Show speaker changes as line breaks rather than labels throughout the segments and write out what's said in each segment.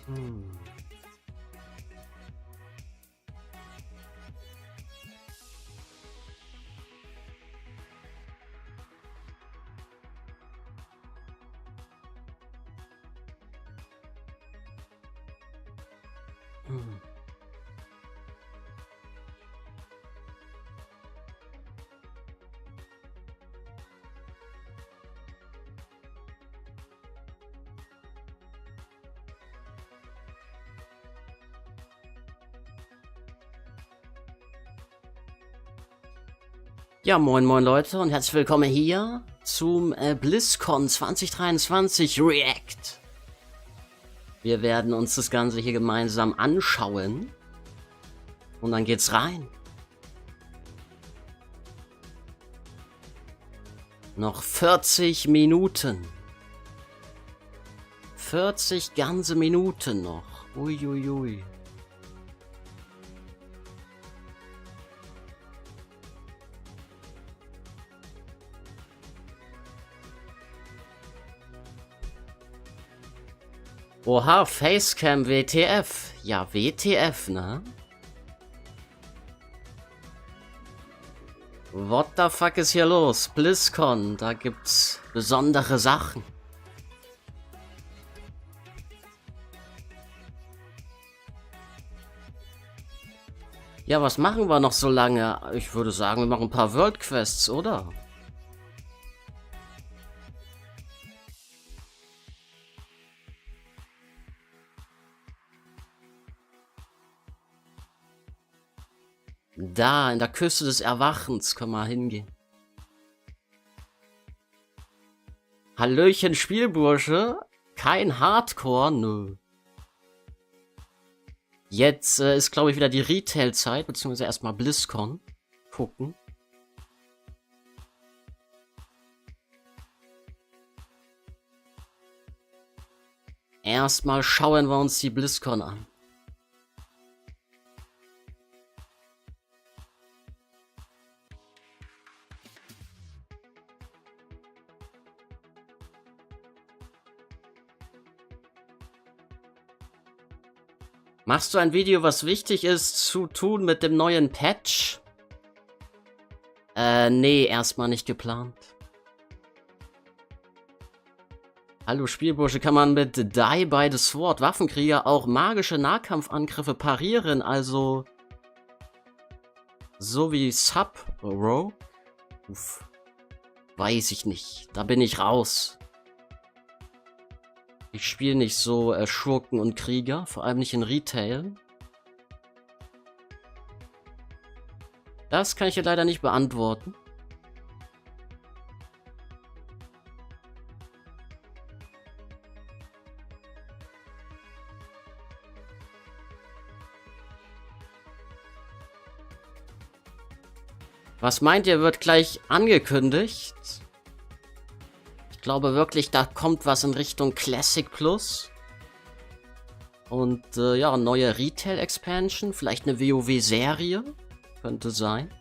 Hm. Hm. Ja, moin moin Leute und herzlich willkommen hier zum BLIZZCON 2023 React. Wir werden uns das Ganze hier gemeinsam anschauen und dann geht's rein. Noch 40 Minuten. 40 ganze Minuten noch. Uiuiui. Oha, Facecam WTF. Ja, WTF, ne? What the fuck ist hier los? BLIZZCON, da gibt's besondere Sachen. Ja, was machen wir noch so lange? Ich würde sagen, wir machen ein paar World Quests, oder? Da, in der Küste des Erwachens können wir hingehen. Hallöchen, Spielbursche. Kein Hardcore, nö. Jetzt ist, glaube ich, wieder die Retail-Zeit, beziehungsweise erstmal BLIZZCON. Gucken. Erstmal schauen wir uns die BLIZZCON an. Machst du ein Video, was wichtig ist zu tun mit dem neuen Patch? Nee, erstmal nicht geplant. Hallo Spielbursche, kann man mit Die by the Sword Waffenkrieger auch magische Nahkampfangriffe parieren, also so wie Sub-Row? Uff, weiß ich nicht, da bin ich raus. Ich spiele nicht so Schurken und Krieger, vor allem nicht in Retail. Das kann ich dir leider nicht beantworten. Was meint ihr, wird gleich angekündigt? Ich glaube wirklich, da kommt was in Richtung Classic Plus. Und ja, neue Retail-Expansion, vielleicht eine WoW-Serie. Könnte sein.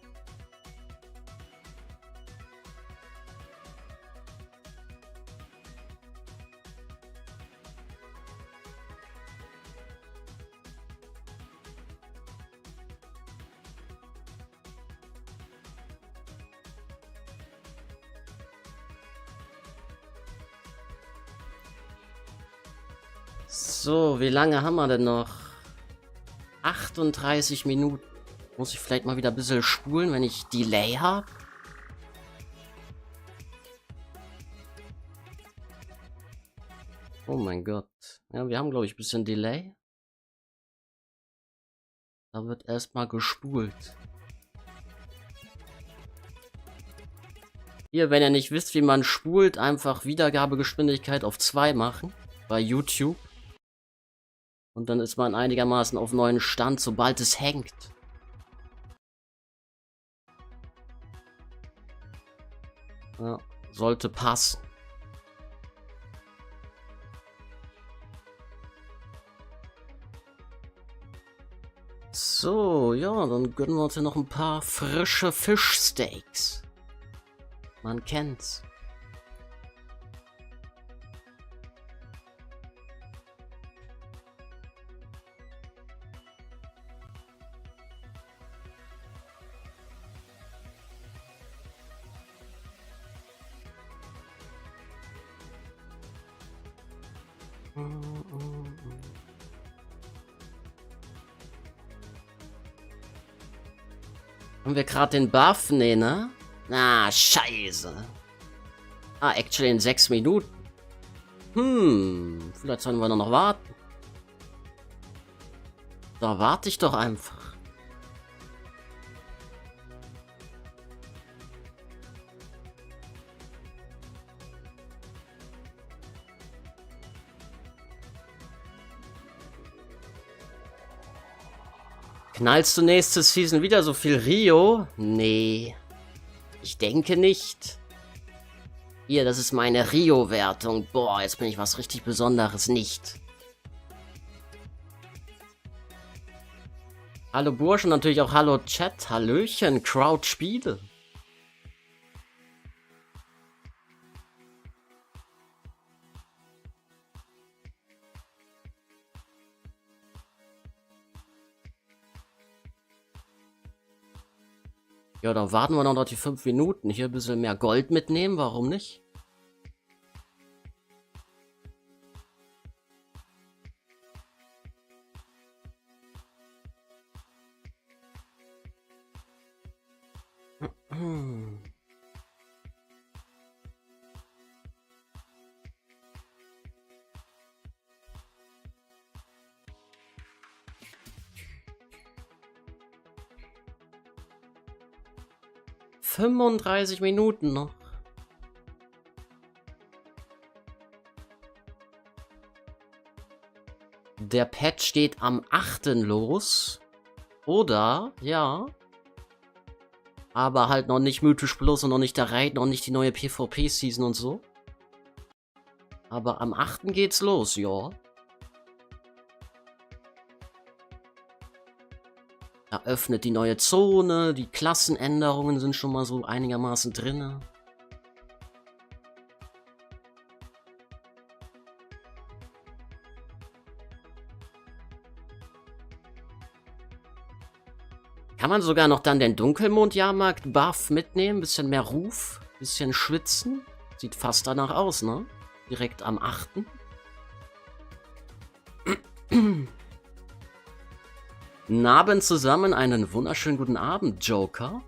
So, wie lange haben wir denn noch? 38 Minuten. Muss ich vielleicht mal wieder ein bisschen spulen, wenn ich Delay habe? Oh mein Gott. Ja, wir haben, glaube ich, ein bisschen Delay. Da wird erstmal gespult. Hier, wenn ihr nicht wisst, wie man spult, einfach Wiedergabegeschwindigkeit auf 2 machen. Bei YouTube. Und dann ist man einigermaßen auf neuen Stand, sobald es hängt. Ja, sollte passen. So, ja, dann gönnen wir uns ja noch ein paar frische Fischsteaks. Man kennt's. Haben wir gerade den Buff? Nee, ne? Ah, scheiße. Ah, actually in 6 Minuten. Vielleicht sollen wir noch warten. Da warte ich doch einfach. Knallst du nächste Season wieder so viel Rio? Nee. Ich denke nicht. Hier, das ist meine Rio-Wertung. Boah, jetzt bin ich was richtig Besonderes nicht. Hallo Burschen, natürlich auch hallo Chat. Hallöchen, Crowd Spiele. Ja, dann warten wir noch die 5 Minuten. Hier ein bisschen mehr Gold mitnehmen, warum nicht? Hm. ...35 Minuten noch. Der Patch steht am 8. los. Oder, ja. Aber halt noch nicht Mythisch Plus und noch nicht der Raid, noch nicht die neue PvP-Season und so. Aber am 8. geht's los, ja. Eröffnet die neue Zone, die Klassenänderungen sind schon mal so einigermaßen drin. Kann man sogar noch dann den Dunkelmond-Jahrmarkt-Buff mitnehmen? Bisschen mehr Ruf, bisschen schwitzen. Sieht fast danach aus, ne? Direkt am 8. Naben zusammen, einen wunderschönen guten Abend, Joker.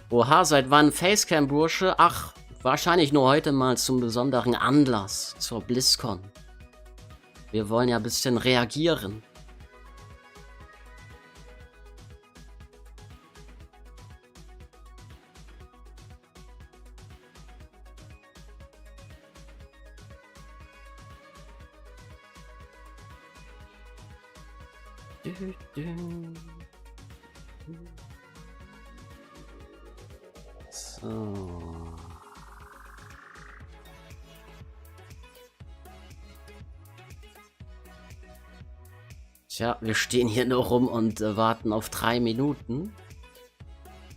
Oha, seit wann Facecam, Bursche? Ach, wahrscheinlich nur heute mal zum besonderen Anlass, zur BLIZZCON. Wir wollen ja ein bisschen reagieren. So. Tja, wir stehen hier nur rum und warten auf 3 Minuten.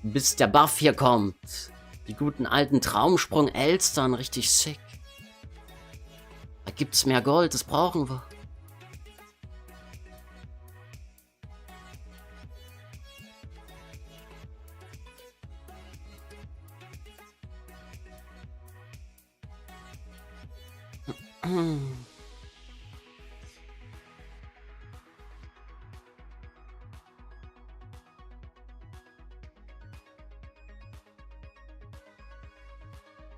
Bis der Buff hier kommt. Die guten alten Traumsprung-Elstern, richtig sick. Da gibt's mehr Gold, das brauchen wir.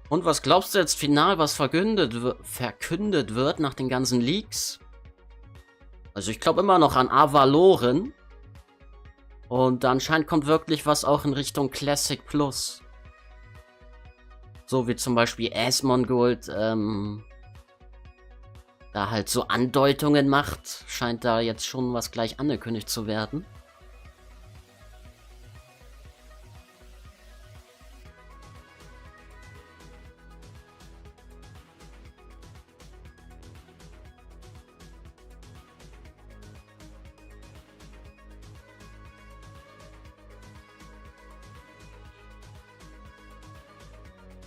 Und was glaubst du jetzt final, was verkündet wird nach den ganzen Leaks? Also ich glaube immer noch an Avaloren. Und anscheinend kommt wirklich was auch in Richtung Classic Plus. So wie zum Beispiel Asmongold, da halt so Andeutungen macht. Scheint da jetzt schon was gleich angekündigt zu werden.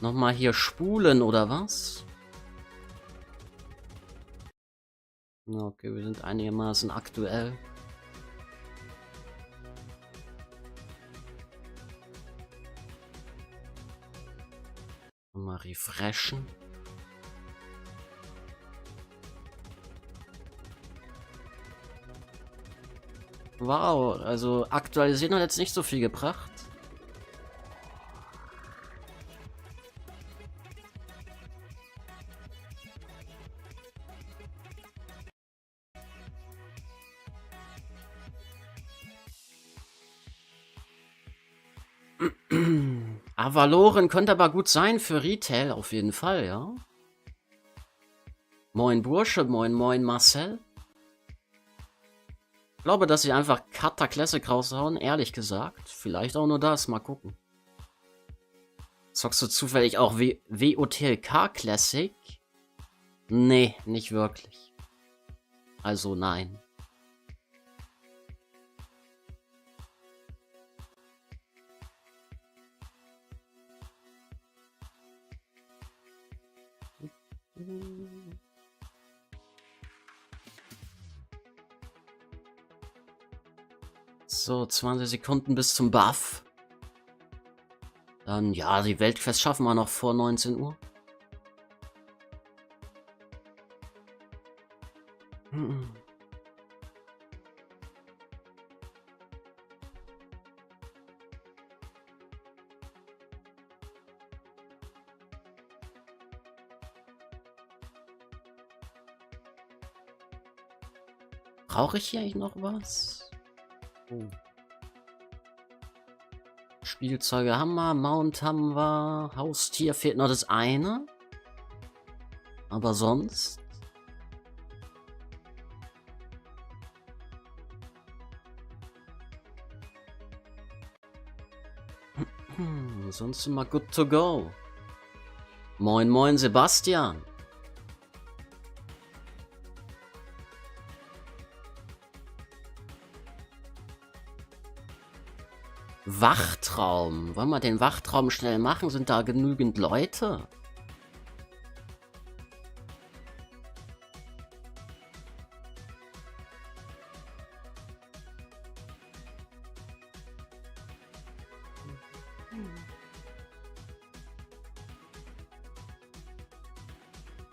Nochmal hier spulen, oder was? Okay, wir sind einigermaßen aktuell. Mal refreshen. Wow, also aktualisieren hat jetzt nicht so viel gebracht. Avaloren könnte aber gut sein für Retail, auf jeden Fall, ja. Moin Bursche, moin moin Marcel. Ich glaube, dass sie einfach Cutter Classic raushauen, ehrlich gesagt. Vielleicht auch nur das, mal gucken. Zockst du zufällig auch WOTLK Classic? Nee, nicht wirklich. Also nein. So, 20 Sekunden bis zum Buff. Dann, ja, die Weltquest schaffen wir noch vor 19 Uhr. Brauche ich hier eigentlich noch was? Oh. Spielzeuge haben wir, Mount haben wir, Haustier fehlt noch das eine. Aber sonst? Sonst sind wir good to go. Moin moin Sebastian. Wachtraum. Wollen wir den Wachtraum schnell machen? Sind da genügend Leute?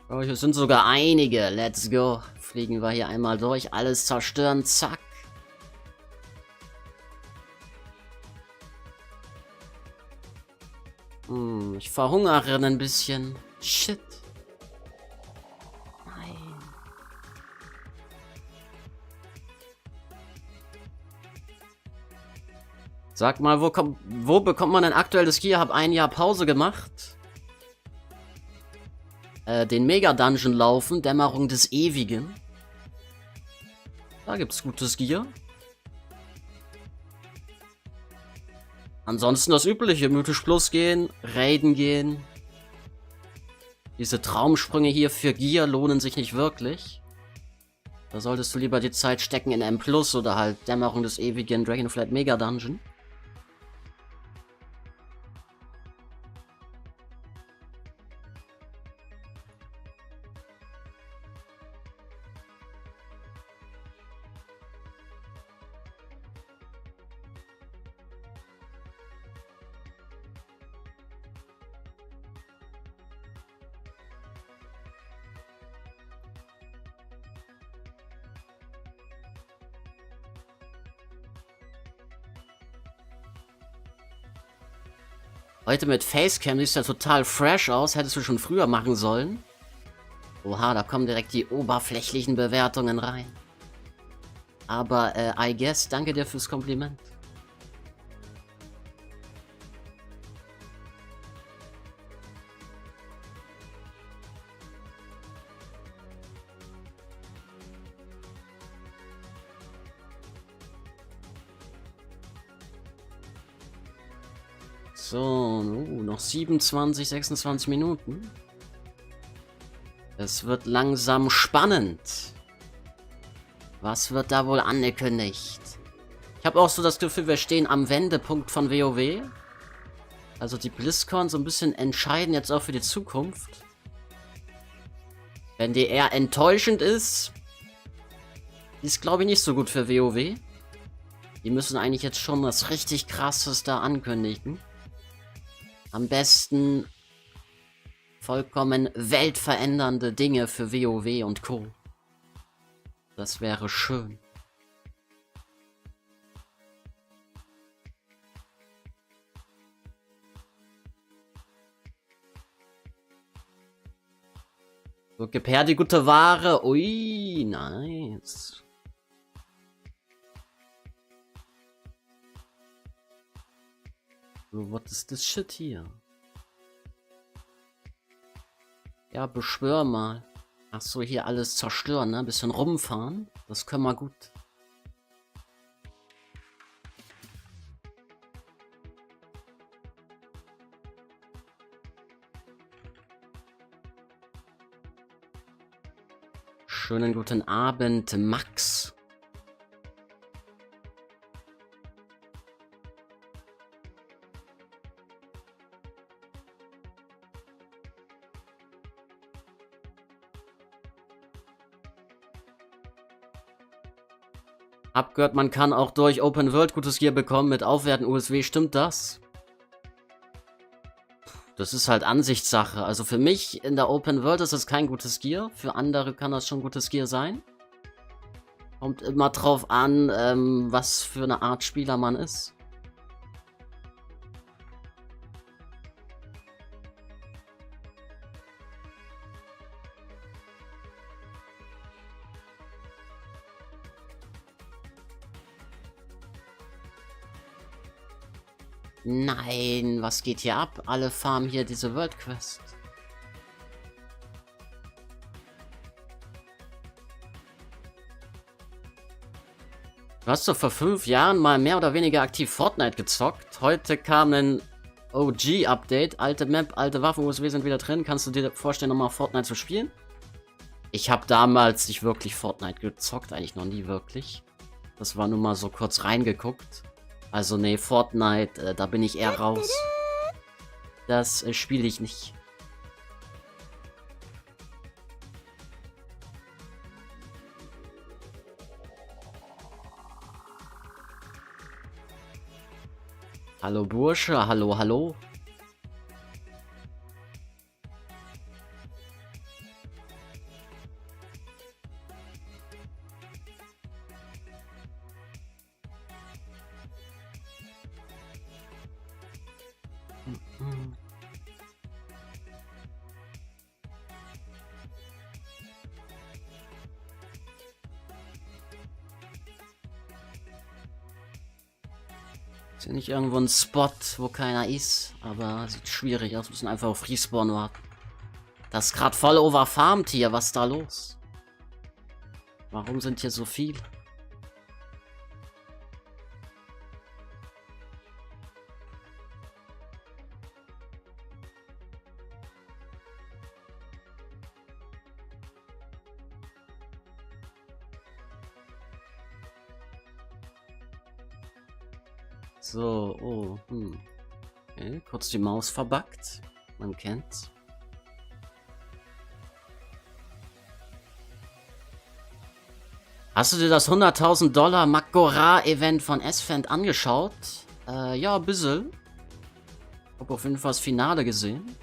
Oh, hier sind sogar einige. Let's go. Fliegen wir hier einmal durch. Alles zerstören. Zack. Ich verhungere ein bisschen. Shit. Nein. Sag mal, wo bekommt man denn aktuell das Gear? Hab ein Jahr Pause gemacht. Den Mega-Dungeon laufen. Dämmerung des Ewigen. Da gibt's gutes Gear. Ansonsten das Übliche, Mythisch Plus gehen, Raiden gehen. Diese Traumsprünge hier für Gear lohnen sich nicht wirklich. Da solltest du lieber die Zeit stecken in M Plus oder halt Dämmerung des Ewigen Dragonflight Mega Dungeon. Heute mit Facecam siehst du ja total fresh aus. Hättest du schon früher machen sollen. Oha, da kommen direkt die oberflächlichen Bewertungen rein. Aber, I guess, danke dir fürs Kompliment. So, noch 27, 26 Minuten. Es wird langsam spannend. Was wird da wohl angekündigt? Ich habe auch so das Gefühl, wir stehen am Wendepunkt von WoW. Also die BLIZZCON so ein bisschen entscheidend jetzt auch für die Zukunft. Wenn die eher enttäuschend ist, ist glaube ich nicht so gut für WoW. Die müssen eigentlich jetzt schon was richtig Krasses da ankündigen. Am besten vollkommen weltverändernde Dinge für WoW und Co. Das wäre schön. So, gib her die gute Ware. Ui, nice. So, was ist das Shit hier? Ja, beschwör mal. Ach so, hier alles zerstören, ne? Bisschen rumfahren. Das können wir gut. Schönen guten Abend, Max. Hab gehört, man kann auch durch Open World gutes Gear bekommen mit Aufwerten USW. Stimmt das? Das ist halt Ansichtssache. Also für mich in der Open World ist das kein gutes Gear. Für andere kann das schon gutes Gear sein. Kommt immer drauf an, was für eine Art Spieler man ist. Nein, was geht hier ab? Alle farmen hier diese World Quest. Du hast doch vor 5 Jahren mal mehr oder weniger aktiv Fortnite gezockt. Heute kam ein OG-Update. Alte Map, alte Waffen, USW sind wieder drin. Kannst du dir vorstellen, nochmal Fortnite zu spielen? Ich habe damals nicht wirklich Fortnite gezockt. Eigentlich noch nie wirklich. Das war nur mal so kurz reingeguckt. Also nee, Fortnite, da bin ich eher raus. Das spiele ich nicht. Hallo Bursche, hallo, hallo. Ist ja nicht irgendwo ein Spot, wo keiner ist, aber sieht schwierig aus. Müssen einfach auf Respawn warten. Das ist gerade voll overfarmt hier. Was ist da los? Warum sind hier so viele? So, oh, Okay, kurz die Maus verbuggt. Man kennt's. Hast du dir das 100.000 $ Makora-Event von S-Fan angeschaut? Ja, ein bisschen. Hab auf jeden Fall das Finale gesehen.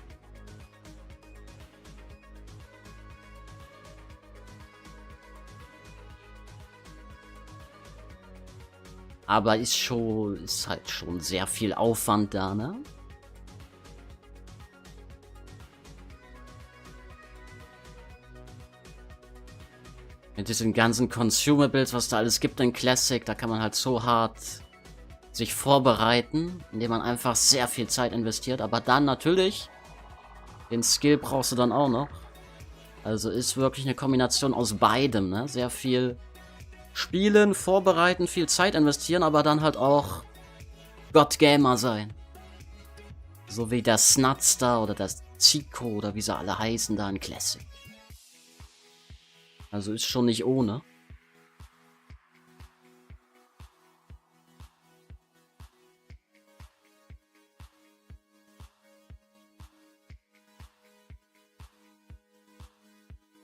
Aber ist halt schon sehr viel Aufwand da, ne? Mit diesen ganzen Consumables, was da alles gibt in Classic, da kann man halt so hart sich vorbereiten, indem man einfach sehr viel Zeit investiert. Aber dann natürlich, den Skill brauchst du dann auch noch. Also ist wirklich eine Kombination aus beidem, ne? Sehr viel spielen, vorbereiten, viel Zeit investieren, aber dann halt auch Gott-Gamer sein. So wie der Snuts da oder das Zico oder wie sie alle heißen da in Classic. Also ist schon nicht ohne.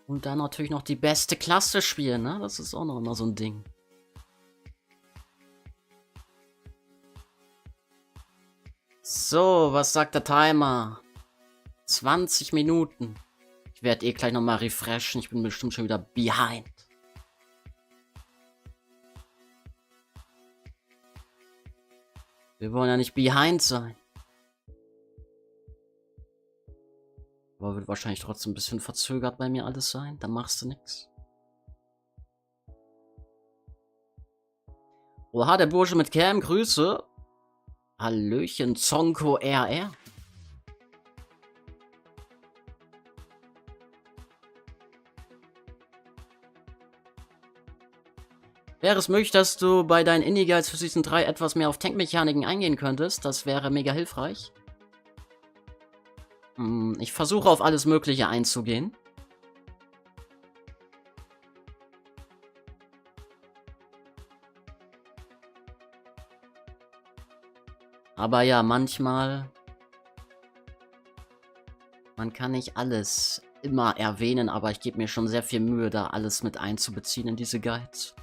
Und dann natürlich noch die beste Klasse spielen, ne? Das ist auch noch immer so ein Ding. So, was sagt der Timer? 20 Minuten. Ich werde eh gleich nochmal refreshen. Ich bin bestimmt schon wieder behind. Wir wollen ja nicht behind sein. Aber wird wahrscheinlich trotzdem ein bisschen verzögert bei mir alles sein. Da machst du nix. Oha, der Bursche mit Cam, Grüße. Hallöchen, Zonko RR. Wäre es möglich, dass du bei deinen Indie-Guides für Season 3 etwas mehr auf Tankmechaniken eingehen könntest? Das wäre mega hilfreich. Ich versuche auf alles Mögliche einzugehen. Aber ja, manchmal... Man kann nicht alles immer erwähnen, aber ich gebe mir schon sehr viel Mühe, da alles mit einzubeziehen in diese Guides.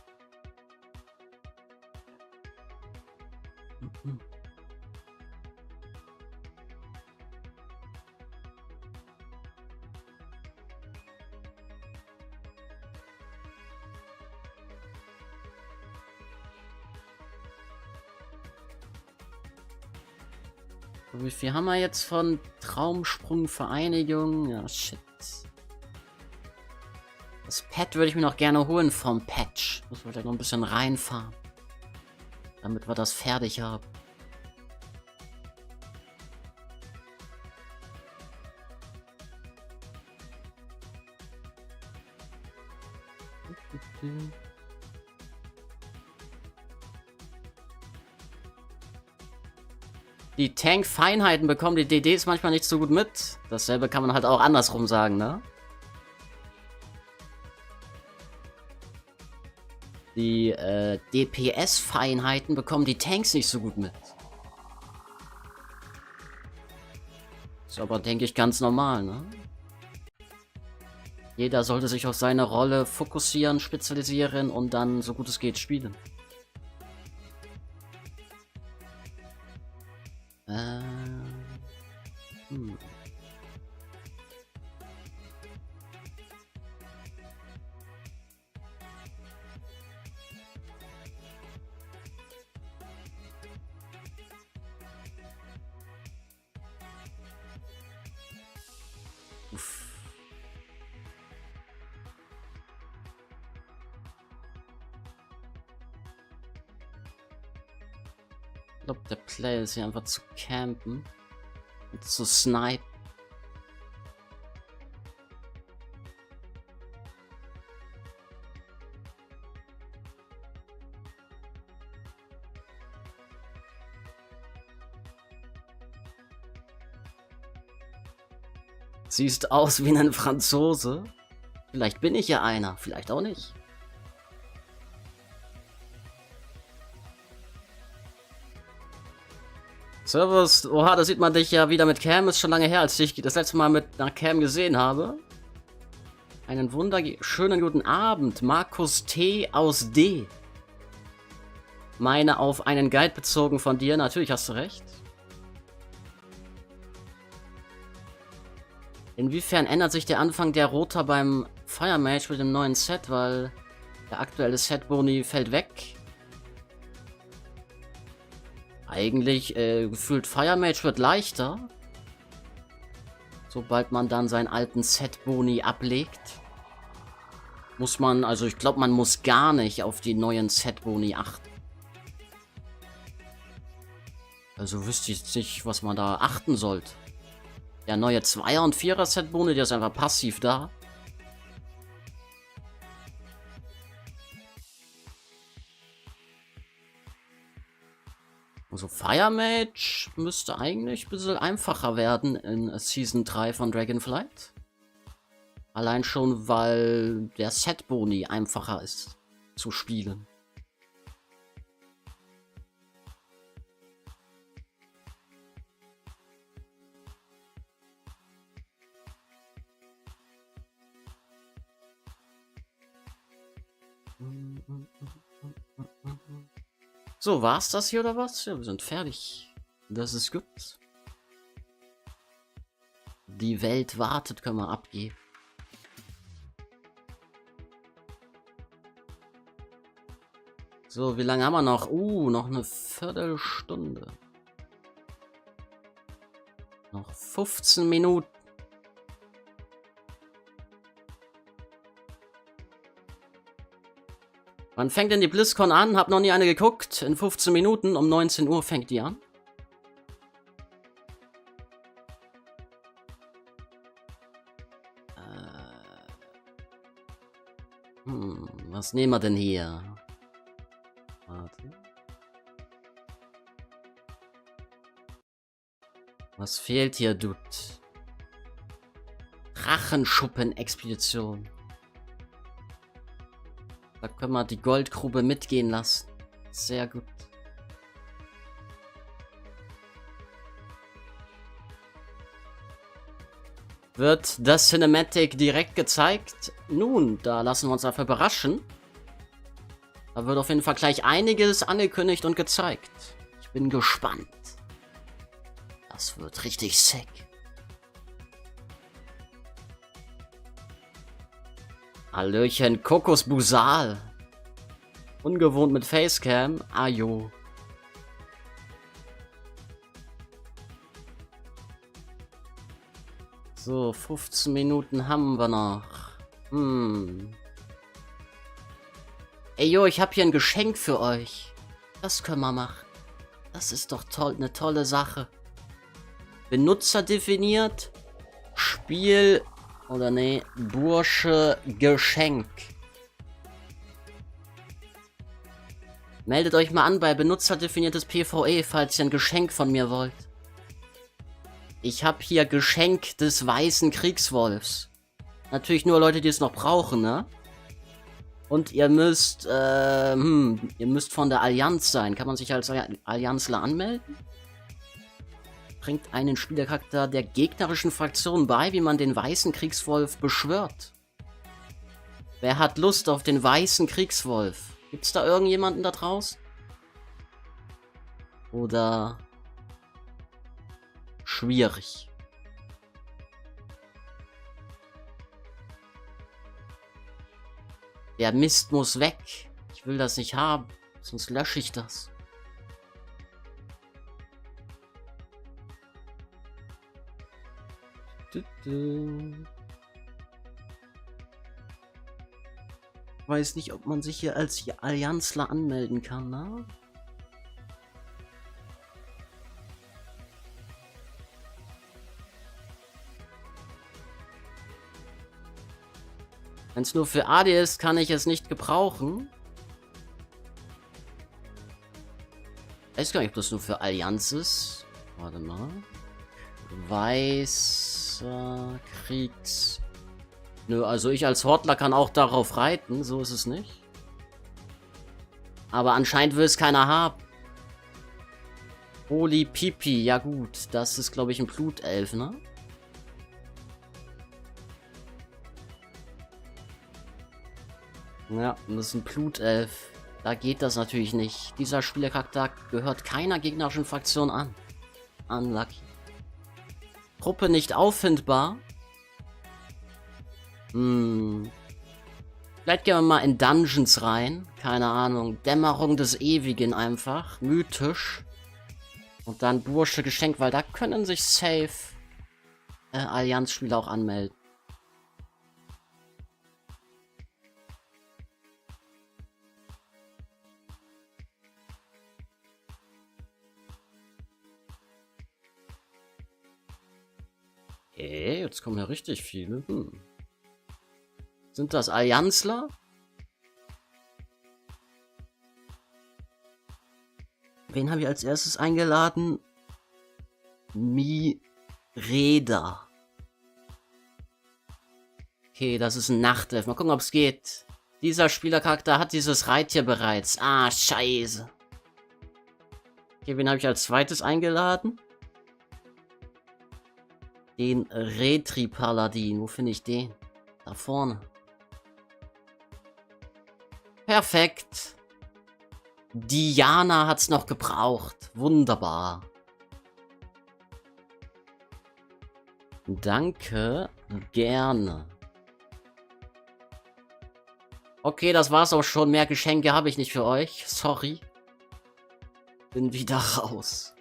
Wie viel haben wir jetzt von Traumsprung Vereinigung? Ja, shit. Das Pad würde ich mir noch gerne holen vom Patch. Muss man vielleicht noch ein bisschen reinfahren. Damit wir das fertig haben. Die Tank-Feinheiten bekommen die DDs manchmal nicht so gut mit. Dasselbe kann man halt auch andersrum sagen, ne? Die DPS-Feinheiten bekommen die Tanks nicht so gut mit. Ist aber, denke ich, ganz normal, ne? Jeder sollte sich auf seine Rolle fokussieren, spezialisieren und dann, so gut es geht, spielen. Ich glaube, der Play ist hier einfach zu campen und zu snipen. Siehst aus wie ein Franzose. Vielleicht bin ich ja einer, vielleicht auch nicht. Servus, oha, da sieht man dich ja wieder mit Cam. Ist schon lange her, als ich das letzte Mal mit einer Cam gesehen habe. Einen wunderschönen guten Abend, Markus T. aus D. Meine auf einen Guide bezogen von dir, natürlich hast du recht. Inwiefern ändert sich der Anfang der Rota beim Fire Mage mit dem neuen Set, weil der aktuelle Set-Boni fällt weg? Eigentlich gefühlt Fire Mage wird leichter, sobald man dann seinen alten Set-Boni ablegt. Muss man, also ich glaube, man muss gar nicht auf die neuen Set-Boni achten. Also wüsste ich nicht, was man da achten sollte. Der neue 2er- und 4er Set-Boni, der ist einfach passiv da. Also Fire Mage müsste eigentlich ein bisschen einfacher werden in Season 3 von Dragonflight. Allein schon, weil der Set-Boni einfacher ist zu spielen. So, war's das hier oder was? Ja, wir sind fertig. Das ist gut. Die Welt wartet, können wir abgeben. So, wie lange haben wir noch? Noch eine Viertelstunde. Noch 15 Minuten. Wann fängt denn die BLIZZCON an? Hab noch nie eine geguckt. In 15 Minuten, um 19 Uhr fängt die an. Was nehmen wir denn hier? Warte. Was fehlt hier, Dude? Drachenschuppen-Expedition. Da können wir die Goldgrube mitgehen lassen. Sehr gut. Wird das Cinematic direkt gezeigt? Nun, da lassen wir uns dafür überraschen. Da wird auf jeden Fall gleich einiges angekündigt und gezeigt. Ich bin gespannt. Das wird richtig sick. Hallöchen, Kokosbusal. Ungewohnt mit Facecam. Ajo. So, 15 Minuten haben wir noch. Ey, yo, ich habe hier ein Geschenk für euch. Das können wir machen. Das ist doch toll, eine tolle Sache. Benutzer definiert. Spiel... Oder nee, Bursche Geschenk. Meldet euch mal an bei benutzerdefiniertes PvE, falls ihr ein Geschenk von mir wollt. Ich habe hier Geschenk des weißen Kriegswolfs. Natürlich nur Leute, die es noch brauchen, ne? Und ihr müsst von der Allianz sein. Kann man sich als Allianzler anmelden? Bringt einen Spielercharakter der gegnerischen Fraktion bei, wie man den weißen Kriegswolf beschwört. Wer hat Lust auf den weißen Kriegswolf? Gibt's da irgendjemanden da draußen? Oder schwierig? Der Mist muss weg. Ich will das nicht haben, sonst lösche ich das. Weiß nicht, ob man sich hier als Allianzler anmelden kann, ne? Wenn es nur für AD ist, kann ich es nicht gebrauchen. Ich weiß gar nicht, ob das nur für Allianz ist. Warte mal. Weißer Kriegs... Nö, also ich als Hordler kann auch darauf reiten, so ist es nicht. Aber anscheinend will es keiner haben. Holy Pipi, ja gut, das ist glaube ich ein Blutelf, ne? Ja, das ist ein Blutelf. Da geht das natürlich nicht. Dieser Spielercharakter gehört keiner gegnerischen Fraktion an. Unlucky. Gruppe nicht auffindbar. Vielleicht gehen wir mal in Dungeons rein. Keine Ahnung. Dämmerung des Ewigen einfach. Mythisch. Und dann Bursche Geschenk, weil da können sich safe Allianzspieler auch anmelden. Jetzt kommen ja richtig viele. Sind das Allianzler? Wen habe ich als erstes eingeladen? Mireda. Okay, das ist ein Nachtelf. Mal gucken, ob es geht. Dieser Spielercharakter hat dieses Reittier bereits. Ah, scheiße. Okay, wen habe ich als zweites eingeladen? Den Retri-Paladin. Wo finde ich den? Da vorne. Perfekt. Diana hat's noch gebraucht. Wunderbar. Danke. Gerne. Okay, das war's auch schon. Mehr Geschenke habe ich nicht für euch. Sorry. Bin wieder raus.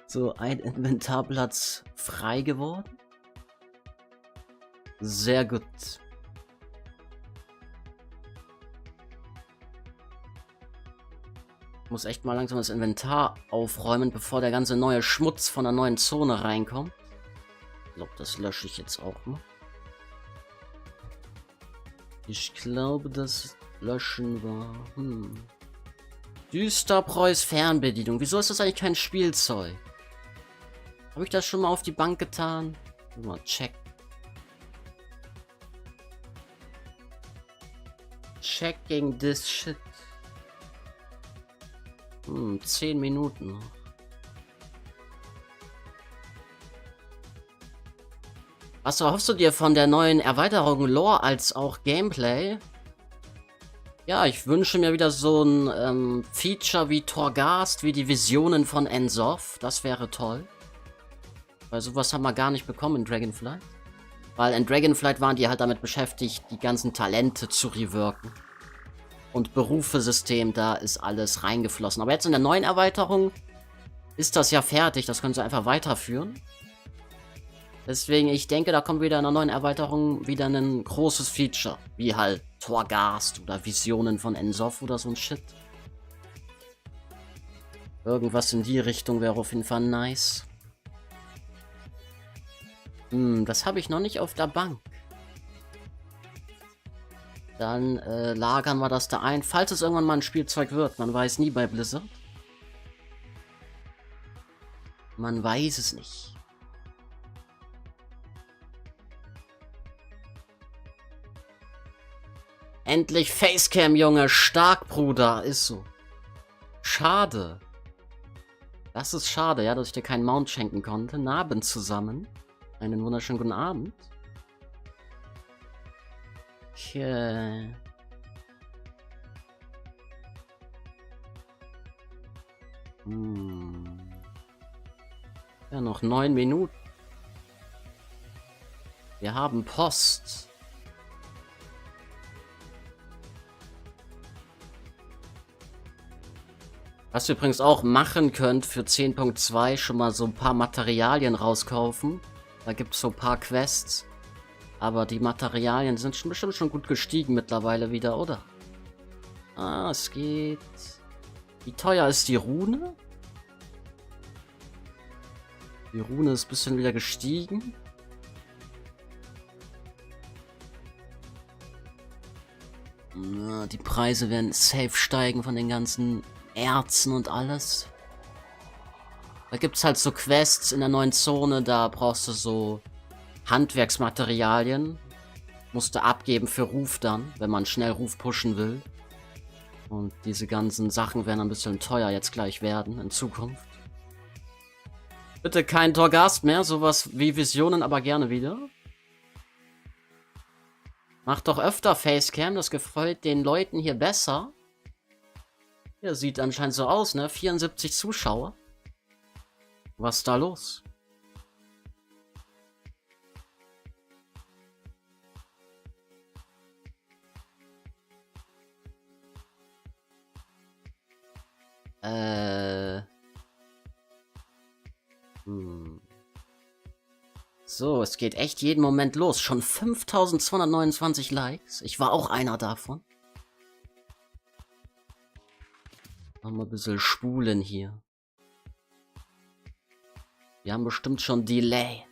So, ein Inventarplatz frei geworden. Sehr gut. Ich muss echt mal langsam das Inventar aufräumen, bevor der ganze neue Schmutz von der neuen Zone reinkommt. Ich glaube, das lösche ich jetzt auch mal. Ich glaube, das Löschen war... Düsterpreuß Fernbedienung. Wieso ist das eigentlich kein Spielzeug? Habe ich das schon mal auf die Bank getan? Mal check. Checking this shit. 10 Minuten noch. Was erhoffst du dir von der neuen Erweiterung Lore als auch Gameplay? Ja, ich wünsche mir wieder so ein Feature wie Torghast, wie die Visionen von Ensoth. Das wäre toll. Weil sowas haben wir gar nicht bekommen in Dragonflight. Weil in Dragonflight waren die halt damit beschäftigt, die ganzen Talente zu reworken. Und Berufesystem, da ist alles reingeflossen. Aber jetzt in der neuen Erweiterung ist das ja fertig. Das können sie einfach weiterführen. Deswegen, ich denke, da kommt wieder in der neuen Erweiterung wieder ein großes Feature. Wie halt Torghast oder Visionen von Ensoth oder so ein Shit. Irgendwas in die Richtung wäre auf jeden Fall nice. Das habe ich noch nicht auf der Bank. Dann lagern wir das da ein, falls es irgendwann mal ein Spielzeug wird. Man weiß nie bei Blizzard. Man weiß es nicht. Endlich Facecam, Junge. Stark, Bruder. Ist so. Schade. Das ist schade, ja, dass ich dir keinen Mount schenken konnte. Abend zusammen. Einen wunderschönen guten Abend. Okay. Ja, noch 9 Minuten. Wir haben Post. Was ihr übrigens auch machen könnt für 10.2, schon mal so ein paar Materialien rauskaufen. Da gibt es so ein paar Quests. Aber die Materialien sind bestimmt schon gut gestiegen mittlerweile wieder, oder? Ah, es geht. Wie teuer ist die Rune? Die Rune ist ein bisschen wieder gestiegen. Na, die Preise werden safe steigen von den ganzen Erzen und alles. Da gibt es halt so Quests in der neuen Zone, da brauchst du so Handwerksmaterialien. Musst du abgeben für Ruf dann, wenn man schnell Ruf pushen will. Und diese ganzen Sachen werden ein bisschen teuer jetzt gleich werden in Zukunft. Bitte kein Torghast mehr, sowas wie Visionen, aber gerne wieder. Macht doch öfter Facecam, das gefällt den Leuten hier besser. Ja, sieht anscheinend so aus, ne? 74 Zuschauer. Was ist da los? So, es geht echt jeden Moment los. Schon 5229 Likes. Ich war auch einer davon. Machen wir ein bisschen spulen hier. Wir haben bestimmt schon Delay.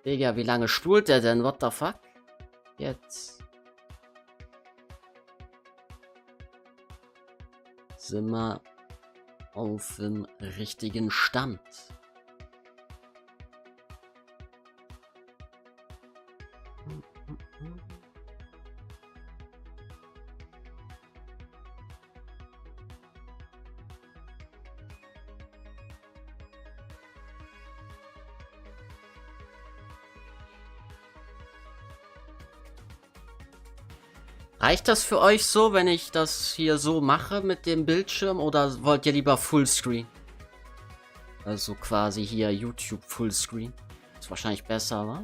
Digga, wie lange spult der denn? What the fuck? Jetzt. Sind wir auf dem richtigen Stand. Reicht das für euch so, wenn ich das hier so mache mit dem Bildschirm, oder wollt ihr lieber Fullscreen? Also quasi hier YouTube Fullscreen. Ist wahrscheinlich besser, wa?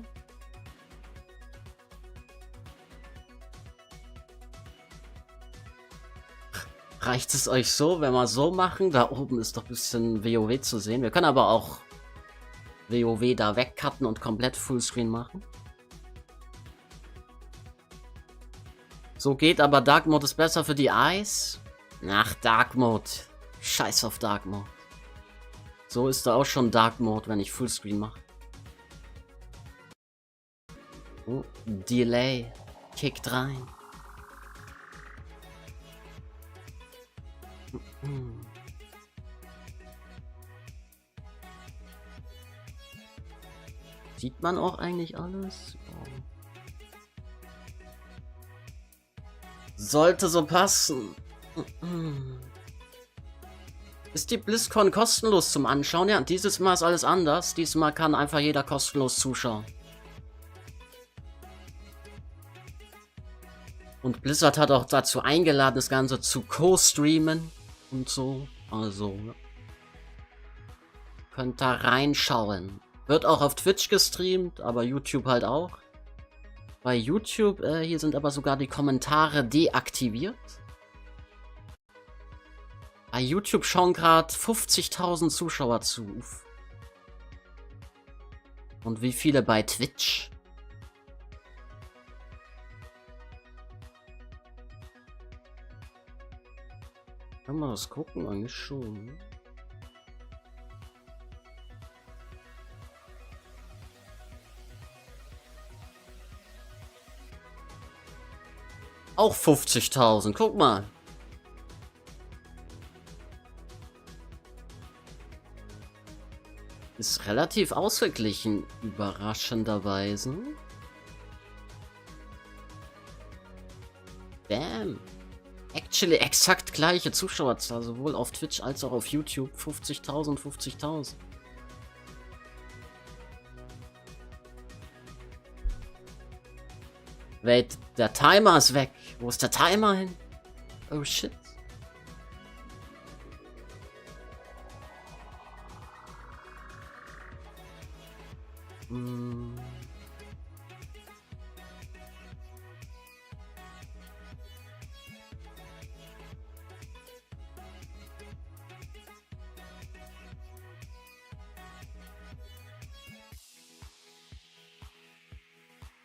Reicht es euch so, wenn wir so machen? Da oben ist doch ein bisschen WoW zu sehen. Wir können aber auch WoW da wegcutten und komplett Fullscreen machen. So geht, aber Dark Mode ist besser für die Eyes. Ach, Dark Mode. Scheiß auf Dark Mode. So ist da auch schon Dark Mode, wenn ich Fullscreen mache. Oh, Delay. Kickt rein. Sieht man auch eigentlich alles? Oh. Sollte so passen. Ist die BLIZZCON kostenlos zum Anschauen? Ja, dieses Mal ist alles anders. Diesmal kann einfach jeder kostenlos zuschauen. Und Blizzard hat auch dazu eingeladen, das Ganze zu co-streamen und so. Also, könnt da reinschauen. Wird auch auf Twitch gestreamt, aber YouTube halt auch. Bei YouTube, hier sind aber sogar die Kommentare deaktiviert. Bei YouTube schauen gerade 50.000 Zuschauer zu. Und wie viele bei Twitch? Kann man das gucken? Eigentlich schon. Auch 50.000, guck mal. Ist relativ ausgeglichen, überraschenderweise. Damn. Actually exakt gleiche Zuschauerzahl, sowohl auf Twitch als auch auf YouTube. 50.000, 50.000. Wait, der Timer ist weg. Wo ist der Timer hin? Oh shit.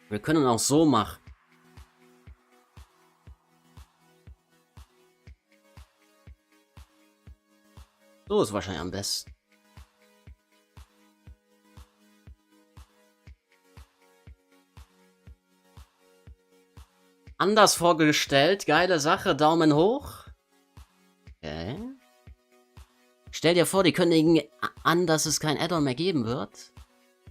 Wir können auch so machen. So ist wahrscheinlich am besten. Anders vorgestellt, geile Sache, Daumen hoch. Okay. Stell dir vor, die kündigen an, dass es kein Add-on mehr geben wird.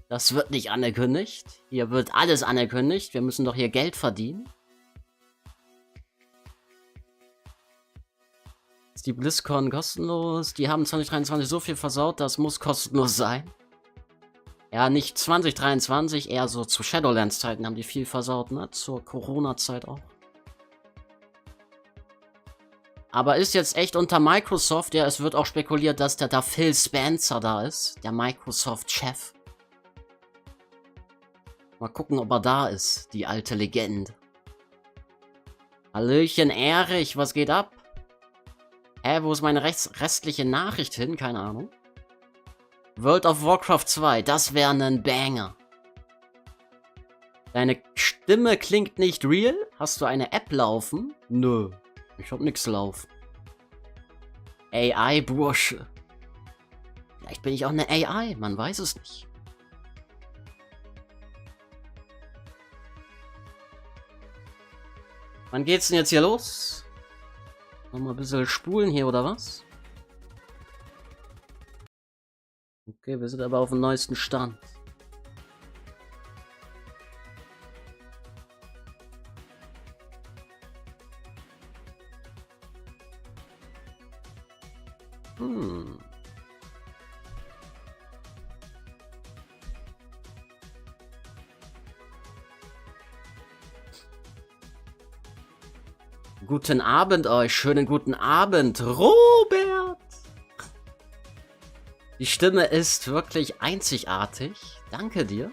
Das wird nicht angekündigt. Hier wird alles angekündigt. Wir müssen doch hier Geld verdienen. Ist die BLIZZCON kostenlos? Die haben 2023 so viel versaut, das muss kostenlos sein. Ja, nicht 2023, eher so zu Shadowlands-Zeiten haben die viel versaut, ne? Zur Corona-Zeit auch. Aber ist jetzt echt unter Microsoft, ja, es wird auch spekuliert, dass da Phil Spencer da ist, der Microsoft-Chef. Mal gucken, ob er da ist, die alte Legende. Hallöchen, Erich, was geht ab? Hä, wo ist meine restliche Nachricht hin? Keine Ahnung. World of Warcraft 2, das wäre ein Banger. Deine Stimme klingt nicht real? Hast du eine App laufen? Nö, ich hab nix laufen. AI-Bursche. Vielleicht bin ich auch eine AI, man weiß es nicht. Wann geht's denn jetzt hier los? Nochmal ein bisschen spulen hier, oder was? Okay, wir sind aber auf dem neuesten Stand. Guten Abend euch, schönen guten Abend, Robert! Die Stimme ist wirklich einzigartig. Danke dir.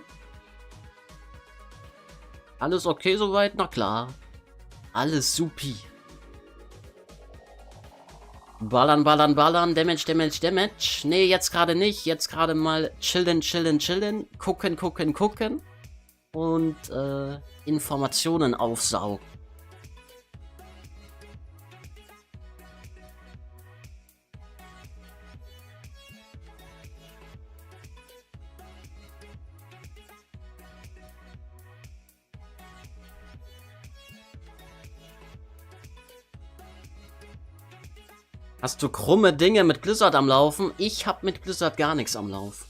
Alles okay soweit? Na klar. Alles supi. Ballern, ballern, ballern. Damage, Damage, Damage. Nee, jetzt gerade nicht. Jetzt gerade mal chillen, chillen, chillen. Gucken, gucken, gucken. Und Informationen aufsaugen. Hast du krumme Dinge mit Blizzard am Laufen? Ich hab mit Blizzard gar nichts am Laufen.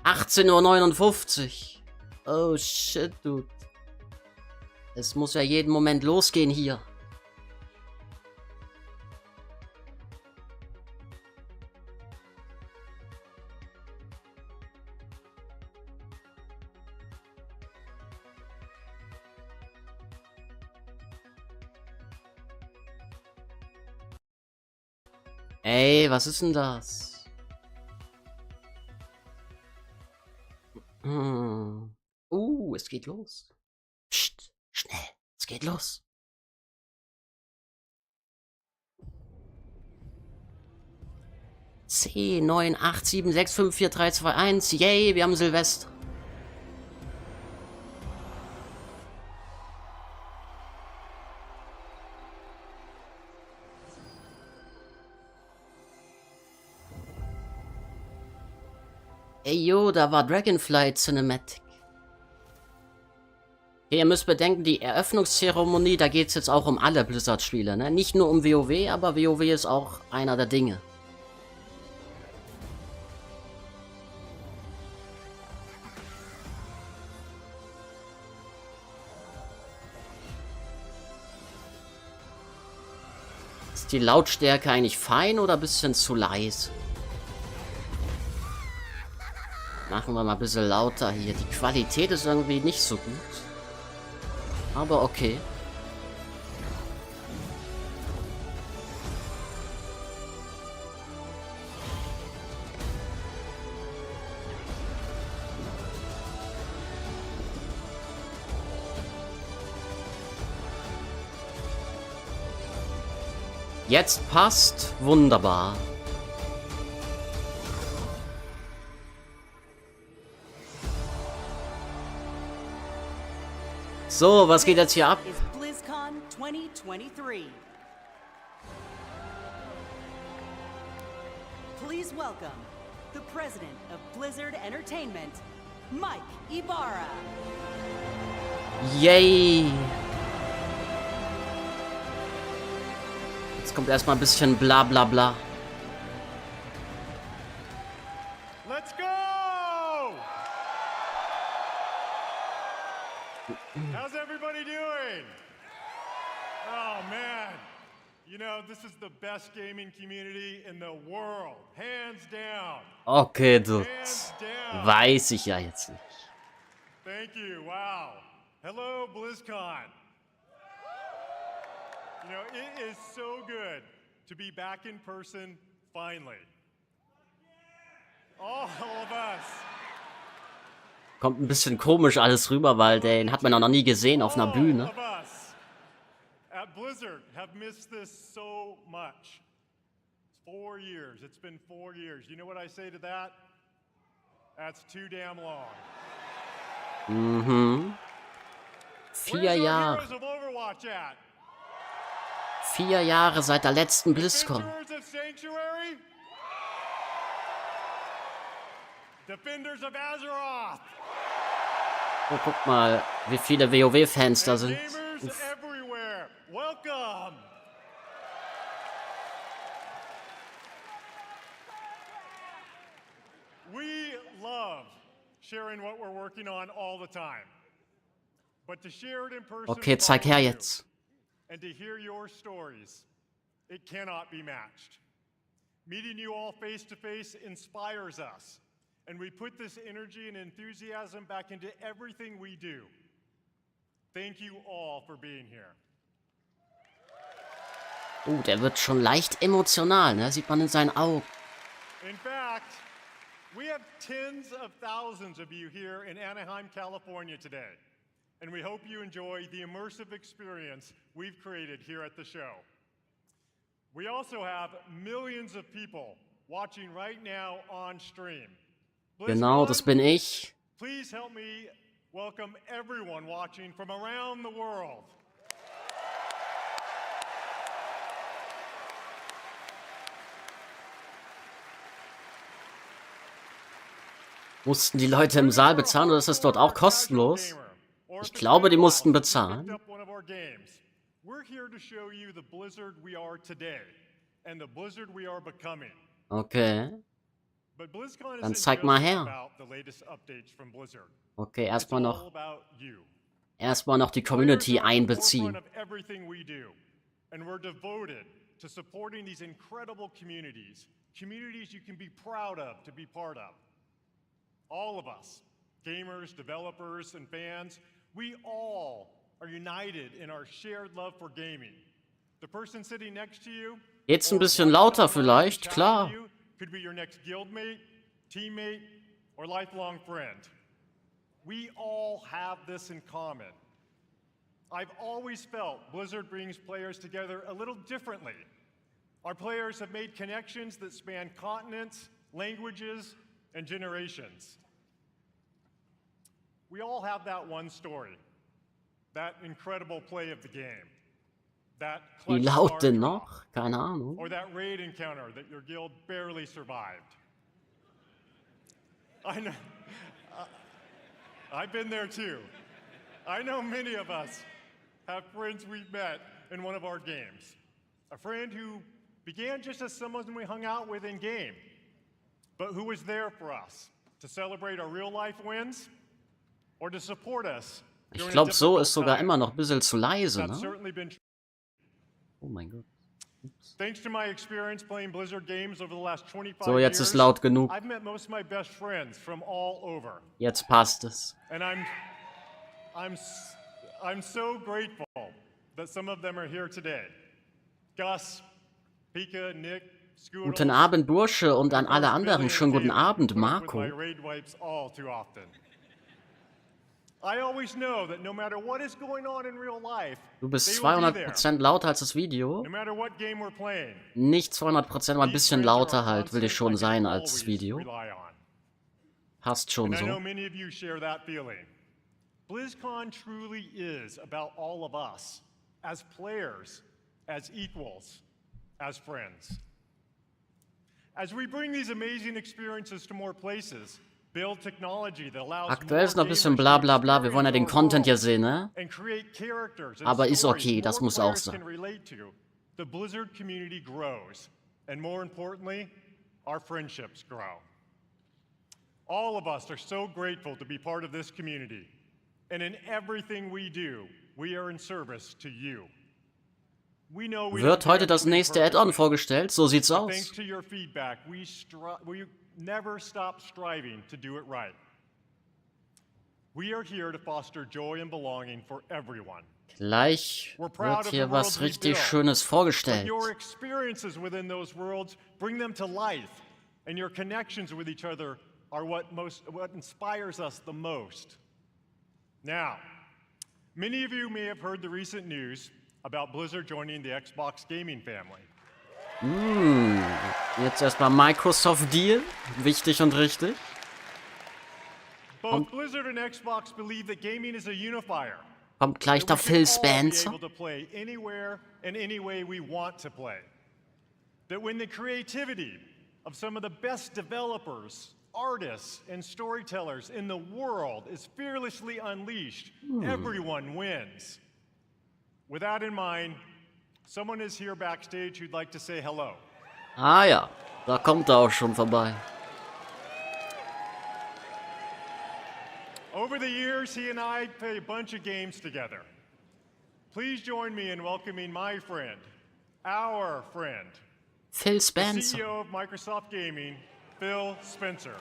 (18:59 Uhr). Oh shit, dude. Es muss ja jeden Moment losgehen hier. Ey, was ist denn das? Es geht los. Psst, schnell, es geht los. C 9 8 7 6 5 4 3 2 1. Yay, wir haben Silvester. Ey, yo, da war Dragonflight Cinematic. Okay, ihr müsst bedenken, die Eröffnungszeremonie, da geht es jetzt auch um alle Blizzard-Spiele, ne? Nicht nur um WoW, aber WoW ist auch einer der Dinge. Ist die Lautstärke eigentlich fein oder ein bisschen zu leise? Machen wir mal ein bisschen lauter hier. Die Qualität ist irgendwie nicht so gut. Aber okay. Jetzt passt. Wunderbar. So, was geht jetzt hier ab?
BLIZZCON 2023. Please welcome the president of Blizzard Entertainment, Mike Ibarra.
Yay! Jetzt kommt erstmal ein bisschen bla bla bla.
Let's go! How's everybody doing? Oh man, you know, this is the best gaming community in the world, hands down.
Okay, du.
Hands down.
Weiß ich ja jetzt nicht.
Thank you, wow. Hello, BlizzCon. You know, it is so good to be back in person finally. All of us.
Kommt ein bisschen komisch alles rüber, weil den hat man auch noch nie gesehen auf einer Bühne.
All of us at Blizzard have missed this so much. 4 years. It's been 4 years. You know what I say to that? That's too damn long.
Mhm. 4 Jahre.
Heroes of Overwatch at?
4 Jahre seit der letzten BlizzCon.
Defenders of Sanctuary? Defenders of Azeroth?
Oh, guck mal, wie viele WoW-Fans da sind.
Gamers everywhere. Welcome. We love sharing what we're working on all the time. But to share it in person
Okay, zeig her jetzt.
and to hear your stories, it cannot be matched. Meeting you all face to face inspires us And we put this energy and enthusiasm back into everything we do. Thank you all for being here.
Der wird schon leicht emotional, ne? Sieht man in seinen Augen.
In fact, we have tens of thousands of you here in Anaheim, California today. And we hope you enjoy the immersive experience we've created here at the show. We also have millions of people watching right now on stream.
Genau, das bin ich.
Please help me welcome everyone watching from around the world.
Mussten die Leute im Saal bezahlen oder ist das dort auch kostenlos? Ich glaube, die mussten bezahlen. Okay. Dann zeig mal her. Okay, erstmal noch die Community einbeziehen.
And we're devoted to supporting these incredible communities you can be proud of to be part of. All of us, gamers, developers, and fans, we all are united in our shared love for gaming. The person sitting next to you,
Jetzt ein bisschen lauter vielleicht, klar.
could be your next guildmate, teammate, or lifelong friend. We all have this in common. I've always felt Blizzard brings players together a little differently. Our players have made connections that span continents, languages, and generations. We all have that one story, that incredible play of the game, that
Wie
clutch
laut
card
denn
draw,
noch? Keine Ahnung.
or that raid encounter that your guild barely survived. I know, I've been there too. I know many of us have friends we've met in one of our games. A friend who began just as someone we hung out with in game, but who was there for us to celebrate our real life wins or to support us.
Ich glaube, so ist sogar immer noch ein bisschen zu leise, ne? Oh mein Gott.
Thanks to my experience playing Blizzard games over the last 25
So, jetzt
years,
ist laut genug.
I've met most of my best friends from all over.
Jetzt passt es.
And I'm so grateful that some of them are here today. Gus, Pika, Nick, Scoodle,
Guten Abend, Bursche, und an alle anderen schönen guten Abend, Marco.
I always know that no matter what is going on in real life,
Du bist
they will be there.
200% lauter als das Video.
No matter what game we're playing.
Nicht 200%, aber ein bisschen lauter halt, will ich schon sein als das Video. Passt schon
And I know
so.
many of you share that feeling. BlizzCon truly is about all of us, as players, as equals, as friends. As we bring these amazing experiences to more places, build technology that allows
Aktuell ist noch ein bisschen bla bla bla, wir wollen ja den Content ja sehen, ne?
and create characters and
Aber ist
stories
okay, das
more
muss auch
players
sein.
can relate to, the Blizzard community grows, and more importantly, our friendships grow. All of us are so grateful to be part of this community, and in everything we do, we are in service to you. We know we
Wird
don't do
heute das
everything
nächste Add-on
perfectly.
vorgestellt? So sieht's
But
aus.
thanks to your feedback, we never stop striving to do it right. We are here to foster joy and belonging for everyone.
Gleich wird hier was richtig Schönes
But
vorgestellt.
your experiences within those worlds bring them to life, and your connections with each other are what inspires us the most. Now, many of you may have heard the recent news about Blizzard joining the Xbox gaming family.
Jetzt erstmal Microsoft Deal. Wichtig und richtig.
Both Blizzard and Xbox believe that gaming is a unifier.
Kommt gleich
That
der
we
Phil
can all be
Spencer.
able to play anywhere and any way we want to play. That when the creativity of some of the best developers, artists, and storytellers in the world is fearlessly unleashed, everyone wins. With that in mind, someone is here backstage who'd like to say hello.
Ah ja, da kommt er auch schon vorbei.
Over the years, he and I played a bunch of games together. Please join me in welcoming my friend, our friend,
Phil
the
Spencer.
CEO of Microsoft Gaming, Phil Spencer.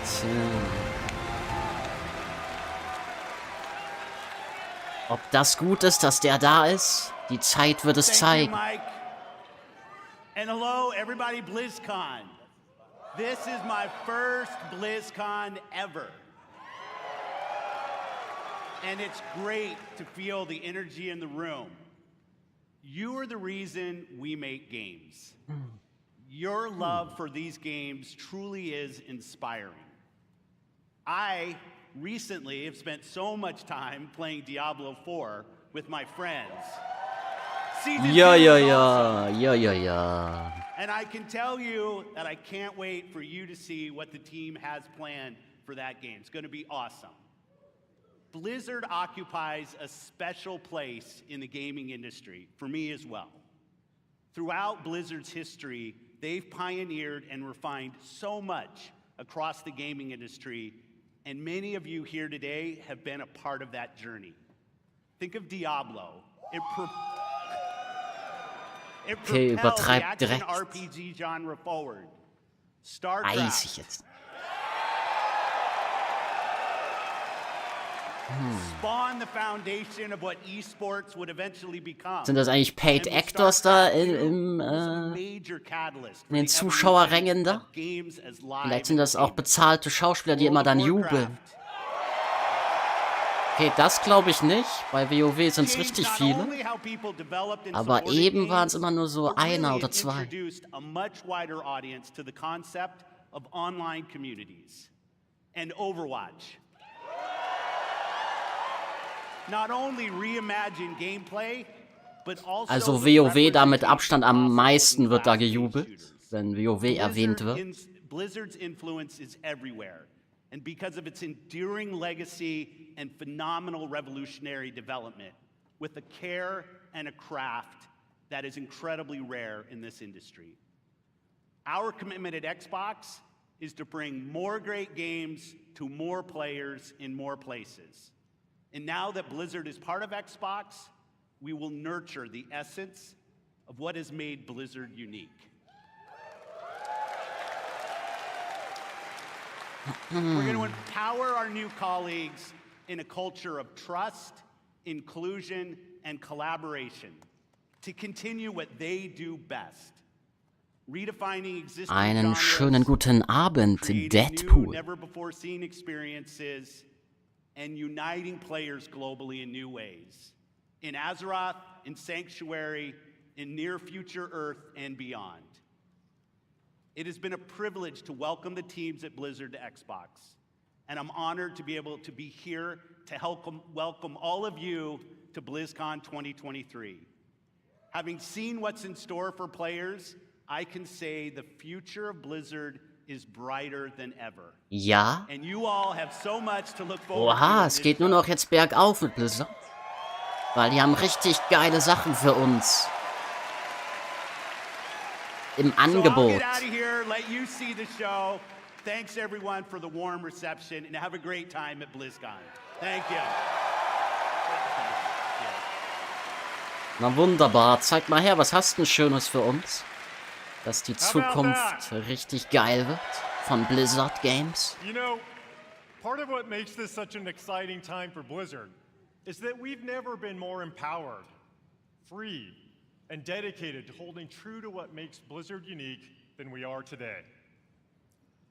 Tja. Ob das gut ist, dass der da ist? Die Zeit wird es zeigen.
Mike. And hello, everybody, BlizzCon. This is my first BlizzCon ever. And it's great to feel the energy in the room. You are the reason we make games. Your love for these games truly is inspiring. I recently have spent so much time playing Diablo 4 with my friends.
Ja.
And I can tell you that I can't wait for you to see what the team has planned for that game. It's going to be awesome. Blizzard occupies a special place in the gaming industry, for me as well. Throughout Blizzard's history, they've pioneered and refined so much across the gaming industry, and many of you here today have been a part of that journey. Think of Diablo. It
Okay,
propelled the
übertreibt
action
direkt.
RPG genre forward.
Weiß
StarCraft,
ich jetzt.
spawned the foundation of what esports would eventually become.
Sind das eigentlich Paid
And with
Actors da
StarCraft
in
was a major catalyst for
den
the
Zuschauerrängen da?
evolution of games as live
Vielleicht sind das auch
entertainment.
bezahlte Schauspieler, die immer dann jubeln. Okay, das glaube ich nicht. Bei WoW sind es richtig viele. Aber eben waren es immer nur so einer oder zwei.
Introduced a much wider audience to the concept of online communities and Overwatch. Not only reimagined gameplay, but also
Also WoW da mit Abstand am meisten wird da gejubelt, wenn WoW erwähnt wird.
Blizzard's influence is everywhere. And because of its enduring legacy and phenomenal revolutionary development, with a care and a craft that is incredibly rare in this industry. Our commitment at Xbox is to bring more great games to more players in more places. And now that Blizzard is part of Xbox, we will nurture the essence of what has made Blizzard unique. We're going to empower our new colleagues in a culture of trust, inclusion, and collaboration to continue what they do best. Redefining existing
Einen
genres,
schönen guten Abend,
creating new,
Deadpool.
never-before-seen experiences, and uniting players globally in new ways. In Azeroth, in Sanctuary, in near-future Earth, and beyond. It has been a privilege to welcome the teams at Blizzard to Xbox, and I'm honored to be able to be here to help welcome all of you to BlizzCon 2023. Having seen what's in store for players, I can say the future of Blizzard is brighter than ever.
Ja?
And you all have so much to look forward to.
Oha, es geht nur noch jetzt bergauf mit Blizzard. Weil die haben richtig geile Sachen für uns. Im
So I'll
Angebot.
get out of here, let you see the show. Thanks everyone for the warm reception and have a great time at BlizzCon. Thank you.
Na wunderbar, zeig mal her, was hast du denn Schönes für uns? Dass die Zukunft richtig geil wird von Blizzard Games.
You know, part of what makes this such an exciting time for Blizzard is that we've never been more empowered, free, and dedicated to holding true to what makes Blizzard unique than we are today.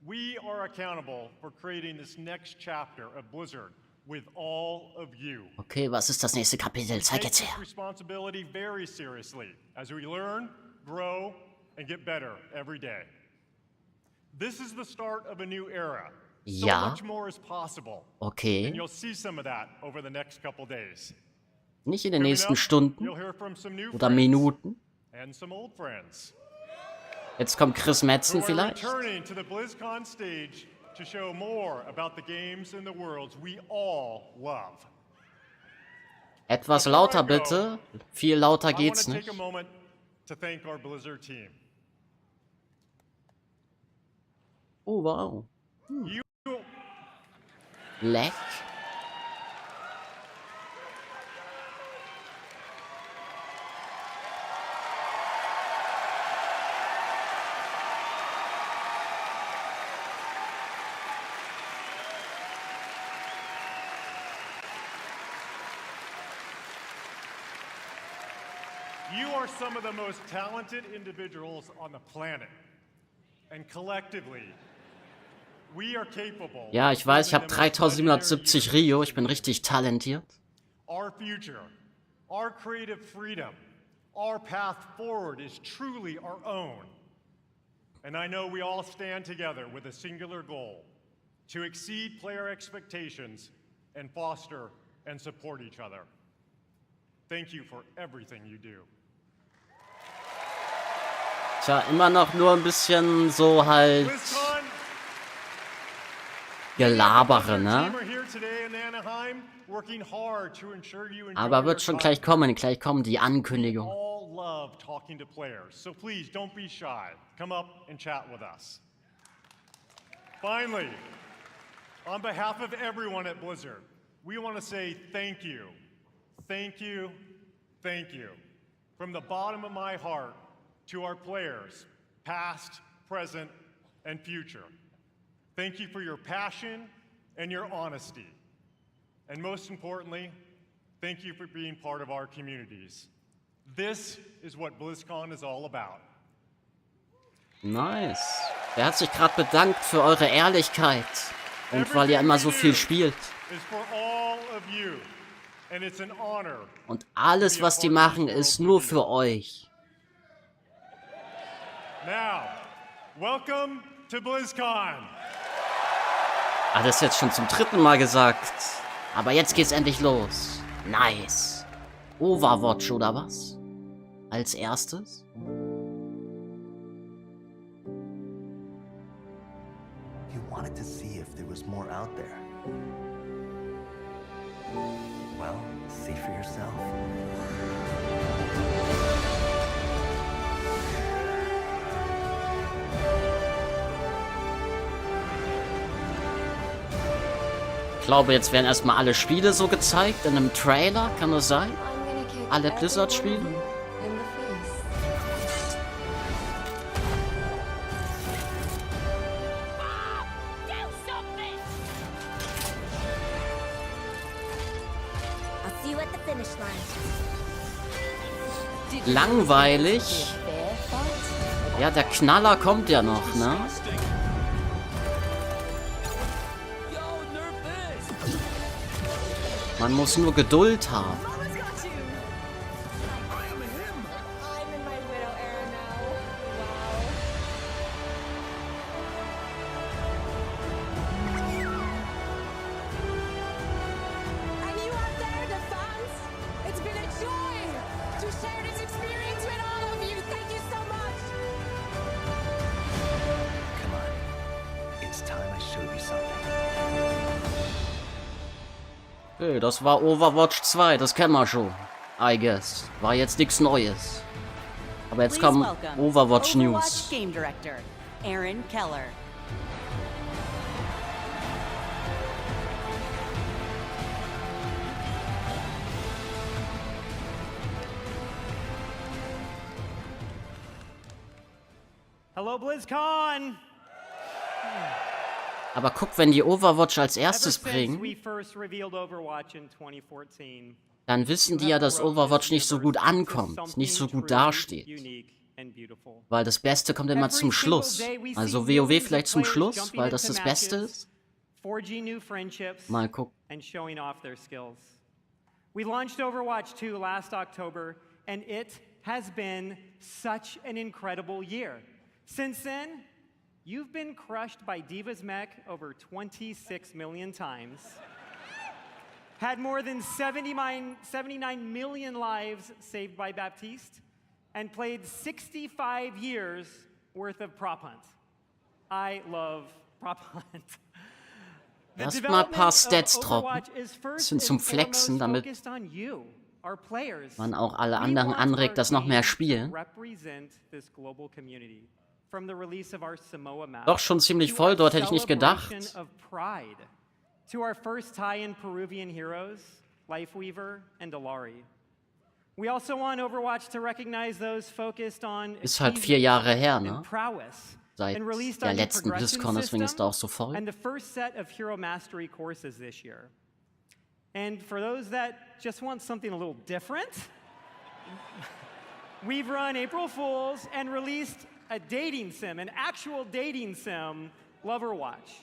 We are accountable for creating this next chapter of Blizzard with all of you.
Okay, was ist das nächste Kapitel? Zeig
Take
jetzt
this
her.
responsibility very seriously as we learn, grow, and get better every day. This is the start of a new era. So
Ja.
much more is possible.
Okay.
And you'll see some of that over the next couple days.
Nicht in den
Coming
nächsten
up,
Stunden
you'll hear from some new
oder
friends
Minuten.
and some old friends
Jetzt kommt Chris Metzen
who are
vielleicht.
returning to the BlizzCon stage to show more about the games and the worlds we all love.
Etwas lauter bitte. Viel lauter
I want
geht's
to take
nicht.
a moment to thank our Blizzard team.
Oh, wow.
You
Leck.
You are some of the most talented individuals on the planet. And collectively, we are capable.
Ja, ich weiß, ich habe 3770 Rio. Ich bin richtig talentiert.
Our future, our creative freedom, our path forward is truly our own. And I know we all stand together with a singular goal: to exceed player expectations and foster and support each other. Thank you for everything you do.
Tja, immer noch nur ein bisschen so halt
BlizzCon,
Gelabere, ne?
team are here today in Anaheim, working hard to ensure you enjoy
Aber
your
wird schon
time.
gleich kommen die Ankündigung.
All love talking to players, so please don't be shy. Come up and chat with us. Finally, on behalf of everyone at Blizzard, we want to say thank you. Thank you. Thank you. From the bottom of my heart to our players, past, present, and future. Thank you for your passion and your honesty. And most importantly, thank you for being part of our communities. This is what BlizzCon is all about.
Nice. Wer hat sich gerade bedankt für eure Ehrlichkeit und weil ihr immer so viel spielt.
Is for all of you, and it's an honor.
Und alles, was die machen, ist nur für euch.
Now, welcome to BlizzCon.
Hat es jetzt schon zum 3. Mal gesagt. Aber jetzt geht's endlich los. Nice. Overwatch oder was? Als erstes?
You wanted to see if there was more out there. Well, see for yourself.
Ich glaube, jetzt werden erstmal alle Spiele so gezeigt in einem Trailer. Kann das sein? Alle Blizzard-Spiele? Langweilig. Ja, der Knaller kommt ja noch, ne? Man muss nur Geduld haben.
Come on. It's time I showed you something.
Okay, das war Overwatch 2, das kennen wir schon. I guess. War jetzt nichts Neues. Aber jetzt
Please
kommen
welcome
Overwatch News.
Overwatch Game Director, Aaron Keller.
Hello, BlizzCon!
Aber guck, wenn die Overwatch als
Ever
erstes
since
bringen,
we first revealed Overwatch in 2014,
dann wissen die ja, dass Overwatch nicht so gut ankommt, nicht so gut dasteht. Weil das Beste kommt immer zum Schluss. Also WoW vielleicht zum Schluss, weil das das Beste ist. Mal gucken.
and showing off their skills. We launched Overwatch 2 last October, and it has been such an incredible year. Since then, you've been crushed by Diva's mech over 26 million times, had more than 79 million lives saved by Baptiste, and played 65 years worth of prop hunt. I love prop hunt.
Erst mal ein paar Stats droppen. Bisschen zum Flexen, damit man auch alle anderen anregt, das noch mehr spielen. Doch schon ziemlich voll, dort hätte ich nicht gedacht.
To our first tie-in Peruvian heroes, Lifeweaver and Alari. We also want Overwatch to recognize those focused on
Ist halt 4 Jahre her, ne?
prowess.
Seit
And released
der
our new
letzten
progression
BlizzCon, deswegen ist
system
da auch so voll.
And the first set of Hero Mastery courses this year. And for those that just want something a little different, we've run April Fools and released a dating sim, an actual dating sim, Loverwatch.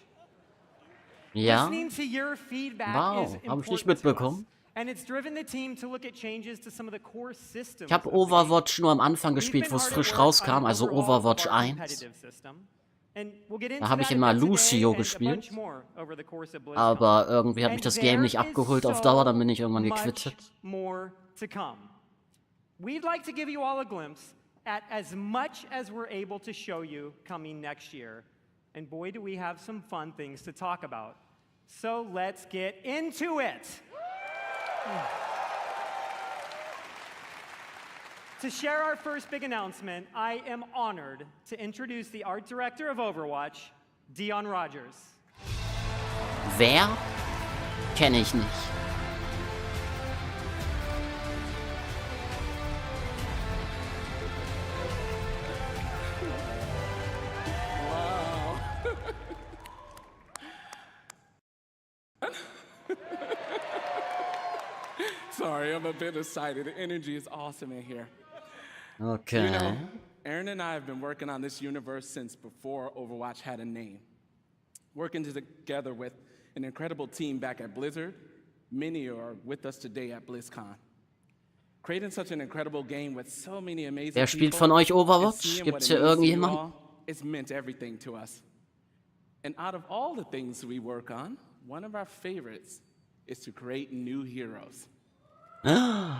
Ja?
Listening to your feedback
Wow,
is
habe ich nicht
important to us.
mitbekommen.
And it's driven the team to look at changes to some of the core systems.
Ich habe
of the game.
Overwatch nur am Anfang
We've
gespielt,
been
wo es
hard at
frisch
work on
rauskam,
an
also
overhaul of
Overwatch
our
1.
competitive system. And we'll get into
Da habe ich
that
immer
a bit today
Lucio
and a
gespielt.
bunch more over the course of BlizzCon.
Aber irgendwie hat mich
And
das Game nicht
there
abgeholt
is
auf Dauer, dann
so
bin ich irgendwann
much
gequittet.
more to come. We'd like to give you all a glimpse at as much as we're able to show you coming next year. And boy, do we have some fun things to talk about. So let's get into it. To share our first big announcement, I am honored to introduce the art director of Overwatch, Dion Rogers.
Wer? Kenne ich nicht.
Sorry, I'm a bit excited. The energy is awesome in here.
Okay.
You know, Aaron and I have been working on this universe since before Overwatch had a name. Working together with an incredible team back at Blizzard. Many are with us today at BlizzCon. Creating such an incredible game with so many amazing
Wer spielt
people
von euch
and
Overwatch?
seeing
Gibt's
what
hier
it means to you
irgendjemand?
all, it's meant everything to us. And out of all the things we work on, one of our favorites is to create new heroes.
Wow.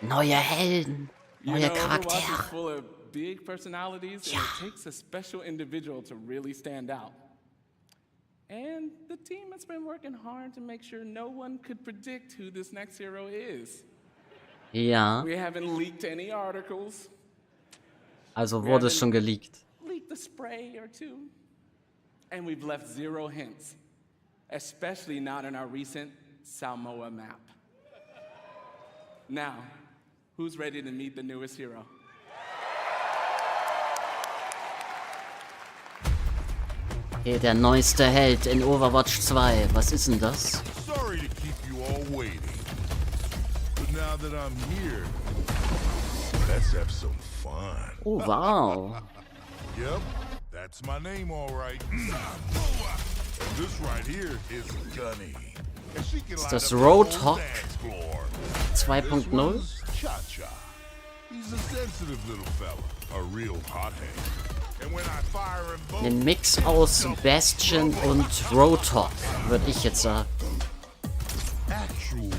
Neue Helden.
You
Neue
know, Overwatch is
Charaktere.
full of big personalities, and it takes a special individual to really stand out. And the team has been working hard to make sure no one could predict who this next hero is.
Ja,
We haven't leaked any articles,
also wurde es schon geleakt.
leaked a spray or two, and we've left zero hints, especially not in our recent Samoa map. Now, who's ready to meet the newest hero?
Okay, der neueste Held in Overwatch 2. Was ist denn das?
Sorry to keep you all waiting. But now that I'm here, let's have some fun.
Oh, wow.
Yep, that's my name, all right. And this right here is Gunny. And she can light
das
up the whole
Roadhog
dance floor.
2.0?
This one's Cha-Cha. He's a sensitive little fella, a real hothead. And when I fire him both,
Ein Mix aus Bastion und Roadhog, würde ich jetzt sagen.
actual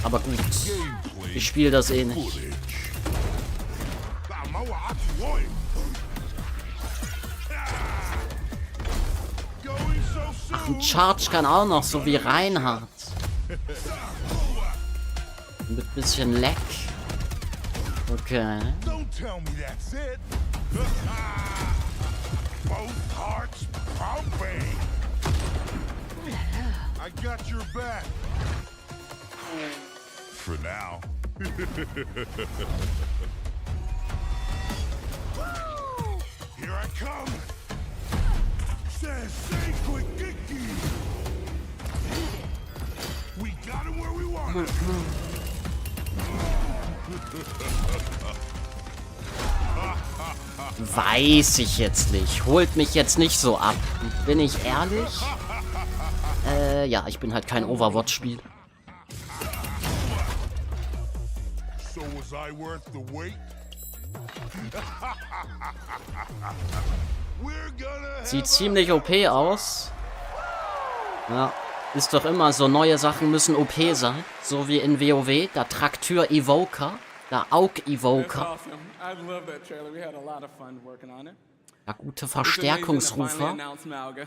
Aber gut,
gameplay
ich spiele das eh nicht.
footage. Going so
Ach,
soon.
ein Charge kann auch noch, so wie Reinhardt. Mit bisschen Lag. Okay.
Don't tell me that's it. Both hearts pumping. I got your back. For now. Here I come. Sensei quick Kiki. We got him where we want him.
Weiß ich jetzt nicht. Holt mich jetzt nicht so ab. Bin ich ehrlich? Ja, ich bin halt kein Overwatch-Spieler.
So was I worth the wait? We're gonna
Sieht ziemlich OP aus. Ja, ist doch immer so, neue Sachen müssen OP sein. So wie in WoW, der Trakteur-Evoker, der
That's
Aug-Evoker,
awesome. I love that trailer. We had a lot of fun working on it.
der gute
It's amazing to finally
Verstärkungsrufer.
announce Malga.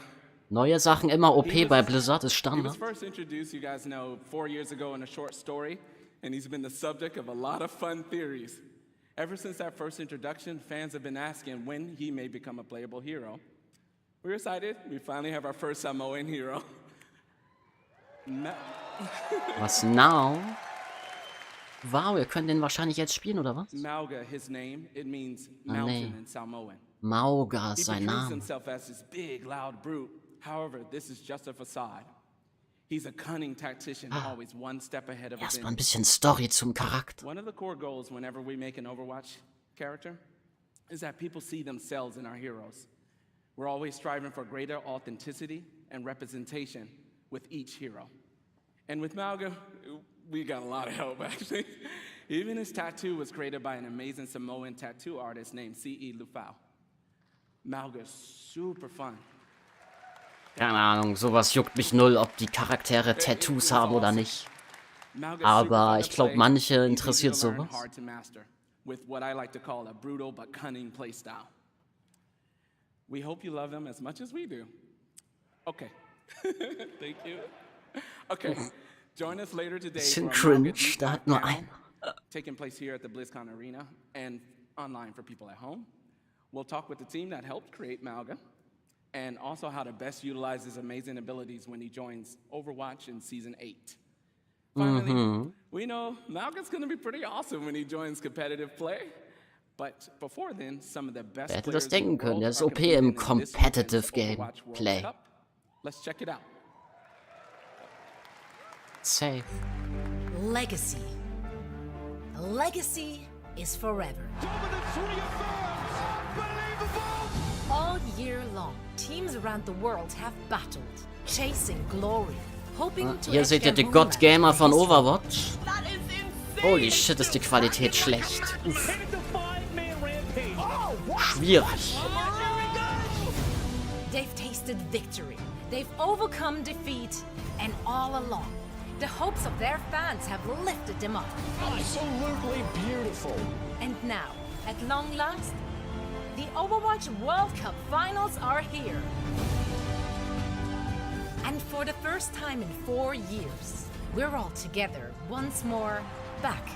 Neue Sachen immer OP
He
bei
was-
Blizzard, ist
He was
Standard.
first introduced, you guys know, 4 years ago in a short story, and he's been the subject of a lot of fun theories. Ever since that first introduction, fans have been asking when he may become a playable hero. We're excited. We finally have our first Samoan hero.
Was now? Wow, wir können den wahrscheinlich jetzt spielen, oder was?
Malga, his name, it means
Ah,
mountain
nee.
in Samoan.
Mauga
He
ist sein
portrays
Name.
himself as this big, loud brute. However, this is just a facade. He's a cunning tactician, always one step ahead of his
Erstmal ein
enemy.
bisschen Story zum Charakter.
One of the core goals whenever we make an Overwatch character is that people see themselves in our heroes. We're always striving for greater authenticity and representation with each hero. And with Malga, we got a lot of help, actually. Even his tattoo was created by an amazing Samoan tattoo artist named C.E. Lufau. Malga's super fun.
Keine Ahnung, sowas juckt mich null, ob die Charaktere Tattoos haben oder nicht. Aber ich glaube, manche interessiert sowas.
With what I like to call a brutal but cunning playstyle. We hope you love him as much as we do. Okay. Thank you. Okay. Join us later today
Bisschen
for a
cringe,
Deep
da hat
Dive
nur
panel
einer.
taking place here at the BLIZZCON Arena and online for people at home. We'll talk with the team that helped create Malga and also how to best utilize his amazing abilities when he joins Overwatch in Season 8. Finally, we know Malga's going to be pretty awesome when he joins competitive play. But before then, some of the best
Wer hätte
players
das denken
in the
können?
world
Der ist
are
OP
competing
im
in this
Competitive
weekend's Overwatch World
Gameplay.
Cup. Let's check it out.
Safe.
Legacy. A legacy is forever. All year long, teams around the world have battled, chasing glory, hoping to
Hier
etch
seht ihr
their
die God
homeland
Gamer
in
von
history.
Overwatch. Holy shit, ist die Qualität schlecht. Uff. Schwierig.
They've tasted victory, they've overcome defeat, and all along, the hopes of their fans have lifted them up.
Absolutely beautiful.
And now, at long last, the Overwatch World Cup finals are here. And for the first time in 4 years, we're all together once more, back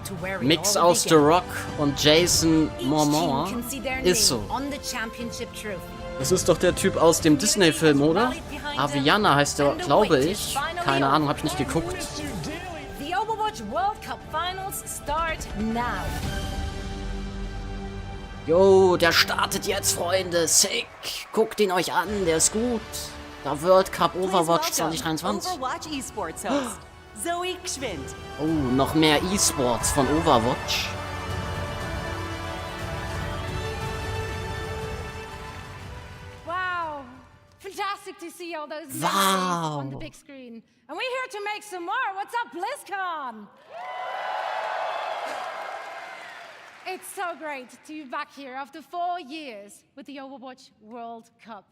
to where it
Mix
all
aus The
began.
Rock und Jason
Each team
Momoa.
can see their
Ist
name
so.
on the championship trophy.
Das ist doch der Typ aus dem Disney-Film, oder? Aviana heißt der, glaube ich. Keine Ahnung, hab ich nicht geguckt.
The Overwatch World Cup finals start now.
Jo, der startet jetzt, Freunde. Sick. Guckt ihn euch an, der ist gut. Der World Cup Overwatch
Please welcome
2023.
Overwatch Esports host, Zoe Gschwind.
Oh, noch mehr E-Sports von Overwatch.
Wow! Fantastic to see all those
Wow.
memories on the big screen. And we're here to make some more. What's up, BlizzCon? It's so great to be back here after 4 years with the Overwatch World Cup.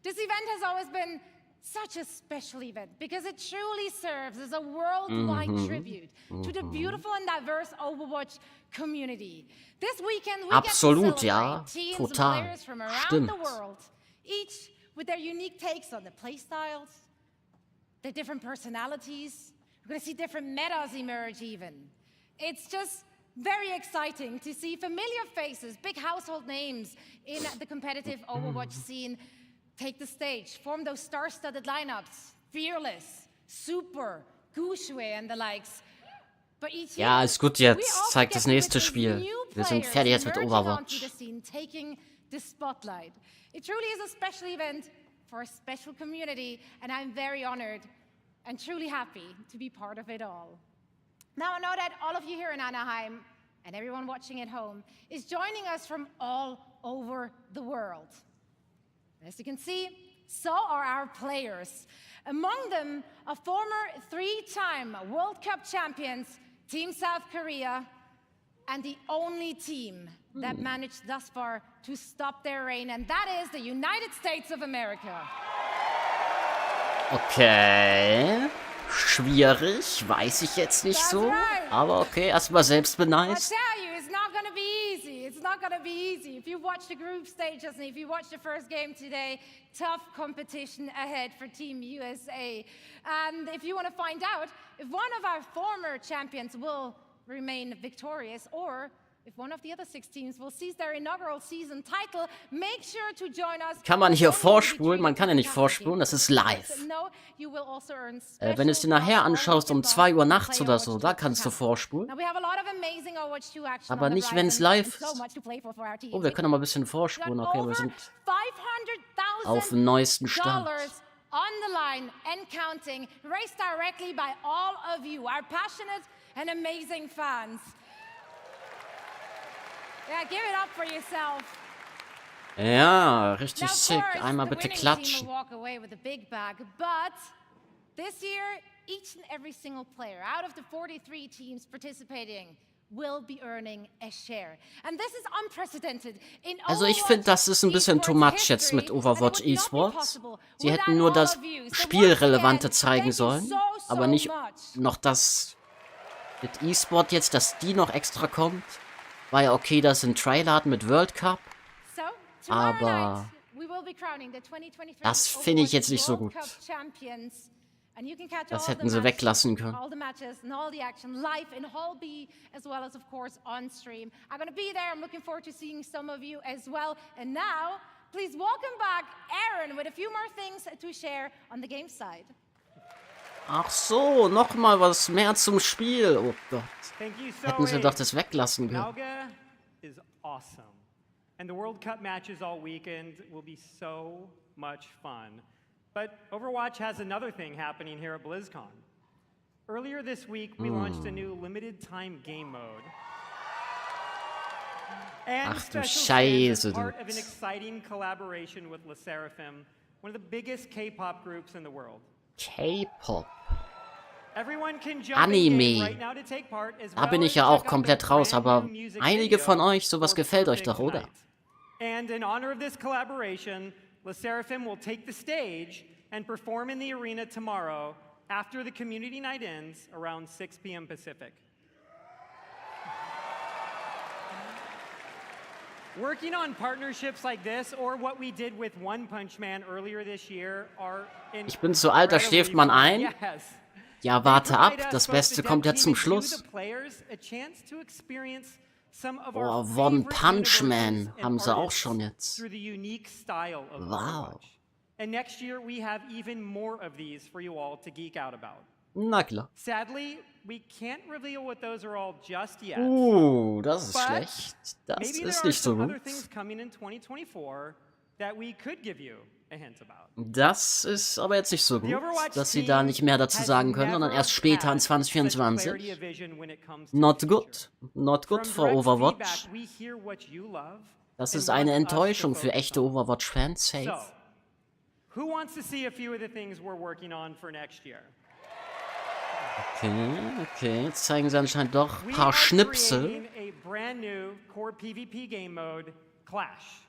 This event has always been such a special event because it truly serves as a worldwide tribute to the beautiful and diverse Overwatch community. This weekend we
Absolut,
get to
ja.
celebrate teams
Total.
and players from around
Stimmt.
the world, each with their unique takes on the playstyles, their different personalities. We're going to see different metas emerge even. It's just very exciting to see familiar faces, big household names in the competitive Overwatch scene take the stage, form those star-studded lineups, Fearless, Super, Gushue and the likes. But each
Ja,
year,
ist gut
we
jetzt.
also
Zeigt
get
das
to
nächste
witness
Spiel.
new
Wir sind
players
fertig jetzt mit
emerging onto
Overwatch.
the scene, taking the spotlight. It truly is a special event for a special community, and I'm very honored and truly happy to be part of it all. Now I know that all of you here in Anaheim and everyone watching at home is joining us from all over the world. As you can see, so are our players. Among them, a former 3-time World Cup champions, Team South Korea, and the only team that managed thus far to stop their reign, and that is the United States of America.
Okay. Schwierig, weiß ich jetzt nicht so. Aber okay, erstmal selbst
I
beneist.
tell you, it's not going to be easy. It's not going to be easy. If you watch the group stages and if you watch the first game today, tough competition ahead for Team USA. And if you want to find out if one of our former champions will remain victorious or if one of the other 6 teams will seize their inaugural season title, make sure to join us.
Kann man hier vorspulen? Man kann ja nicht vorspulen, das ist live. Wenn du es dir nachher anschaust um 2 Uhr nachts oder so, da kannst du vorspulen. Aber nicht, wenn es live ist. Oh, wir können noch mal ein bisschen vorspulen. Okay, wir sind auf dem neuesten Stand.
On the line and counting, raced directly by all of you, our passionate and amazing fans. Yeah, give it up for yourself.
Ja, richtig
Now, of
sick.
course,
Einmal
the
bitte
winning team
klatschen.
will walk away with a big bag, but this year, each and every single player out of the 43 teams participating will be earning a share. And this is unprecedented in
Also ich finde, das ist ein bisschen too much jetzt mit Overwatch Esports. Sie hätten nur das Spielrelevante zeigen sollen, aber nicht noch das mit E-Sport jetzt, dass die noch extra kommt. War ja okay, dass ein Trailer hat mit World Cup, aber das finde ich jetzt nicht so gut. Das hätten sie weglassen können.
All the matches and all the action live in Hall B, as well as, of course, on stream. I'm going to be there. I'm looking forward to seeing some of you as well. And now, please welcome back Aaron with a few more things to share on the game side.
Ach so, nochmal was mehr zum Spiel. Oh Gott. Hätten sie doch das weglassen können.
Nauga is awesome. And the World Cup matches all weekend will be so much fun. But Overwatch has another thing happening here at BLIZZCON. Earlier this week, we launched a new limited-time game mode. And
Ach du
Special Skins
Scheiße,
is part
du.
of an exciting collaboration with LeSseraphim, one of the biggest K-pop groups in the world.
K-Pop.
Everyone can jump
Anime.
in game right now to take part, as
Da
well
bin
as
ich ja
check
auch
out their
komplett raus,
brand
aber
new music
einige
video
von euch, sowas
for
gefällt euch
Perfect
doch, oder?
Night. And in honor of this collaboration, LeSseraphim will take the stage and perform in the arena tomorrow after the community night ends around 6 p.m. Pacific. Working on partnerships like this, or what we did with One Punch Man earlier this year, are
Ich bin zu alt, da schläft man ein.
Yes.
Ja, warte ab, das Beste kommt ja zum Schluss. Oh, One Punch Man haben sie auch schon jetzt. Wow.
And next year we have even more of these for you all to geek out about.
Na klar.
Sadly, we can't reveal what those are all just yet.
Das ist
But
schlecht. Das
maybe there
ist
are
nicht so
some other
gut.
things coming in 2024 that we could give you a hint about.
Das ist aber jetzt nicht so gut, dass sie da nicht mehr dazu sagen können, sondern erst später in 2024. Not good. Not good for Overwatch. Das ist eine Enttäuschung für echte Overwatch-Fans. Safe.
Who wants to see a few of the things we're working on for next year?
Okay, jetzt zeigen sie anscheinend doch ein paar Schnipsel.
A brand new core PvP game mode, Clash.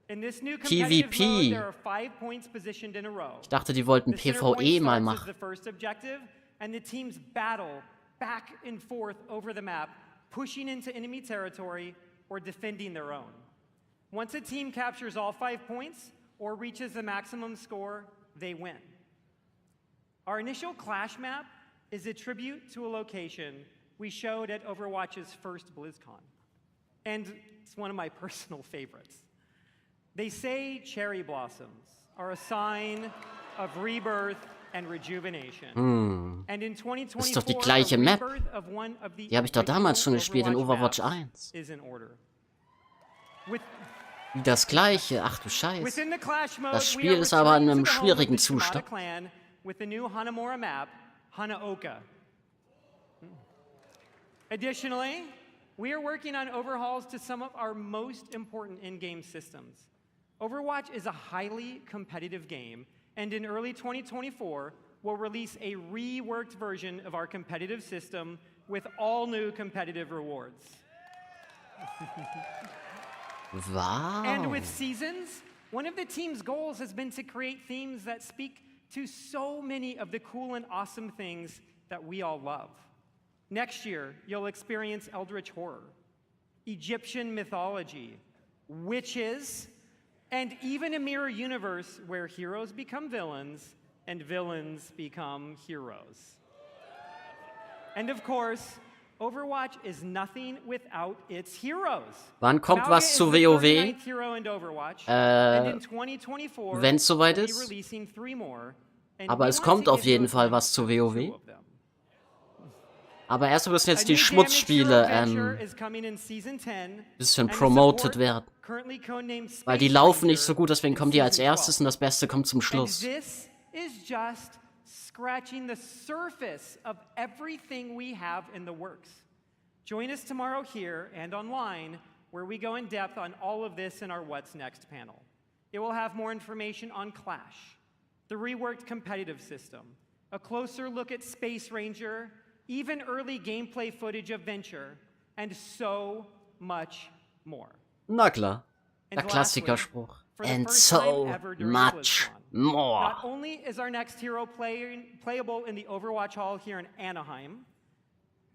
In this new
PvP.
competitive mode, there are 5 points positioned in a row.
Ich dachte, die wollten
The center point
PvE mal
starts as
machen.
the first objective, and the teams battle back and forth over the map, pushing into enemy territory or defending their own. Once a team captures all 5 points or reaches the maximum score, they win. Our initial Clash map is a tribute to a location we showed at Overwatch's first BlizzCon. And it's one of my personal favorites. They say cherry blossoms are a sign of rebirth and rejuvenation. And in 2024,
Das ist doch die gleiche Map.
rebirth of one of the
Die habe ich doch damals schon
original
gespielt in Overwatch
maps
1.
is in order. With
Das gleiche, ach du Scheiße.
Within the Clash mode,
Das
we
Spiel
are
ist aber in
returning
einem
to the home
schwierigen
of the Shimada
Zustand.
Clan with the new Hanamura map, Hanaoka. Additionally, we are working on overhauls to some of our most important in-game systems. Overwatch is a highly competitive game, and in early 2024, we'll release a reworked version of our competitive system with all new competitive rewards.
Wow.
And with Seasons, one of the team's goals has been to create themes that speak to so many of the cool and awesome things that we all love. Next year, you'll experience Eldritch Horror, Egyptian mythology, witches, and even a mirror universe where heroes become villains and villains become heroes. And of course, Overwatch is nothing without its heroes.
Wann kommt
Nauga
was
is
zu
the
WoW?
39th hero in Overwatch, and in 2024,
wenn's soweit
we'll be
ist.
releasing 3 more, and
Aber
we
es
want
kommt
to
auf
give you
jeden
a
Fall
glimpse
was zu
of 2
WoW.
of them.
Aber erst müssen
A
jetzt die
new
Schmutzspiele
Damage Hero Adventure is coming in Season 10,
bisschen
and the
promoted
support,
werden.
currently codenamed
Weil die
Space
laufen nicht
Ranger,
so gut, deswegen
in
kommen die als
Season
erstes
12.
und das Beste kommt zum
And
Schluss.
this is just scratching the surface of everything we have in the works. Join us tomorrow here and online, where we go in depth on all of this in our What's Next panel. It will have more information on Clash, the reworked competitive system, a closer look at Space Ranger, even early gameplay footage of Venture, and so much more.
Na klar, der Klassikerspruch. And so much more.
Not only is our next hero playable in the Overwatch Hall here in Anaheim,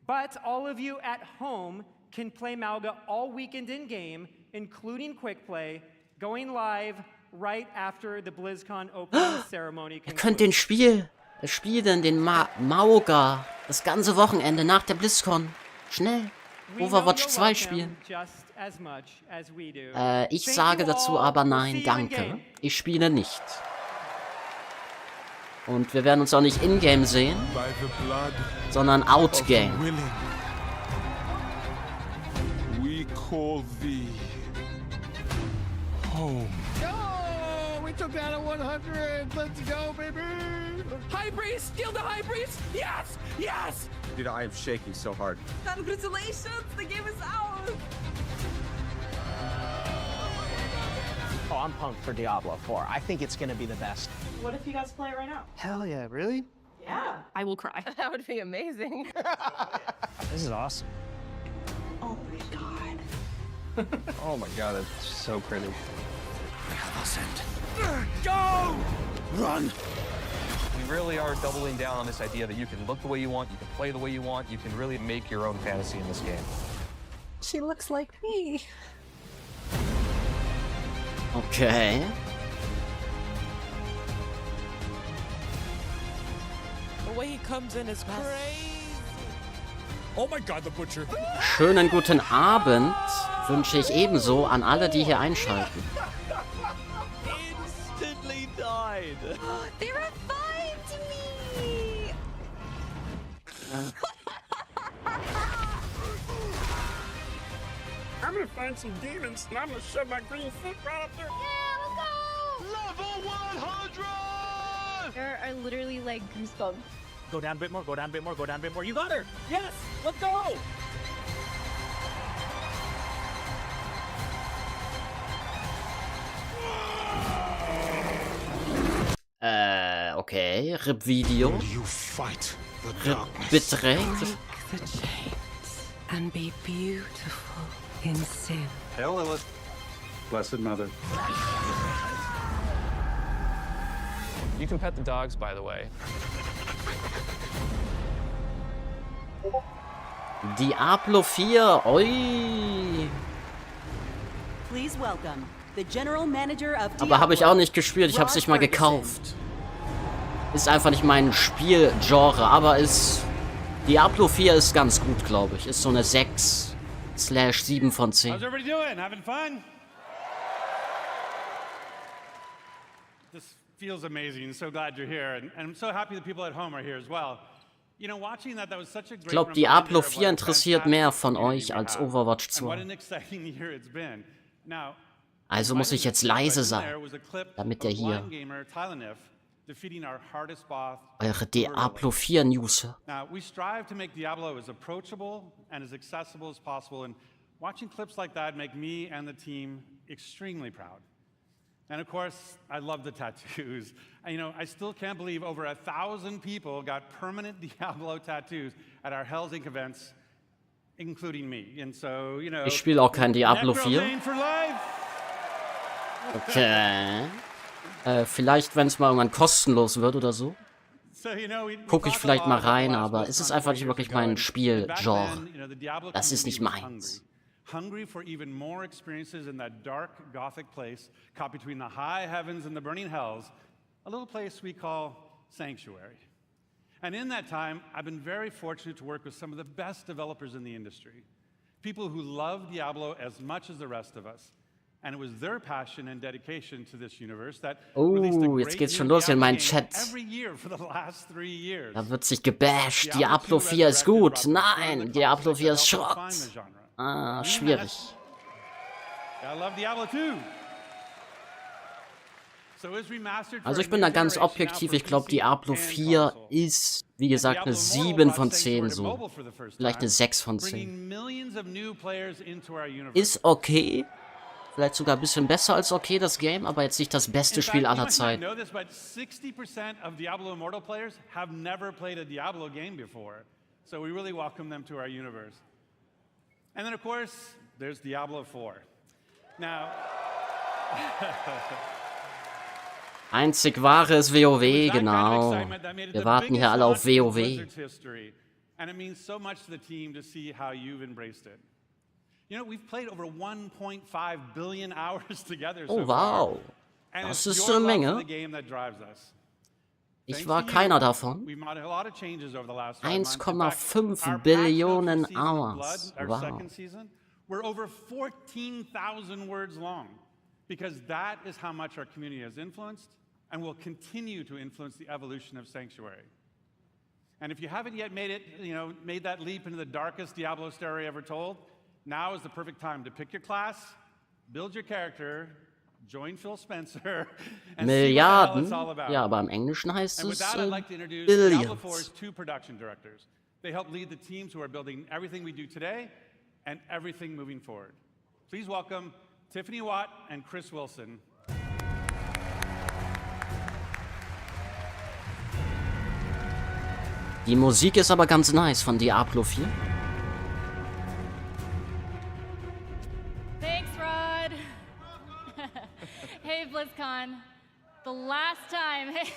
but all of you at home can play Mauga all weekend in-game, including Quick Play, going live right after the BLIZZCON opening ceremony concludes.
Ihr könnt das Spiel denn, den Mauga, das ganze Wochenende nach der BLIZZCON, schnell Overwatch 2 spielen. Ich sage dazu aber nein, danke. Ich spiele nicht. Und wir werden uns auch nicht in-game sehen, sondern out-game.
We call thee home.
Oh, we took down a 100. Let's go, baby.
High Priest, steal the High Priest. Yes, yes.
Dude, I am shaking so hard.
Congratulations, the game is out.
Oh, I'm pumped for Diablo 4. I think it's gonna be the best.
What if you guys play it right now?
Hell yeah, really?
Yeah.
I will cry. That would be amazing.
This is awesome.
Oh my god.
Oh my god, that's so pretty.
Go!
Run! We really are doubling down on this idea that you can look the way you want, you can play the way you want, you can really make your own fantasy in this game.
She looks like me.
Okay.
The way he comes in is crazy. Oh my god, the butcher.
Schönen guten Abend wünsche ich ebenso an alle, die hier einschalten.
Instantly died. They revived me.
I'm gonna find some demons and I'm gonna shove my green foot right up there.
Yeah, let's go!
Level 100!
There are literally like goosebumps.
Go down a bit more, go down a bit more, go down a bit more. You got her! Yes! Let's go!
Okay, RIP-Video. RIP-Bitrate.
The chains and be beautiful in sin.
Hail Lilith, Blessed Mother.
You can pet the dogs, by the way.
Diablo 4, oi.
Please welcome the General Manager of Diablo.
Aber habe ich auch nicht gespielt, ich habe es nicht mal gekauft. Ist einfach nicht mein Spielgenre, aber Diablo 4 ist ganz gut, glaube ich. Ist so eine 6/7 von 10.
How's everybody doing? Having fun? This feels amazing. So glad you're here, and I'm so happy the people at home are here as well. You know, watching that was such a great.
Ich glaube, Diablo 4 interessiert mehr von euch als Overwatch 2. Also muss ich jetzt leise sein, damit der hier eure Diablo 4 News hört.
Now, we strive to make Diablo as approachable and as accessible as possible, and watching clips like that make me and the team extremely proud. And of course, I love the tattoos. And, you know, I still can't believe over 1,000 people got permanent Diablo tattoos at our Hell's Inc. events, including me. And so, you know,
ich spiele auch kein Diablo 4. Okay. Vielleicht, wenn es mal irgendwann kostenlos wird oder so, gucke ich vielleicht mal rein, aber es ist einfach nicht wirklich mein Spielgenre. Das ist nicht meins.
Hungry for even more experiences in that dark Gothic place caught between the high heavens and the burning hells, a little place we call Sanctuary. And in that time, I've been very fortunate to work with some of the best developers in the industry. People who love Diablo as much as the rest of us. And it was their passion and dedication to this universe that released a
jetzt geht's
great
schon
new
los in meinen
Diablo game
Chat.
every year for the last 3 years.
Da wird sich gebasht. Diablo 4 ist gut. Nein, Diablo 4 ist Schrott. Ah, schwierig.
I love Diablo 2.
Also ich bin da ganz objektiv, ich glaube Diablo 4 ist, wie gesagt, eine 7 von 10 so. Vielleicht eine 6 von 10. Ist okay. Vielleicht sogar ein bisschen besser als okay, das Game, aber jetzt nicht das beste Spiel aller Zeiten.
60% of Diablo Immortal players have never played a Diablo game before. So we really welcome them to our universe. And then of course, there's Diablo 4. Now...
Einzig wahres WoW, genau. Wir warten hier alle auf WoW.
And it means so much to the team to see how you've embraced it. You know, we've played over 1.5 billion hours together so
Oh, wow. Das ist eine Menge. Ich war keiner davon. 1,5 Billionen Hours. Wow.
We're over 14,000 words long because that is how much our community has influenced and will continue to influence the evolution of Sanctuary. And if you haven't yet made that leap into the darkest Diablo story ever told, now is the perfect time to pick your class, build your character, join Phil Spencer, and see what the hell it's all about.
Ja, aber im Englischen heißt
And with
es
that, I'd like to introduce Diablo 4's 2 production directors. They help lead the teams who are building everything we do today and everything moving forward. Please welcome Tiffany Watt and Chris Wilson.
Die Musik ist aber ganz nice von Diablo 4.
Thanks, Rod. Hey, BlizzCon. The last time I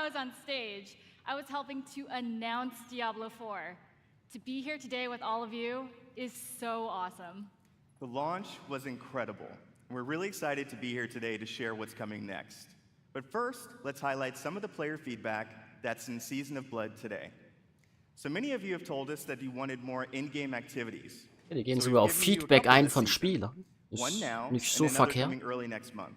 was on stage, I was helping to announce Diablo 4. To be here today with all of you is so awesome.
The launch was incredible. We're really excited to be here today to share what's coming next. But first, let's highlight some of the player feedback that's in Season of Blood today. So many of you have told us that you wanted more in-game activities.
Ja, die gehen sogar auf Feedback ein von Spielern. Ist nicht so verkehrt.
Early next month.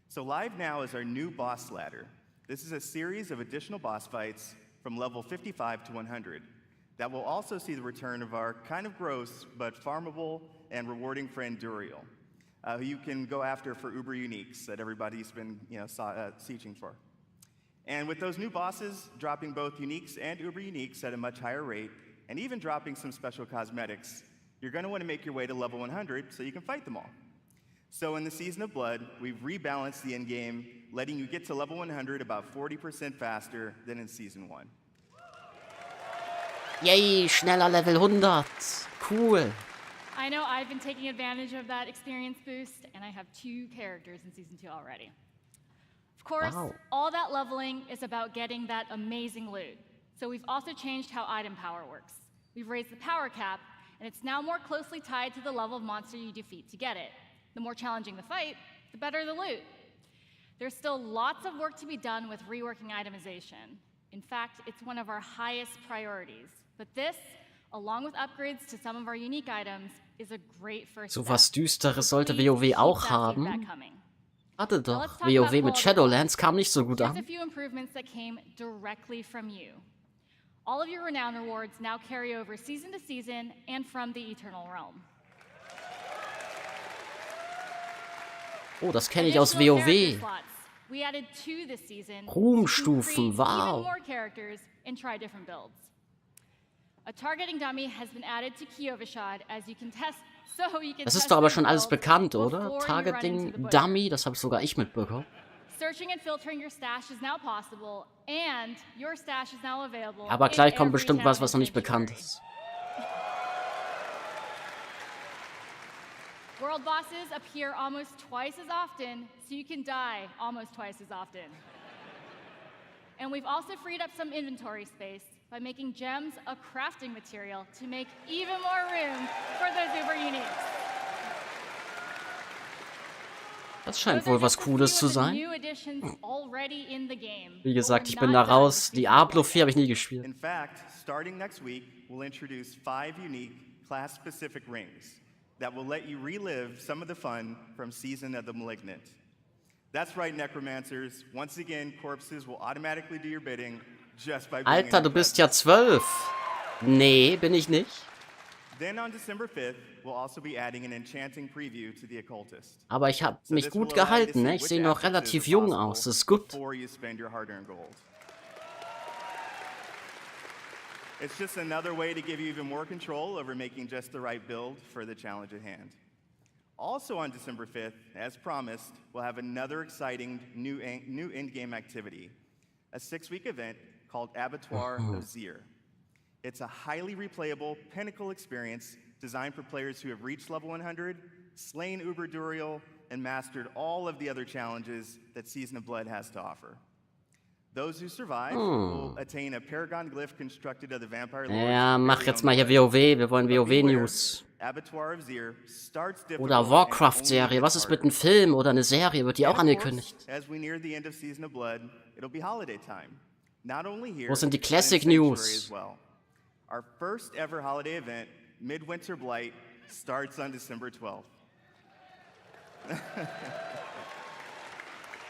So live now is our new boss ladder. This is a series of additional boss fights from level 55 to 100. That will also see the return of our kind of gross but farmable and rewarding friend Duriel, who you can go after for Uber Uniques that everybody's been sieging for. And with those new bosses dropping both Uniques and Uber Uniques at a much higher rate, and even dropping some special cosmetics, you're going to want to make your way to level 100 so you can fight them all. So in the Season of Blood, we've rebalanced the endgame, letting you get to level 100 about 40% faster than in Season 1.
Yay, schneller Level 100. Cool.
I know I've been taking advantage of that experience boost, and I have 2 characters in Season 2 already. Of course, all that leveling is about getting that amazing loot. So we've also changed how item power works. We've raised the power cap, and it's now more closely tied to the level of monster you defeat to get it. The more challenging the fight, the better the loot. There's still lots of work to be done with reworking itemization. In fact, it's one of our highest priorities. But this, along with upgrades to some of our unique items, is a great first step.
So was Düsteres sollte WoW auch haben. Warte doch, WoW mit Shadowlands kam nicht so gut
Here's a
an.
few improvements that came directly from you. All of your renown rewards now carry over season to season and from the Eternal Realm.
Oh, das kenne ich aus WoW.
We added 2 this season.
Ruhmstufen, wow.
Even more characters and try different builds. A targeting dummy has been added to Kiovishad as you can test.
Das ist doch aber schon alles bekannt, oder? Targeting Dummy, das habe sogar ich mitbekommen. Aber gleich kommt bestimmt was noch nicht bekannt ist.
World bosses appear almost twice as often, so you can die almost twice as often. And we've also freed up some inventory space by making gems a crafting material to make even more room for those Uber Uniques.
Das scheint wohl was Cooles zu sein. Wie gesagt, ich bin da raus. Diablo 4 habe ich nie gespielt.
In fact, starting next week, we'll introduce 5 unique class-specific rings that will let you relive some of the fun from Season of the Malignant. That's right, Necromancers. Once again, corpses will automatically do your bidding just by being
Alter, du bist ja 12. Nee, bin ich nicht.
Then on December 5th, we'll also be adding an enchanting preview to the Occultist.
Aber ich habe mich gut gehalten, ne? Ich sehe noch relativ jung aus. Das ist gut.
Before you spend your hard-earned gold. It's just another way to give you even more control over making just the right build for the challenge at hand. Also on December 5th, as promised, we'll have another exciting new in-game activity, a 6-week event called Abattoir of Zir. It's a highly replayable pinnacle experience designed for players who have reached level 100, slain Uber Duriel, and mastered all of the other challenges that Season of Blood has to offer. Those who survive will attain a Paragon Glyph constructed of the Vampire Lord.
Ja, mach jetzt mal hier WoW. Wir wollen WoW-News. Oder Warcraft-Serie. Was ist mit einem Film oder eine Serie? Wird die auch angekündigt? Wo sind die Classic News?
Our first ever holiday event, Midwinter Blight, starts on December 12th.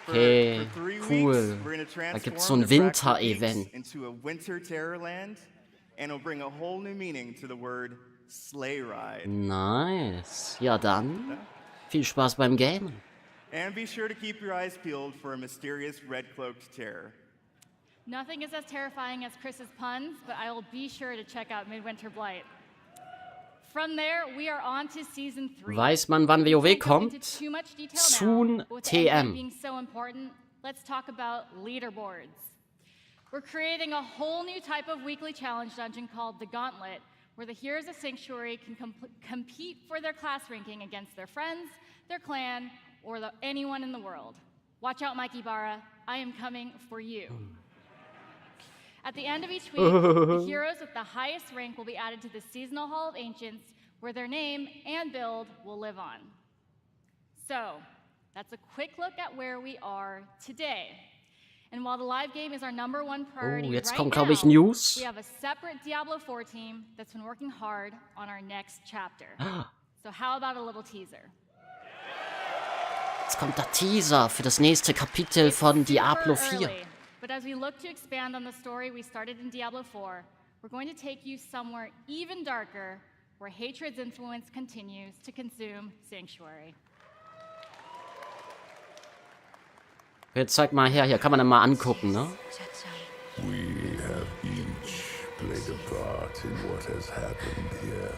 Okay, cool. Da gibt's so ein Winter-Event.
Into a winter terrorland, and it'll bring a whole new meaning to the word sleigh ride.
Nice. Ja dann, viel Spaß beim Gamen.
And be sure to keep your eyes peeled for a mysterious red-cloaked terror.
Nothing is as terrifying as Chris's puns, but I will be sure to check out Midwinter Blight. From there, we are on to season 3.
Weiß man, wann WoW kommt? Soon TM.
Being so important, let's talk about leaderboards. We're creating a whole new type of weekly challenge dungeon called the Gauntlet, where the heroes of Sanctuary can compete for their class ranking against their friends, their clan, or anyone in the world. Watch out, Mikey Barra. I am coming for you. At the end of each week, the heroes with the highest rank will be added to the Seasonal Hall of Ancients, where their name and build will live on. So, that's a quick look at where we are today. And while the live game is our #1 priority
jetzt
right
kommt,
now,
glaube ich, News.
we have a separate Diablo 4 team that's been working hard on our next chapter. So how about a little teaser?
Jetzt kommt der Teaser für das nächste Kapitel von Diablo 4.
But as we look to expand on the story we started in Diablo 4, we're going to take you somewhere even darker, where hatred's influence continues to consume Sanctuary.
Jetzt zeig mal her, hier kann man dann mal angucken, ne?
We have each played a part in what has happened here.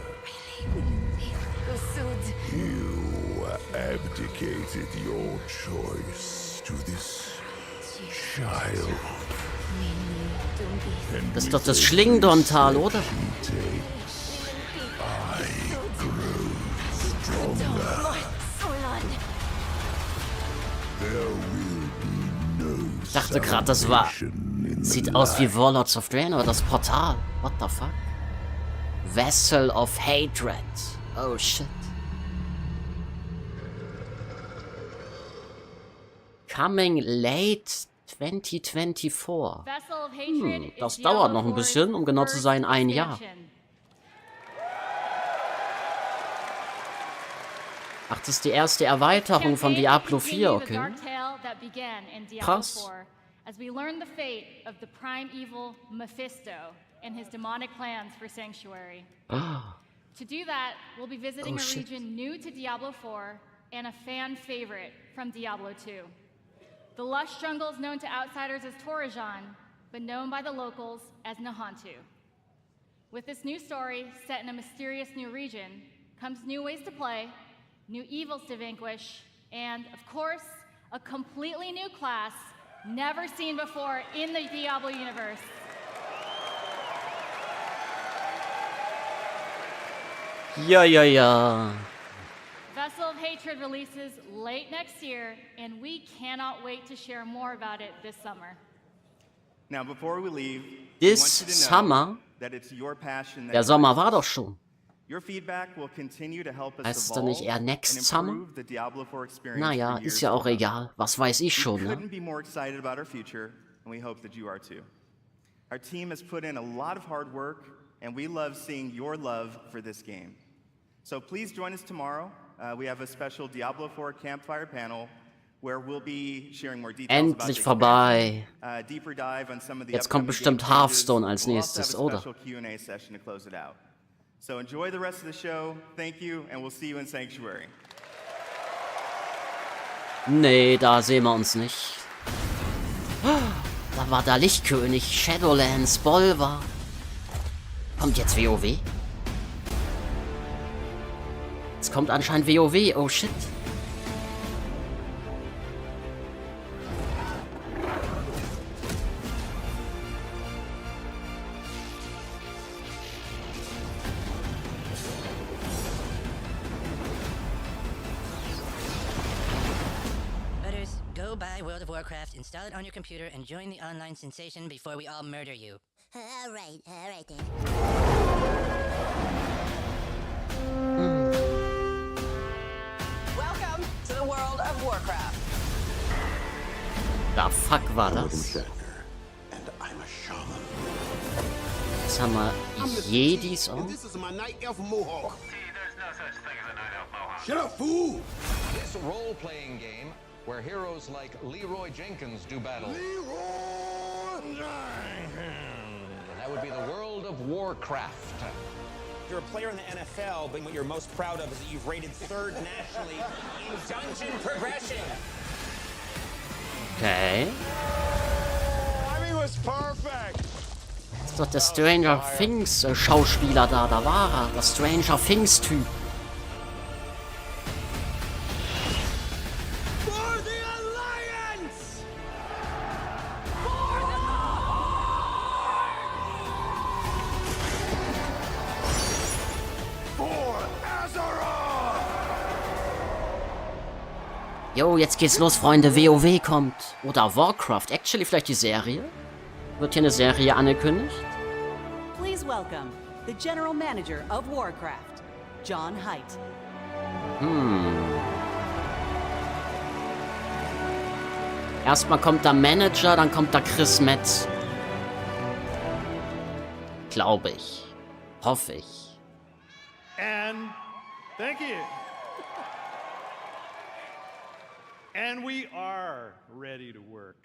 You abdicated your choice to this child.
Das ist doch das Schlingdon-Tal, oder?
I grow stronger. There will be no
Ich dachte gerade, das war... Sieht aus wie Warlords of Draenor, oder das Portal. What the fuck? Vessel of Hatred. Oh shit. Coming late 2024. Das dauert noch ein bisschen, um genau zu sein, ein Jahr. Ach, das ist die erste Erweiterung von Diablo 4, okay. Krass.
As we learn the fate of the prime evil Mephisto and his demonic plans for Sanctuary. To do that, we'll be visiting a region new to Diablo 4 and a fan favorite from Diablo 2. The lush jungles known to outsiders as Torajan, but known by the locals as Nahantu. With this new story set in a mysterious new region, comes new ways to play, new evils to vanquish, and, of course, a completely new class never seen before in the Diablo universe.
Ja.
Vessel of Hatred releases late next year, and we cannot wait to share more about it this summer.
Now, before we leave,
This summer?
that it's your passion that
Der Sommer war doch schon.
Your feedback will continue to help us
Heißt es nicht eher Next Summer?
the Diablo 4 experience.
Naja,
for years
ist ja auch
to come.
egal. Was weiß ich schon,
We
ne?
couldn't be more excited about our future, and we hope that you are too. Our team has put in a lot of hard work, and we love seeing your love for this game. So please join us tomorrow. We have a special Diablo 4 campfire panel where we'll be sharing more details
Endlich
about the
vorbei.
expansion, deeper dive on some of the
Jetzt kommt
upcoming
bestimmt
game changes.
Hearthstone als
We'll
nächstes,
also have a
oder?
special Q&A session to close it out. So enjoy the rest of the show. Thank you, and we'll see you in Sanctuary.
Nee, da sehen wir uns nicht. Da war der Lichtkönig, Shadowlands, Bolvar. Kommt jetzt WoW? Jetzt kommt anscheinend WoW, oh shit.
Go buy World of Warcraft, install it on your computer, and join the online sensation before we all murder you. All right then.
Welcome to the world of Warcraft.
Da fuck war das? Jetzt haben wir Jedis auch.
Shut up, fool! It's a role-playing game where heroes like Leroy Jenkins do battle. Leroy Jenkins! That would be the world of Warcraft.
You're a player in the NFL, but what you're most proud of is that you've rated third nationally in dungeon progression.
Okay.
Timing was perfect!
Das ist doch der Stranger Things Schauspieler da. Da war er. Der Stranger Things Typ. Jo, jetzt geht's los, Freunde. WoW kommt. Oder Warcraft. Actually, vielleicht die Serie? Wird hier eine Serie angekündigt?
Please welcome the General Manager of Warcraft, John Haidt.
Erstmal kommt der Manager, dann kommt der Chris Metz. Glaube ich. Hoffe ich.
And thank you. And we are ready to work.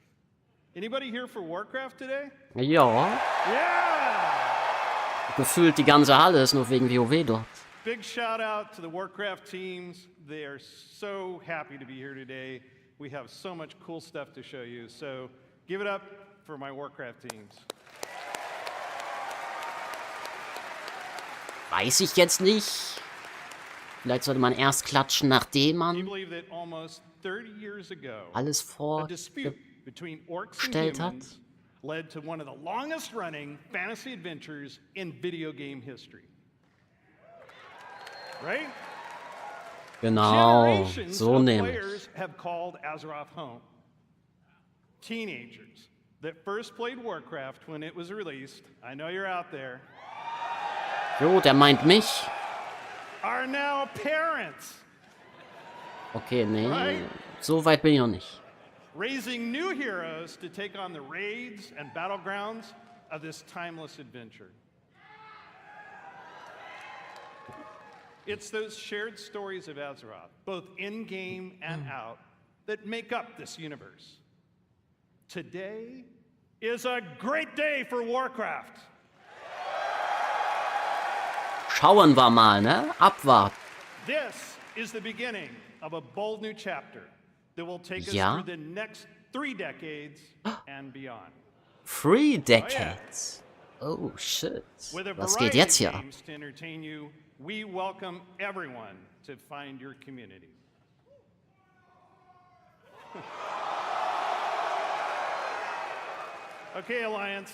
Anybody here for Warcraft today?
Ja.
Yeah!
Gefühlt die ganze Halle ist nur wegen WoW dort.
Big shout out to the Warcraft teams. They are so happy to be here today. We have so much cool stuff to show you. So give it up for my Warcraft teams.
Weiß ich jetzt nicht. Vielleicht sollte man erst klatschen, nachdem
Can you
man
believe that almost 30 years ago,
alles
a dispute between orcs and
vorgestellt hat?
humans led to one of the longest running fantasy adventures in video game history. Right?
Genau,
Generations
so
of
nämlich.
players have called Azeroth home. Teenagers that first played Warcraft when it was released, I know you're out there,
Jo, der meint mich.
are now parents,
Okay, nee,
Right.
so weit bin ich noch nicht.
raising new heroes to take on the raids and battlegrounds of this timeless adventure. It's those shared stories of Azeroth, both in-game and out, that make up this universe. Today is a great day for Warcraft.
Schauen wir mal, ne? Abwarten.
This is the beginning of a bold new chapter that will take us
Ja.
through the next 3 decades and beyond.
3 decades. Oh, shit.
With a
Was geht
variety
jetzt
of
hier?
games to entertain you, we welcome everyone to find your community. Okay, Alliance.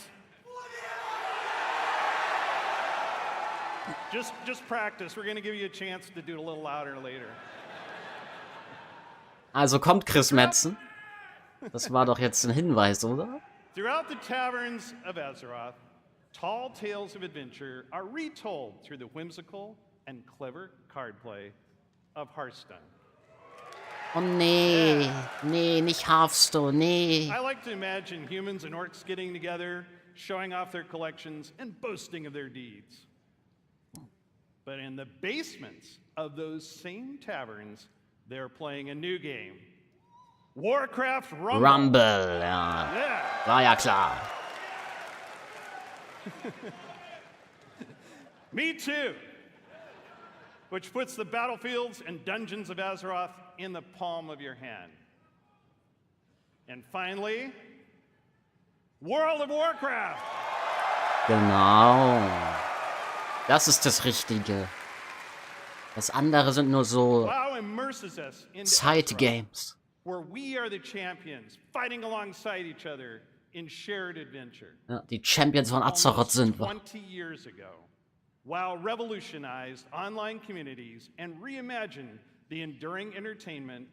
Just practice. We're going to give you a chance to do it a little louder later.
Also kommt Chris Metzen. Das war doch jetzt ein Hinweis, oder?
Throughout the taverns of Azeroth, tall tales of adventure are retold through the whimsical and clever card play of Hearthstone.
Oh nee, nee, nicht Hearthstone, nee.
I like to imagine humans and orcs getting together, showing off their collections, and boasting of their deeds. But in the basements of those same taverns, they're playing a new game. Warcraft Rumble.
Rumble, ja.
Yeah.
War ja klar.
Me too.
which puts the battlefields and dungeons of Azeroth in the palm of your hand. And finally, World of Warcraft.
Genau. Das ist das Richtige. Das andere sind nur so
WoW immerses us into
Side-Games.
where we are the champions, fighting alongside each other in shared adventure.
Ja, die Champions von Azeroth sind wir.
20 years ago, WoW revolutionized online communities and reimagined the enduring entertainment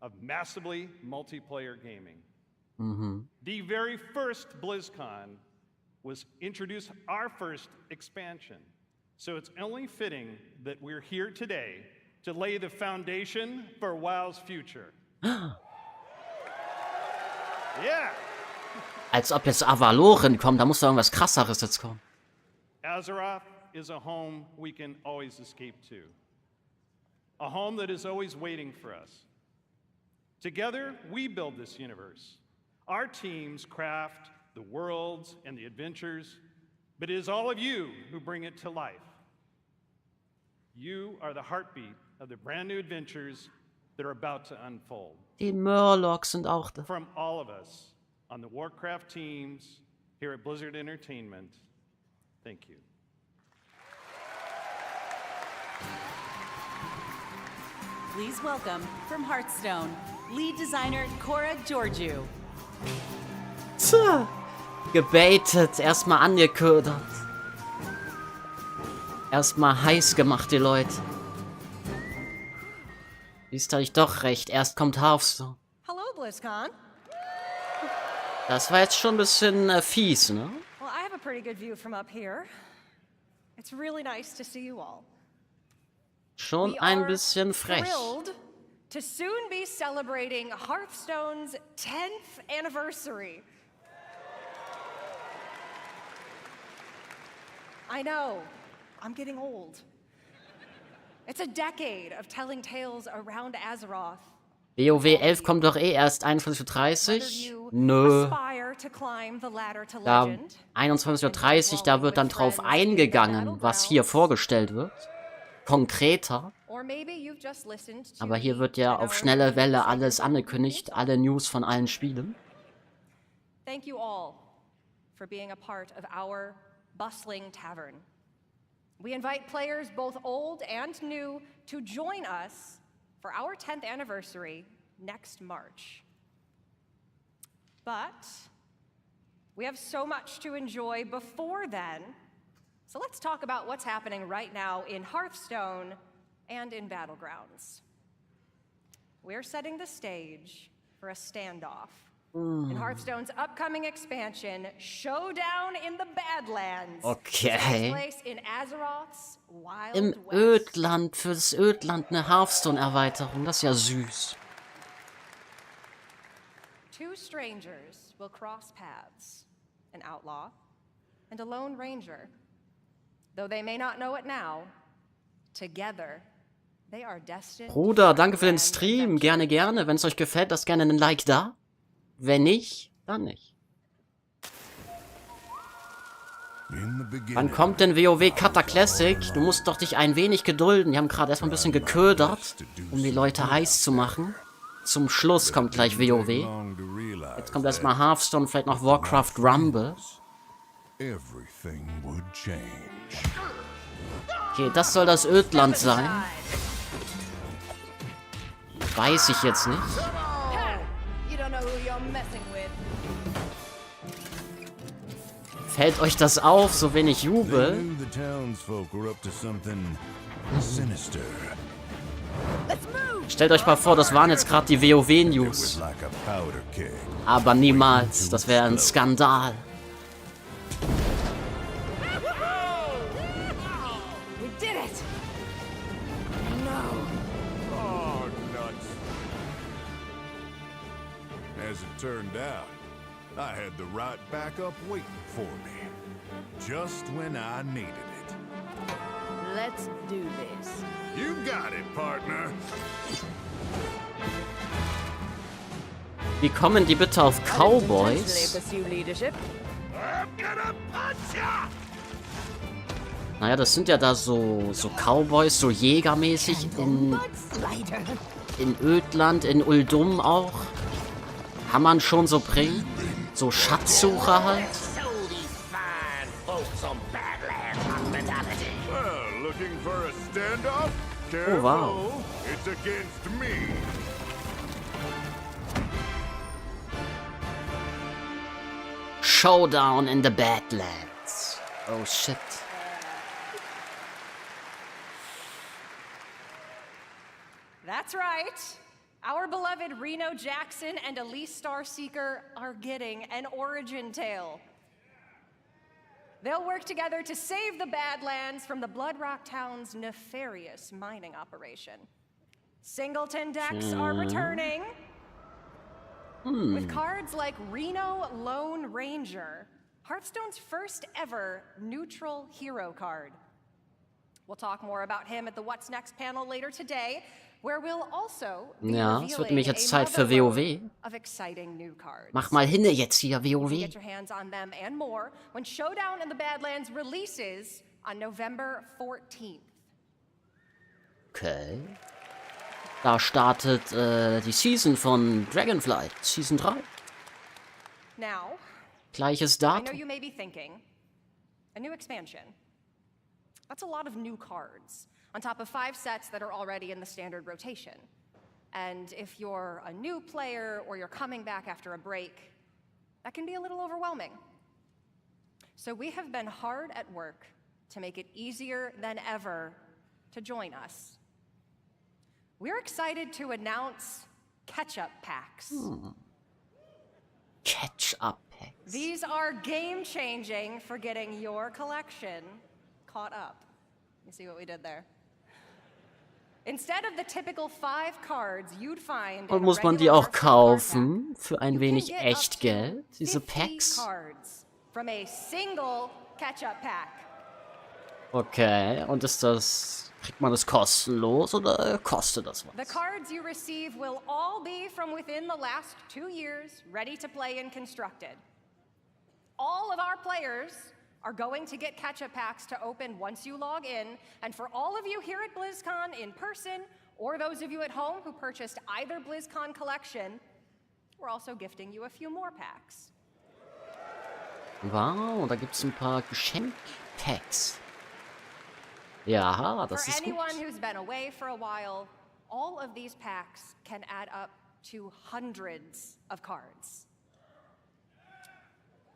of massively multiplayer gaming. The very first BLIZZCON was introduced our first expansion. So it's only fitting that we're here today to lay the foundation for WoW's future. Yeah.
Als ob jetzt Avaloren kommt, da muss doch irgendwas krasseres jetzt kommen.
Azeroth is a home we can always escape to. A home that is always waiting for us. Together, we build this universe. Our teams craft the worlds and the adventures, but it is all of you who bring it to life. You are the heartbeat of the brand new adventures that are about to unfold.
Die Murlocs sind auch da.
From all of us on the Warcraft teams here at Blizzard Entertainment, thank you.
Please welcome from Hearthstone, lead designer Cora Georgiou.
Tja, gebaitet, erstmal angeködert. Erstmal heiß gemacht, die Leute. Siehst du, ich doch recht. Erst kommt Hearthstone.
Hello, BlizzCon.
Das war jetzt schon ein bisschen fies, ne?
Well, I have a pretty good view from up here. It's really nice to see you all.
Schon ein bisschen frech.
Thrilled to soon be celebrating Hearthstone's 10th anniversary. I know, I'm getting old. It's a decade of telling tales around Azeroth.
WoW 11 kommt doch eh erst 21:30 Uhr. Nö. Da 21:30 Uhr, da wird dann drauf eingegangen, was hier vorgestellt wird. Konkreter. Aber hier wird ja auf schnelle Welle alles angekündigt, alle News von allen Spielen.
Thank you all for being a part of our bustling tavern. We invite players both old and new to join us for our 10th anniversary next March. But we have so much to enjoy before then, so let's talk about what's happening right now in Hearthstone and in Battlegrounds. We're setting the stage for a standoff in Hearthstone's upcoming expansion, Showdown in the Badlands.
Okay.
In Azeroth's Wild
Im
West.
Ödland, fürs Ödland eine Hearthstone-Erweiterung, das ist ja süß.
Two strangers will cross paths, an outlaw and a lone ranger. Though they may not know it now, together they are destined.
Bruder, danke für den Stream. Gerne, gerne. Wenn es euch gefällt, lasst gerne einen Like da. Wenn nicht, dann nicht. Wann kommt denn WoW Cutter Classic? Du musst doch dich ein wenig gedulden. Die haben gerade erstmal ein bisschen geködert, um die Leute heiß zu machen. Zum Schluss kommt gleich WoW. Jetzt kommt erstmal Hearthstone, vielleicht noch Warcraft Rumble. Okay, das soll das Ödland sein. Weiß ich jetzt nicht. Fällt euch das auf, so wenig Jubel? Stellt euch mal vor, das waren jetzt gerade die WoW-News. Aber niemals, das wäre ein Skandal.
As it turned out, I had the right backup waiting for me, just when I needed it.
Let's do this.
You got it, partner.
Wie kommen die bitte auf Cowboys? Naja, das sind ja da so Cowboys, so jägermäßig in Ödland, in Uldum auch. Kann man schon so bringen. So Schatzsucher halt. Oh, wow.
It's against me.
Showdown in the Badlands. Oh shit.
That's right. Our beloved Reno Jackson and Elise Starseeker are getting an origin tale. They'll work together to save the Badlands from the Blood Rock Town's nefarious mining operation. Singleton decks are returning. With cards like Reno Lone Ranger, Hearthstone's first ever neutral hero card. We'll talk more about him at the What's Next panel later today, where we'll also be
Ja, es wird nämlich jetzt Zeit für
revealing
WoW.
of exciting new cards.
Mach mal hinne jetzt hier,
You can
WoW.
get your hands on them and more when Showdown in the Badlands releases on November 14th.
Okay. Da startet die Season von Dragonflight, Season 3.
Now,
Gleiches
I know
Datum.
you may be thinking, a new expansion. That's a lot of new cards, on top of 5 sets that are already in the standard rotation. And if you're a new player or you're coming back after a break, that can be a little overwhelming. So we have been hard at work to make it easier than ever to join us. We're excited to announce catch-up packs.
Catch-up packs.
These are game-changing for getting your collection caught up. You see what we did there? Instead of the typical 5 cards you'd find
Und
in a
muss man die
regular
auch kaufen für ein wenig Echtgeld, diese
50
Packs?
cards from a single catch-up pack.
Okay, und kriegt man das kostenlos oder kostet das
The
was?
cards you receive will all be from within the last 2 years, ready to play and constructed. All of our players are going to get catch-up packs to open once you log in, and for all of you here at BlizzCon in person, or those of you at home who purchased either BlizzCon collection, we're also gifting you a few more packs.
Wow, da gibt's ein paar Geschenkpacks. Ja, das
For
ist gut.
anyone who's been away for a while, all of these packs can add up to hundreds of cards.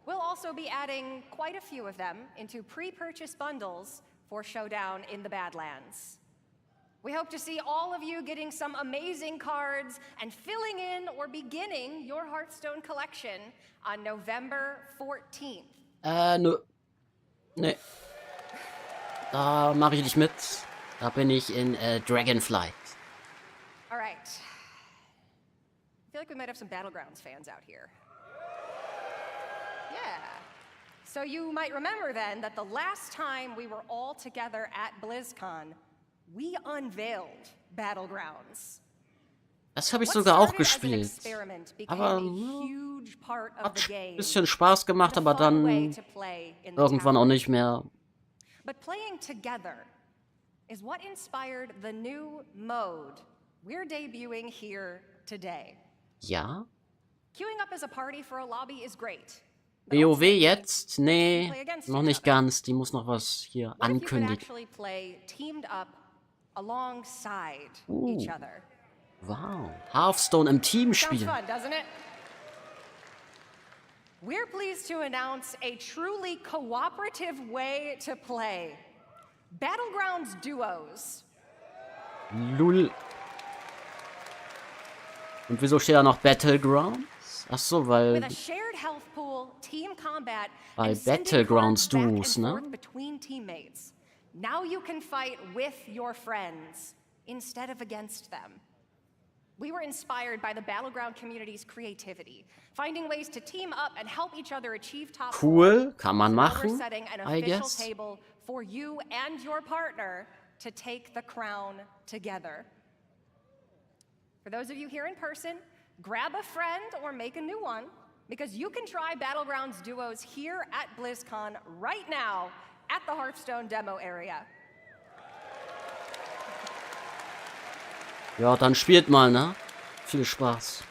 We'll also be adding quite a few of them into pre-purchase bundles for Showdown in the Badlands. We hope to see all of you getting some amazing cards and filling in or beginning your Hearthstone collection on November 14th.
Nö. Nee. Da mache ich nicht mit. Da bin ich in Dragonflight.
All right. I feel like we might have some Battlegrounds fans out here. Yeah. So you might remember then that the last time we were all together at BlizzCon, we unveiled Battlegrounds.
Das habe ich
What
sogar auch
started as an
gespielt.
experiment became
Aber
a huge part of
hat
the
ein
game.
bisschen Spaß gemacht, aber
fun way
dann
to play in the
irgendwann
tower.
auch nicht mehr.
But playing together is what inspired the new mode we're debuting here today.
Ja?
Queuing up as a party for a lobby is great.
WoW jetzt? Nee, noch nicht ganz. Die muss noch was hier
What if you could
ankündigen.
actually play teamed up alongside
Ooh.
each other?
Wow. Hearthstone im Team
Sounds
spielen.
fun, doesn't it? We're pleased to announce a truly cooperative way to play. Battlegrounds Duos.
Lul. Und wieso steht da noch Battlegrounds? Ach so,
With
weil
a shared health pool, team combat,
bei
and sending
Battlegrounds
cards back and
Duos, ne?
forth between teammates. Now you can fight with your friends instead of against them. We were inspired by the Battleground community's creativity, finding ways to team up and help each other achieve top
Cool, kann man
So now
machen,
we're setting an
I
official
guess.
table for you and your partner to take the crown together. For those of you here in person, grab a friend or make a new one, because you can try Battlegrounds Duos here at BlizzCon right now at the Hearthstone demo area.
Ja, dann spielt mal, ne? Viel Spaß.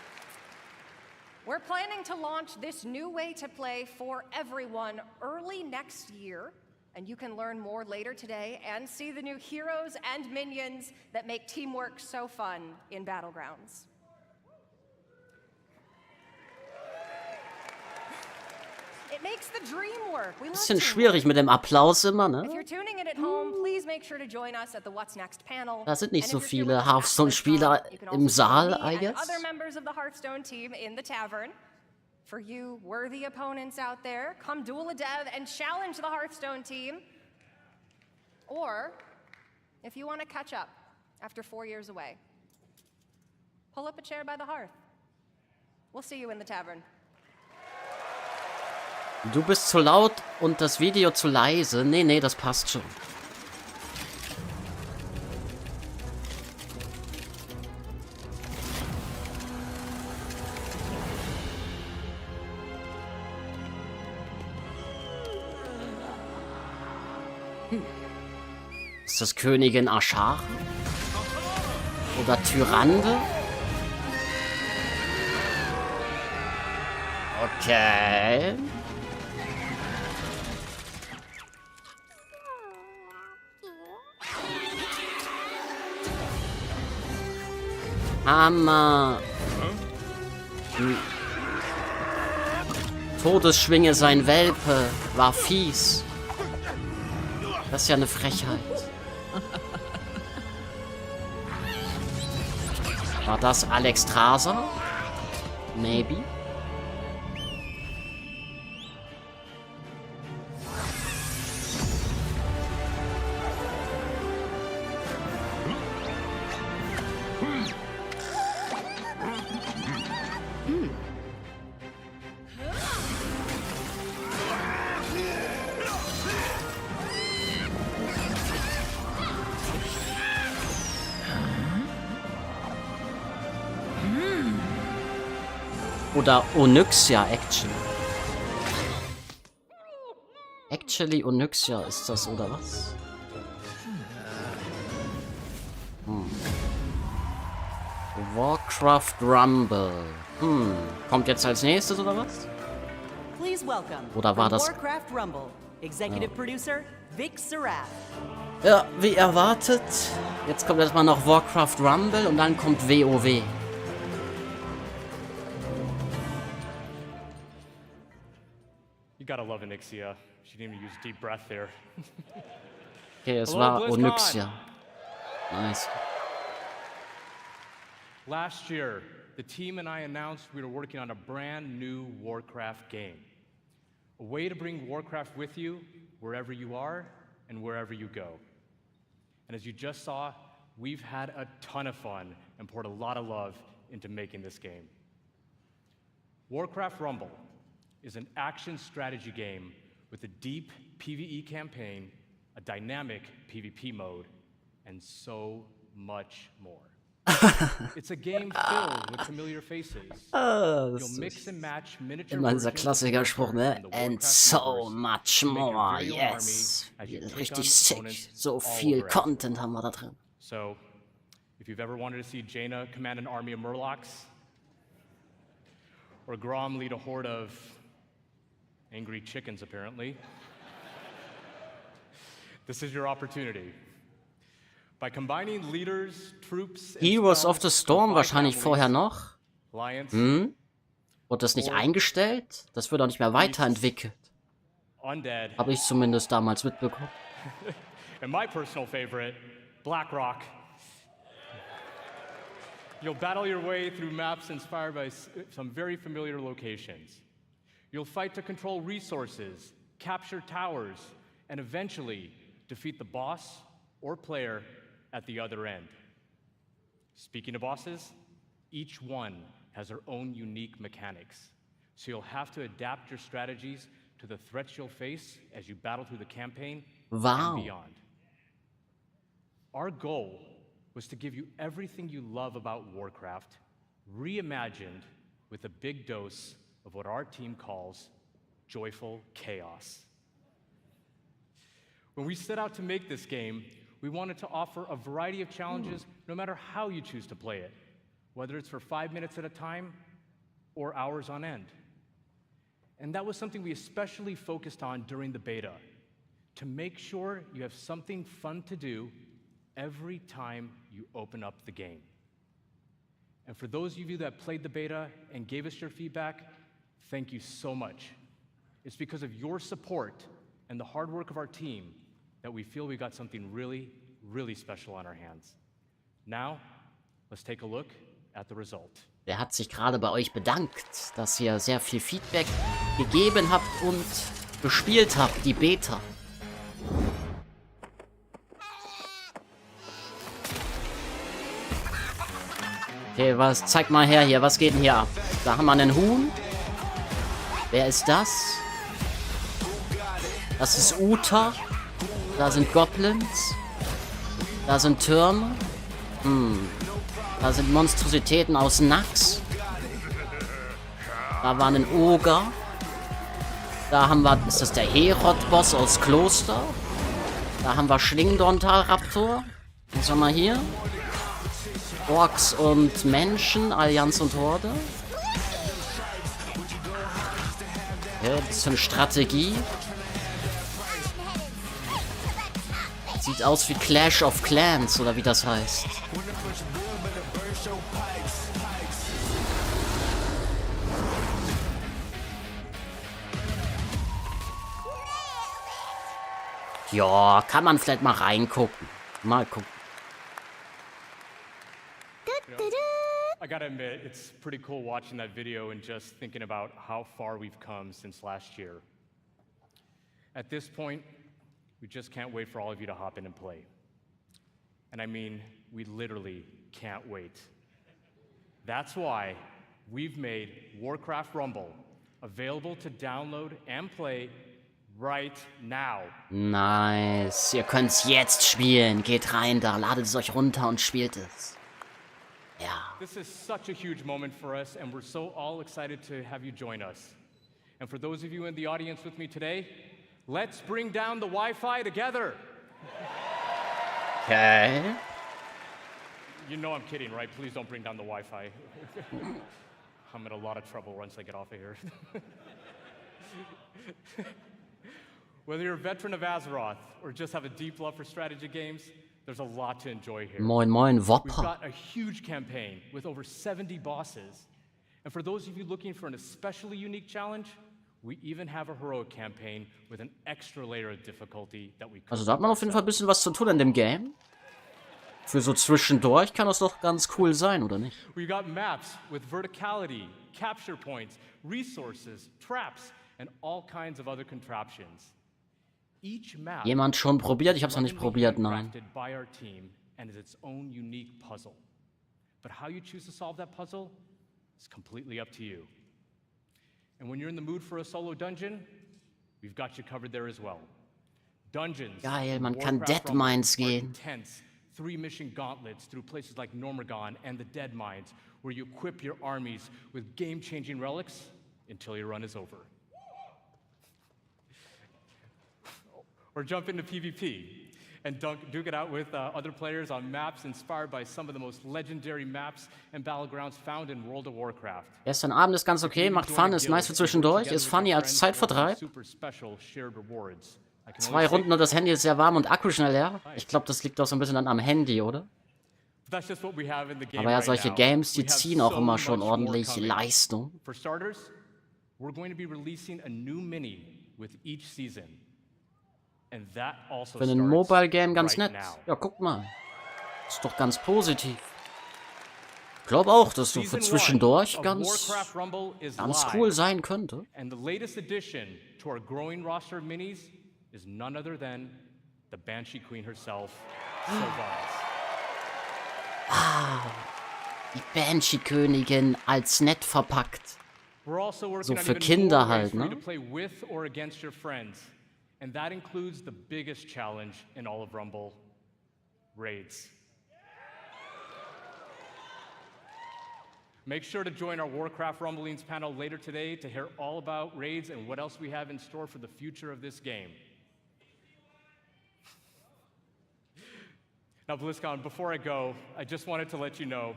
We're planning to launch this new way to play for everyone early next year, and you can learn more later today and see the new heroes and minions that make teamwork so fun in Battlegrounds. It makes the dream work. We love
Bisschen
teamwork.
schwierig mit dem Applaus immer,
If
ne?
you're tuning in at home, please make sure to join us at the What's Next panel.
Da sind nicht
And
so
if you're here with
viele
us at
Hearthstone-Spieler
BLIZZCON, you can
im
also
Saal,
join me
I
and
guess.
other members of the Hearthstone team in the tavern. For you worthy opponents out there, come duel a dev and challenge the Hearthstone team. Or, if you want to catch up after 4 years away, pull up a chair by the hearth. We'll see you in the tavern.
Du bist zu laut und das Video zu leise. Nee, nee, das passt schon. Ist das Königin Ashara? Oder Tyrande? Okay. Hammer. Todesschwinge sein Welpe. War fies. Das ist ja eine Frechheit. War das Alex Traser? Maybe. Oder Onyxia, actually. Actually Onyxia ist das, oder was? Warcraft Rumble. Kommt jetzt als nächstes, oder was?
Please welcome
Oder war das...
Warcraft Rumble, Executive Producer Vic Seraph.
Ja, wie erwartet. Jetzt kommt erstmal noch Warcraft Rumble und dann kommt WoW.
You gotta love Onyxia. She didn't even use deep breath there.
Okay, es
Hello,
war
BlizzCon.
Onyxia. Nice.
Last year, the team and I announced we were working on a brand new Warcraft game. A way to bring Warcraft with you wherever you are and wherever you go. And as you just saw, we've had a ton of fun and poured a lot of love into making this game. Warcraft Rumble is an action strategy game with a deep PvE campaign, a dynamic PvP mode, and so much more. It's a game filled with familiar faces. You'll mix and match miniature
Immer dieser
versions
Klassikerspruch, ne?
of the
And
Warcraft
so
universe
much
to make your
more,
very own
yes.
army as you take on
Richtig sick.
opponents
So
all
viel
over
Content haben wir da drin.
So, if you've ever wanted to see Jaina command an army of Murlocs, or Grom lead a horde of angry chickens, apparently, this is your opportunity. By combining leaders, troops, and
Heroes of the
spells
Storm
from
wahrscheinlich
five
vorher
families,
noch.
Lions,
Wurde das nicht eingestellt? Das wird auch nicht mehr weiterentwickelt.
Undead,
Habe ich zumindest damals mitbekommen.
and my personal favorite, Blackrock. You'll battle your way through maps inspired by some very familiar locations. You'll fight to control resources, capture towers, and eventually defeat the boss or player at the other end. Speaking of bosses, each one has their own unique mechanics, so you'll have to adapt your strategies to the threats you'll face as you battle through the campaign
Wow.
and beyond. Our goal was to give you everything you love about Warcraft, reimagined with a big dose of what our team calls joyful chaos. When we set out to make this game, we wanted to offer a variety of challenges no matter how you choose to play it, whether it's for 5 minutes at a time or hours on end. And that was something we especially focused on during the beta, to make sure you have something fun to do every time you open up the game. And for those of you that played the beta and gave us your feedback, thank you so much. It's because of your support and the hard work of our team that we feel we got something really, really special on our hands. Now, let's take a look at the result.
Der hat sich gerade bei euch bedankt, dass ihr sehr viel Feedback gegeben habt und gespielt habt, die Beta. Okay, zeig mal her hier, was geht denn hier ab? Da haben wir einen Huhn. Wer ist das? Das ist Uta. Da sind Goblins. Da sind Türme. Da sind Monstrositäten aus Nax. Da war ein Oger. Da haben wir, ist das der Herod-Boss aus Kloster? Da haben wir Schlingdontal-Raptor. Was haben wir hier? Orks und Menschen, Allianz und Horde. Okay, bisschen Strategie. Sieht aus wie Clash of Clans, oder wie das heißt. Ja, kann man vielleicht mal reingucken. Mal gucken.
I gotta admit, it's pretty cool watching that video and just thinking about how far we've come since last year. At this point, we just can't wait for all of you to hop in and play. And I mean, we literally can't wait. That's why we've made Warcraft Rumble available to download and play right now.
Nice. Ihr könnt's jetzt spielen. Geht rein da, ladet es euch runter und spielt es. Ja.
This is such a huge moment for us, and we're so all excited to have you join us. And for those of you in the audience with me today, let's bring down the Wi-Fi together.
Okay.
You know I'm kidding, right? Please don't bring down the Wi-Fi. I'm in a lot of trouble once I get off of here. Whether you're a veteran of Azeroth or just have a deep love for strategy games, there's a lot to enjoy here.
Moin moin,
We've
Wopper.
got a huge campaign with over 70 bosses. And for those of you looking for an especially unique challenge, we even have a heroic campaign with an extra layer of difficulty that we
Also da hat man auf jeden Fall ein bisschen was zu tun in dem Game. Für so zwischendurch kann das doch ganz cool sein, oder nicht?
We've got maps with verticality, capture points, resources, traps, and all kinds of other contraptions. Each map
Jemand schon probiert? Ich hab's noch nicht probiert, nein.
crafted by our team and is its own unique puzzle. But how you choose to solve that puzzle is completely up to you. And when you're in the mood for a solo dungeon, we've got you covered there as well. Dungeons.
Geil, man kann
Warcraft
Dead Mines
Rumble are
gehen.
intense 3-mission gauntlets through places like Normagon and the Dead Mines, where you equip your armies with game-changing relics until your run is over. Or jump into PvP and duke it out with other players on maps inspired by some of the most legendary maps and battlegrounds found in World of Warcraft.
Gestern Abend ist ganz okay, macht Fun, ist nice für zwischendurch, ist funny als Zeitvertreib. 2 Runden und das Handy ist sehr warm und Akku schnell leer. Ich glaube, das liegt doch so ein bisschen dann am Handy, oder? Aber ja, solche Games, die ziehen auch immer schon ordentlich Leistung.
For starters, we're going to be releasing a new mini with each season. And that also
Für ein Mobile Game ganz nett. Ja, guck mal. Ist doch ganz positiv. Ich glaube auch, dass so für zwischendurch ganz cool sein könnte.
And the latest addition to our growing roster of minis is none other than the Banshee Queen herself, Sylvanas.
Wow. Die Banshee-Königin als nett verpackt.
We're also working
So
on
für
even
Kinder
more ways
halt,
for you
ne?
to play with or against your friends. And that includes the biggest challenge in all of Rumble, raids. Make sure to join our Warcraft Rumblings panel later today to hear all about raids and what else we have in store for the future of this game. Now, BlizzCon, before I go, I just wanted to let you know,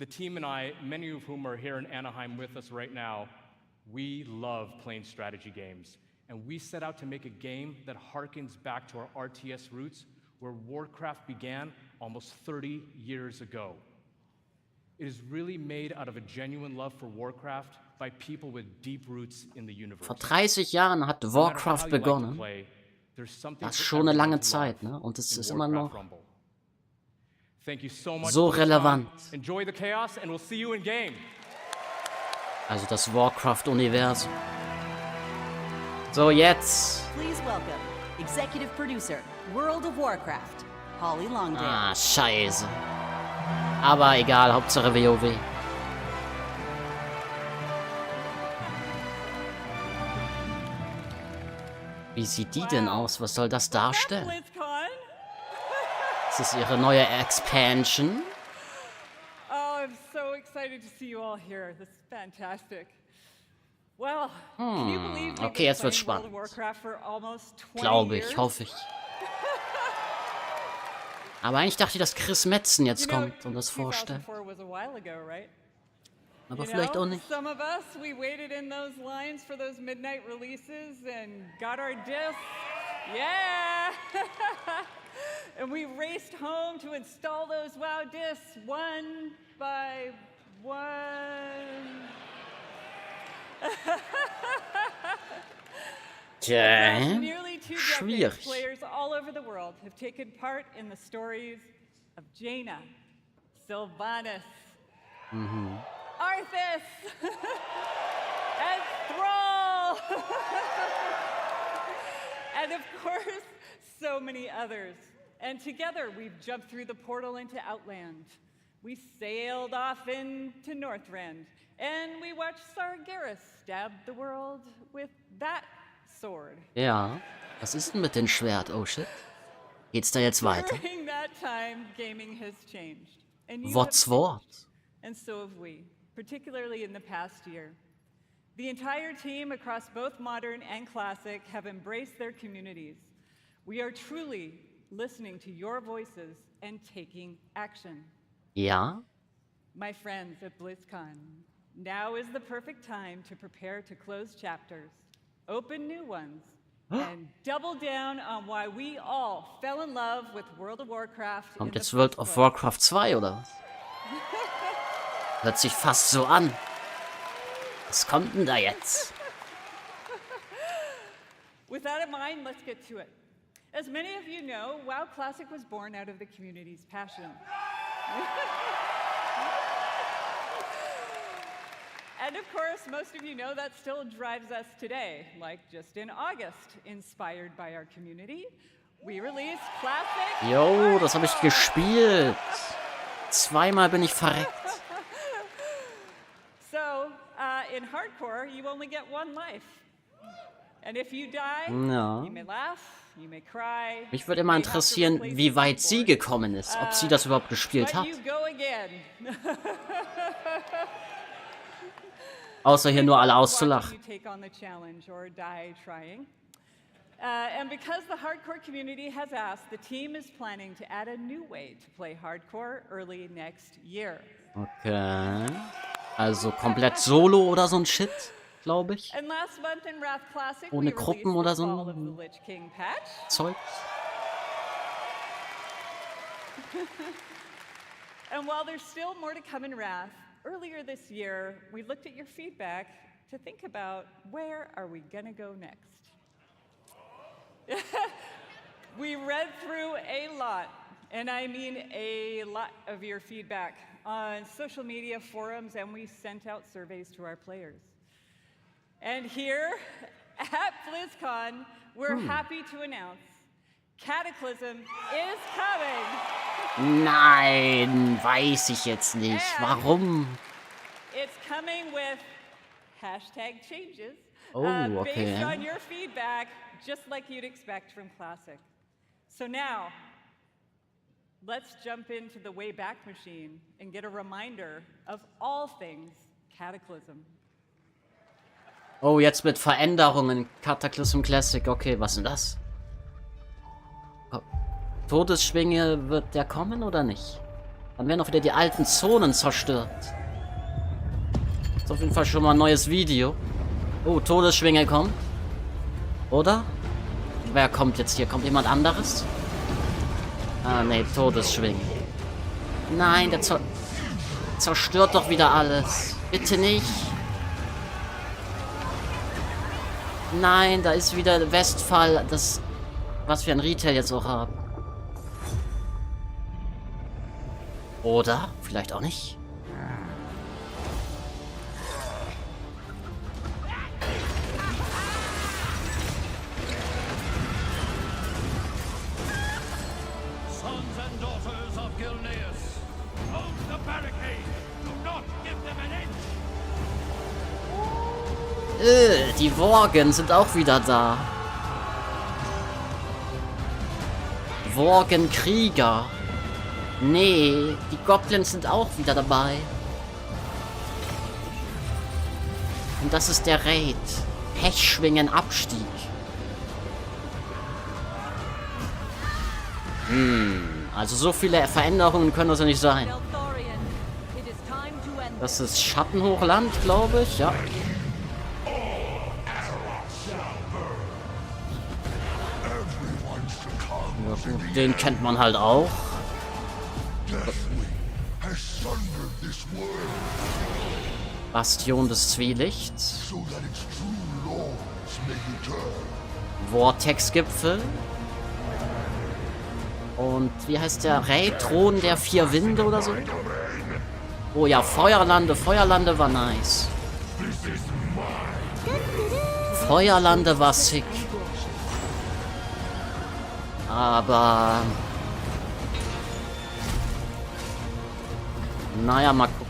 the team and I, many of whom are here in Anaheim with us right now, we love playing strategy games. And we set out to make a game that harkens back to our RTS roots, where Warcraft began almost 30 years ago. It is really made out of a genuine love for Warcraft by people with deep roots in the universe.
Vor 30 Jahren hat Warcraft begonnen. Das ist schon eine lange Zeit, ne? Und es ist immer noch so relevant. Also das Warcraft-Universum. So, jetzt.
Please welcome Executive Producer, World of Warcraft, Holly Longdale.
Ah, scheiße. Aber egal, Hauptsache WoW. Wie sieht die denn aus? Was soll das darstellen? Ist das ihre neue Expansion?
Oh, I'm so excited to see you all here. This is fantastic. Well, can you believe we've
Okay, jetzt
been
wird's
playing
spannend.
World of Warcraft for almost 20
Glaube
years?
ich, hoffe ich. Aber eigentlich dachte ich, dass Chris Metzen jetzt kommt und das vorstellt.
2004 was a while ago, right?
Aber
You
vielleicht
know,
auch nicht.
Some of us, we waited in those lines for those midnight releases and got our discs. Yeah! And we raced home to install those WoW discs one by one.
Tja,
Nearly 2 decades,
schwierig.
players all over the world have taken part in the stories of Jaina, Sylvanas, Arthas, and Thrall, and of course, so many others. And together, we've jumped through the portal into Outland. We sailed off into Northrend, and we watched Sargeras stab the world with that sword.
Ja, was ist denn mit dem Schwert? Oh shit. Geht's da jetzt weiter?
During that time, gaming has changed. And you
What's
have
what?
changed, and so have we, particularly in the past year. The entire team across both modern and classic have embraced their communities. We are truly listening to your voices and taking action.
Ja?
My friends at BlizzCon, now is the perfect time to prepare to close chapters, open new ones, and double down on why we all fell in love with World of Warcraft.
Kommt
in
jetzt
the
World
first
of
place.
Warcraft 2 oder was? Hört sich fast so an. Was kommt denn da jetzt?
With that in mind, let's get to it. As many of you know, WoW Classic was born out of the community's passion. And of course, most of you know that still drives us today. Like just in August, inspired by our community, we released Classic.
Jo, das habe ich gespielt. Zweimal bin ich verreckt.
So, in Hardcore, you only get one life. And if you die,
Ja.
you may laugh, you may cry.
Mich würde immer interessieren, wie weit sie gekommen ist. Ob sie das überhaupt gespielt
But
hat.
you go again.
Außer hier nur alle
Watching
auszulachen.
you take on the challenge or die trying. And because the hardcore community has asked, the team is planning to add a new way to play hardcore early next year.
Okay. Also komplett solo oder so ein Shit, glaube ich.
And last month in Wrath Classic,
Ohne
we
Gruppen
released
oder
the
so
Fall of the
ein
Lich King patch.
Zeug.
And while there's still more to come in Wrath, earlier this year, we looked at your feedback to think about where are we gonna go next. We read through a lot, and I mean a lot of your feedback on social media forums, and we sent out surveys to our players. And here at BlizzCon, we're happy to announce Cataclysm is coming.
Nein, weiß ich jetzt nicht. Warum?
It's coming with hashtag changes
Oh, okay.
based on your feedback, just like you'd expect from Classic. So now, let's jump into the Wayback Machine and get a reminder of all things Cataclysm.
Oh, jetzt mit Veränderungen. Cataclysm Classic. Okay, was ist denn das? Todesschwinge, wird der kommen oder nicht? Dann werden auch wieder die alten Zonen zerstört. Ist auf jeden Fall schon mal ein neues Video. Oh, Todesschwinge kommt. Oder? Wer kommt jetzt hier? Kommt jemand anderes? Ah, nee, Todesschwinge. Nein, der zerstört doch wieder alles. Bitte nicht. Nein, da ist wieder Westfall, das, was wir an Retail jetzt auch haben. Oder? Vielleicht auch nicht.
Sons and daughters of Gilneas, hold the barricade. Do not give them an inch.
Die Worgen sind auch wieder da. Worgenkrieger. Nee, die Goblins sind auch wieder dabei. Und das ist der Raid. Pechschwingen-Abstieg. Also so viele Veränderungen können das ja nicht sein. Das ist Schattenhochland, glaube ich, ja. Den kennt man halt auch. Bastion des Zwielichts. Vortex-Gipfel. Und wie heißt der? Thron der 4 Winde oder so? Oh ja, Feuerlande. Feuerlande war nice. Feuerlande war sick. Aber... Naja, mal gucken.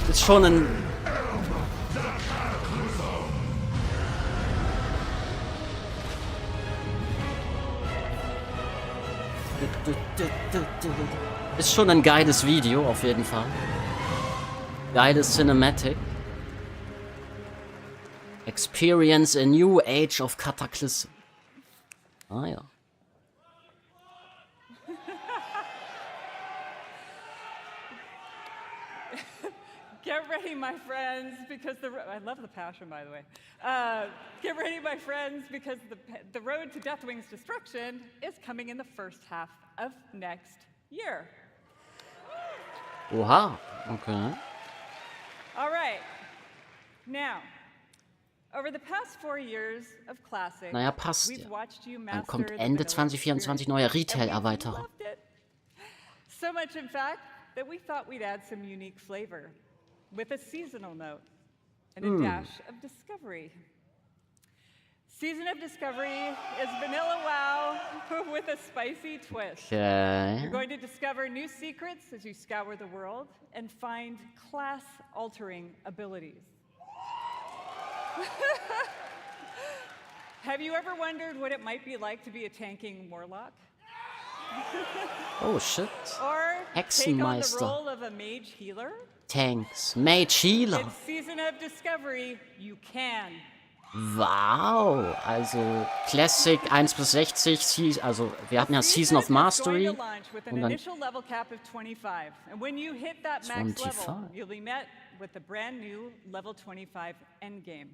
Ist schon ein... Ist schon ein geiles Video, auf jeden Fall. Geiles Cinematic. Experience a new age of Cataclysm. Ah ja.
Get ready, my friends, because I love the passion, by the way. Get ready, my friends, because the road to Deathwing's destruction is coming in the first half of next year.
Oha, okay.
All right. Now, over the past 4 years of Classic,
Naja, passt
we've
ja.
watched you
Dann
master
kommt
the
Ende
vanilla
2024 neue Retail-Erweiterung.
loved it. So much, in fact, that we thought we'd add some unique flavor with a seasonal note and a dash of discovery. Season of Discovery is vanilla WoW with a spicy twist.
Okay.
You're going to discover new secrets as you scour the world and find class-altering abilities. Have you ever wondered what it might be like to be a tanking warlock?
Oh shit.
Or take on the
Hexenmeister.
role of a mage healer?
Tanks. Mage Healer.
In Season of Discovery, you can.
Wow. Also Classic 1 bis 60. Also wir hatten ja Season of Mastery.
Going to launch with an
Und dann
initial level cap of 25. And when you hit that max
25.
level, you'll be met with the brand new level 25 endgame.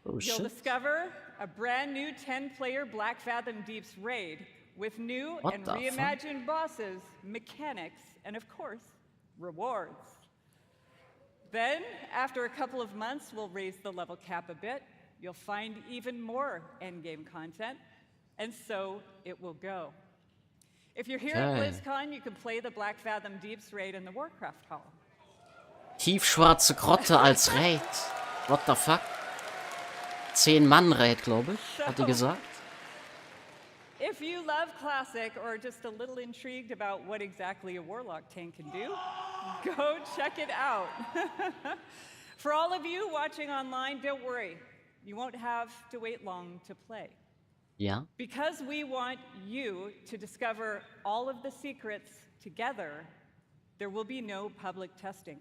Oh
You'll
shit.
discover a brand new 10-player Black Fathom Deeps raid with new
What
and
the fuck?
reimagined bosses, mechanics, and of course, rewards. Then, after a couple of months, we'll raise the level cap a bit. You'll find even more endgame content, and so it will go. If you're here at
Okay.
BlizzCon, you can play the Black Fathom Deeps raid in the Warcraft Hall.
Tiefschwarze Grotte als Raid. What the fuck? 10-Mann-Raid, glaube ich. Hat die gesagt.
If you love Classic or just a little intrigued about what exactly a Warlock tank can do, go check it out. For all of you watching online, don't worry. You won't have to wait long to play.
Ja.
Because we want you to discover all of the secrets together, there will be no public testing.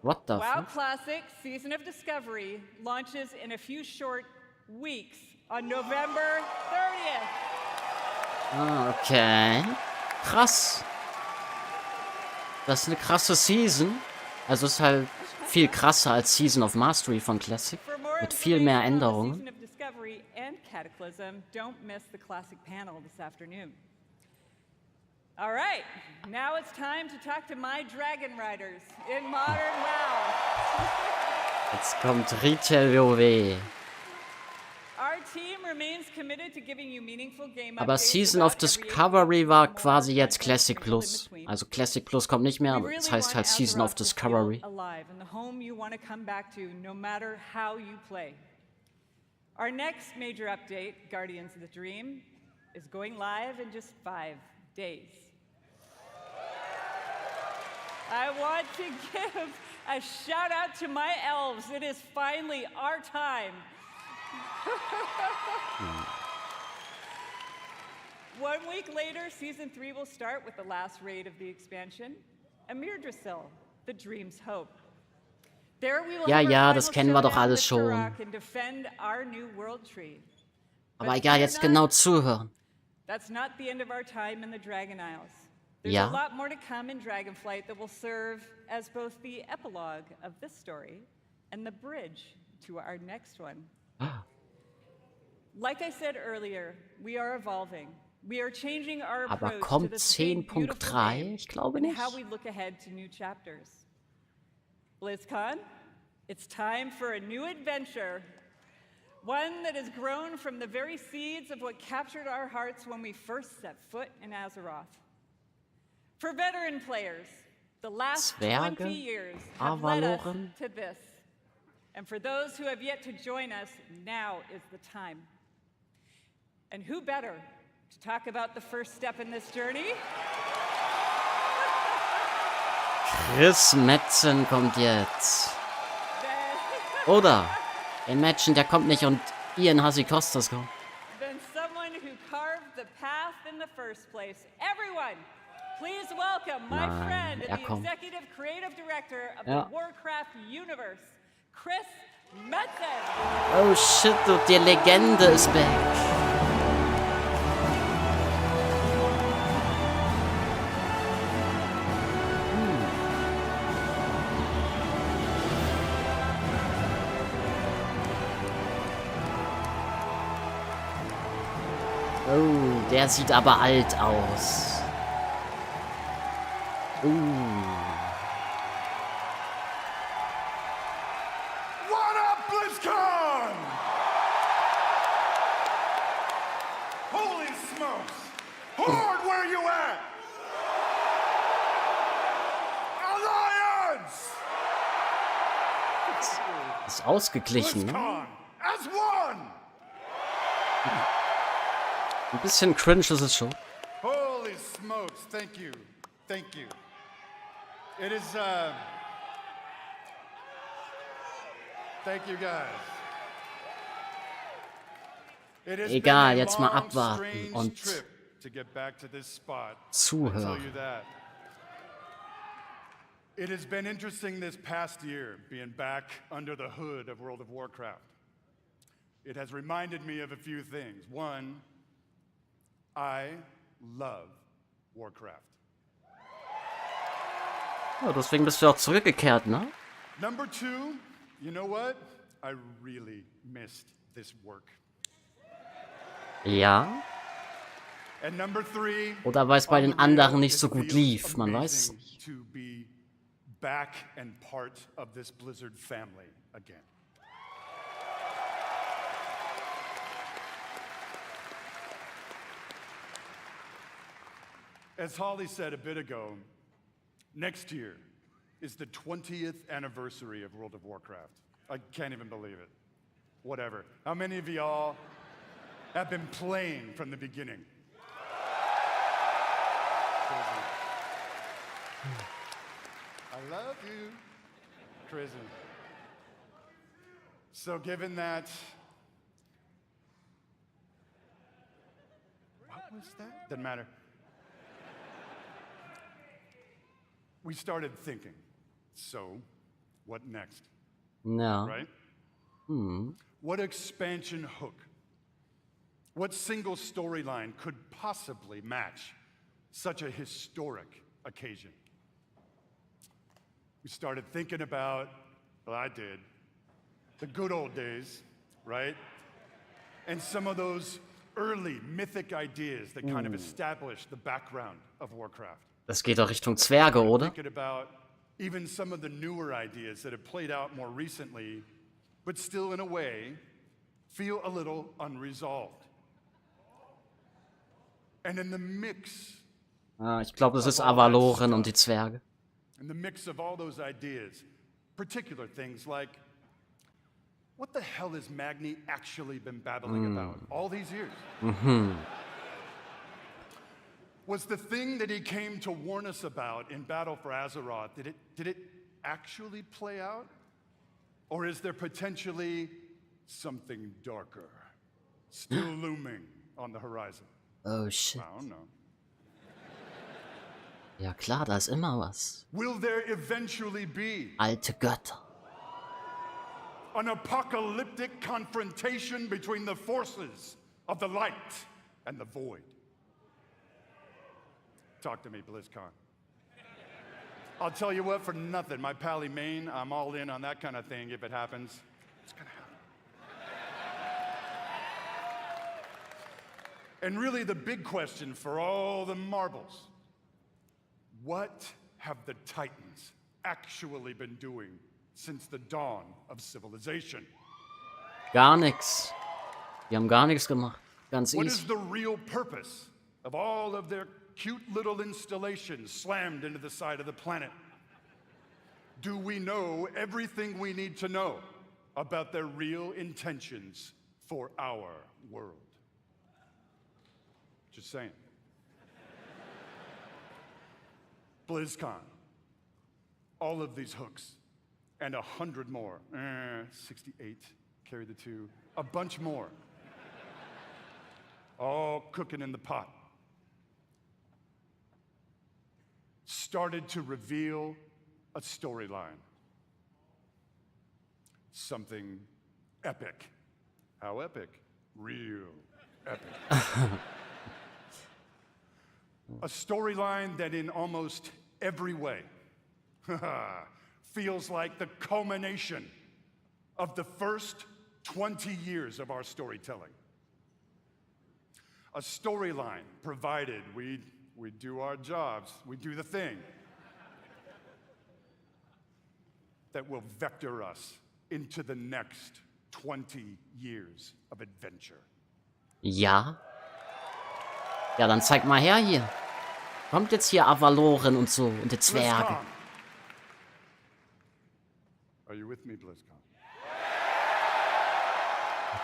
What the
WoW
fuck?
Classic Season of Discovery launches in a few short weeks on November 30th.
Ah, okay. Krass. Das ist eine krasse Season. Also ist halt viel krasser als Season of Mastery von Classic. Mit viel mehr Änderungen.
Season of Discovery and Cataclysm, don't miss the Classic panel this afternoon. All right, now it's time to talk to my Dragon Riders in Modern WoW.
Jetzt kommt Retail WoW.
Our team remains committed to giving you meaningful game
Aber
updates
Season of
about every
Discovery war quasi jetzt Classic Plus. Also Classic Plus kommt nicht mehr, aber es heißt halt Season of Discovery.
alive and the home you want to come back to no matter how you play. Our next major update, Guardians of the Dream, is going live in just 5 days. I want to give a shout out to my elves. It is finally our time. 1 week later, Season 3 will start with the last raid of the expansion, Amirdrasil, the Dream's Hope. There we will
Ja,
have our
ja,
final
das kennen wir doch
showdown
alles
with
schon.
Turok and defend our new world tree.
Aber egal, jetzt genau zuhören.
That's not the end of our time in the Dragon Isles. There's
Ja.
a lot more to come in Dragonflight that will serve as both the epilogue of this story and the bridge to our next one. Like I said earlier, we are evolving. We are changing our
Aber
approach to
kommt
this big, beautiful
10.3?
game
Ich glaube
and
nicht.
how we look ahead to new chapters. BlizzCon, it's time for a new adventure. One that has grown from the very seeds of what captured our hearts when we first set foot in Azeroth. For veteran players, the last
Zwerge,
20 years have led us
Avaloren.
to this. And for those who have yet to join us, now is the time. And who better to talk about the first step in this journey?
Chris Metzen kommt jetzt. Oder Imagine, der kommt nicht und Ian Hasikostas kommt.
Than someone who carved the path in the first place. Everyone, please welcome my
Nein,
friend and the
kommt.
executive creative director of
Ja.
the Warcraft universe, Chris Metzen.
Oh shit, du, die Legende ist back. Oh, der sieht aber alt aus.
What up, BlizzCon? Holy smokes! Horde, where you at? Alliance!
Ist ausgeglichen, ne?
BlizzCon as one!
Ein bisschen cringe ist es schon.
Holy smokes, thank you. Thank you. It is, thank you guys. It has
Egal,
been a
jetzt mal
long,
abwarten
strange
und
trip to get back to this spot.
zuhören.
I'll tell you that. It has been interesting this past year being back under the hood of World of Warcraft. It has reminded me of a few things. One, I love Warcraft.
Ja, deswegen bist du auch zurückgekehrt, ne?
Number two, you know what? I really missed this work.
Ja.
And number three,
Oder weil es bei den
on the
anderen
real,
nicht
it
so gut
feels
lief, man weiß es
amazing
nicht.
to be back and part of this Blizzard family again. As Holly said a bit ago, next year is the 20th anniversary of World of Warcraft. I can't even believe it. Whatever. How many of y'all have been playing from the beginning. I love you, Prison. So given that, what was that? Doesn't matter. We started thinking, so what next?
No.
Right?
Hmm.
What expansion hook? What single storyline could possibly match such a historic occasion? We started thinking about, well, I did, the good old days, right? And some of those early mythic ideas that kind of established the background of Warcraft.
Das geht doch Richtung Zwerge, oder?
Thinking about even some of the newer ideas that have played out more recently, but still in a way feel a little unresolved. And in the mix,
Ich glaube, das ist Avaloren und die Zwerge.
in the mix of all those ideas, particular things like, what the hell has Magni actually been babbling about all these years? Was the thing that he came to warn us about in Battle for Azeroth, did it actually play out? Or is there potentially something darker still looming on the horizon?
Oh shit.
I don't know.
Ja klar, da ist immer was.
Will there eventually be
Alte Götter.
an apocalyptic confrontation between the forces of the light and the void? Talk to me, BlizzCon. I'll tell you what, for nothing, my pally Maine, I'm all in on that kind of thing if it happens. It's gonna happen. And really the big question for all the marbles, what have the Titans actually been doing since the dawn of civilization?
Gar nix. Die haben gar nichts gemacht. Ganz
What is
easy.
the real purpose of all of their cute little installations slammed into the side of the planet? Do we know everything we need to know about their real intentions for our world? Just saying. BlizzCon. All of these hooks. And 100 more. 68. Carry the 2. A bunch more. All cooking in the pot. Started to reveal a storyline. Something epic. How epic? Real epic. A storyline that in almost every way feels like the culmination of the first 20 years of our storytelling. A storyline provided we do our jobs, we do the thing that will vector us into the next 20 years of adventure.
Ja? Ja, dann zeig mal her hier. Kommt jetzt hier Avaloren und so und die Zwerge.
BlizzCon. Are you with me, BlizzCon?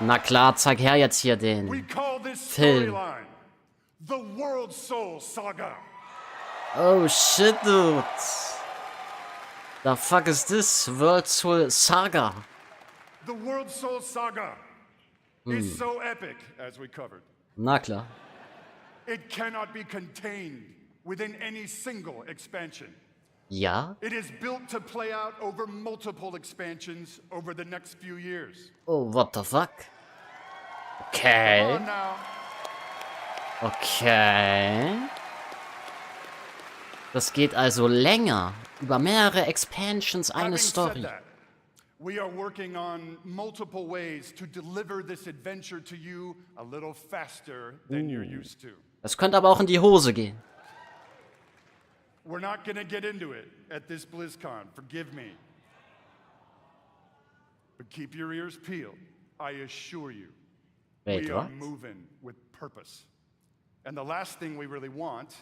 Na klar, zeig her jetzt hier den
We call this
Film.
storyline the World Soul Saga.
Oh shit, dude. The fuck is this? World Soul Saga.
The World Soul Saga is so epic, as we covered.
Na klar.
It cannot be contained within any single expansion.
Ja?
It is built to play out over multiple expansions over the next few years.
Oh, what the fuck?
Come
Okay.
on now.
Okay. Das geht also länger. Über mehrere Expansions eine
Having said
Story.
that, we are working on multiple ways to deliver this adventure to you a little faster than you're used to.
Das könnte aber auch in die Hose gehen.
We're not going to get into it at this BlizzCon, forgive me. But keep your ears peeled. I assure you,
Wait,
we are
what?
moving with purpose. And the last thing we really want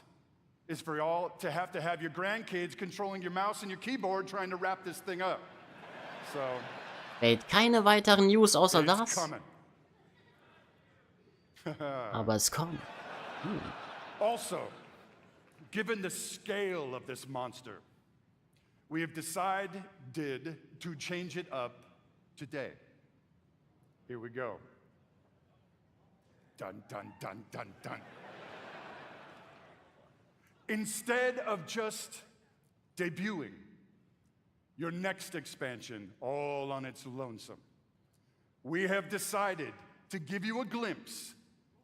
is for y'all to have your grandkids controlling your mouse and your keyboard trying to wrap this thing up. So,
Wait, keine weiteren News außer
it's
das?
coming.
Aber es kommt.
Also, given the scale of this monster, we have decided to change it up today. Here we go. Dun, dun, dun, dun, dun. Instead of just debuting your next expansion all on its lonesome, we have decided to give you a glimpse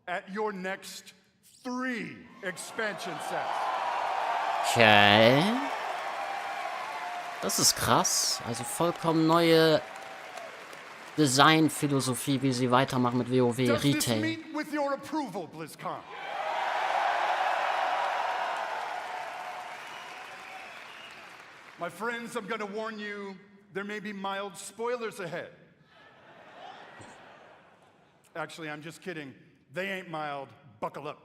at your next 3 expansion sets.
Okay. Das ist krass. Also vollkommen neue Designphilosophie, wie sie weitermachen mit WoW
Does this
Retail.
meet with your approval, BlizzCon? My friends, I'm going to warn you, there may be mild spoilers ahead. Actually, I'm just kidding. They ain't mild. Buckle up.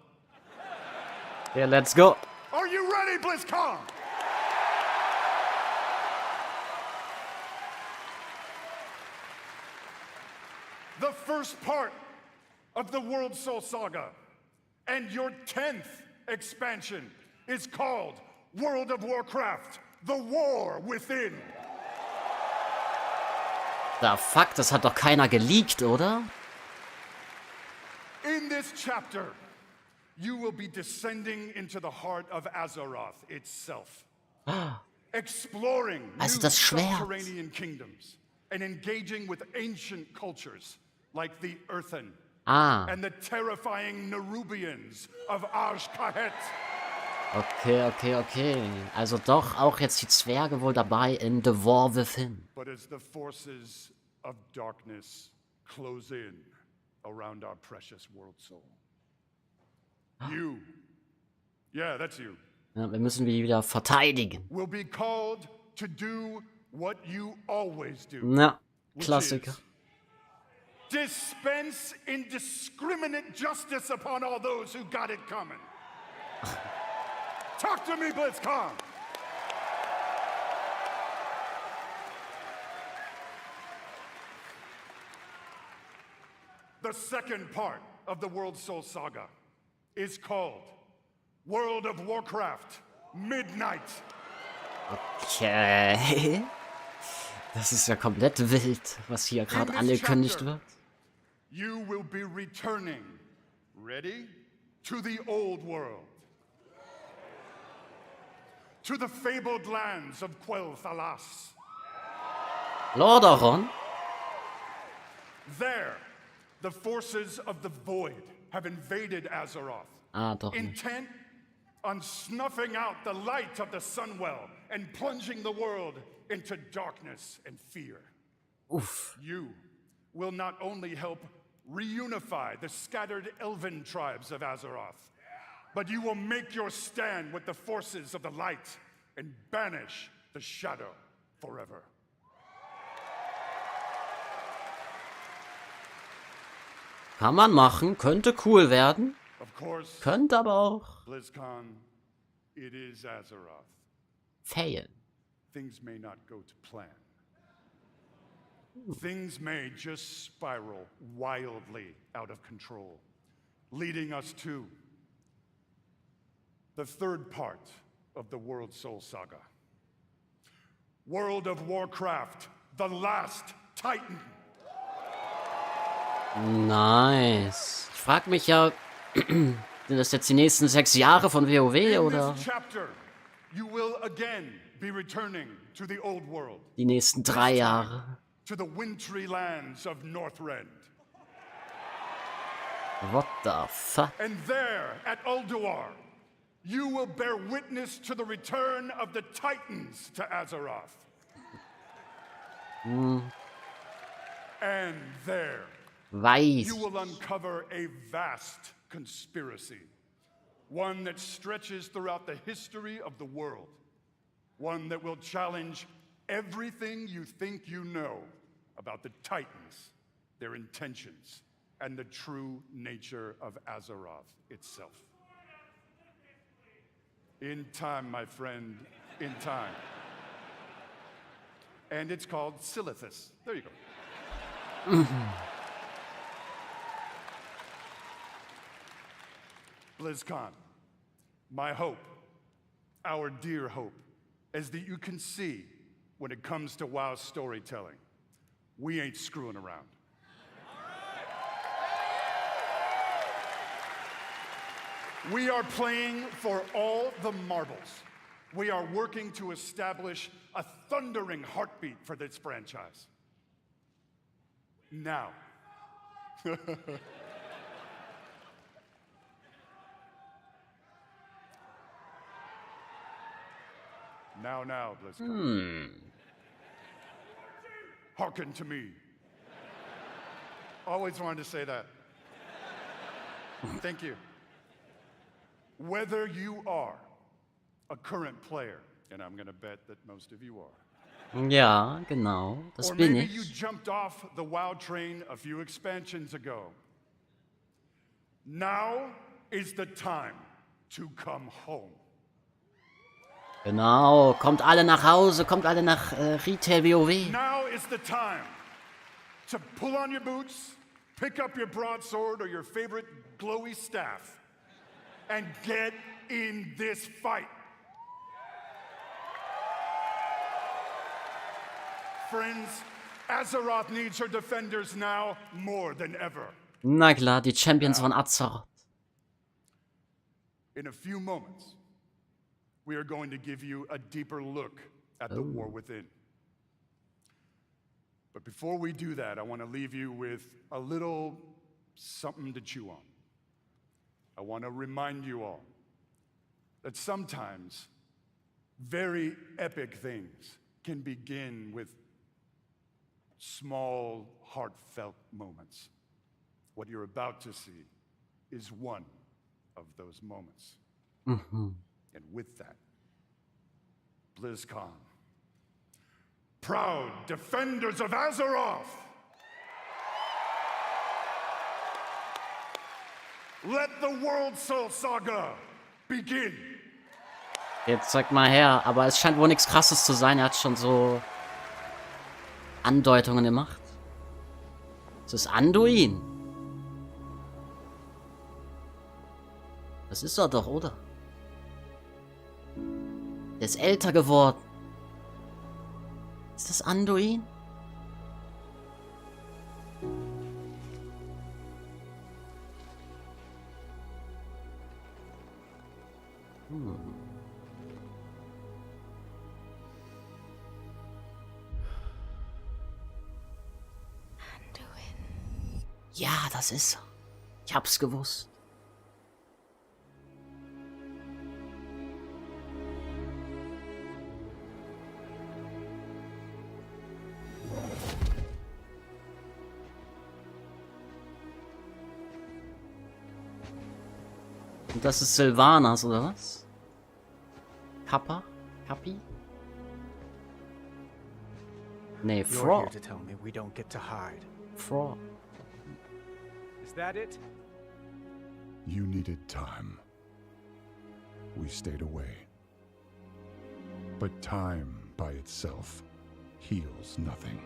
Ja, let's go.
Are you ready, BlizzCon? The first part of the World Soul Saga and your 10th expansion is called World of Warcraft, The War Within.
Da fuck, das hat doch keiner geleakt, oder?
In this chapter, you will be descending into the heart of Azeroth itself, exploring
Also
new
das Schwert.
subterranean kingdoms and engaging with ancient cultures like the Earthen and the terrifying Nerubians of Azj-Kahet.
Okay. Also doch auch jetzt die Zwerge wohl dabei in The War Within.
But as the forces of darkness close in around our precious world soul, you, yeah, that's you,
Ja, wir müssen die wieder verteidigen.
will be called to do what you always do.
Na,
which
Klassiker.
is dispense indiscriminate justice upon all those who got it coming. Talk to me, BlizzCon! The second part of the World Soul Saga is called World of Warcraft Midnight.
Okay. Das ist ja komplett wild, was hier gerade angekündigt wird.
You will be returning, ready, to the old world. To the fabled lands of Quel'Thalas.
Lordaeron?
There, the forces of the Void have invaded Azeroth,
Doch nicht.
intent on snuffing out the light of the Sunwell and plunging the world into darkness and fear.
Oof.
You will not only help reunify the scattered elven tribes of Azeroth, but you will make your stand with the forces of the light and banish the shadow forever.
Kann man machen, könnte cool werden.
Of course,
Könnte aber auch
BlizzCon, it is Azeroth.
failen.
Things may not go to plan. Things may just spiral wildly out of control, leading us to the third part of the World Soul Saga. World of Warcraft, The Last Titan.
Nice. Ich frag mich ja, sind das jetzt die nächsten 6 Jahre von WoW
In
oder
this chapter, you will again be returning to the old world,
die nächsten 3 Jahre?
to the wintry lands of Northrend.
What the fuck?
And there, at Ulduar, you will bear witness to the return of the Titans to Azeroth. And there,
Weiß.
you will uncover a vast conspiracy, one that stretches throughout the history of the world, one that will challenge everything you think you know about the Titans, their intentions, and the true nature of Azeroth itself. In time, my friend, in time. And it's called Silithus. There you go. BlizzCon, my hope, our dear hope, is that you can see when it comes to WoW storytelling, we ain't screwing around. We are playing for all the marbles. We are working to establish a thundering heartbeat for this franchise. Now. Now, BlizzCon. Hearken to me. Always wanted to say that. Thank you. Whether you are a current player, and I'm gonna bet that most of you are.
Ja, genau, das
or
bin
maybe you
ich.
jumped off the WoW train a few expansions ago. Now is the time to come home.
Genau, kommt alle nach Hause, kommt alle nach Retail WoW.
Now is the time to pull on your boots, pick up your broadsword or your favorite glowy staff, and get in this fight. Friends, Azeroth needs her defenders now more than ever.
Na klar, die Champions von Azeroth.
In a few moments, we are going to give you a deeper look at the war within. But before we do that, I want to leave you with a little something to chew on. I want to remind you all that sometimes very epic things can begin with small, heartfelt moments. What you're about to see is one of those moments. And with that, BlizzCon, proud defenders of Azeroth, let the World Soul Saga begin.
Jetzt zeig mal her, aber es scheint wohl nichts Krasses zu sein. Er hat schon so Andeutungen gemacht. Es ist Anduin. Das ist er doch, oder? Der ist älter geworden. Ist das Anduin? Ja, das ist er. Ich hab's gewusst. Und das ist Sylvanas, oder was? Kappa? Kappi? Nee,
You're
Frog.
here to tell me we don't get to hide.
Frog.
Is that it?
You needed time. We stayed away. But time by itself heals nothing.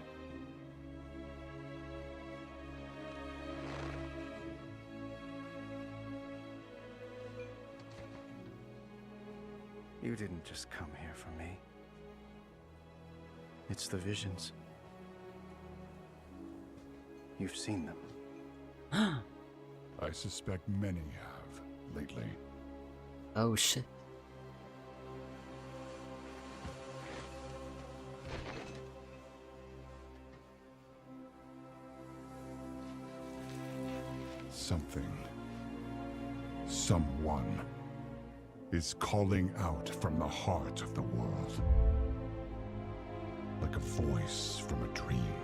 You didn't just come here for me. It's the visions. You've seen them.
I suspect many have lately.
Oh shit.
Something, someone, is calling out from the heart of the world. Like a voice from a dream.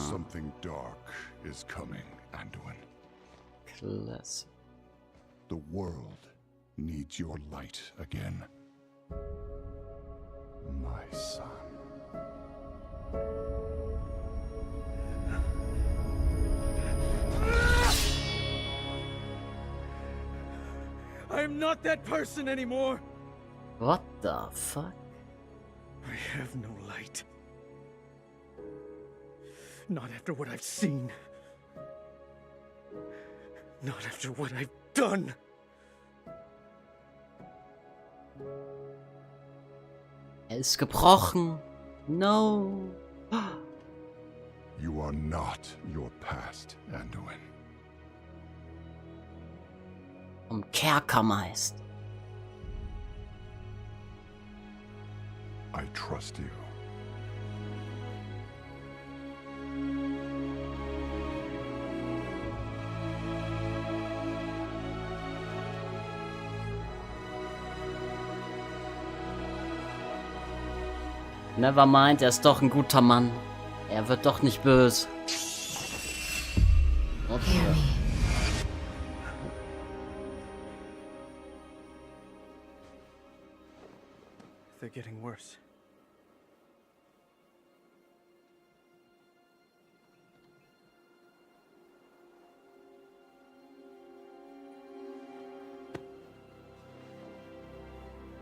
Something dark is coming, Anduin.
Classic.
The world needs your light again. My son.
I'm not that person anymore.
What the fuck?
I have no light. Not after what I've seen. Not after what I've done.
Ist gebrochen. No.
You are not your past, Anduin.
Kerkermeister.
I trust you.
Never mind, er ist doch ein guter Mann. Er wird doch nicht böse. Okay.
They're getting worse.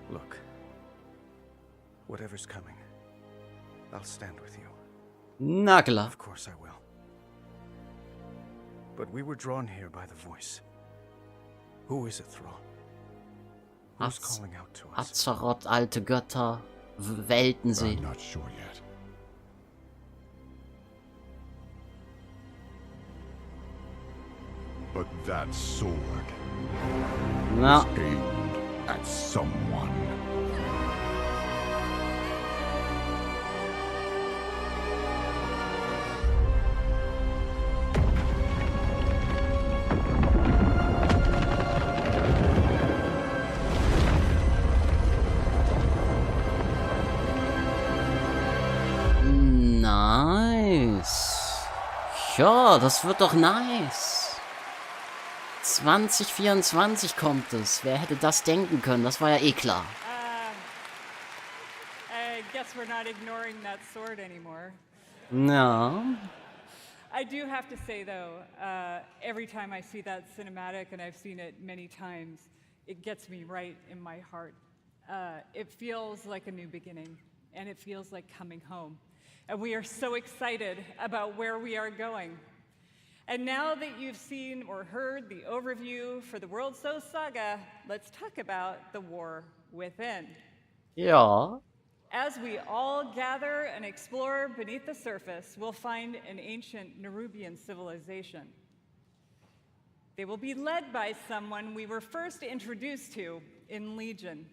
Look. Whatever's coming, I'll stand with you.
Na klar.
Of course I will. But we were drawn here by the voice. Who is it, Thrall? Who's calling out to us?
Azeroth, alte Götter, Weltensee.
I'm not sure yet. But that sword
Na.
is aimed at someone.
Nice. Ja, das wird doch nice. 2024 kommt es. Wer hätte das denken können? Das war ja eh klar.
I guess we're not ignoring that sword anymore.
Ja.
I do have to say, though, every time I see that cinematic, and I've seen it many times, it gets me right in my heart. It feels like a new beginning, and it feels like coming home. And we are so excited about where we are going. And now that you've seen or heard the overview for the World So Saga, let's talk about the war within.
Ja.
As we all gather and explore beneath the surface, we'll find an ancient Nerubian civilization. They will be led by someone we were first introduced to in Legion,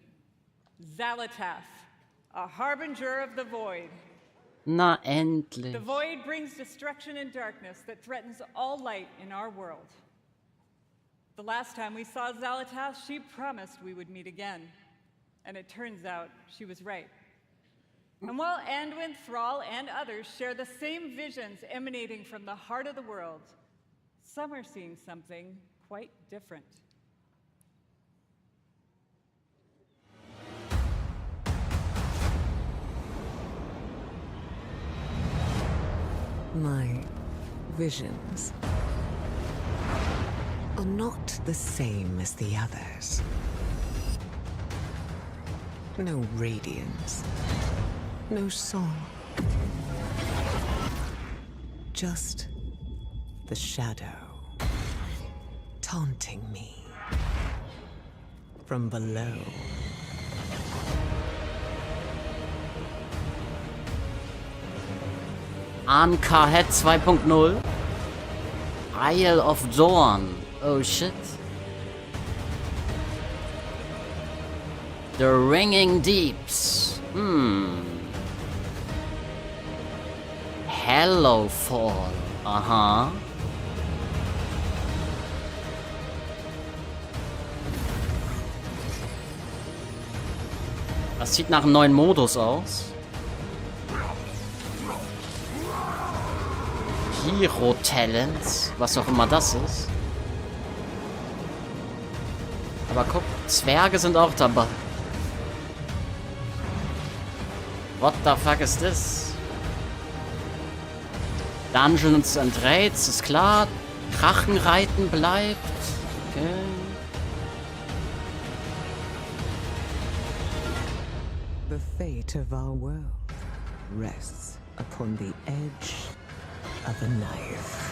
Xal'atath, a harbinger of the void.
Na endlich.
The void brings destruction and darkness that threatens all light in our world. The last time we saw Xal'atath, she promised we would meet again. And it turns out she was right. And while Anduin, Thrall, and others share the same visions emanating from the heart of the world, some are seeing something quite different.
My visions are not the same as the others. No radiance, no song. Just the shadow taunting me from below.
Ahn'Qahed 2.0. Isle of Dorn. Oh shit. The Ringing Deeps. Hellowfall. Aha. Das sieht nach einem neuen Modus aus. Hero Talents, was auch immer das ist. Aber guck, Zwerge sind auch dabei. What the fuck is this? Dungeons and Raids, ist klar. Drachenreiten bleibt. Okay.
The fate of our world rests upon the edge of a knife.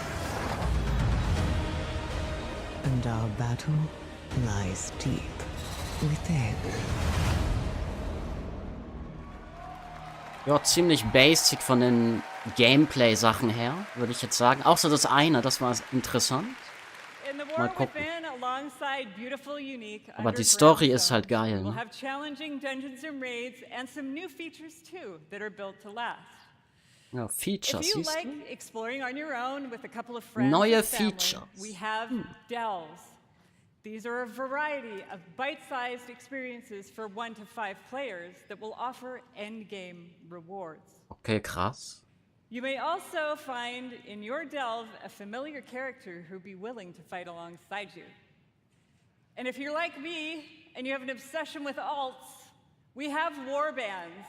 And our battle lies deep within.
Ja, ziemlich basic von den Gameplay-Sachen her, würde ich jetzt sagen. Auch so das eine, das war interessant. Mal gucken. Aber die Story ist halt geil, ne? Ja, Features, siehst du? Neue Features.
These are a variety of bite-sized experiences for 1 to 5 players that will offer endgame rewards.
Okay, krass.
You may also find in your delve a familiar character who'd be willing to fight alongside you. And if you're like me and you have an obsession with alts, we have warbands.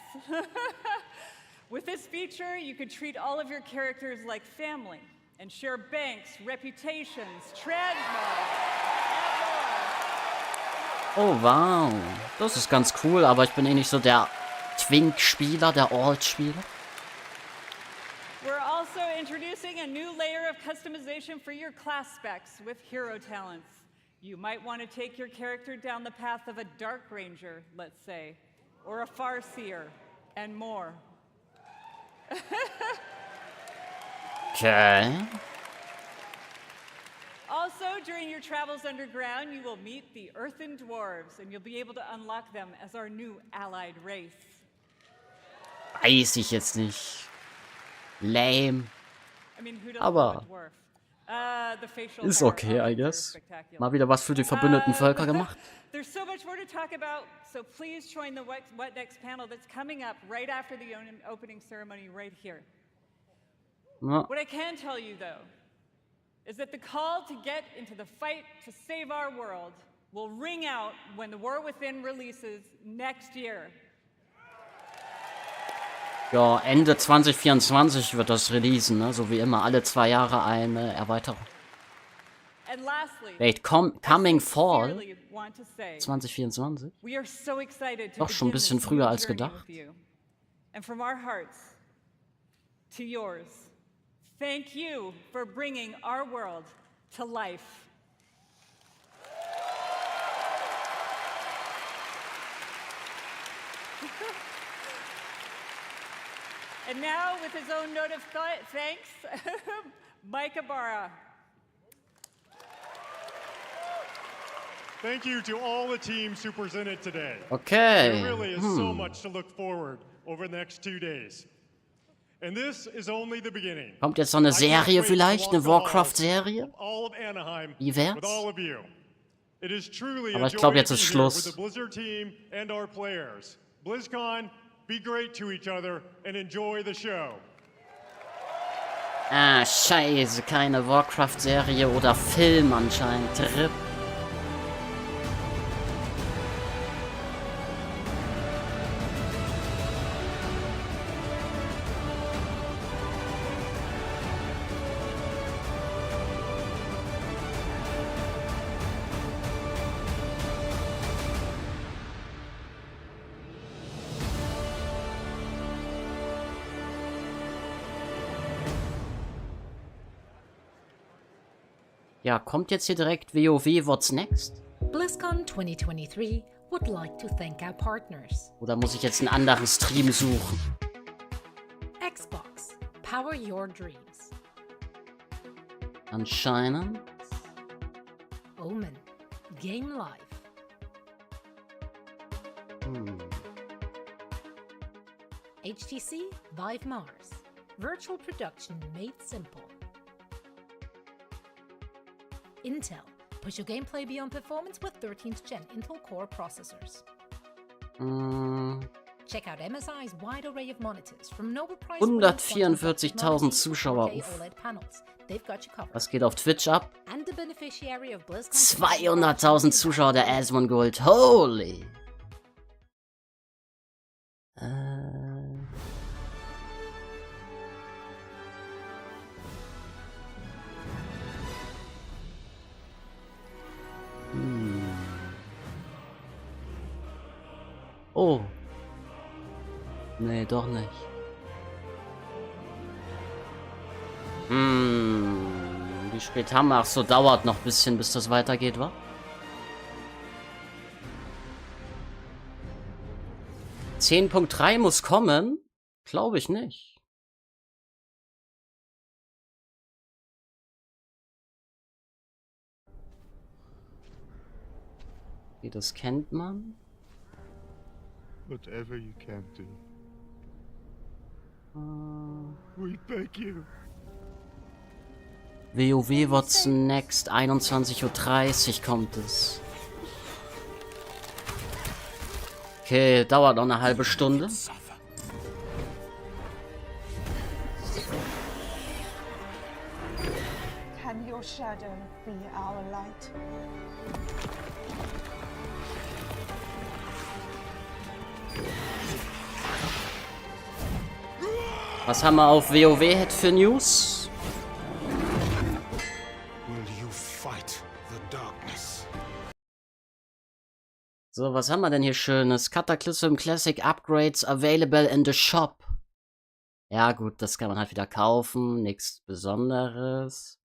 With this feature, you could treat all of your characters like family and share banks, reputations, transmogs.
Oh, wow. Das ist ganz cool, aber ich bin eh nicht so der Twink-Spieler, der Alt-Spieler.
We're also introducing a new layer of customization for your class specs with hero talents. You might want to take your character down the path of a Dark Ranger, let's say, or a Farseer, and more.
Okay.
Also, during your travels underground, you will meet the Earthen Dwarves, and you'll be able to unlock them as our new allied race.
Weiß ich jetzt nicht. Lame.
I mean, who doesn't
Aber
love a dwarf? The facial
ist
hair
okay, I
options are
guess.
spectacular.
Mal wieder was für die verbündeten Völker gemacht.
There's so much more to talk about, so please join the What Next panel that's coming up right after the opening ceremony right here.
Ja.
What I can tell you, though, is that the call to get into the fight to save our world will ring out when The War Within releases next year.
Ja, Ende 2024 wird das releasen, ne? So wie immer, alle 2 Jahre eine Erweiterung.
And lastly,
Wait, Coming
I
Fall
sincerely want to say,
2024?
we are so excited to
Doch schon ein
begin
bisschen
this
früher
new
als
journey
gedacht.
with you. And from our hearts to yours, thank you for bringing our world to life. And now, with his own note of thanks, Mike Ibarra.
Thank you to all the teams who presented today.
Okay.
There really is so much to look forward over the next 2 days. And this is only the beginning.
Kommt jetzt noch eine Serie vielleicht? Eine Warcraft-Serie? Wie wär's?
It is truly
Aber
a
ich glaube,
joy
jetzt
to
ist
be here with
Schluss.
the Blizzard team and our players. BlizzCon, be great to each other and enjoy the show.
Ah, scheiße, keine Warcraft-Serie oder Film anscheinend. RIP. Ja, kommt jetzt hier direkt WoW What's Next?
BlizzCon 2023 would like to thank our partners.
Oder muss ich jetzt einen anderen Stream suchen?
Xbox, power your dreams.
Anscheinend.
Omen, game live. HTC, Vive Mars, virtual production made simple. Intel, push your gameplay beyond performance with 13th gen Intel Core processors. Check out MSI's wide array of monitors from Nobel Prize
144.000 Zuschauer.
OLED panels. They've got you covered.
Was geht auf Twitch ab?
And the beneficiary of BlizzCon
200.000 Zuschauer der Asmon Gold. Holy! Oh. Nee, doch nicht. Wie spät haben wir? Ach so, dauert noch ein bisschen, bis das weitergeht, wa? 10.3 muss kommen? Glaube ich nicht. Okay, das kennt man.
Whatever you can do. We beg you.
WoW What's Next, 21:30 Uhr kommt es. Okay, dauert noch eine halbe Stunde.
Can your shadow be our light?
Was haben wir auf WoW für News?
Will you fight the darkness?
So, was haben wir denn hier Schönes? Cataclysm Classic Upgrades available in the shop. Ja gut, das kann man halt wieder kaufen. Nichts Besonderes.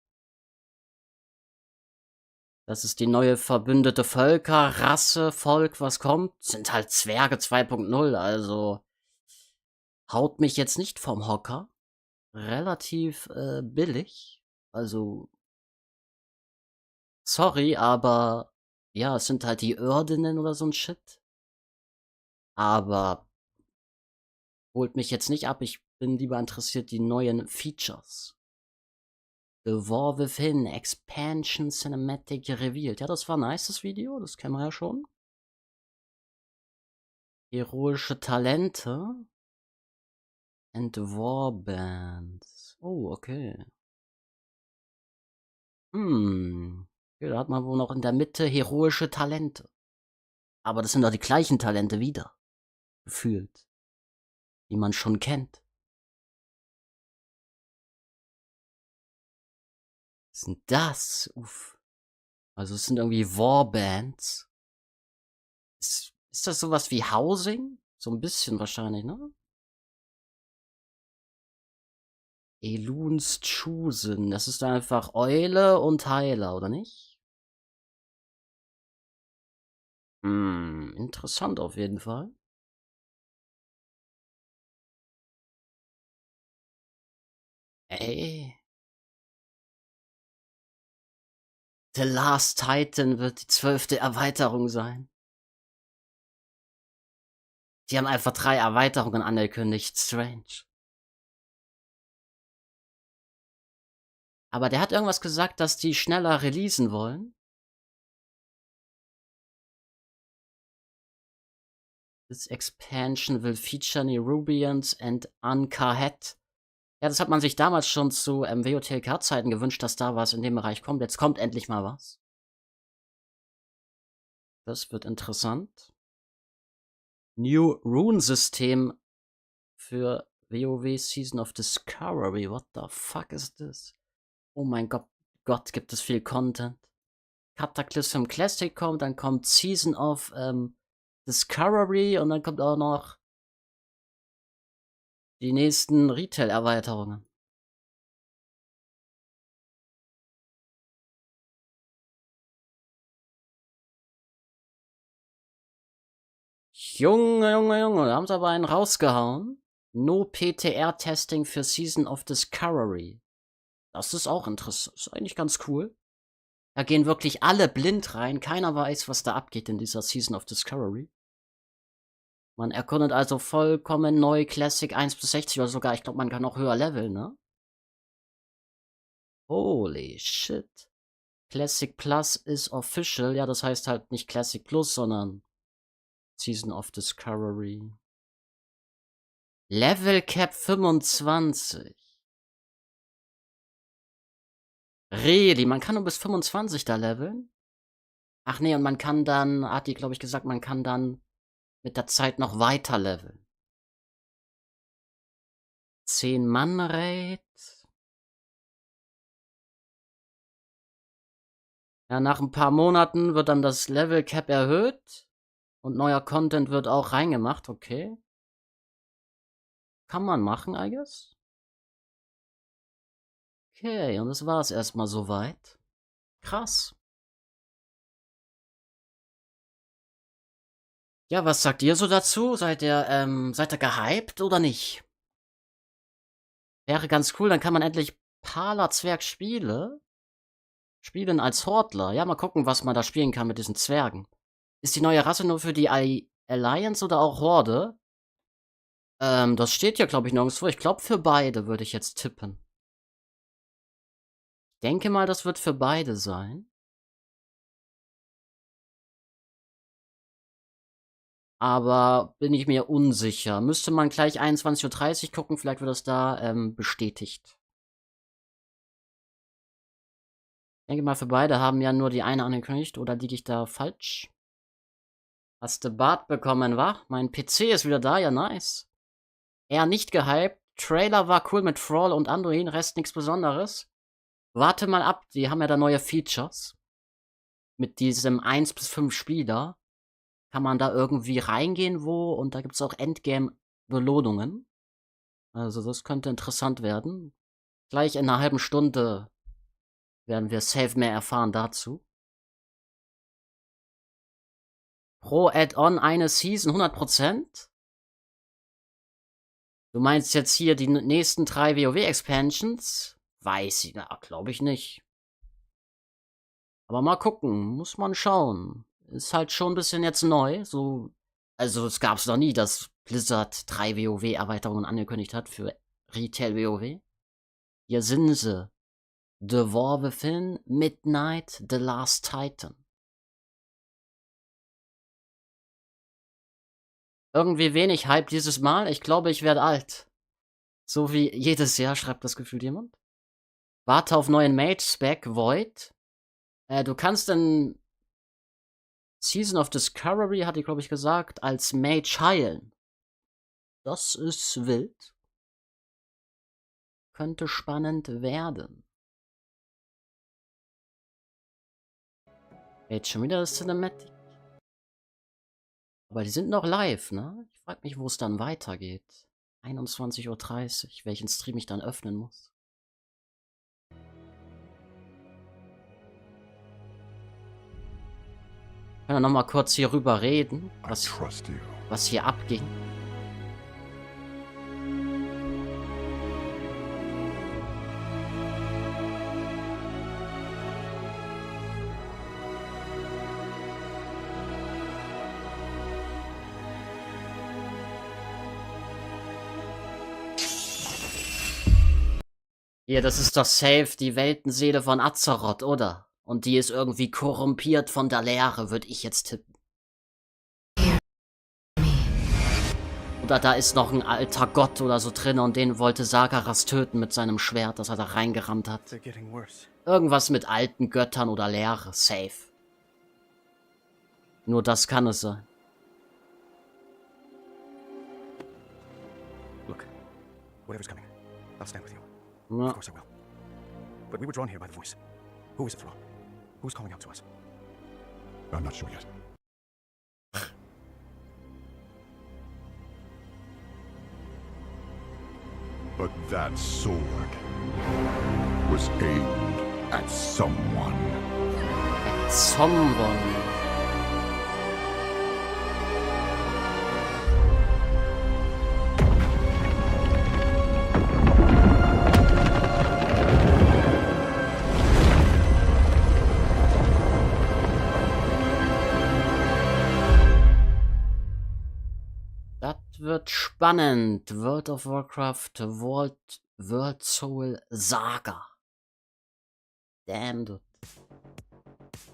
Das ist die neue verbündete Völker, Rasse, Volk, was kommt. Sind halt Zwerge 2.0, also haut mich jetzt nicht vom Hocker. Relativ billig. Also sorry, aber ja, es sind halt die Irdinnen oder so ein Shit. Aber holt mich jetzt nicht ab. Ich bin lieber interessiert die neuen Features. The War Within, Expansion Cinematic Revealed. Ja, das war nice, das Video. Das kennen wir ja schon. Heroische Talente. And Warbands. Oh, okay. Okay, da hat man wohl noch in der Mitte heroische Talente. Aber das sind doch die gleichen Talente wieder. Gefühlt. Die man schon kennt. Was ist denn das? Uff. Also es sind irgendwie Warbands. Ist das sowas wie Housing? So ein bisschen wahrscheinlich, ne? Eluns Chosen. Das ist einfach Eule und Heiler, oder nicht? Interessant auf jeden Fall. Ey. The Last Titan wird die 12. Erweiterung sein. Die haben einfach 3 Erweiterungen angekündigt. Strange. Aber der hat irgendwas gesagt, dass die schneller releasen wollen. This expansion will feature Nerubians and Ankahet. Ja, das hat man sich damals schon zu WOTLK-Zeiten gewünscht, dass da was in dem Bereich kommt. Jetzt kommt endlich mal was. Das wird interessant. New Rune-System für WoW Season of Discovery. What the fuck is this? Oh mein Gott, gibt es viel Content. Cataclysm Classic kommt, dann kommt Season of Discovery und dann kommt auch noch die nächsten Retail-Erweiterungen. Junge, da haben sie aber einen rausgehauen. No PTR-Testing für Season of Discovery. Das ist auch interessant. Ist eigentlich ganz cool. Da gehen wirklich alle blind rein. Keiner weiß, was da abgeht in dieser Season of Discovery. Man erkundet also vollkommen neu Classic 1 bis 60 oder sogar, ich glaube, man kann auch höher leveln, ne? Holy shit. Classic Plus is official. Ja, das heißt halt nicht Classic Plus, sondern Season of Discovery. Level Cap 25. Really? Man kann nur bis 25 da leveln? Ach nee, und man kann dann, hat die, glaube ich, gesagt, man kann dann mit der Zeit noch weiter leveln. 10-Mann-Raid. Ja, nach ein paar Monaten wird dann das Level Cap erhöht. Und neuer Content wird auch reingemacht, okay. Kann man machen, I guess. Okay, und das war es erstmal soweit. Krass. Ja, was sagt ihr so dazu? Seid ihr gehypt oder nicht? Wäre ganz cool, dann kann man endlich Pala-Zwerg spielen als Hordler. Ja, mal gucken, was man da spielen kann mit diesen Zwergen. Ist die neue Rasse nur für die Alliance oder auch Horde? Das steht ja, glaube ich, nirgendwo. Ich glaube, für beide würde ich jetzt tippen. Ich denke mal, das wird für beide sein. Aber bin ich mir unsicher. Müsste man gleich 21:30 Uhr gucken, vielleicht wird das da bestätigt. Ich denke mal, für beide haben ja nur die eine angekündigt, oder liege ich da falsch? Hast du Bart bekommen, wa? Mein PC ist wieder da, ja nice. Eher nicht gehypt. Trailer war cool mit Thrall und Anduin, Rest nichts Besonderes. Warte mal ab, die haben ja da neue Features. Mit diesem 1 bis 5 Spieler kann man da irgendwie reingehen wo und da gibt es auch Endgame-Belohnungen. Also das könnte interessant werden. Gleich in einer halben Stunde werden wir safe mehr erfahren dazu. Pro Add-on eine Season 100%? Du meinst jetzt hier die nächsten 3 WoW-Expansions? Weiß ich, glaube ich nicht. Aber mal gucken, muss man schauen. Ist halt schon ein bisschen jetzt neu. So, also es gab's noch nie, dass Blizzard 3 WoW-Erweiterungen angekündigt hat für Retail WoW. Hier sind sie. The War Within, Midnight, The Last Titan. Irgendwie wenig Hype dieses Mal. Ich glaube, ich werde alt. So wie jedes Jahr, schreibt das gefühlt jemand. Warte auf neuen Mage-Spec, Void. Du kannst in Season of Discovery, hat die, glaube ich, gesagt, als Mage heilen. Das ist wild. Könnte spannend werden. Jetzt schon wieder das Cinematic. Aber die sind noch live, ne? Ich frage mich, wo es dann weitergeht. 21:30 Uhr, welchen Stream ich dann öffnen muss. Ich kann ja noch mal kurz hier rüber reden, was hier abging. Hier, das ist doch safe die Weltenseele von Azeroth, oder? Und die ist irgendwie korrumpiert von der Leere, würde ich jetzt tippen. Oder da ist noch ein alter Gott oder so drin und den wollte Sagaras töten mit seinem Schwert, das er da reingerammt hat. Irgendwas mit alten Göttern oder Leere, safe. Nur das kann es sein.
Look, whatever's coming, I'll stand with you.
Ja.
Of course I will. But we were drawn here by the voice. Who is it, Thrall? Who's calling out to us?
I'm not sure yet. But that sword was aimed at someone.
Someone. Wird spannend. World of Warcraft, World Soul Saga. Damn, dude.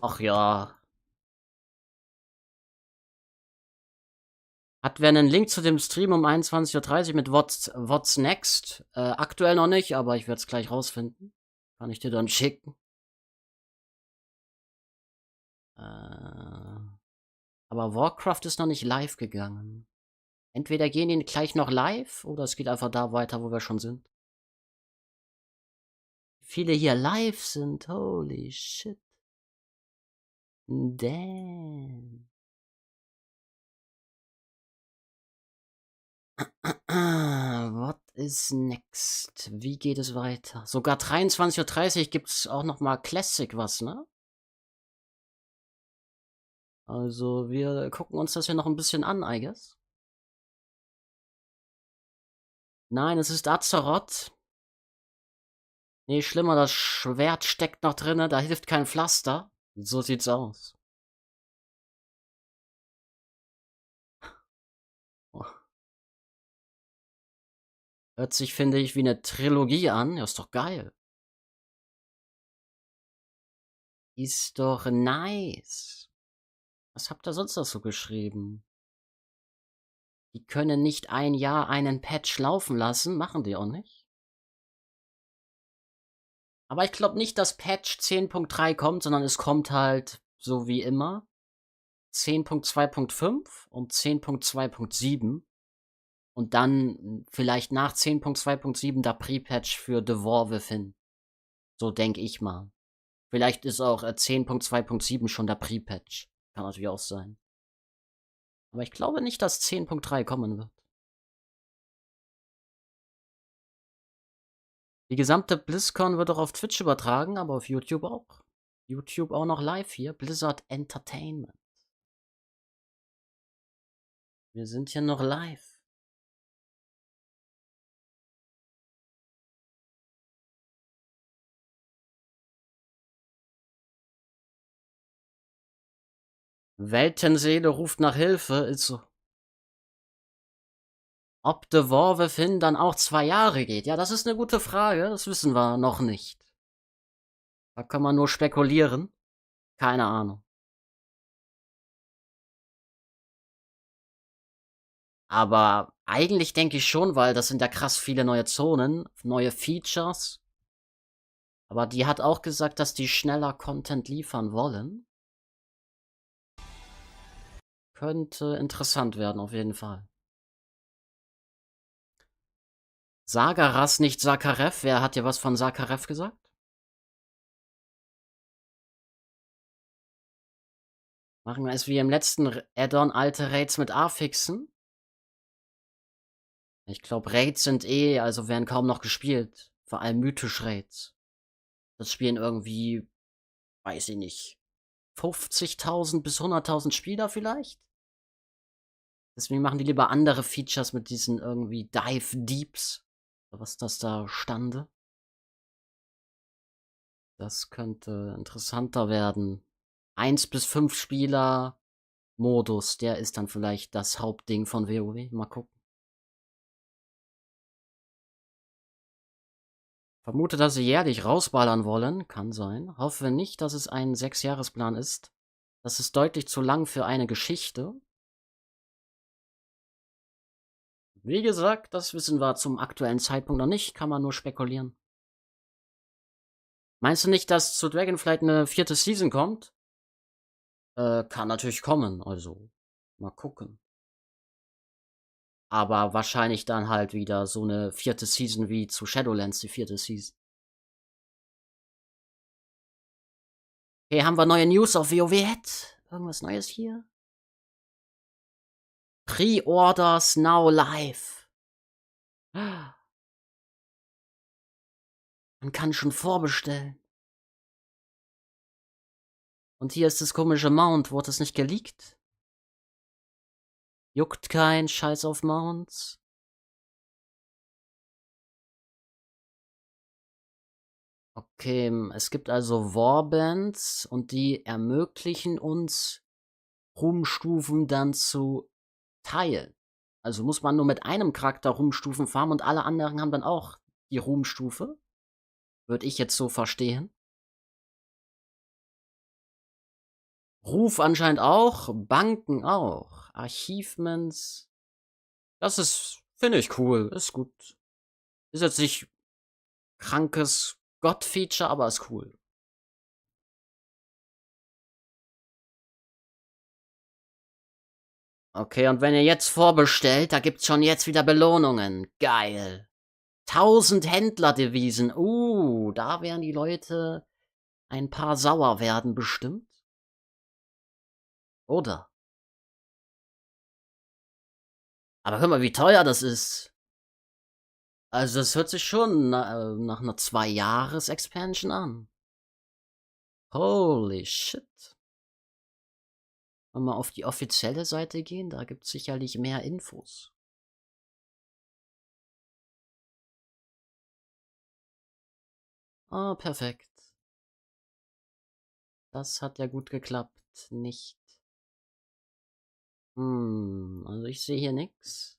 Ach ja. Hat wer einen Link zu dem Stream um 21:30 Uhr mit What's Next? Aktuell noch nicht, aber ich werde es gleich rausfinden. Kann ich dir dann schicken. Aber Warcraft ist noch nicht live gegangen. Entweder gehen die gleich noch live oder es geht einfach da weiter, wo wir schon sind. Viele hier live sind, holy shit. Damn. What is next? Wie geht es weiter? Sogar 23:30 Uhr gibt's auch noch mal Classic was, ne? Also, wir gucken uns das hier noch ein bisschen an, I guess. Nein, es ist Azeroth. Nee, schlimmer, das Schwert steckt noch drinne, da hilft kein Pflaster. So sieht's aus. Oh. Hört sich, finde ich, wie eine Trilogie an. Ja, ist doch geil. Ist doch nice. Was habt ihr sonst noch so geschrieben? Die können nicht ein Jahr einen Patch laufen lassen, machen die auch nicht. Aber ich glaube nicht, dass Patch 10.3 kommt, sondern es kommt halt, so wie immer, 10.2.5 und 10.2.7. Und dann vielleicht nach 10.2.7 der Pre-Patch für Devolve hin. So denke ich mal. Vielleicht ist auch 10.2.7 schon der Pre-Patch. Kann natürlich auch sein. Aber ich glaube nicht, dass 10.3 kommen wird. Die gesamte BlizzCon wird auch auf Twitch übertragen, aber auf YouTube auch. YouTube auch noch live hier. Blizzard Entertainment. Wir sind hier noch live. Weltenseele ruft nach Hilfe, ist so. Ob Devolve hin dann auch 2 Jahre geht? Ja, das ist eine gute Frage. Das wissen wir noch nicht. Da kann man nur spekulieren. Keine Ahnung. Aber eigentlich denke ich schon, weil das sind ja krass viele neue Zonen, neue Features. Aber die hat auch gesagt, dass die schneller Content liefern wollen. Könnte interessant werden, auf jeden Fall. Sagaras, nicht Sakarev. Wer hat dir was von Sakarev gesagt? Machen wir es wie im letzten Add-on alte Raids mit A-Fixen. Ich glaube, Raids sind also werden kaum noch gespielt. Vor allem mythisch Raids. Das spielen irgendwie, weiß ich nicht, 50.000 bis 100.000 Spieler vielleicht? Deswegen machen die lieber andere Features mit diesen irgendwie Dive Deeps. Was das da stande. Das könnte interessanter werden. 1 bis 5 Spieler Modus, der ist dann vielleicht das Hauptding von WoW. Mal gucken. Vermute, dass sie jährlich rausballern wollen. Kann sein. Hoffe nicht, dass es ein 6-Jahresplan ist. Das ist deutlich zu lang für eine Geschichte. Wie gesagt, das wissen wir zum aktuellen Zeitpunkt noch nicht. Kann man nur spekulieren. Meinst du nicht, dass zu Dragonflight eine 4. Season kommt? Kann natürlich kommen, also mal gucken. Aber wahrscheinlich dann halt wieder so eine 4. Season wie zu Shadowlands, die 4. Season. Okay, haben wir neue News auf WoW? Irgendwas Neues hier? Pre-Orders now live. Man kann schon vorbestellen. Und hier ist das komische Mount. Wurde es nicht geleakt? Juckt kein Scheiß auf Mounts. Okay, es gibt also Warbands und die ermöglichen uns, Ruhmstufen dann zu teilen. Also muss man nur mit einem Charakter Ruhmstufen farmen und alle anderen haben dann auch die Ruhmstufe. Würde ich jetzt so verstehen. Ruf anscheinend auch, Banken auch, Achievements. Das ist, finde ich cool, ist gut. Ist jetzt nicht krankes Gott-Feature, aber ist cool. Okay, und wenn ihr jetzt vorbestellt, da gibt's schon jetzt wieder Belohnungen. Geil. 1000 Händlerdevisen. Da werden die Leute ein paar sauer werden bestimmt. Oder? Aber hör mal, wie teuer das ist. Also das hört sich schon nach einer 2-Jahres-Expansion an. Holy shit. Wenn wir mal auf die offizielle Seite gehen, da gibt es sicherlich mehr Infos. Ah, perfekt. Das hat ja gut geklappt. Nicht. Also ich sehe hier nichts.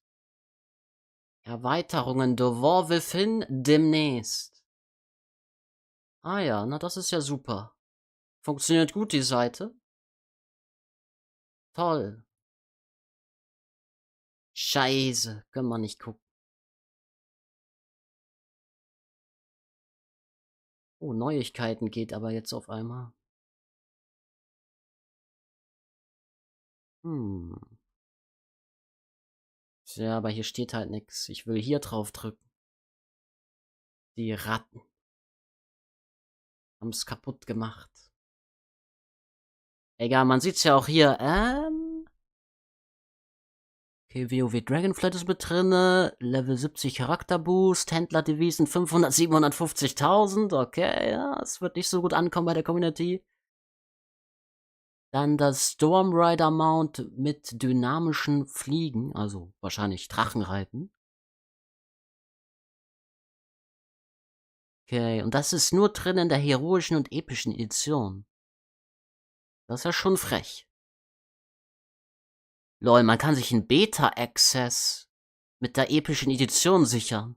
Erweiterungen, The War Within demnächst. Ah ja, na das ist ja super. Funktioniert gut die Seite. Toll. Scheiße, können wir nicht gucken. Oh, Neuigkeiten geht aber jetzt auf einmal. Ja, aber hier steht halt nichts. Ich will hier drauf drücken. Die Ratten haben es kaputt gemacht. Egal, man sieht's ja auch hier. Okay, WoW Dragonflight ist mit drinne. Level 70 Charakterboost. Händlerdevisen 500, 750.000. Okay, ja, es wird nicht so gut ankommen bei der Community. Dann das Stormrider Mount mit dynamischen Fliegen. Also wahrscheinlich Drachenreiten. Okay, und das ist nur drin in der heroischen und epischen Edition. Das ist ja schon frech. Lol, man kann sich einen Beta-Access mit der epischen Edition sichern.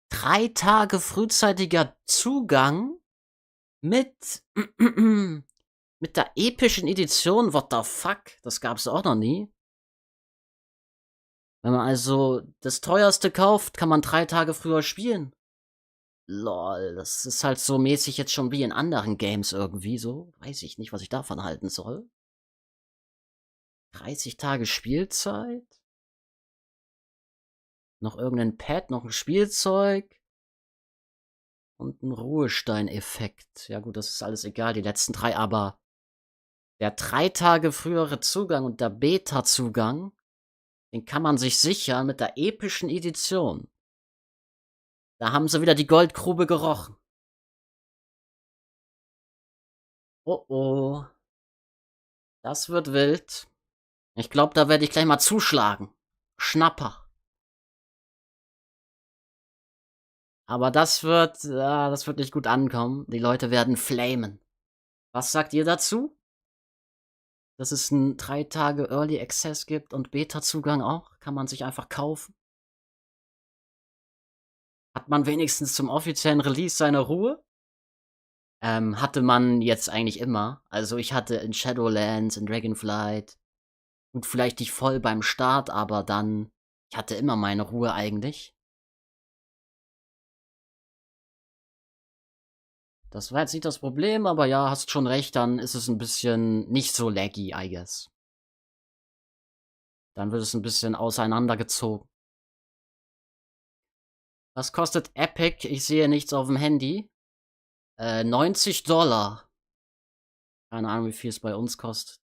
3 Tage frühzeitiger Zugang mit mit der epischen Edition. What the fuck? Das gab's auch noch nie. Wenn man also das teuerste kauft, kann man 3 Tage früher spielen. Lol, das ist halt so mäßig jetzt schon wie in anderen Games irgendwie so. Weiß ich nicht, was ich davon halten soll. 30 Tage Spielzeit? Noch irgendein Pad, noch ein Spielzeug? Und ein Ruhestein-Effekt. Ja gut, das ist alles egal, die letzten 3, aber der 3 Tage frühere Zugang und der Beta-Zugang, den kann man sich sichern mit der epischen Edition. Da haben sie wieder die Goldgrube gerochen. Oh oh. Das wird wild. Ich glaube, da werde ich gleich mal zuschlagen. Schnapper. Aber das wird nicht gut ankommen. Die Leute werden flamen. Was sagt ihr dazu? Dass es einen 3 Tage Early Access gibt und Beta-Zugang auch? Kann man sich einfach kaufen? Hat man wenigstens zum offiziellen Release seine Ruhe? Hatte man jetzt eigentlich immer. Also ich hatte in Shadowlands, in Dragonflight und vielleicht nicht voll beim Start, aber dann, ich hatte immer meine Ruhe eigentlich. Das war jetzt nicht das Problem, aber ja, hast schon recht, dann ist es ein bisschen nicht so laggy, I guess. Dann wird es ein bisschen auseinandergezogen. Was kostet Epic? Ich sehe nichts auf dem Handy. $90. Keine Ahnung, wie viel es bei uns kostet.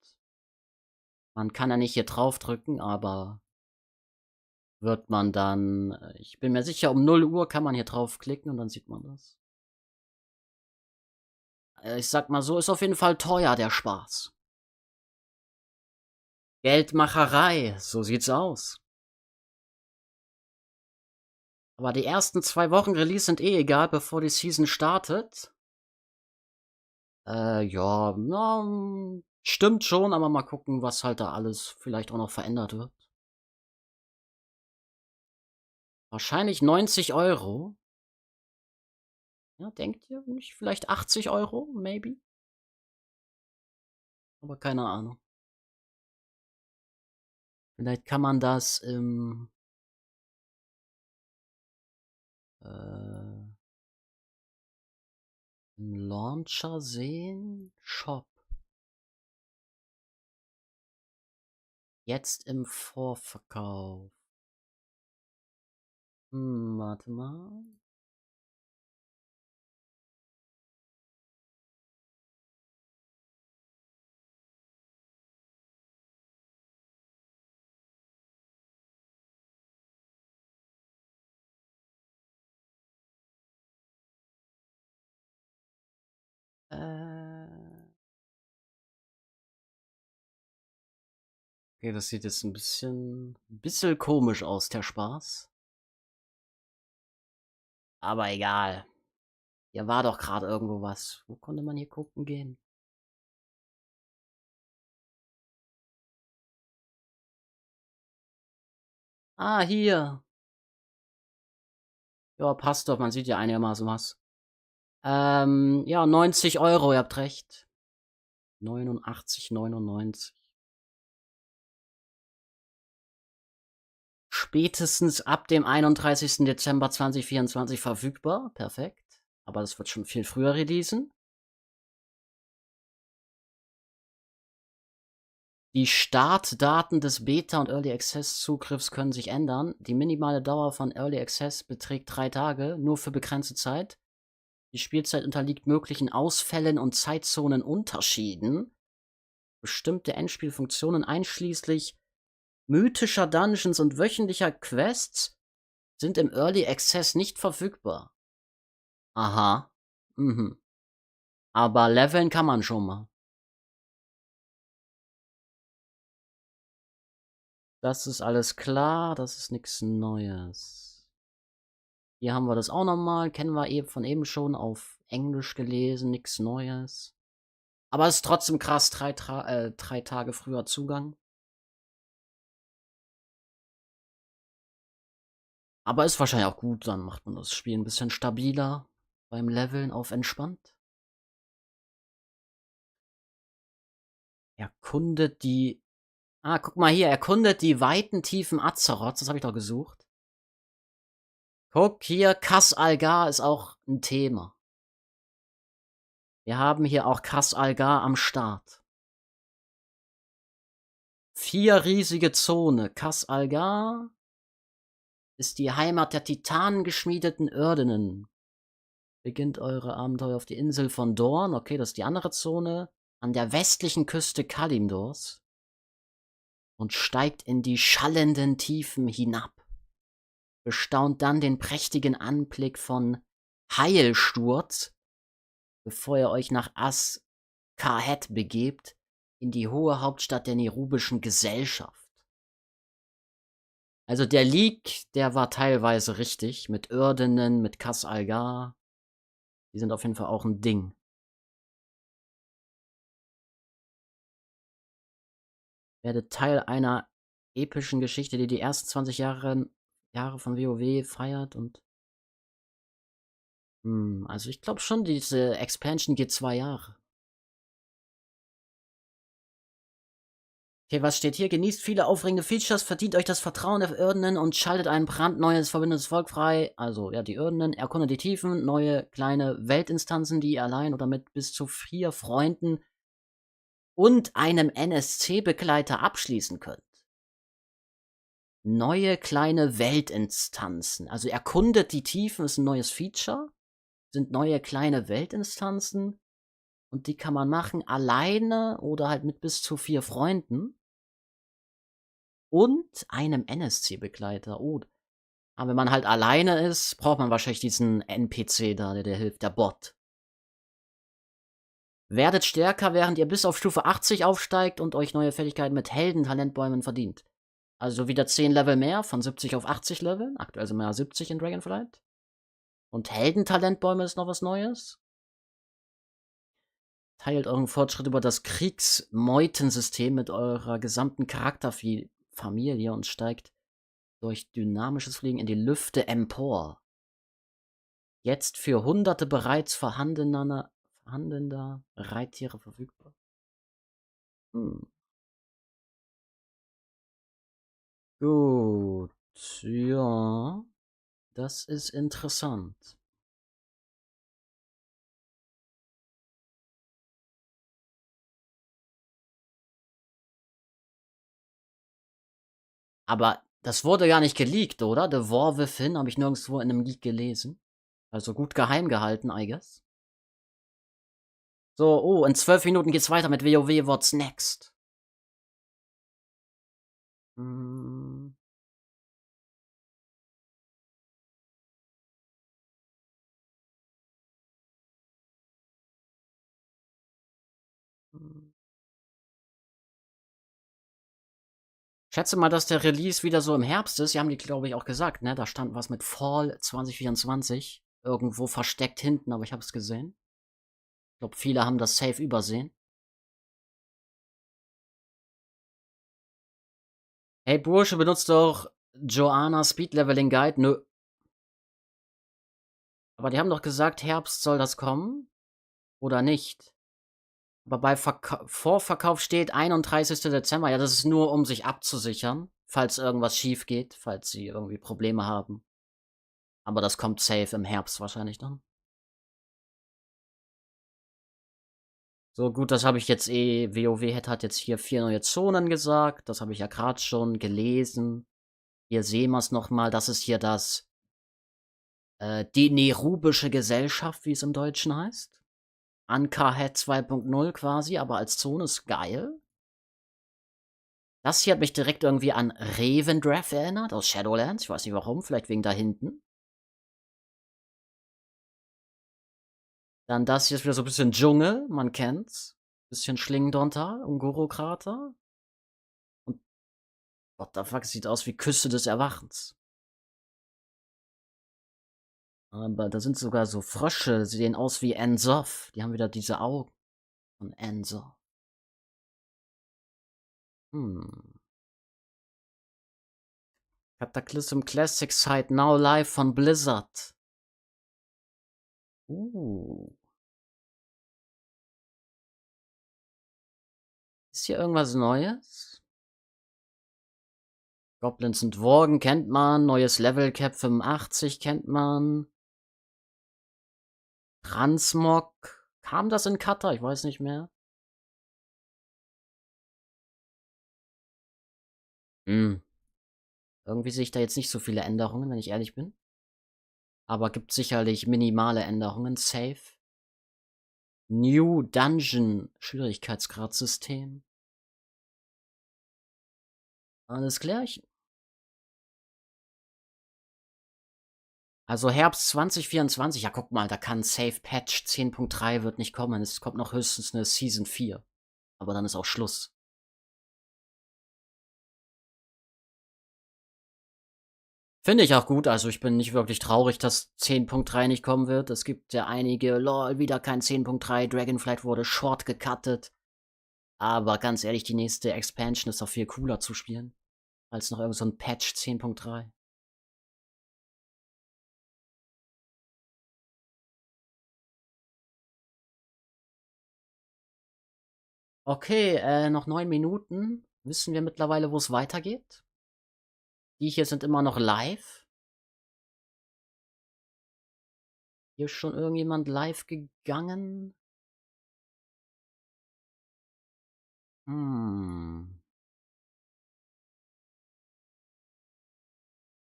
Man kann ja nicht hier draufdrücken, aber wird man dann, ich bin mir sicher, um 0 Uhr kann man hier draufklicken und dann sieht man das. Ich sag mal so, ist auf jeden Fall teuer, der Spaß. Geldmacherei, so sieht's aus. Aber die ersten 2 Wochen Release sind eh egal, bevor die Season startet. Ja, na, stimmt schon, aber mal gucken, was halt da alles vielleicht auch noch verändert wird. Wahrscheinlich 90 €. Ja, denkt ihr nicht? Vielleicht 80 €, maybe? Aber keine Ahnung. Vielleicht kann man das im Launcher sehen. Shop. Jetzt im Vorverkauf. Warte mal. Okay, das sieht jetzt ein bisschen komisch aus, der Spaß. Aber egal. Hier war doch gerade irgendwo was. Wo konnte man hier gucken gehen? Ah, hier. Ja, passt doch. Man sieht ja einigermaßen was. Ja, 90 €, ihr habt recht. 89,99. Spätestens ab dem 31. Dezember 2024 verfügbar. Perfekt. Aber das wird schon viel früher releasen. Die Startdaten des Beta- und Early Access-Zugriffs können sich ändern. Die minimale Dauer von Early Access beträgt 3 Tage, nur für begrenzte Zeit. Die Spielzeit unterliegt möglichen Ausfällen und Zeitzonenunterschieden. Bestimmte Endspielfunktionen einschließlich mythischer Dungeons und wöchentlicher Quests sind im Early Access nicht verfügbar. Aha. Mhm. Aber leveln kann man schon mal. Das ist alles klar, das ist nichts Neues. Hier haben wir das auch nochmal, kennen wir eben von eben schon, auf Englisch gelesen, nichts Neues. Aber es ist trotzdem krass, 3 Tage früher Zugang. Aber ist wahrscheinlich auch gut, dann macht man das Spiel ein bisschen stabiler beim Leveln auf entspannt. Erkundet die... Ah, guck mal hier, erkundet die weiten Tiefen Azeroths, das habe ich doch gesucht. Guck hier, Kas Algar ist auch ein Thema. Wir haben hier auch Kas Algar am Start. 4 riesige Zone. Kas Algar ist die Heimat der titanengeschmiedeten Irdinnen. Beginnt eure Abenteuer auf die Insel von Dorn. Okay, das ist die andere Zone. An der westlichen Küste Kalimdors. Und steigt in die schallenden Tiefen hinab. Bestaunt dann den prächtigen Anblick von Heilsturz, bevor ihr euch nach As-Kahet begebt, in die hohe Hauptstadt der nerubischen Gesellschaft. Also der Leak, der war teilweise richtig, mit Irdinnen, mit Kas Algar. Die sind auf jeden Fall auch ein Ding. Werdet Teil einer epischen Geschichte, die ersten 20 Jahre von WoW feiert und... also ich glaube schon, diese Expansion geht 2 Jahre. Okay, was steht hier? Genießt viele aufregende Features, verdient euch das Vertrauen der Irdenen und schaltet ein brandneues verbindendes Volk frei. Also, ja, die Irdenen, erkundet die Tiefen, neue kleine Weltinstanzen, die ihr allein oder mit bis zu 4 Freunden und einem NSC-Begleiter abschließen könnt. Neue kleine Weltinstanzen. Also erkundet die Tiefen ist ein neues Feature. Sind neue kleine Weltinstanzen. Und die kann man machen alleine oder halt mit bis zu 4 Freunden. Und einem NSC-Begleiter. Oh. Aber wenn man halt alleine ist, braucht man wahrscheinlich diesen NPC da, der hilft, der Bot. Werdet stärker, während ihr bis auf Stufe 80 aufsteigt und euch neue Fähigkeiten mit Helden-Talentbäumen verdient. Also wieder 10 Level mehr, von 70 auf 80 Level. Aktuell sind wir ja 70 in Dragonflight. Und Heldentalentbäume ist noch was Neues. Teilt euren Fortschritt über das Kriegsmeutensystem mit eurer gesamten Charakterfamilie und steigt durch dynamisches Fliegen in die Lüfte empor. Jetzt für hunderte bereits vorhandener Reittiere verfügbar. Gut, ja, das ist interessant. Aber das wurde gar nicht geleakt, oder? The War Within habe ich nirgendwo in einem Leak gelesen. Also gut geheim gehalten, I guess. So, oh, in 12 Minuten geht's weiter mit WoW What's Next. Hm. Schätze mal, dass der Release wieder so im Herbst ist. Die haben die, glaube ich, auch gesagt, ne? Da stand was mit Fall 2024. Irgendwo versteckt hinten, aber ich habe es gesehen. Ich glaube, viele haben das safe übersehen. Hey Bursche, benutzt doch Joanna Speed Leveling Guide? Nö. Aber die haben doch gesagt, Herbst soll das kommen. Oder nicht? Aber bei Vorverkauf steht 31. Dezember. Ja, das ist nur, um sich abzusichern, falls irgendwas schief geht, falls sie irgendwie Probleme haben. Aber das kommt safe im Herbst wahrscheinlich dann. So, gut, das habe ich jetzt eh. WoW hat jetzt hier 4 neue Zonen gesagt. Das habe ich ja gerade schon gelesen. Hier sehen wir es nochmal. Das ist hier das die nerubische Gesellschaft, wie es im Deutschen heißt. Ankarhead 2.0 quasi, aber als Zone ist geil. Das hier hat mich direkt irgendwie an Revendreth erinnert, aus Shadowlands. Ich weiß nicht warum, vielleicht wegen da hinten. Dann das hier ist wieder so ein bisschen Dschungel, man kennt's. Bisschen Schlingen drunter, Ungoro-Krater. Und what the fuck, sieht aus wie Küste des Erwachens. Aber da sind sogar so Frösche, sie sehen aus wie Ensoth. Die haben wieder diese Augen von Ensoth. Cataclysm Classic Site Now Live von Blizzard. Ist hier irgendwas Neues? Goblins und Worgen kennt man. Neues Level Cap 85 kennt man. Transmog. Kam das in Kata? Ich weiß nicht mehr. Irgendwie sehe ich da jetzt nicht so viele Änderungen, wenn ich ehrlich bin. Aber gibt sicherlich minimale Änderungen. Safe. New Dungeon Schwierigkeitsgradsystem. Alles gleich. Also Herbst 2024. Ja, guck mal, da kann Safe Patch 10.3 wird nicht kommen. Es kommt noch höchstens eine Season 4. Aber dann ist auch Schluss. Finde ich auch gut, also ich bin nicht wirklich traurig, dass 10.3 nicht kommen wird. Es gibt ja einige, lol, wieder kein 10.3, Dragonflight wurde short gecuttet. Aber ganz ehrlich, die nächste Expansion ist doch viel cooler zu spielen, als noch irgend so ein Patch 10.3. Okay, noch 9 Minuten. Wissen wir mittlerweile, wo es weitergeht? Die hier sind immer noch live. Hier ist schon irgendjemand live gegangen.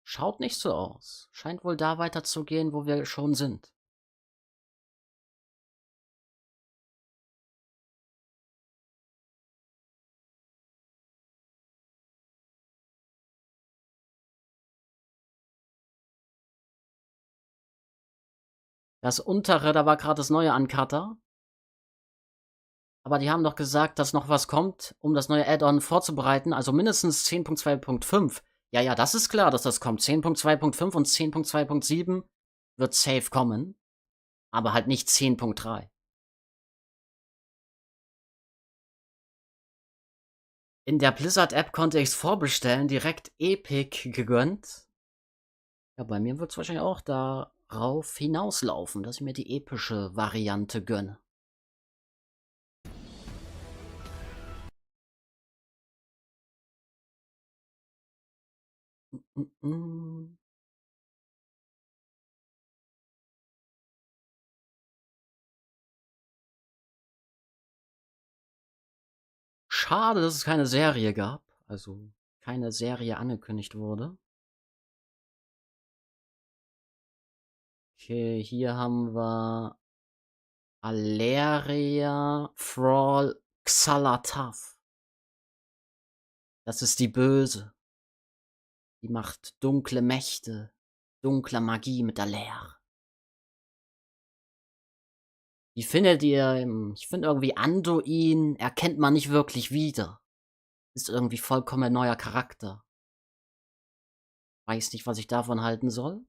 Schaut nicht so aus. Scheint wohl da weiterzugehen, wo wir schon sind. Das untere, da war gerade das neue Uncutter. Aber die haben doch gesagt, dass noch was kommt, um das neue Add-on vorzubereiten. Also mindestens 10.2.5. Ja, das ist klar, dass das kommt. 10.2.5 und 10.2.7 wird safe kommen. Aber halt nicht 10.3. In der Blizzard-App konnte ich es vorbestellen, direkt Epic gegönnt. Ja, bei mir wird es wahrscheinlich auch darauf hinauslaufen, dass ich mir die epische Variante gönne. Schade, dass es keine Serie gab. Also keine Serie angekündigt wurde. Okay, hier haben wir Aleria Thrall Xalatath. Das ist die Böse. Die macht dunkle Mächte, dunkle Magie mit Aleria. Wie findet ihr? Ich finde irgendwie Anduin erkennt man nicht wirklich wieder. Ist irgendwie vollkommen neuer Charakter. Weiß nicht, was ich davon halten soll.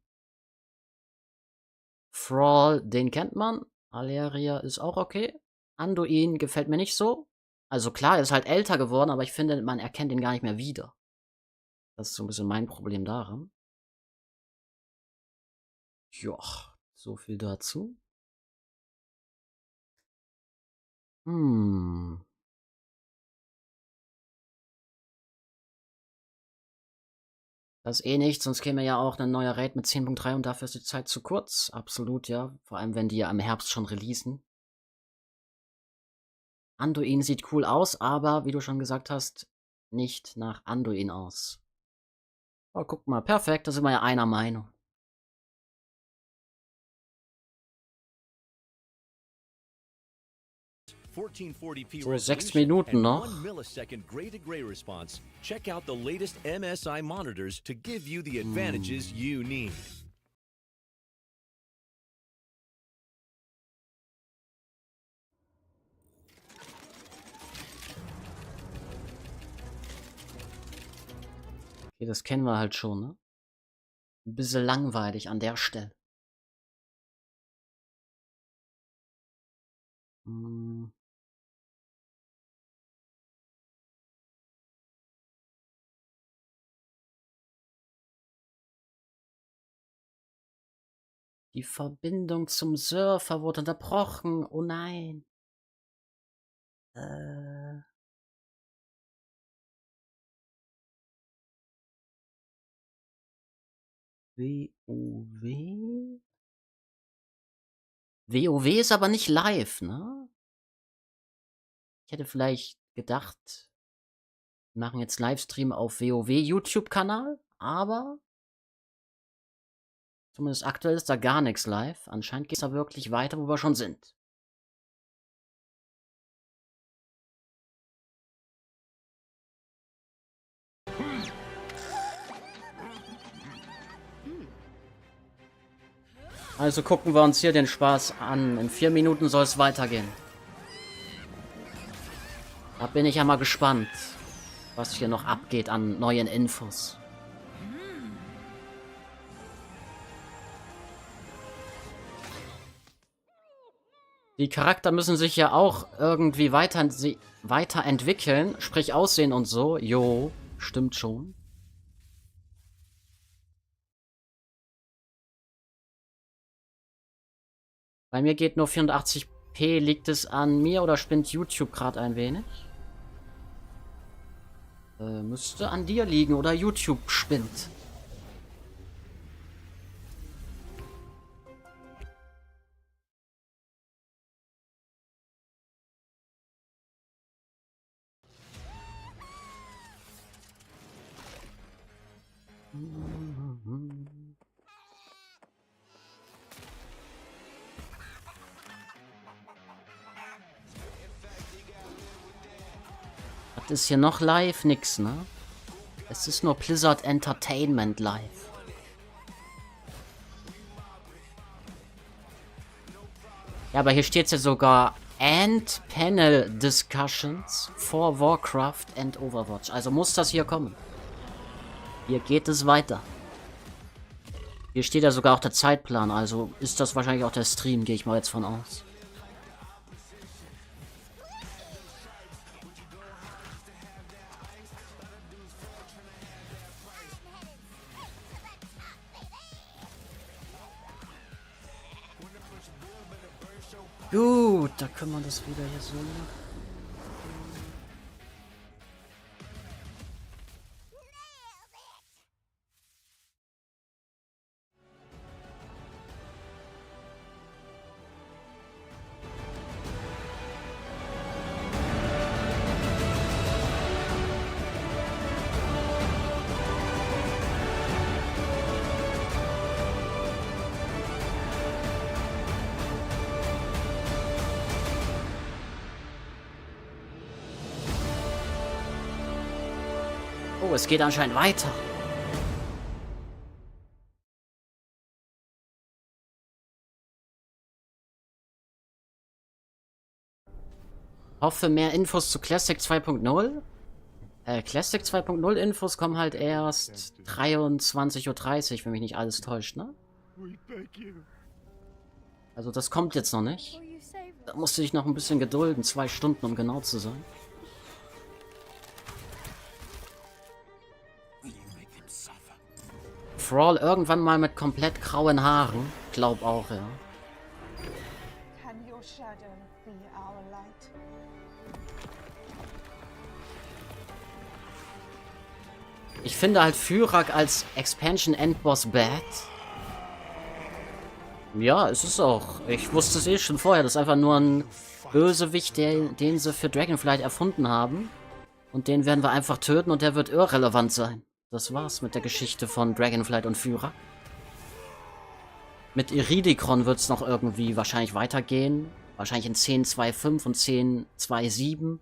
Thrall, den kennt man. Aleria ist auch okay. Anduin gefällt mir nicht so. Also klar, er ist halt älter geworden, aber ich finde, man erkennt ihn gar nicht mehr wieder. Das ist so ein bisschen mein Problem daran. Joch, so viel dazu. Das ist eh nicht, sonst käme ja auch ein neuer Raid mit 10.3 und dafür ist die Zeit zu kurz. Absolut, ja. Vor allem, wenn die ja im Herbst schon releasen. Anduin sieht cool aus, aber, wie du schon gesagt hast, nicht nach Anduin aus. Oh, guck mal, perfekt, da sind wir ja einer Meinung. So, 6 Minuten noch.
Check out the latest MSI monitors to give you the advantages you need.
Okay, das kennen wir halt schon, ne? Ein bisschen langweilig an der Stelle. Die Verbindung zum Surfer wurde unterbrochen. Oh nein. WoW? WoW ist aber nicht live, ne? Ich hätte vielleicht gedacht, wir machen jetzt Livestream auf WoW YouTube-Kanal, aber zumindest aktuell ist da gar nichts live. Anscheinend geht es da wirklich weiter, wo wir schon sind. Also gucken wir uns hier den Spaß an. In 4 Minuten soll es weitergehen. Da bin ich ja mal gespannt, was hier noch abgeht an neuen Infos. Die Charakter müssen sich ja auch irgendwie weiterentwickeln, sprich Aussehen und so. Jo, stimmt schon. Bei mir geht nur 84p. Liegt es an mir oder spinnt YouTube gerade ein wenig? Müsste an dir liegen oder YouTube spinnt. Was ist hier noch live? Nix, ne? Es ist nur Blizzard Entertainment live. Ja, aber hier steht ja sogar and Panel Discussions for Warcraft and Overwatch. Also muss das hier kommen. Hier geht es weiter. Hier steht ja sogar auch der Zeitplan, also ist das wahrscheinlich auch der Stream, gehe ich mal jetzt von aus. Gut, da können wir das wieder hier so machen. Oh, es geht anscheinend weiter. Hoffe mehr Infos zu Classic 2.0. Classic 2.0 Infos kommen halt erst 23:30 Uhr, wenn mich nicht alles täuscht, ne? Also das kommt jetzt noch nicht. Da musst du dich noch ein bisschen gedulden, 2 Stunden, um genau zu sein. Thrall irgendwann mal mit komplett grauen Haaren. Glaub auch, ja.
Can your shadow be our light?
Ich finde halt Fyrak als Expansion Endboss bad. Ja, es ist auch. Ich wusste es eh schon vorher. Das ist einfach nur ein Bösewicht, den sie für Dragonflight erfunden haben. Und den werden wir einfach töten und der wird irrelevant sein. Das war's mit der Geschichte von Dragonflight und Fyrak. Mit Iridikron wird es noch irgendwie wahrscheinlich weitergehen. Wahrscheinlich in 10.2.5 und 10.2.7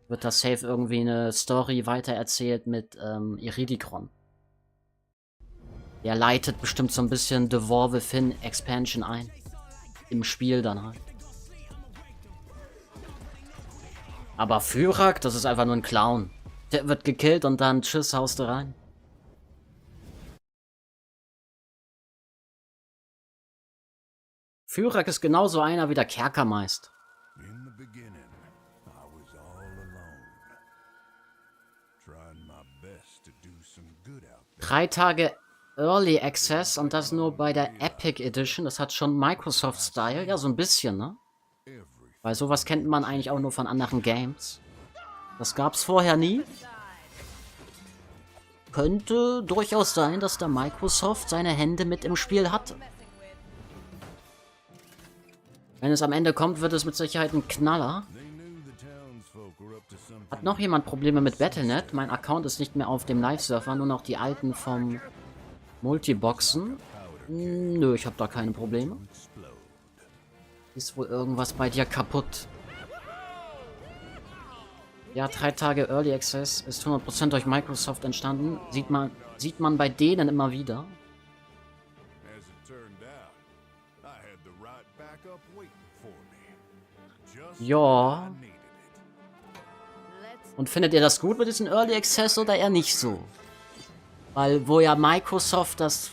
wird das safe irgendwie eine Story weitererzählt mit Iridikron. Der leitet bestimmt so ein bisschen The War Within Expansion ein. Im Spiel dann halt. Aber Fyrak, das ist einfach nur ein Clown. Der wird gekillt und dann tschüss, haust du rein. Fyrak ist genauso einer wie der Kerkermeister. 3 Tage Early Access und das nur bei der Epic Edition. Das hat schon Microsoft-Style. Ja, so ein bisschen, ne? Weil sowas kennt man eigentlich auch nur von anderen Games. Das gab's vorher nie. Könnte durchaus sein, dass da Microsoft seine Hände mit im Spiel hatte. Wenn es am Ende kommt, wird es mit Sicherheit ein Knaller. Hat noch jemand Probleme mit Battle.net? Mein Account ist nicht mehr auf dem Live-Surfer, nur noch die alten vom Multiboxen. Nö, ich habe da keine Probleme. Ist wohl irgendwas bei dir kaputt? Ja, 3 Tage Early Access ist 100% durch Microsoft entstanden. Sieht man bei denen immer wieder. Ja. Und findet ihr das gut mit diesem Early Access oder eher nicht so? Weil, wo ja Microsoft das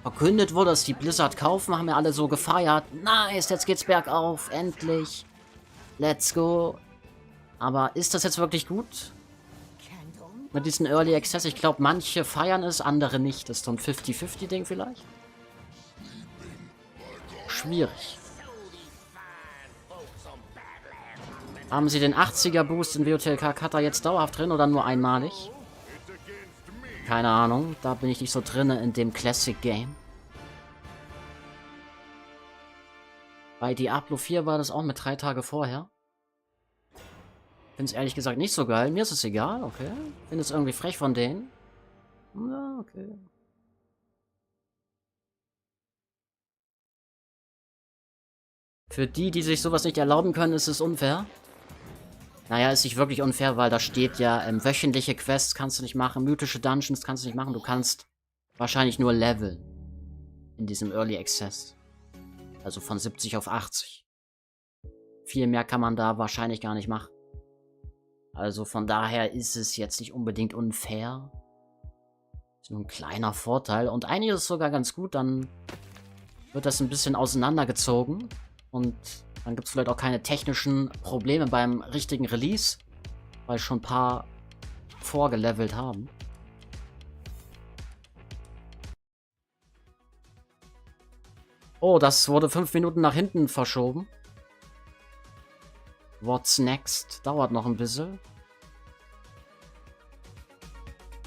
verkündet wurde, dass die Blizzard kaufen, haben ja alle so gefeiert. Nice, jetzt geht's bergauf, endlich. Let's go. Aber ist das jetzt wirklich gut? Mit diesem Early Access? Ich glaube, manche feiern es, andere nicht. Das ist so ein 50-50-Ding vielleicht? Schwierig. Haben sie den 80er-Boost in WOTLK Cutter jetzt dauerhaft drin oder nur einmalig? Keine Ahnung. Da bin ich nicht so drin in dem Classic-Game. Bei Diablo 4 war das auch mit 3 Tage vorher. Finde es ehrlich gesagt nicht so geil. Mir ist es egal, okay. Finde es irgendwie frech von denen. Ja, okay. Für die, die sich sowas nicht erlauben können, ist es unfair. Naja, ist nicht wirklich unfair, weil da steht ja, wöchentliche Quests kannst du nicht machen, mythische Dungeons kannst du nicht machen. Du kannst wahrscheinlich nur leveln in diesem Early Access. Also von 70 auf 80. Viel mehr kann man da wahrscheinlich gar nicht machen. Also von daher ist es jetzt nicht unbedingt unfair. Ist nur ein kleiner Vorteil. Und eigentlich ist es sogar ganz gut, dann wird das ein bisschen auseinandergezogen. Und dann gibt es vielleicht auch keine technischen Probleme beim richtigen Release, weil schon ein paar vorgelevelt haben. Oh, das wurde 5 Minuten nach hinten verschoben. What's next? Dauert noch ein bisschen.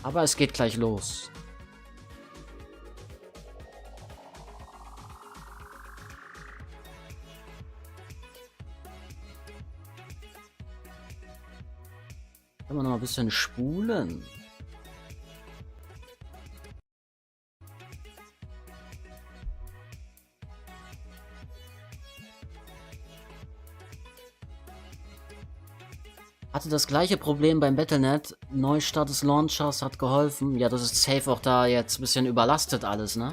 Aber es geht gleich los. Können wir noch ein bisschen spulen? Hatte das gleiche Problem beim Battle.net. Neustart des Launchers hat geholfen. Ja, das ist safe auch da jetzt ein bisschen überlastet alles, ne?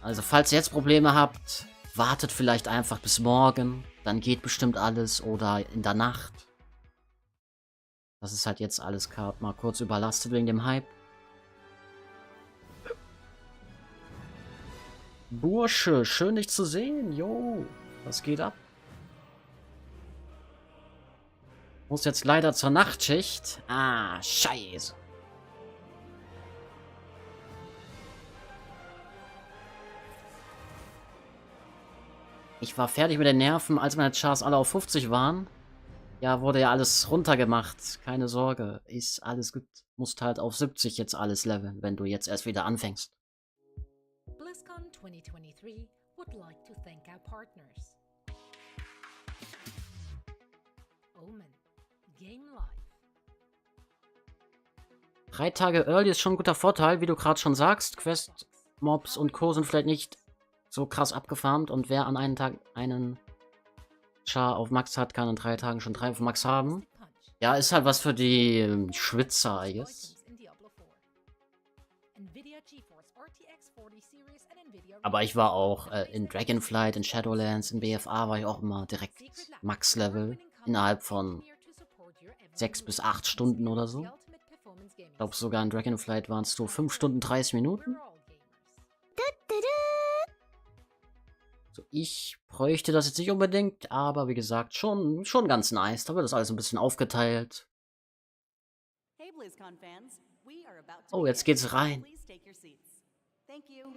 Also falls ihr jetzt Probleme habt, wartet vielleicht einfach bis morgen. dann geht bestimmt alles oder in der Nacht. Das ist halt jetzt alles gerade mal kurz überlastet wegen dem Hype. Bursche, schön dich zu sehen. Jo, was geht ab? Muss jetzt leider zur Nachtschicht. Ah, scheiße. Ich war fertig mit den Nerven, als meine Chars alle auf 50 waren. Ja, wurde ja alles runtergemacht. Keine Sorge, ist alles gut. Musst halt auf 70 jetzt alles leveln, wenn du jetzt erst wieder anfängst.
BlizzCon 2023 would like to thank our partners. Omen, Game Live.
3 Tage Early ist schon ein guter Vorteil, wie du gerade schon sagst. Quest, Mobs und Co. sind vielleicht nicht so krass abgefarmt und wer an einem Tag einen Char auf Max hat, kann in 3 Tagen schon 3 auf Max haben. Ja, ist halt was für die Schwitzer, I guess. Aber ich war auch in Dragonflight, in Shadowlands, in BFA war ich auch immer direkt Max-Level. Innerhalb von 6 bis 8 Stunden oder so. Ich glaube sogar in Dragonflight waren es so 5 Stunden 30 Minuten. So, ich bräuchte das jetzt nicht unbedingt, aber wie gesagt, schon ganz nice. Da wird das alles ein bisschen aufgeteilt.
Hey BlizzCon fans, we are about to
Oh, jetzt geht's rein.
Please take your seats. Thank you.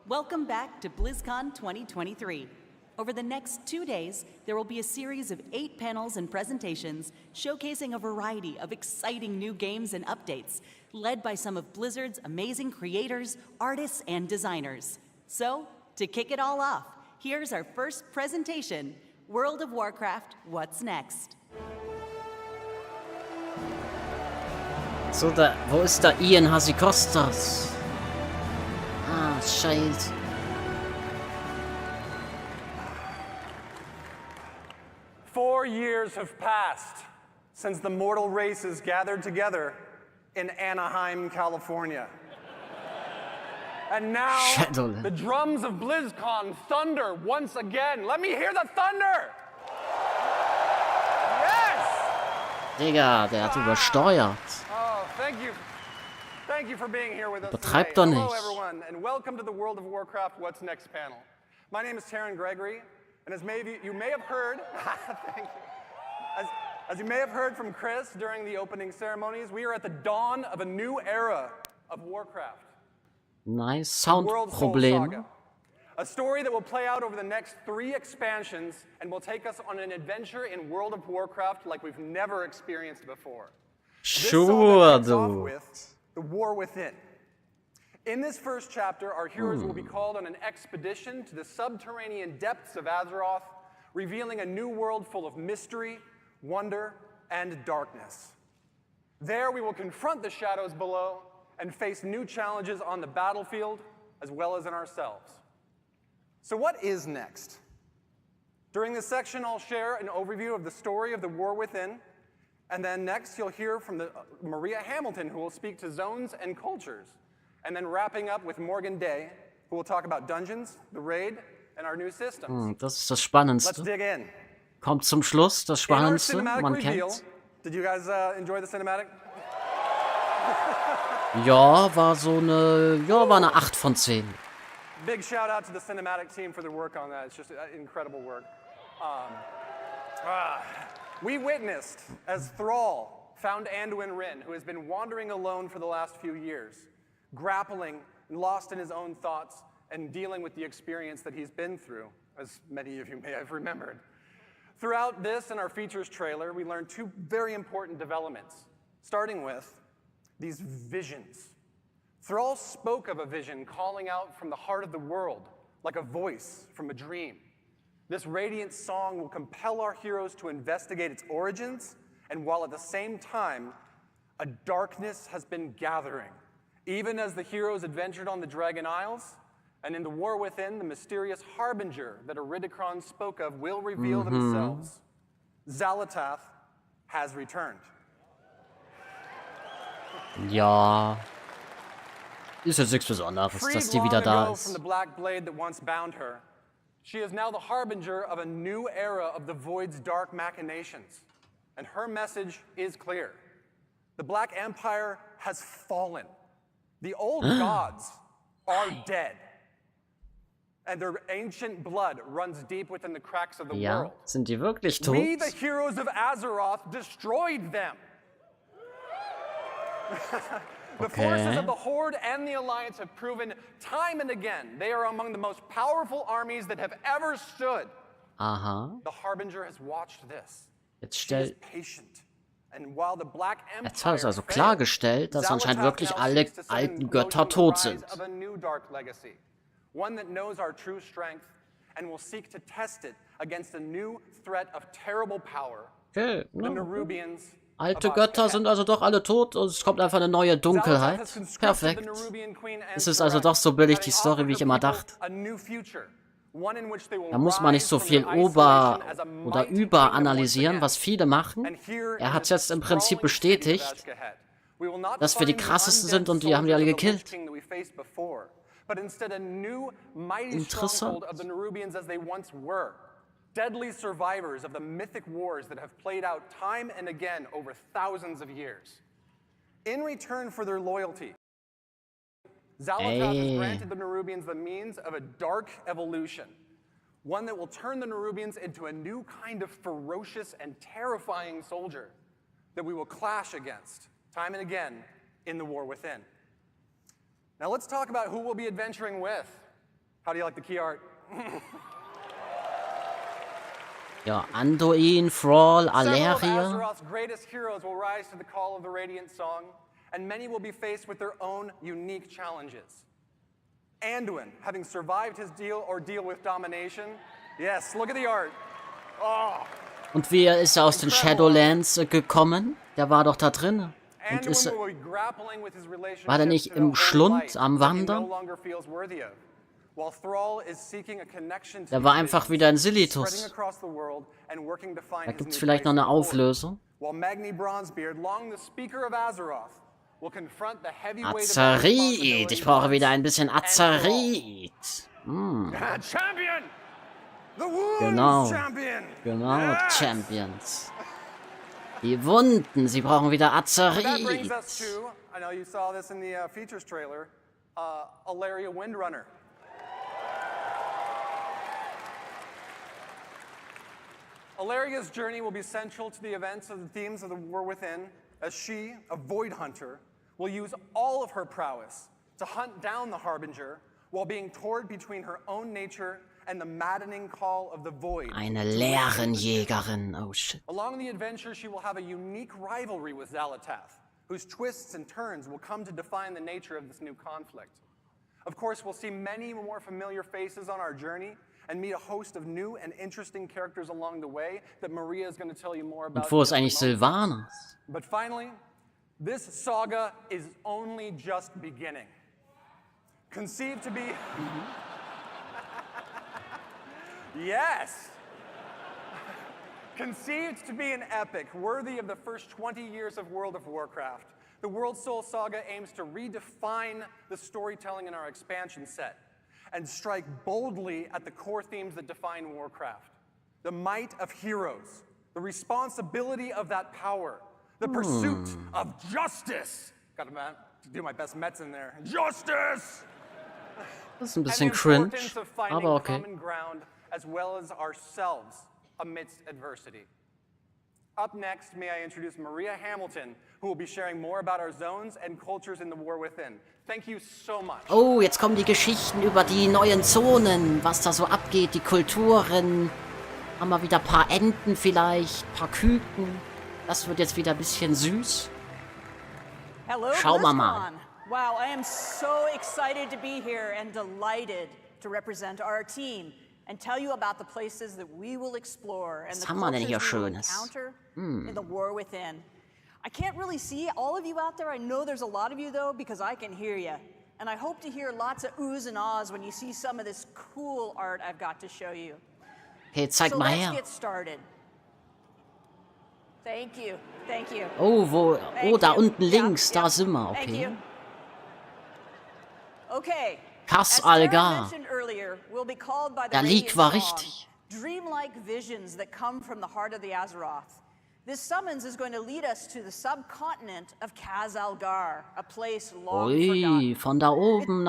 Welcome back to BlizzCon 2023. Over the next 2 days, there will be a series of 8 panels and presentations showcasing a variety of exciting new games and updates, led by some of Blizzard's amazing creators, artists, and designers. So, to kick it all off, here's our first presentation, World of Warcraft, What's Next?
So, wo ist da Ian Hasikostas? Ah, scheiße.
Four years have passed since the mortal races gathered together in Anaheim, California. And now, the drums of BlizzCon thunder once again. Let me hear the thunder! Yes!
Digga, der hat übersteuert.
Oh, thank you. Thank you for being here with us
Betreibt
today.
doch
Hello,
nicht.
everyone, and welcome to the World of Warcraft What's Next panel. My name is Taryn Gregory, and as you may have heard, thank you. As you may have heard from Chris during the opening ceremonies, we are at the dawn of a new era of Warcraft.
Nice
World Soul
Soundproblem.
Saga. A story that will play out over the next 3 expansions and will take us on an adventure in World of Warcraft like we've never experienced before.
Sure,
This saga kicks off
du.
with the War Within. In this first chapter, our heroes will be called on an expedition to the subterranean depths of Azeroth, revealing a new world full of mystery, wonder, and darkness. There we will confront the shadows below and face new challenges on the battlefield as well as in ourselves. So what is next? During this section, I'll share an overview of the story of the War Within, and then next you'll hear from Maria Hamilton, who will speak to zones and cultures, and then wrapping up with Morgan Day, who will talk about dungeons, the raid, and our new systems.
Das ist das
Let's
Spannendste.
dig in.
Kommt zum Schluss, das
In our
Spannendste.
cinematic
Man
reveal,
kennt's.
did you guys enjoy the cinematic?
Ja, war eine 8 von 10.
Big shout out to the cinematic team for their work on that. It's just incredible work. We witnessed as Thrall found Anduin Wrynn, who has been wandering alone for the last few years, grappling and lost in his own thoughts and dealing with the experience that he's been through, as many of you may have remembered. Throughout this and our features trailer, we learned 2 very important developments, starting with these visions. Thrall spoke of a vision calling out from the heart of the world, like a voice from a dream. This radiant song will compel our heroes to investigate its origins, and while at the same time, a darkness has been gathering, even as the heroes adventured on the Dragon Isles, and in the War Within, the mysterious harbinger that Iridikron spoke of will reveal themselves. Xal'atath has returned.
Ja. Ist jetzt nichts Besonderes, dass die wieder da
From
ist.
the black blade that once bound her, She is now the harbinger of a new era of the Void's dark machinations. And her message is clear. The Black Empire has fallen. The old gods are dead. And their ancient blood runs deep within the cracks of the
Ja,
world.
sind die wirklich tot?
We, the heroes of Azeroth, destroyed them. The forces of the Horde and the Alliance have proven time and again they are among the most powerful armies that have ever stood.
Aha.
The Harbinger has watched this.
Jetzt
She is patient. And while the Black
Jetzt hat es
Empire
also
failed,
klargestellt, dass anscheinend
Xal'atath
wirklich
now
alle
seeks to set
alten
in
Götter
motion the
tot
rise
sind.
of a new dark legacy, one that knows our true strength and will seek to test it against a new threat of terrible power.
Okay,
The Nerubians.
Alte Götter sind also doch alle tot und es kommt einfach eine neue Dunkelheit. Perfekt. Es ist also doch so billig die Story, wie ich immer dachte. Da muss man nicht so viel überanalysieren, was viele machen. Er hat es jetzt im Prinzip bestätigt, dass wir die krassesten sind und die haben die alle gekillt. Interessant.
Deadly survivors of the mythic wars that have played out time and again over thousands of years. In return for their loyalty, Xal'atath has granted the Nerubians the means of a dark evolution, one that will turn the Nerubians into a new kind of ferocious and terrifying soldier that we will clash against time and again in the war within. Now let's talk about who we'll be adventuring with. How do you like the key art?
Ja, Anduin, Thrall, Alleria.
Azeroth's greatest heroes will rise to the call of the Radiant Song, and many will be faced with their own unique challenges. Anduin, having survived his ordeal with domination. Yes, look at the art. Oh.
Und wie ist er aus den Shadowlands gekommen? Der war doch da drin. Und ist, war der nicht im Schlund am Wandern? Der war einfach wieder in Silithus. Da gibt es vielleicht noch eine Auflösung. Azerit! Ich brauche wieder ein bisschen Azerit. Genau. Genau, Champions. Die Wunden, sie brauchen wieder Azerit.
Alleria Windrunner. Alleria's journey will be central to the events of the themes of the War Within, as she, a Void Hunter, will use all of her prowess to hunt down the Harbinger while being torn between her own nature and the maddening call of the Void.
Eine Leerenjägerin, oh shit.
Along the adventure, she will have a unique rivalry with Xal'atath, whose twists and turns will come to define the nature of this new conflict. Of course, we'll see many more familiar faces on our journey, and meet a host of new and interesting characters along the way that Maria is going to tell you more about.
Und wo ist eigentlich Sylvanas?
But finally, this saga is only just beginning. Conceived to be Yes. Conceived to be an epic worthy of the first 20 years of World of Warcraft, the World Soul Saga aims to redefine the storytelling in our expansion set and strike boldly at the core themes that define Warcraft. The might of heroes, the responsibility of that power, the pursuit of justice. Got to do my best Mets in there. Justice!
Das ist ein bisschen cringe, aber okay.
Common ground as well as ourselves amidst adversity. Up next, may I introduce Maria Hamilton, who will be sharing more about our zones and cultures in the War Within. Thank you so much.
Oh, jetzt kommen die Geschichten über die neuen Zonen, was da so abgeht, die Kulturen. Haben wir wieder ein paar Enten vielleicht, ein paar Küken. Das wird jetzt wieder ein bisschen süß.
Hello,
schauen wir mal.
Wow, I am so excited to be here and delighted to represent our team and tell you about the places that we will explore and the cultures we will encounter in the War Within. I can't really see all of you out there. I know there's a lot of you, though, because I can hear you. And I hope to hear lots of oohs and ahs when you see some of this cool art I've got to show you.
Hey, zeig mal her.
Let's get started. Thank you. Thank you.
Oh, da unten links, da sind wir, okay.
Okay.
Kas Algar.
earlier, will be called by the
Der Leak
radiant
war
song,
richtig.
dreamlike visions that come from the heart of the Azeroth. This summons is going to lead us to the subcontinent of Khazalgar, a place long
Ui, von da oben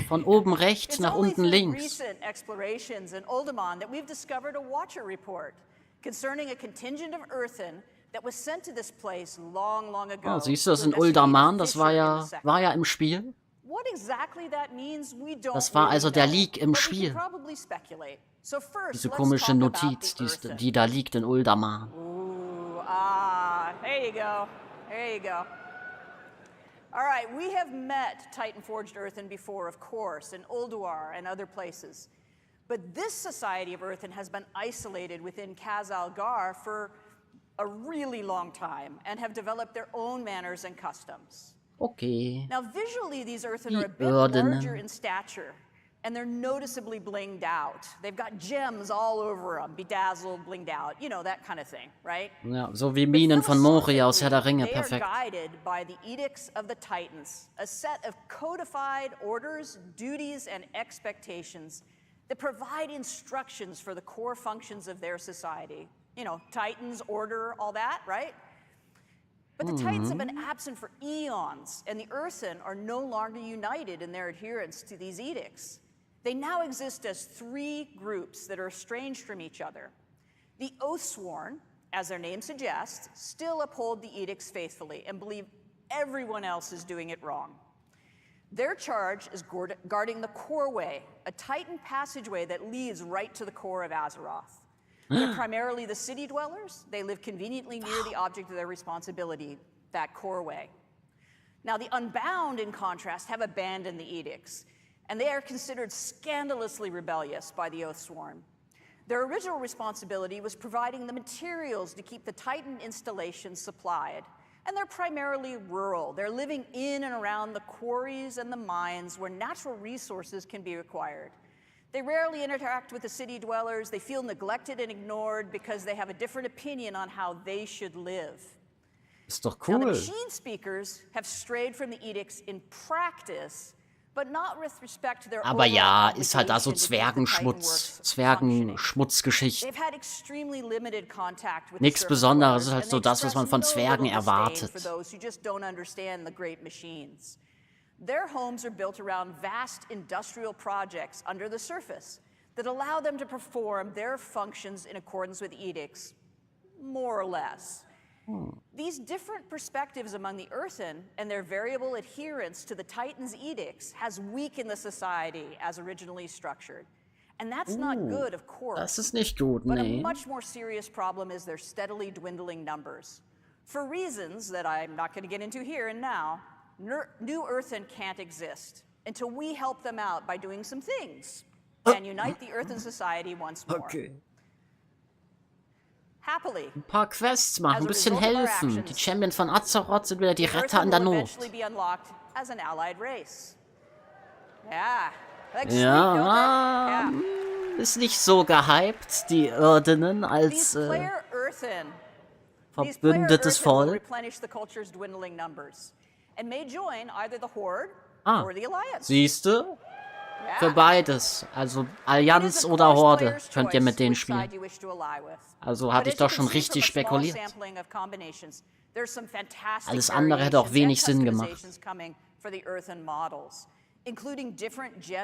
von oben rechts
It's
nach
only
unten
through
links.
recent explorations in Uldaman that we've discovered a Watcher report concerning a contingent of Earthen that was sent to this place long, long ago.
Oh, siehst du, das
to
in
investigate
Uldaman,
a
das
fissure in the
war
sector.
ja im Spiel.
What exactly that means, we don't
Das war also der
really know,
Leak im
but we
Spiel.
can probably speculate. So first,
Diese
let's
komische
talk about
Notiz,
the Earthen.
die da liegt in Uldaman.
Ooh, there you go. There you go. All right, we have met Titan-forged Earthen before, of course, in Ulduar and other places. But this society of Earthen has been isolated within Khazalgar for a really long time and have developed their own manners and customs.
Okay.
Now, visually, these Earthen
Die
are a bit
Erdenen.
larger in stature, and they're noticeably blinged out. They've got gems all over them, bedazzled, blinged out, you know, that kind of thing, right?
Ja, so wie Minen von Moria aus Herr der Ringe,
They are
perfekt.
guided by the edicts of the Titans, a set of codified orders, duties, and expectations that provide instructions for the core functions of their society. You know, Titans, order, all that, right? But the Titans have been absent for eons, and the Earthen are no longer united in their adherence to these edicts. They now exist as three groups that are estranged from each other. The Oathsworn, as their name suggests, still uphold the edicts faithfully and believe everyone else is doing it wrong. Their charge is guarding the Core Way, a Titan passageway that leads right to the core of Azeroth. They're primarily the city dwellers. They live conveniently near the object of their responsibility, that Core Way. Now, the Unbound, in contrast, have abandoned the edicts, and they are considered scandalously rebellious by the Oathsworn. Their original responsibility was providing the materials to keep the Titan installations supplied, and they're primarily rural. They're living in and around the quarries and the mines where natural resources can be acquired. They rarely interact with the city dwellers. They feel neglected and ignored because they have a different opinion on how they should live.
Ist doch
Now, the
cool.
machine speakers have strayed from the edicts in practice, but not with respect to their
Aber ja,
overall
ist halt also
obligation to keep the Titan works
Zwergenschmutzgeschichten.
They've had extremely limited contact with
Nichts
the surface
Besonderes, ist
dwellers,
halt
and
so
they
das, was man von
express no
Zwergen
little disdain
erwartet.
for those who just don't understand the great machines. Their homes are built around vast industrial projects under the surface that allow them to perform their functions in accordance with edicts, more or less. These different perspectives among the Earthen and their variable adherence to the Titan's edicts has weakened the society as originally structured. And that's not good, of course.
Das ist nicht gut,
But a
nee.
much more serious problem is their steadily dwindling numbers. For reasons that I'm not going to get into here and now, New Earthen can't exist until we help them out by doing some things and unite the Earthen society once more.
Okay.
Happily,
Ein paar Quests machen, ein bisschen helfen. Die Champions von Azeroth sind wieder die Retter in der
will
Not.
eventually be unlocked as an allied race. Yeah. Like
Ja,
sweet, don't they?
ist nicht so gehypt, die Erdenen als
These player Earthen
verbündetes
will
Volk.
replenish the culture's dwindling numbers and may join either the Horde
Ah,
or the Alliance.
siehste?
Yeah.
Für beides. Also Allianz oder Horde könnt ihr mit denen spielen. Also hatte ich doch schon richtig spekuliert. Alles andere hätte auch wenig Sinn gemacht.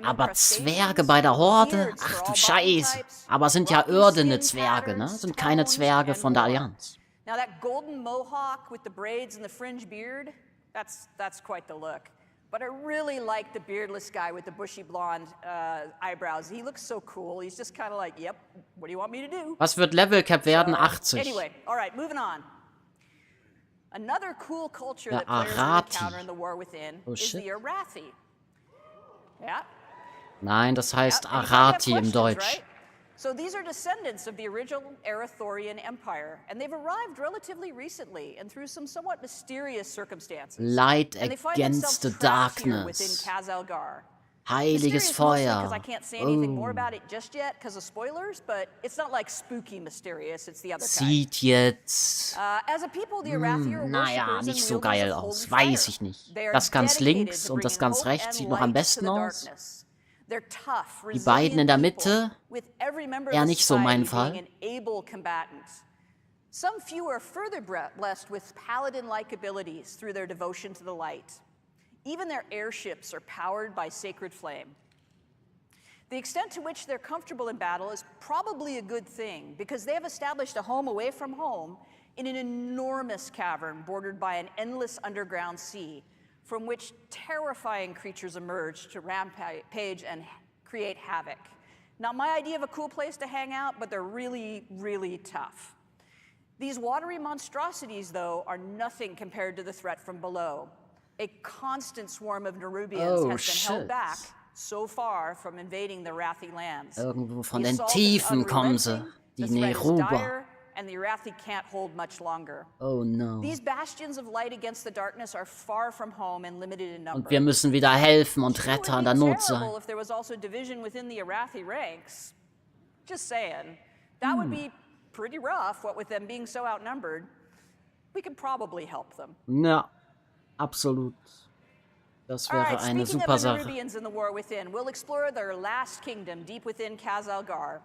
Aber Zwerge bei der Horde? Ach du Scheiße. Aber sind ja irdene Zwerge, ne? Sind keine Zwerge von der Allianz.
Now that golden mohawk with the braids and the fringe beard, that's quite the look. But I really like the beardless guy with the bushy blonde eyebrows. He looks so cool. He's just kind of like, yep, what do you want me to do?
Was wird Level Cap werden? 80.
Anyway, all right, moving on. Another cool culture
Der
that players will
Arati.
encounter in the war within
Oh,
is
shit.
the Arathi. Yeah.
Nein, das heißt
And you probably have
Arati im
questions,
Deutsch.
right? So these are descendants of the original Arathorian Empire, and they've arrived relatively recently and through some somewhat mysterious circumstances.
Light
And they find
against the
themselves trapped here within
darkness.
Khazalgar.
Heiliges
Mysterious mostly
Feuer.
'cause I can't say anything more
Oh.
about it just yet because of spoilers, but it's not like spooky mysterious, it's the other kind.
Sieht jetzt,
As a people, the Arathi are
naja,
worshippers
nicht
and
so
wielders
geil
of holy
aus.
fire.
Weiß ich nicht.
They are
Das ganz
dedicated
links
to
und das
bringing
ganz
hope
rechts
and
sieht noch am
light to
besten
the
aus.
darkness. They're tough,
Die beiden in der Mitte,
with every member of
eher
the
nicht so mein
society being
Fall.
an able combatant. Some few are further blessed with paladin-like abilities through their devotion to the light. Even their airships are powered by sacred flame. The extent to which they're comfortable in battle is probably a good thing, because they have established a home away from home in an enormous cavern bordered by an endless underground sea, from which terrifying creatures emerge to rampage and create havoc. Not my idea of a cool place to hang out, but they're really, really tough. These watery monstrosities, though, are nothing compared to the threat from below. A constant swarm of Nerubians has been held back so far from invading the Arathi lands.
Irgendwo von den Tiefen kommen sie, die Neruber.
And the Arathi can't hold much longer.
Oh no.
These bastions of light against the darkness are far from home and limited in number.
Und wir müssen wieder helfen und Retter in der Not sein.
If there was also division within the Arathi ranks. Just saying. That would be pretty rough, what with them being so outnumbered. We could probably help them.
Ja, absolut. Das wäre eine super Sache.
Nerubians in the war within, we'll explore their last kingdom deep within Khazalgar.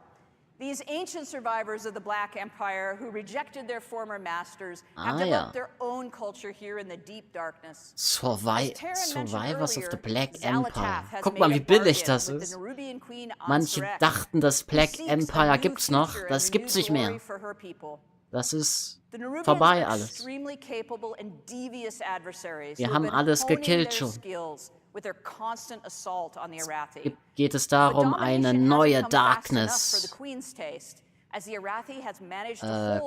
These ancient survivors of the Black Empire who rejected their former masters have developed their own culture here in the deep darkness.
Survivors of the Black Empire. Guck mal, wie billig das ist. Manche dachten, das Black Empire gibt's noch. Das gibt's nicht mehr. Das ist vorbei alles. Wir haben alles gekillt schon. Geht es darum, eine neue Darkness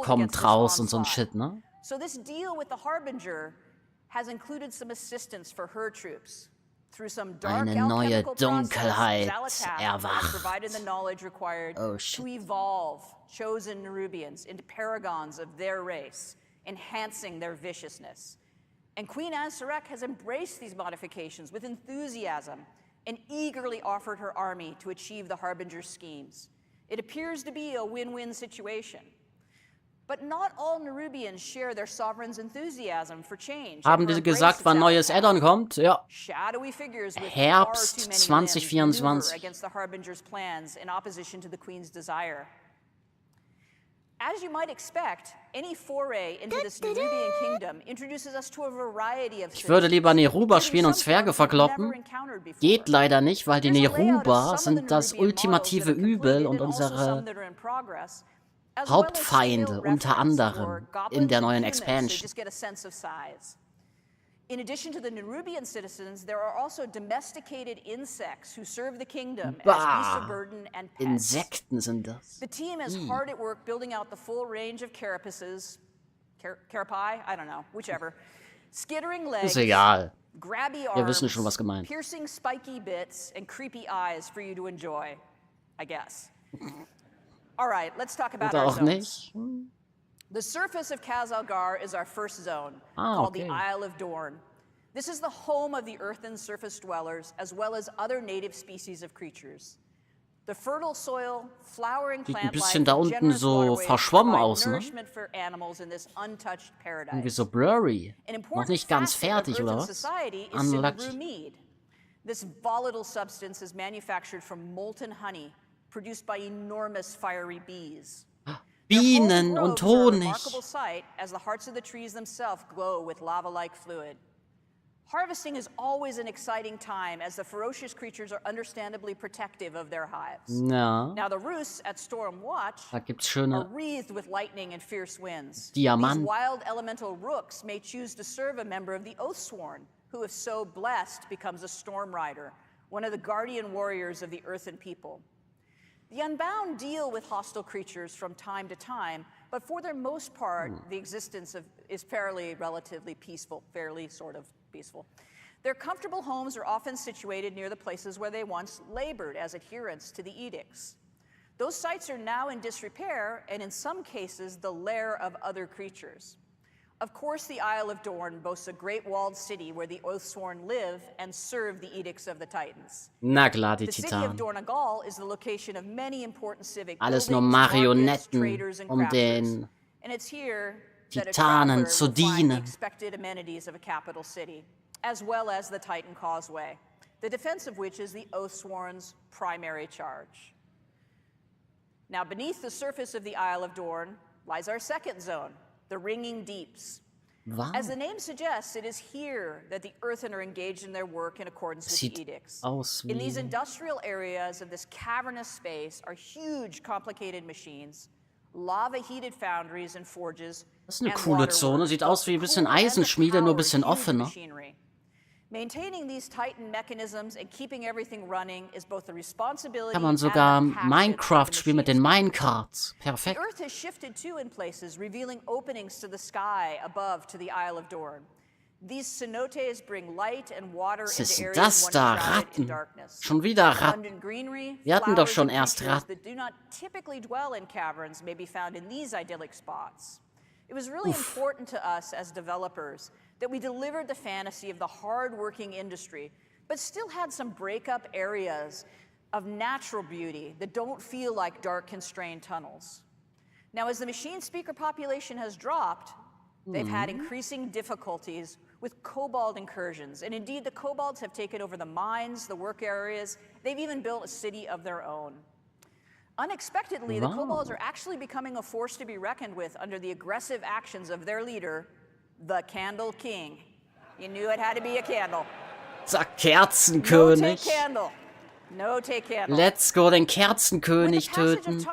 kommt raus und so ein Shit, ne?
So this deal with the Harbinger has included some assistance for her troops. Through some dark
eine neue Dunkelheit
erwacht. Provided the knowledge required
oh, shit.
To evolve chosen Nerubians into paragons of their race, enhancing their viciousness. And Queen Ansarek has embraced these modifications with enthusiasm and eagerly offered her army to achieve the Harbinger's schemes. It appears to be a win-win situation. But not all Nerubians share their sovereign's enthusiasm for change.
Haben die gesagt, wann neues Add-on kommt? Ja. Herbst 2024.
Against the Harbinger's plans in opposition to the Queen's desire. As you might expect, any foray into this Nerubian kingdom introduces us to a variety of
Ich würde lieber Neruber spielen und Zwerge verkloppen. Geht leider nicht, weil die Neruber sind das ultimative Übel und unsere Hauptfeinde unter anderem in der neuen Expansion.
In addition to the Nerubian citizens, there are also domesticated insects who serve the kingdom as beasts of burden and pets.
Insekten sind das.
The team is hard at work building out the full range of carapaces. Carapae? I don't know, whichever. Skittering legs.
Ist egal.
Grabby
Wir wissen
arms,
schon, was gemeint.
piercing spiky bits, and creepy eyes for you to enjoy, I guess. All right, let's talk about
Oder
our
auch
zones.
nicht.
The surface of Khazalgar is our first zone, called the Isle of Dorn. This is the home of the earthen surface dwellers, as well as other native species of creatures. The fertile soil, flowering
Sieht ein
plant
bisschen
life,
da
and
unten
generous
so
waterways
verschwommen
provide
aus, ne?
nourishment for animals in this untouched paradise.
Irgendwie so blurry.
An
Noch
important
nicht ganz
facet of
fertig, oder
earthen
was?
society is
Unlucky.
Cinderbrew mead. This volatile substance is manufactured from molten honey, produced by enormous fiery bees.
Bienen und
Groves are a
Honig.
remarkable sight as the hearts of the trees themselves glow with lava-like fluid. Harvesting is always an exciting time as the ferocious creatures are understandably protective of their hives.
Ja.
Now the roosts at Storm Watch
Da gibt's
are
schöne
wreathed with lightning and fierce winds.
Diamant.
These wild elemental rooks may choose to serve a member of the Oathsworn, who if so blessed becomes a Storm Rider, one of the guardian warriors of the earthen people. The Unbound deal with hostile creatures from time to time, but for their most part, the existence is relatively peaceful, fairly sort of peaceful. Their comfortable homes are often situated near the places where they once labored as adherents to the edicts. Those sites are now in disrepair, and in some cases, the lair of other creatures. Of course, the Isle of Dorn boasts a great walled city where the Oathsworn live and serve the edicts of the Titans.
Na klar, die
The city of
Titanen.
Dornagal is the location of many important civic
Alles nur
buildings, markets,
Marionetten,
traders, and crafters.
den
And it's here that a
Titanen
traveler
zu
will find the
dienen.
expected amenities of a capital city, as well as the Titan Causeway.
the defense of which is the Oathsworn's primary charge. Now, beneath the surface of the Isle of Dorn lies our second zone, the Ringing Deeps.
Wow.
As the name suggests, it is here that the Earthen are engaged in their work in accordance with the edicts. In these industrial areas of this cavernous space are huge, complicated machines, lava-heated foundries and forges.
Das ist eine coole Zone. Sieht aus wie ein bisschen Eisenschmiede, nur ein bisschen offener.
Maintaining these titan mechanisms and keeping everything running is both the responsibility
Kann man sogar Minecraft spielen mit den Minecarts. Perfekt.
The Earth has shifted too in places, revealing openings to the sky above to the Isle of Dorn. These cenotes bring light and water into areas once shrouded in darkness.
Schon wieder Ratten. Wir hatten doch schon erst Ratten.
That do not typically dwell in caverns may be found in these idyllic spots. It was really important to us as developers that we delivered the fantasy of the hard-working industry, but still had some break-up areas of natural beauty that don't feel like dark, constrained tunnels. Now, as the machine speaker population has dropped, they've had increasing difficulties with kobold incursions, and indeed the kobolds have taken over the mines, the work areas. They've even built a city of their own. Unexpectedly, the kobolds are actually becoming a force to be reckoned with under the aggressive actions of their leader, the Candle King. You knew it had to be a candle.
Zack, Kerzenkönig.
No take candle. No take candle.
Let's go, den Kerzenkönig töten.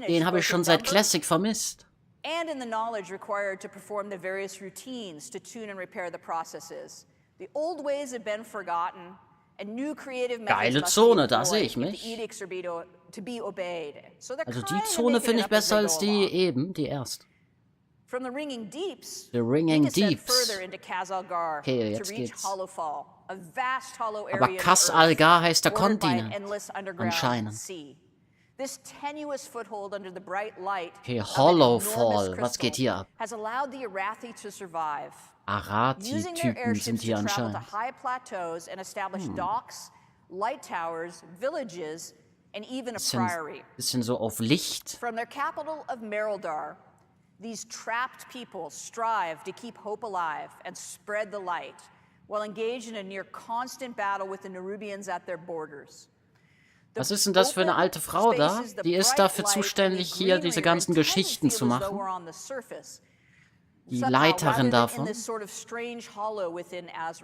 Den habe ich schon seit Classic vermisst.
And in the knowledge required to perform the various routines to tune and repair the processes. The old ways have been forgotten, and new creative
Geile Zone, da sehe ich mich. Also die Zone finde ich besser als die eben, die erste.
From the Ringing Deeps,
the Ringing Deeps.
Further into Khazalgar
Okay,
to
jetzt
reach
geht's.
Hollowfall, a vast hollow area
Aber Khazalgar heißt der Kontinent. Anscheinend.
This tenuous foothold under the bright light
Okay, Hollowfall. Was geht hier ab?
has allowed the Arathi to survive.
Arati-Typen sind hier
to
anscheinend.
high plateaus and establish docks, light towers, villages, and even a priory.
Bisschen so auf Licht.
From their capital of Merildar, these trapped people strive to keep hope alive and spread the light, while engaged in a near constant battle with the Nerubians at their borders.
Was ist denn das für eine alte Frau da? Die ist dafür zuständig, hier diese ganzen Geschichten zu machen. Die Leiterin davon.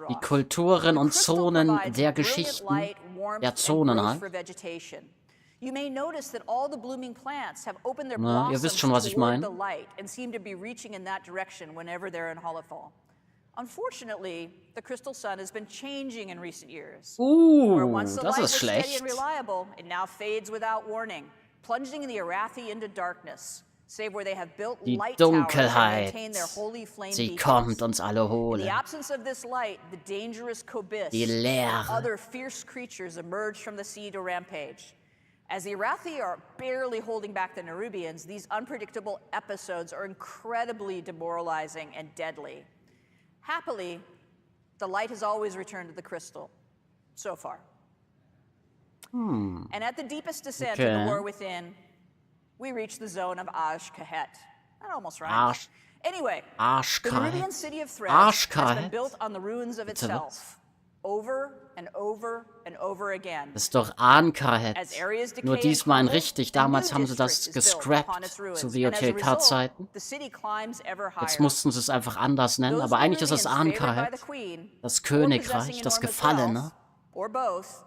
Die Kulturen und Zonen der Geschichten. Der Zonen halt. Na, ihr wisst schon, was ich meine.
Unfortunately, the crystal sun has been changing in recent years.
Das ist schlecht.
Reliable, it now fades without warning, plunging the Arathi into darkness, save where they have built light towers and maintain their holy flame
sie kommt uns alle
In the
holen.
absence of this light, the dangerous Kobis
Die Leere.
and other fierce creatures emerge from the sea to rampage. As the Arathi are barely holding back the Nerubians, these unpredictable episodes are incredibly demoralizing and deadly. Happily, the light has always returned to the crystal, so far. And at the deepest descent in the war within, we reach the zone of Azj-Kahet. That almost rhymes. Anyway, the Nerubian city of Thresh has been built on the ruins of itself, over and over and over again.
Das ist doch Ahnkahet. Nur diesmal in richtig. Damals haben sie das gescrapped zu WOTLK-Zeiten. Jetzt mussten sie es einfach anders nennen, aber eigentlich ist es Ahnkahet. Das Königreich, das Gefallene.
Or both,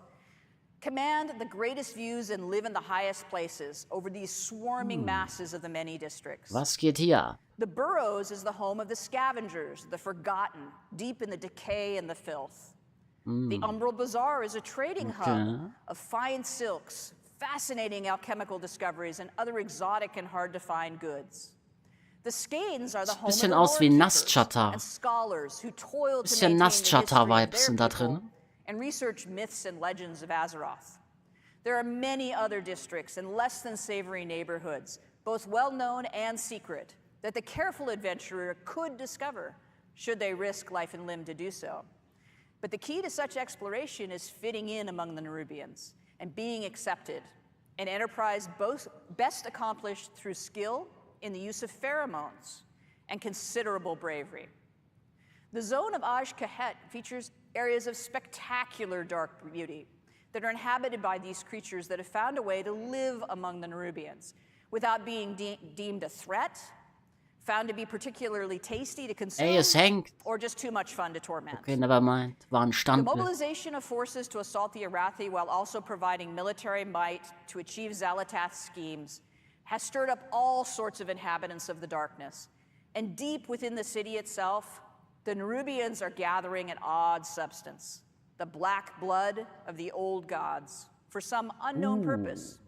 command the greatest views and live in the highest places over these swarming masses of the many districts.
Was geht hier ab?
The Burrows is the home of the scavengers, the forgotten, deep in the decay and the filth. The Umbral Bazaar is a trading hub of fine silks, fascinating alchemical discoveries, and other exotic and hard-to-find goods. The Skanes are the home
Bisschen
of
aus wie
the
Nastchata.
and scholars who toil to
Bisschen
maintain the history of
Nastchata-Vibes sind da
their people
drin.
and research myths and legends of Azeroth. There are many other districts and less than savory neighborhoods, both well-known and secret, that the careful adventurer could discover, should they risk life and limb to do so. But the key to such exploration is fitting in among the Nerubians and being accepted, an enterprise best accomplished through skill in the use of pheromones and considerable bravery. The zone of Azj-Kahet features areas of spectacular dark beauty that are inhabited by these creatures that have found a way to live among the Nerubians without being deemed a threat, found to be particularly tasty to consume,
Ey, es hängt.
or just too much fun to torment.
Okay, never mind. War ein
The
Standbild.
mobilization of forces to assault the Arathi while also providing military might to achieve Xalatath's schemes has stirred up all sorts of inhabitants of the darkness. And deep within the city itself, the Nerubians are gathering an odd substance, the black blood of the old gods, for some unknown purpose.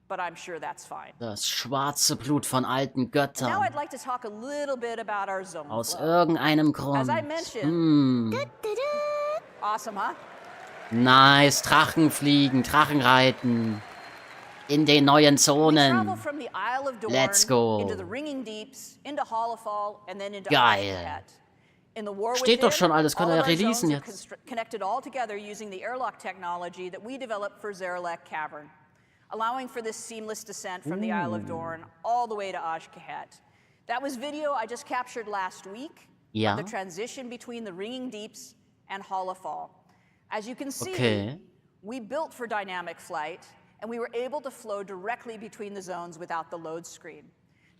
But I'm sure that's fine.
Das schwarze Blut von alten
Now
Göttern.
I'd like to talk a little bit about our zone
Aus
flow.
irgendeinem
As
Grund.
I mentioned, awesome, huh?
Nice, Drachenfliegen, Drachenreiten. In den neuen
Travel
Zonen.
from the Isle of Dorn
Let's go.
into the Ringing Deeps, into Hollowfall, and then into
Geil.
Ashket. In the War
Steht doch schon alles, können wir ja
all of our
releasen
zones are
jetzt.
connected all together using the airlock technology that we developed for Zarelek Cavern, allowing for this seamless descent from the Isle of Dorn all the way to Ashket. That was video I just captured last week
Ja.
of the transition between the Ringing Deeps and Hollowfall. As you can see,
Okay.
we built for dynamic flight, and we were able to flow directly between the zones without the load screen.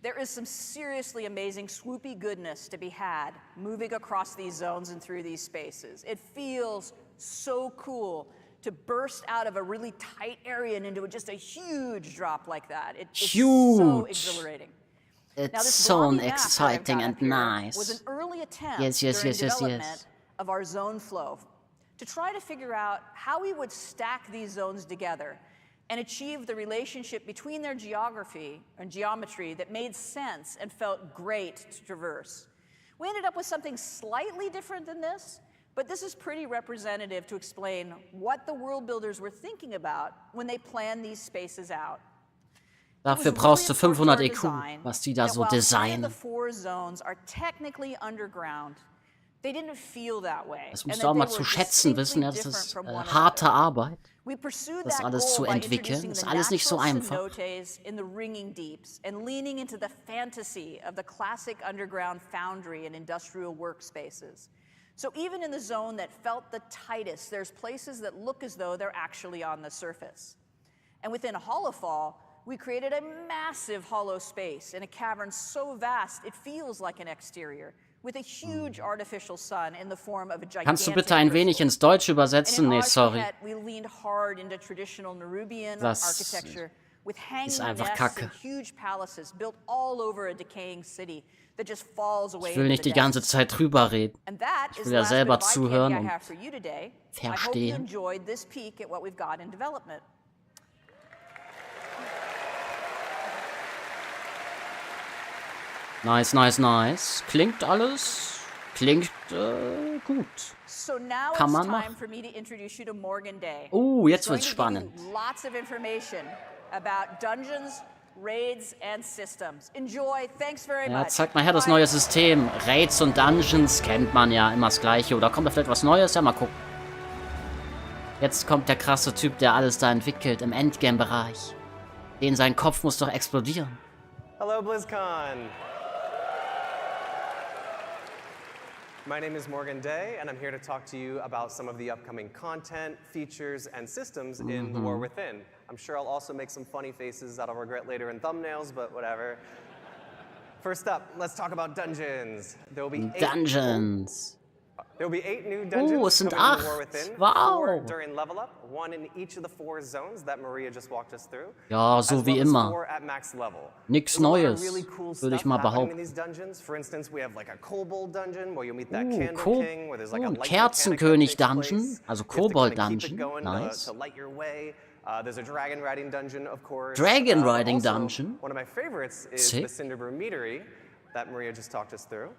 There is some seriously amazing swoopy goodness to be had moving across these zones and through these spaces. It feels so cool to burst out of a really tight area and into just a huge drop like that. It's so
Huge.
exhilarating.
It's
Now, this
so
blobby map that I've
exciting
got
and
up here
nice.
was an early attempt
Yes, yes,
during
yes, yes,
development
yes.
of our zone flow to try to figure out how we would stack these zones together and achieve the relationship between their geography and geometry that made sense and felt great to traverse. We ended up with something slightly different than this, but this is pretty representative to explain what the world builders were thinking about when they planned these spaces out.
Dafür brauchst du 500 EQ, was die da so
The
designen.
four zones are technically underground. They didn't feel that way.
Das
and
musst
that
du auch
they
mal
were
zu schätzen wissen, ja, das
distinctly
ist
different from one
harte Arbeit,
We pursued
das
that
alles
goal
zu
by
entwickeln.
introducing
Ist
the
alles nicht so
natural
einfach.
cenotes in the ringing deeps and leaning into the fantasy of the classic underground foundry and industrial workspaces. So even in the zone that felt the tightest, there's places that look as though they're actually on the surface. And within Hollowfall, we created a massive hollow space in a cavern so vast it feels like an exterior, with a huge artificial sun in the form of a gigantic
Kannst du bitte ein wenig ins Deutsche übersetzen? Nee, sorry.
Ashket, we leaned hard into traditional Nerubian
Das
architecture with hanging
ist einfach
nests
Kacke.
and huge palaces built all over a decaying city that just falls away
Ich will
into
nicht
the
die ganze
depths.
Zeit drüber reden.
And that
Ich
is
will
the
ja
last
selber
bit of eye candy
zuhören
I
und
have for you today. I hope you
verstehen.
enjoyed this peek at what we've got in development.
Nice, nice, nice. Klingt alles. Klingt gut.
So now
Kann
it's
man
time
machen.
for me to introduce you to Morgan Day.
Jetzt
He's going
wird's
to give you
spannend.
Lots of information about dungeons, raids, and systems. Enjoy. Thanks very
Ja,
much.
zeigt mal her das
Bye.
neue System. Raids und Dungeons kennt man ja immer das gleiche. Oder kommt da vielleicht was Neues? Ja, mal gucken. Jetzt kommt der krasse Typ, der alles da entwickelt im Endgame-Bereich. Den sein Kopf muss doch explodieren.
Hello, BLIZZCON. My name is Morgan Day, and I'm here to talk to you about some of the upcoming content, features, and systems in The War Within. I'm sure I'll also make some funny faces that I'll regret later in thumbnails, but whatever. First up, let's talk about dungeons. There will be
Dungeons.
There will be 8 new dungeons
es sind
coming to The War
8.
Within.
Wow.
4 during Level Up, 1 in each of the 4 zones that Maria just walked us through.
Ja, so
as
wie
well as
immer.
4 at max level.
Nix
There's a lot of
Neues,
really cool
würde ich
stuff
mal
happening in
behaupten.
these dungeons. For instance, we have like a kobold dungeon where you'll meet that candle
Ko
king, where there's like a
und
light mechanic
Kerzenkönig
that takes
Dungeon,
place.
also
You have to kinda
Kobold
keep it
Dungeon,
going
nice.
to light your way. There's a dragon riding dungeon, of course.
Dragon
but
Riding
also,
Dungeon.
One of my favorites is
Sick.
the Cinderbrew Meadery that Maria just talked us through.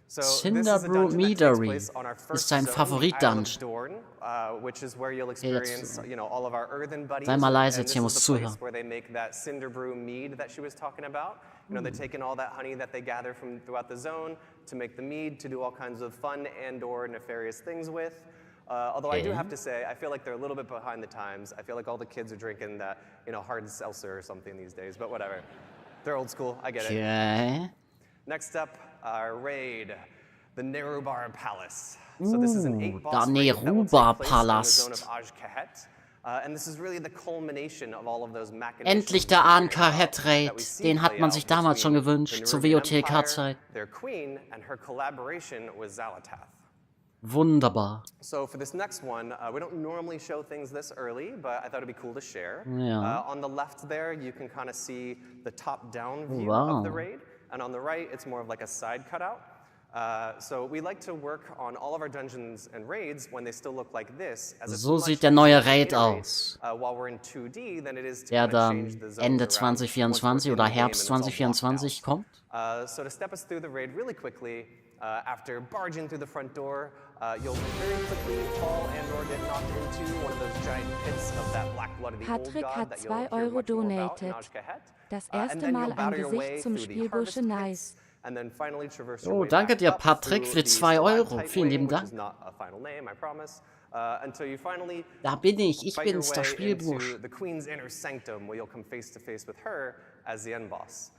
So
Cinderbrew Meadery ist sein Favorit-Dungeon.
which is where you'll experience, all of our earthen buddies.
Sei mal leise,
and
jetzt
this
hier
is
muss
the place
zuhören.
where they make that Cinderbrew mead that she was talking about. They're taking all that honey that they gather from throughout the zone to make the mead, to do all kinds of fun and/or nefarious things with. Although I do have to say, I feel like they're a little bit behind the times. I feel like all the kids are drinking that, hard seltzer or something these days, but whatever. They're old school, I get it.
Okay.
Next up, our raid, the Nerubar Palace. So this is an 8-boss
der
raid that will take place in the zone
Neruba-Palast.
of Aj-Kahet. And this is really the culmination of all of those machinations.
Endlich der Ahnkahet-Raid. Den hat man sich damals schon gewünscht, zur WOTK-Zeit.
Their queen and her collaboration with Xal'atath.
Wunderbar.
So for this next one, we don't normally show things this early, but I thought it'd be cool to share.
Ja.
On the left there, you can kind of see the top-down view
Wow.
of the raid, and on the right, it's more of like a side cutout. So we like to work on all of our dungeons and raids when they still look like this.
So sieht der neue Raid aus.
While we're in 2D, than it is to
Der
kind of
dann
change the zones
Ende
around
2024 oder Herbst 2024 kommt.
So to step us through the raid really quickly, after barging through the front door, you'll very quickly fall and/or get knocked into one of those giant pits of that black blood of the old
Patrick
god
hat
that you'll
2
hear
Euro
much more about in
donated.
Aj-Kahet.
Das
And
erste
then
Mal
you'll
ein
battle your way
Gesicht zum
through the
Spielbursche
harvest
Nice.
pits, and then finally traverse your
Oh,
way
danke
back
dir,
up
Patrick,
through
für
the
2 Euro.
stalactite
Vielen lieben
wing, which
Dank.
is not a final name, I promise. Until you finally
Da bin ich
fight your
bin's, der
way
Spielbursche.
into the queen's inner sanctum, where you'll come face to face with her as the end boss.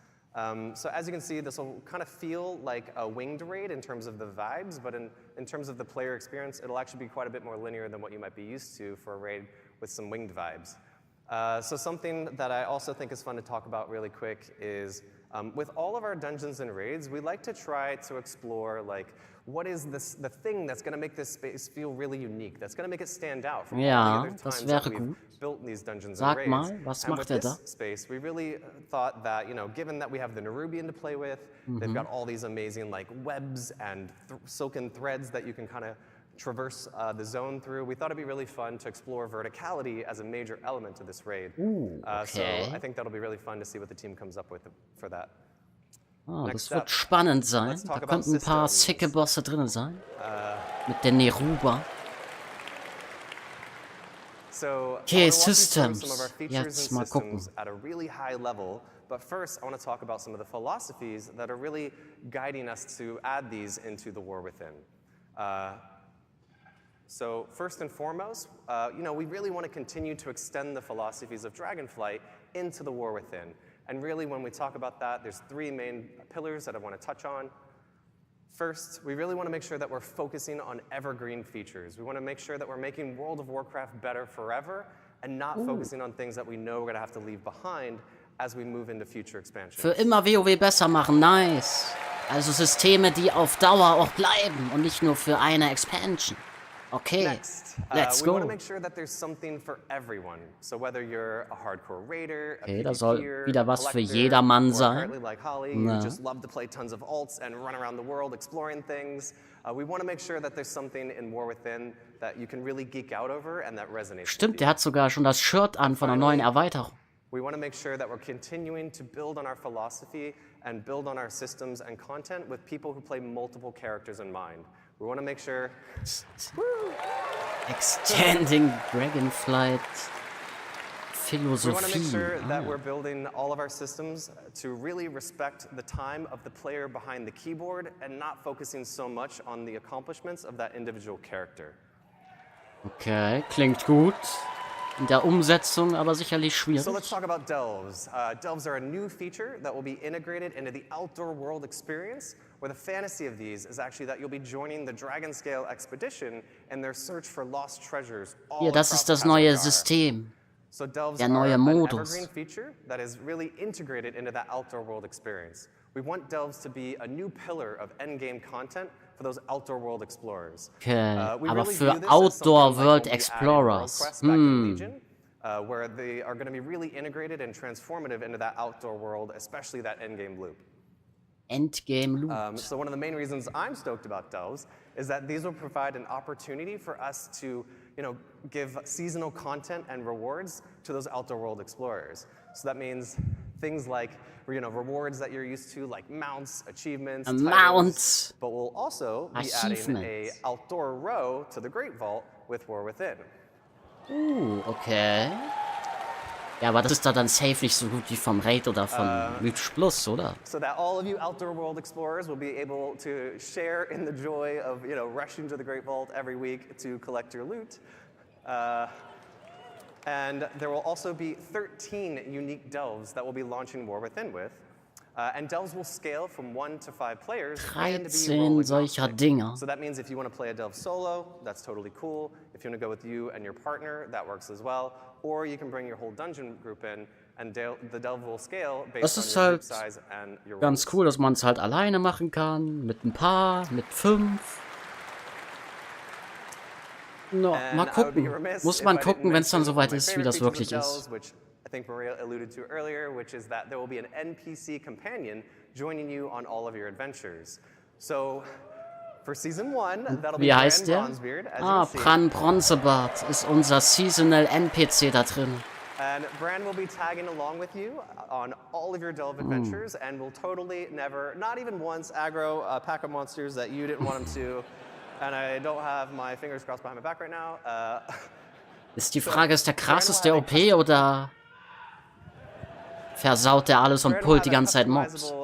So as you can see, this will kind of feel like a winged raid in terms of the vibes, but in terms of the player experience, it'll actually be quite a bit more linear than what you might be used to for a raid with some winged vibes. So something that I also think is fun to talk about really quick is with all of our dungeons and raids, we like to try to explore like what is the thing that's going to make this space feel really unique, that's going to make it stand out from all the
Ja,
other
das
times that
wäre
we've
gut.
built these dungeons and
Sag
raids.
mal, was
And
macht
with
da?
this space, we really thought that, you know, given that we have the Nerubian to play with, they've got all these amazing like webs and silken threads that you can kind of traverse the zone through. We thought it'd be really fun to explore verticality as a major element to this raid. So
okay.
I think that'll be really fun to see what the team comes up with for that.
Das wird spannend sein. Da könnten ein paar sicke Bosse drin sein. Mit der Neruba. Okay, Systems. Jetzt mal gucken.
At a really high level, but first I want to talk about some of the philosophies that are really guiding us to add these into the War Within. So first and foremost, you know, we really want to continue to extend the philosophies of Dragonflight into the War Within. And really, when we talk about that, there's 3 main pillars that I want to touch on. First, we really want to make sure that we're focusing on evergreen features. We want to make sure that we're making World of Warcraft better forever and not focusing on things that we know we're going to have to leave behind as we move into future expansions.
Für immer WoW besser machen, nice. Also Systeme, die auf Dauer auch bleiben und nicht nur für eine Expansion. Okay, let's
We want
go.
to make sure that there's something for everyone. So whether you're a hardcore raider, a
Okay, da soll
PvPer,
wieder was für
collector,
jedermann
or
sein.
apparently like Holly,
Ja.
you just love to play tons of alts and run around the world exploring things. We want to make sure that there's something in War Within that you can really geek out over and that resonates.
Stimmt, der hat sogar schon das Shirt an von der neuen Erweiterung.
We want to make sure that we're continuing to build on our philosophy and build on our systems and content with people who play multiple characters in mind. We want to make sure...
Extending Dragonflight
We want to make
Philosophie.
sure that we're building all of our systems to really respect the time of the player behind the keyboard and not focusing so much on the accomplishments of that individual character.
Okay, klingt gut. In der Umsetzung aber sicherlich
So
schwierig.
let's talk about delves. Delves are a new feature that will be integrated into the outdoor world experience, where the fantasy of these is actually that you'll be joining the Dragonscale expedition in their search for lost treasures all
Hier, das
across
ist das neue
Khazad-dûr.
System.
So delves
Der
are
neue
an
Modus.
evergreen feature that is really integrated into that outdoor world experience. We want delves to be a new pillar of endgame content for those outdoor world explorers.
Okay,
We
aber
really
für
view this as
Outdoor
something like
World
what we added in
Explorers.
WorldQuest back in Legion, where they are going to be really integrated and transformative into that outdoor world, especially that endgame loop.
Endgame Loot.
So one of the main reasons I'm stoked about delves is that these will provide an opportunity for us to, you know, give seasonal content and rewards to those outdoor world explorers. So that means things like, you know, rewards that you're used to, like mounts, achievements, titles,
Mounts.
but we'll also be adding a
Achievements.
outdoor row to the Great Vault with War Within.
Okay. Ja, aber das ist da dann safe nicht so gut wie vom Raid oder von Mythisch Plus, oder?
So that all of you outdoor world explorers will be able to share in the joy of, you know, rushing to the Great Vault every week to collect your loot. And there will also be 13 unique delves that we'll be launching War Within with. And delves will scale from 1 to 5 players and be
13
role
solcher
agnostic.
Dinger.
So that means if you want to play a delve solo, that's totally cool. If you want to go with you and your partner, that works as well. Or you can bring your whole dungeon group in, and the delve will scale
Das
based
ist
on your
halt
group size and your
ganz
roles.
cool, dass man es halt alleine machen kann, mit ein paar, mit 5. No, mal gucken. Muss man gucken, wenn es dann soweit ist, wie das wirklich ist.
I think Maria alluded to earlier, which is that there will be an NPC companion joining you on all of your adventures. So, for Season 1, that'll be
Wie heißt
Bran
der?
Bronzebeard, as
Ah,
you can see.
Bran Bronzebart ist unser Seasonal NPC da drin.
And Bran will be tagging along with you on all of your delve adventures and will totally never, not even once, aggro a pack of monsters that you didn't want him to. And I don't have my fingers crossed behind my back right now.
Ist die Frage, ist der krasseste OP oder versaut der alles und pullt die ganze Zeit Mobs?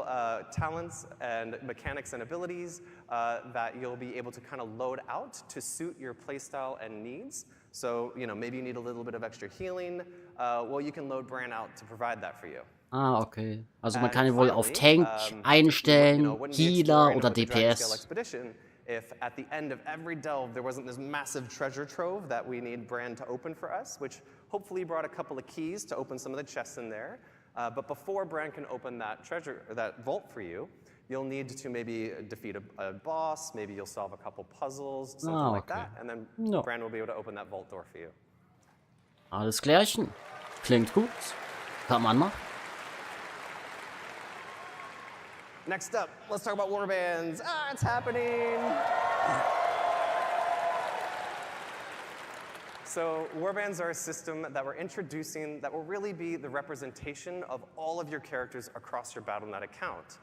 Talents and mechanics and abilities that you'll be able to kind of load out to suit your playstyle and needs. So, you know, maybe you need a little bit of extra healing. Well, you can load Bran out to provide that for you.
Ah, okay. Also man kann ihn wohl auf Tank einstellen, Healer oder DPS.
If at the end of every delve there wasn't this massive treasure trove that we need Bran to open for us, which hopefully brought a couple of keys to open some of the chests in there. But before Bran can open that that vault for you, you'll need to maybe defeat a boss, maybe you'll solve a couple puzzles, something like that, and then Bran will be able to open that vault door for you.
Alles klärchen. Klingt gut. Kann man machen.
Next up, let's talk about warbands. Ah, it's happening! So warbands are a system that we're introducing that will really be the representation of all of your characters across your Battle.net account.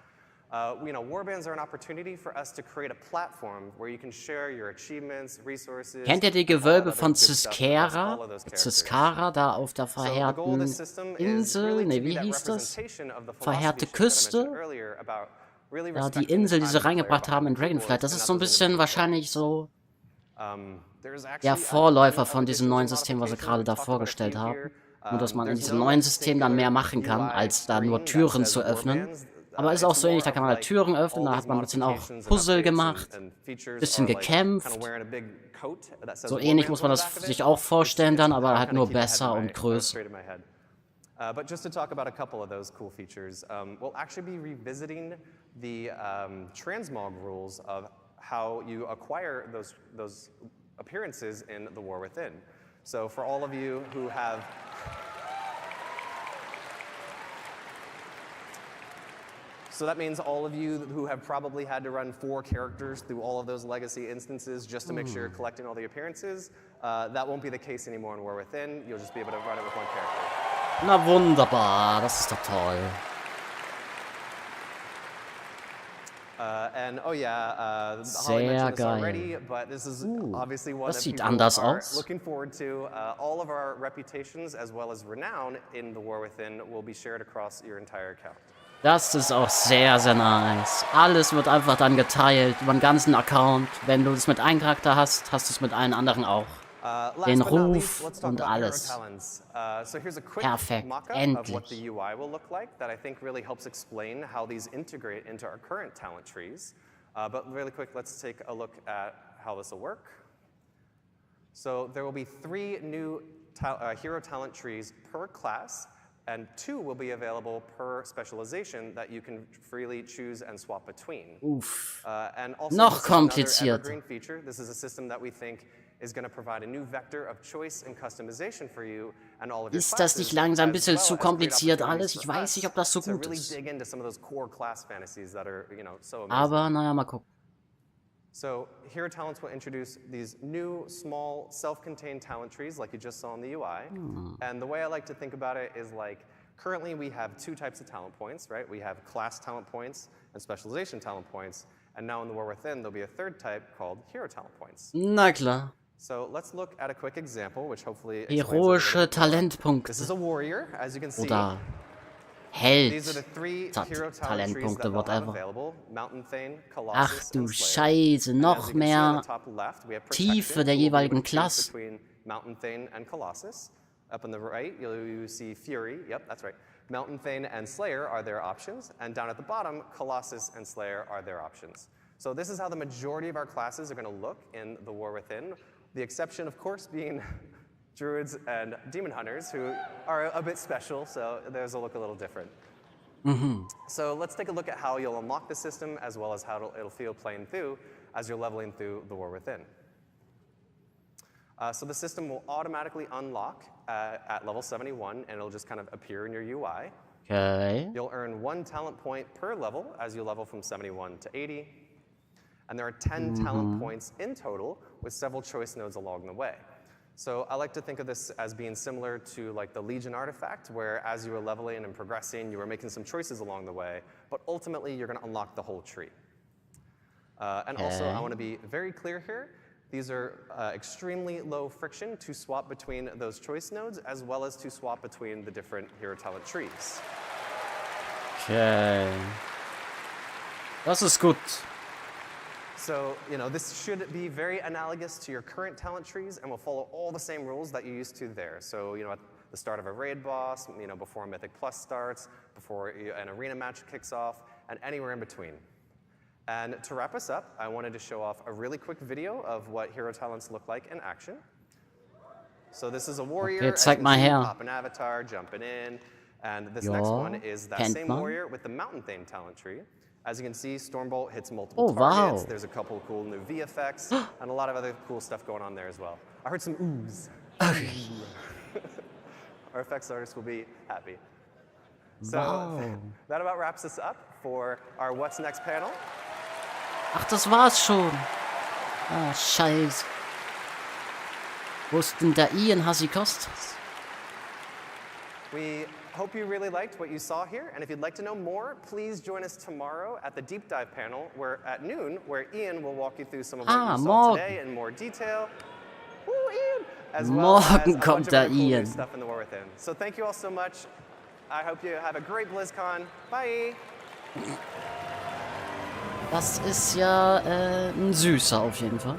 You know, warbands are an opportunity for us to create a platform where you can share your achievements, resources.
Kennt ihr die Gewölbe von Ziskera? Ziskara, da auf der verheerten Insel? Ne, wie hieß das? Verheerte Küste? Ja, die Insel, die sie reingebracht haben in Dragonflight. Das ist so ein bisschen wahrscheinlich so der Vorläufer von diesem neuen System, was sie gerade da vorgestellt haben. Nur, dass man in diesem neuen System dann mehr machen kann, als da nur Türen zu öffnen. Aber ist auch so ähnlich, da kann man halt Türen öffnen, da hat man ein bisschen auch Puzzle gemacht, bisschen gekämpft. So ähnlich muss man das sich auch vorstellen dann, aber halt nur besser und größer.
But just to talk about a couple of those cool features, we'll actually be revisiting the transmog rules of how you acquire those appearances in the War Within. So for all of you who have So that means all of you who have probably had to run 4 characters through all of those legacy instances just to make sure you're collecting all the appearances, that won't be the case anymore in War Within. You'll just be able to run it with 1 character.
Na wunderbar, das ist doch toll.
And oh yeah, Holly
Sehr
mentioned this
geil.
already, but this is obviously one
Das
that
sieht
people
anders
are
aus.
looking forward to. All of our reputations as well as renown in the War Within will be shared across your entire account.
Das ist auch sehr, sehr nice. Alles wird einfach dann geteilt über den ganzen Account. Wenn du es mit einem Charakter hast, hast du es mit allen anderen auch. Den Ruf und alles. Perfekt, endlich.
What the UI will look like that I think really helps explain how these integrate into our current talent trees. But really quick, let's take a look at how this will work. So there will be 3 new hero talent trees per class, and 2 will be available per specialization that you can freely choose and swap between.
Uff.
And also,
Noch
this is another
komplizierter.
evergreen feature. This is a system that we think is going to provide a new vector of choice and customization for you and all of your
Ist das nicht langsam ein bisschen zu kompliziert alles? Ich weiß nicht, ob das so gut ist. Aber naja, mal gucken.
So Hero Talents will introduce these new, small, self-contained talent trees like you just saw in the UI. And the way I like to think about it is like, currently we have 2 types of talent points, right? We have class talent points and specialization talent points. And now in the War Within, there'll be a 3rd type called Hero Talent Points.
Na klar.
So let's look at a quick example, which hopefully
Heroische Talentpunkte.
This is a warrior, as you can see.
Oder Held.
These are the 3 hero talent trees
Talentpunkte,
that we'll have
whatever.
available. Mountain Thane,
Ach
Colossus,
du
and Slayer.
Scheiße, noch mehr
Top left, we have
Tiefe
Protection,
der
who will be able
jeweiligen
to choose
Klasse.
between Mountain Thane and Colossus. Up on the right, you see Fury. Yep, that's right. Mountain Thane and Slayer are their options. And down at the bottom, Colossus and Slayer are their options. So this is how the majority of our classes are going to look in the War Within. The exception, of course, being Druids and Demon Hunters, who are a bit special, so theirs will look a little different. So let's take a look at how you'll unlock the system, as well as how it'll feel playing through as you're leveling through the War Within. So the system will automatically unlock at level 71, and it'll just kind of appear in your UI.
Okay.
You'll earn 1 talent point per level as you level from 71 to 80. And there are 10 talent points in total, with several choice nodes along the way. So I like to think of this as being similar to like the Legion artifact, where as you were leveling and progressing, you were making some choices along the way, but ultimately you're going to unlock the whole tree. And also, I want to be very clear here. These are extremely low friction to swap between those choice nodes, as well as to swap between the different hero talent trees.
Okay. Das ist gut.
So, this should be very analogous to your current talent trees and will follow all the same rules that you used to there. So, at the start of a raid boss, before Mythic Plus starts, before an arena match kicks off, and anywhere in between. And to wrap us up, I wanted to show off a really quick video of what hero talents look like in action. So this is a warrior,
Okay, zeig mal her.
pop an avatar, jumping in, and this next one is that same warrior with the Mountain Thane talent tree. As you can see, Stormbolt hits multiple targets.
Wow.
There's a couple of cool new V effects, and a lot of other cool stuff going on there as well. I heard some oohs. Our effects artist will be happy. So that about wraps us up for our What's Next panel.
Ach, das war's schon. Ah, scheiße. Wo ist denn der Ian Hasikostas?
We hope you really liked what you saw here, and if you'd like to know more, please join us tomorrow at the Deep Dive panel at noon, where Ian will walk you through some of what you saw today in more detail. Woo, Ian! As well as a bunch of other cool new stuff in the War Within. So thank you all so much. I hope you have a great BlizzCon. Bye!
Das ist ja ein Süßer auf jeden Fall.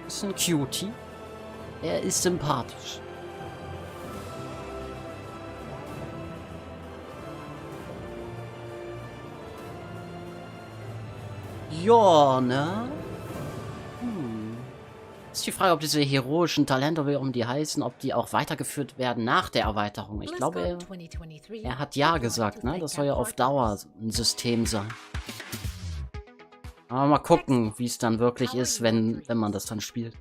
Ist ein Cutie. Er ist sympathisch. Ja, ne? Ist die Frage, ob diese heroischen Talente, wie auch die heißen, ob die auch weitergeführt werden nach der Erweiterung. Ich glaube, er hat ja gesagt, ne? Das soll ja auf Dauer ein System sein. Aber mal gucken, wie es dann wirklich ist, wenn man das dann spielt.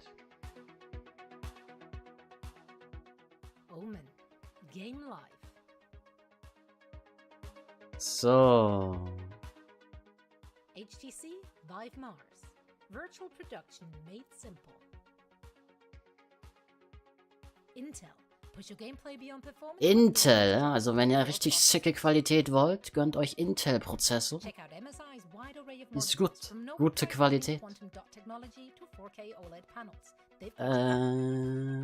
So.
HTC Vive Mars. Virtual production made simple. Intel. Push your gameplay beyond performance.
Intel, also wenn ihr richtig sicke Qualität wollt, gönnt euch Intel-Prozessor. Ist gut. Gute Qualität.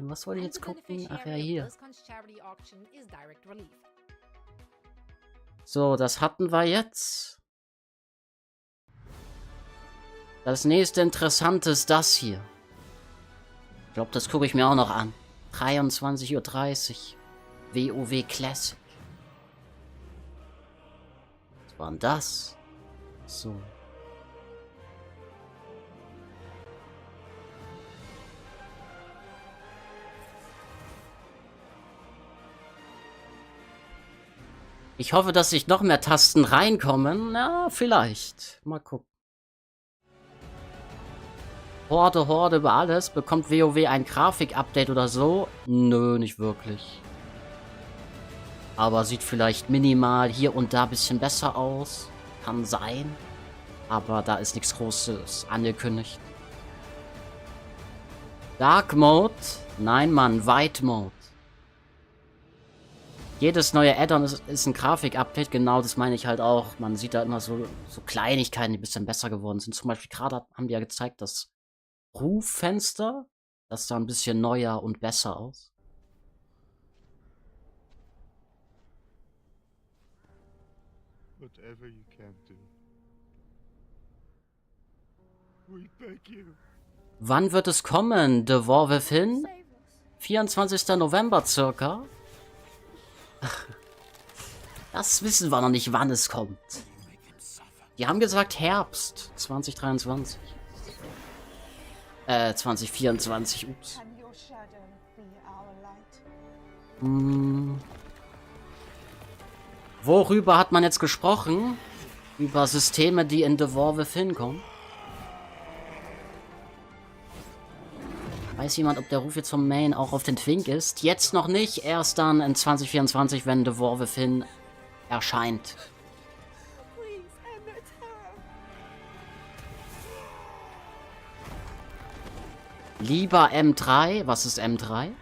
Was wollte ich jetzt gucken? Ach ja, hier. So, das hatten wir jetzt. Das nächste Interessante ist das hier. Ich glaube, das gucke ich mir auch noch an. 23:30 Uhr. WoW Classic. Was war denn das? So. Ich hoffe, dass sich noch mehr Tasten reinkommen. Na, vielleicht. Mal gucken. Horde über alles. Bekommt WoW ein Grafik-Update oder so? Nö, nicht wirklich. Aber sieht vielleicht minimal hier und da ein bisschen besser aus. Kann sein. Aber da ist nichts Großes angekündigt. Dark Mode? Nein, Mann, White Mode. Jedes neue Add-on ist ein Grafik-Update, genau das meine ich halt auch. Man sieht da immer so Kleinigkeiten, die ein bisschen besser geworden sind. Zum Beispiel gerade haben die ja gezeigt, das Ruffenster, das sah ein bisschen neuer und besser aus.
Whatever you can do. We beg you.
Wann wird es kommen? The War Within? 24. November circa. Das wissen wir noch nicht, wann es kommt. Die haben gesagt Herbst 2023. 2024, ups. Worüber hat man jetzt gesprochen? Über Systeme, die in The War Within kommen. Weiß jemand, ob der Ruf jetzt vom Main auch auf den Twink ist? Jetzt noch nicht, erst dann in 2024, wenn The War Within erscheint. Lieber M3. Was ist M3?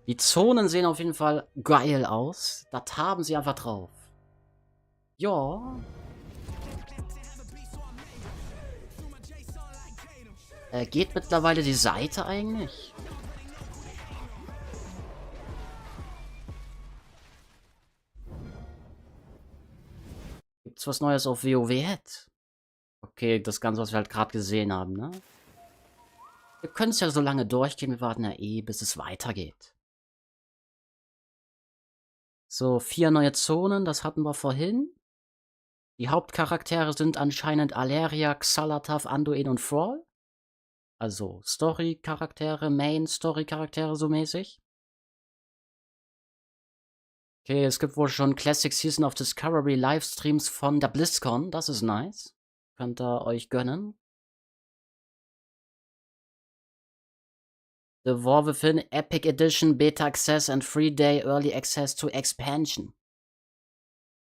Die Zonen sehen auf jeden Fall geil aus. Das haben sie einfach drauf. Ja. Geht mittlerweile die Seite eigentlich? Gibt's was Neues auf WoW? Okay, das Ganze, was wir halt gerade gesehen haben, ne? Wir können es ja so lange durchgehen, wir warten ja eh, bis es weitergeht. So, 4 neue Zonen, das hatten wir vorhin. Die Hauptcharaktere sind anscheinend Alleria, Xalatath, Anduin und Thrall. Also Story-Charaktere, Main-Story-Charaktere so mäßig. Okay, es gibt wohl schon Classic Season of Discovery Livestreams von der BLIZZCON. Das ist nice. Könnt ihr euch gönnen. The War Within Epic Edition Beta Access and 3-Day Early Access to Expansion.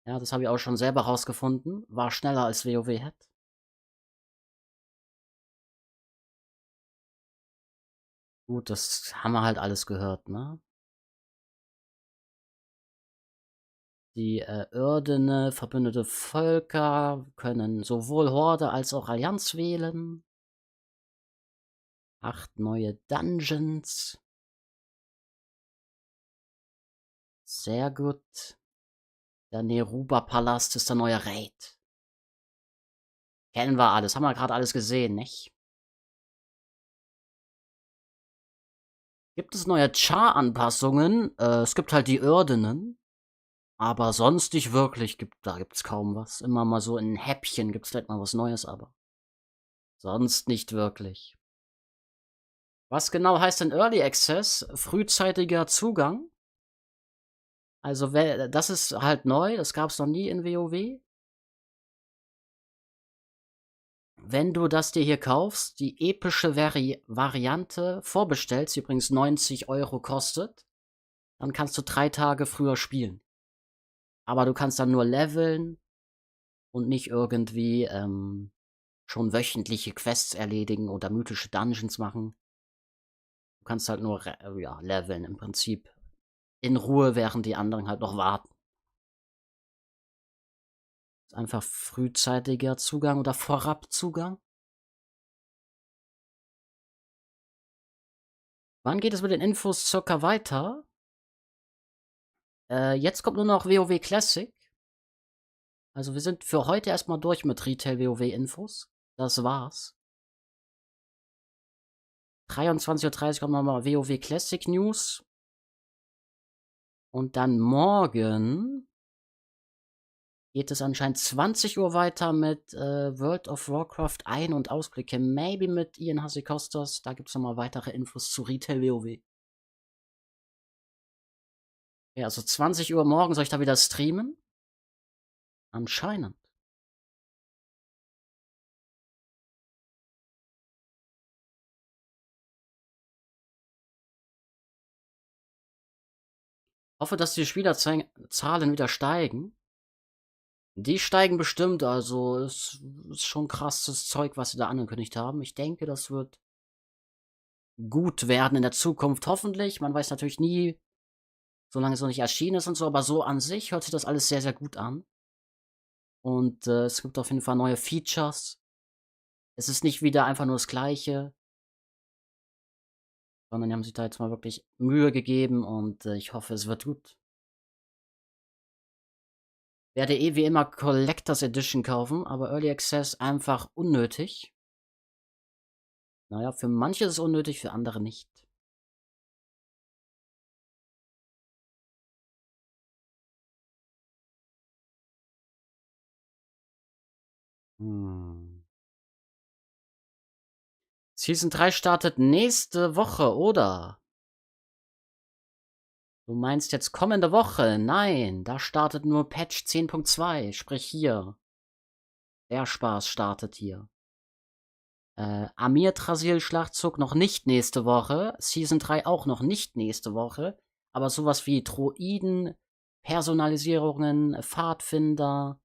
Ja, das habe ich auch schon selber rausgefunden. War schneller als WoW hat. Gut, das haben wir halt alles gehört, ne? Die Irdene, verbündete Völker können sowohl Horde als auch Allianz wählen. 8 neue Dungeons. Sehr gut. Der Neruba-Palast ist der neue Raid. Kennen wir alles. Haben wir gerade alles gesehen, nicht? Gibt es neue Char-Anpassungen? Es gibt halt die Irdenen. Aber sonst nicht wirklich. Da gibt's kaum was. Immer mal so in Häppchen gibt's vielleicht mal was Neues, aber sonst nicht wirklich. Was genau heißt denn Early Access? Frühzeitiger Zugang. Also, das ist halt neu. Das gab's noch nie in WoW. Wenn du das dir hier kaufst, die epische Variante vorbestellst, die übrigens 90 € kostet, dann kannst du 3 Tage früher spielen. Aber du kannst dann nur leveln und nicht irgendwie schon wöchentliche Quests erledigen oder mythische Dungeons machen. Du kannst halt nur ja, leveln im Prinzip. In Ruhe, während die anderen halt noch warten. Das ist einfach frühzeitiger Zugang oder Vorabzugang. Wann geht es mit den Infos circa weiter? Jetzt kommt nur noch WoW Classic. Also wir sind für heute erstmal durch mit Retail WoW Infos. Das war's. 23:30 Uhr kommt nochmal WoW Classic News. Und dann morgen geht es anscheinend 20 Uhr weiter mit World of Warcraft Ein- und Ausblicke. Maybe mit Ian Hasikostas. Da gibt es nochmal weitere Infos zu Retail WoW. Ja, also 20 Uhr morgen soll ich da wieder streamen? Anscheinend. Hoffe, dass die Spielerzahlen wieder steigen. Die steigen bestimmt, also es ist schon krasses Zeug, was sie da angekündigt haben. Ich denke, das wird gut werden in der Zukunft, hoffentlich. Man weiß natürlich nie, solange es noch nicht erschienen ist und so, aber so an sich hört sich das alles sehr, sehr gut an. Und es gibt auf jeden Fall neue Features. Es ist nicht wieder einfach nur das Gleiche, sondern die haben sich da jetzt mal wirklich Mühe gegeben und ich hoffe, es wird gut. Werde eh wie immer Collectors Edition kaufen, aber Early Access einfach unnötig. Naja, für manche ist es unnötig, für andere nicht. Season 3 startet nächste Woche, oder? Du meinst jetzt kommende Woche? Nein, da startet nur Patch 10.2, sprich hier. Der Spaß startet hier. Amir Trasil Schlachtzug noch nicht nächste Woche, Season 3 auch noch nicht nächste Woche, aber sowas wie Droiden, Personalisierungen, Pfadfinder,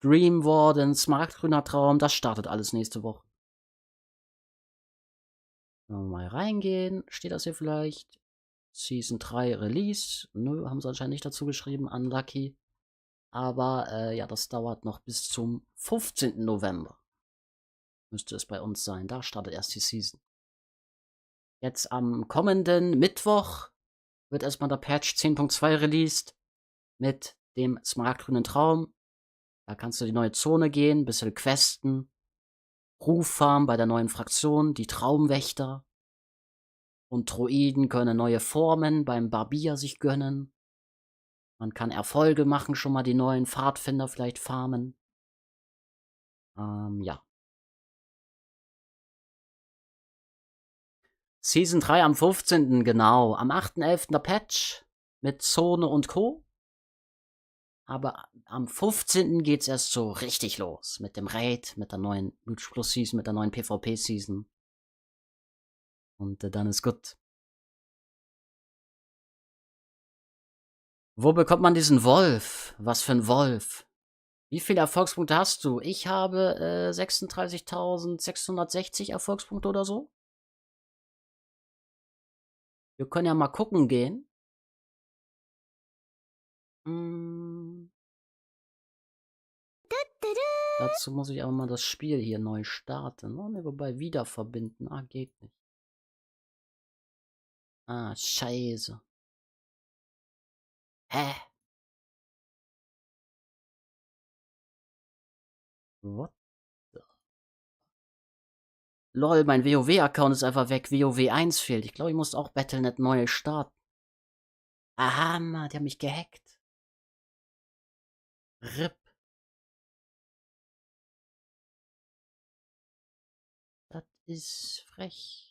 Dream Warden, Smaragdgrüner Traum, das startet alles nächste Woche. Mal reingehen, steht das hier vielleicht? Season 3 Release, nö, haben sie anscheinend nicht dazu geschrieben, unlucky. Aber ja, das dauert noch bis zum 15. November. Müsste es bei uns sein. Da startet erst die Season. Jetzt am kommenden Mittwoch wird erstmal der Patch 10.2 released mit dem smaragdgrünen Traum. Da kannst du die neue Zone gehen, bisschen questen. Ruffarm bei der neuen Fraktion, die Traumwächter. Und Droiden können neue Formen beim Barbier sich gönnen. Man kann Erfolge machen, schon mal die neuen Pfadfinder vielleicht farmen. Ja. Season 3 am 15. genau. Am 8.11. der Patch mit Zone und Co. Aber am 15. geht's erst so richtig los. Mit dem Raid, mit der neuen Mythisch Plus Season, mit der neuen PvP Season. Und dann ist gut. Wo bekommt man diesen Wolf? Was für ein Wolf? Wie viele Erfolgspunkte hast du? Ich habe 36.660 Erfolgspunkte oder so. Wir können ja mal gucken gehen. Dazu muss ich aber mal das Spiel hier neu starten. Oh, ne, wobei wieder verbinden. Ah, geht nicht. Ah, scheiße. Hä? What the? Lol, mein WoW-Account ist einfach weg. WoW 1 fehlt. Ich glaube, ich muss auch Battle.net neu starten. Aha, Mann, die haben mich gehackt. RIP. Das ist frech.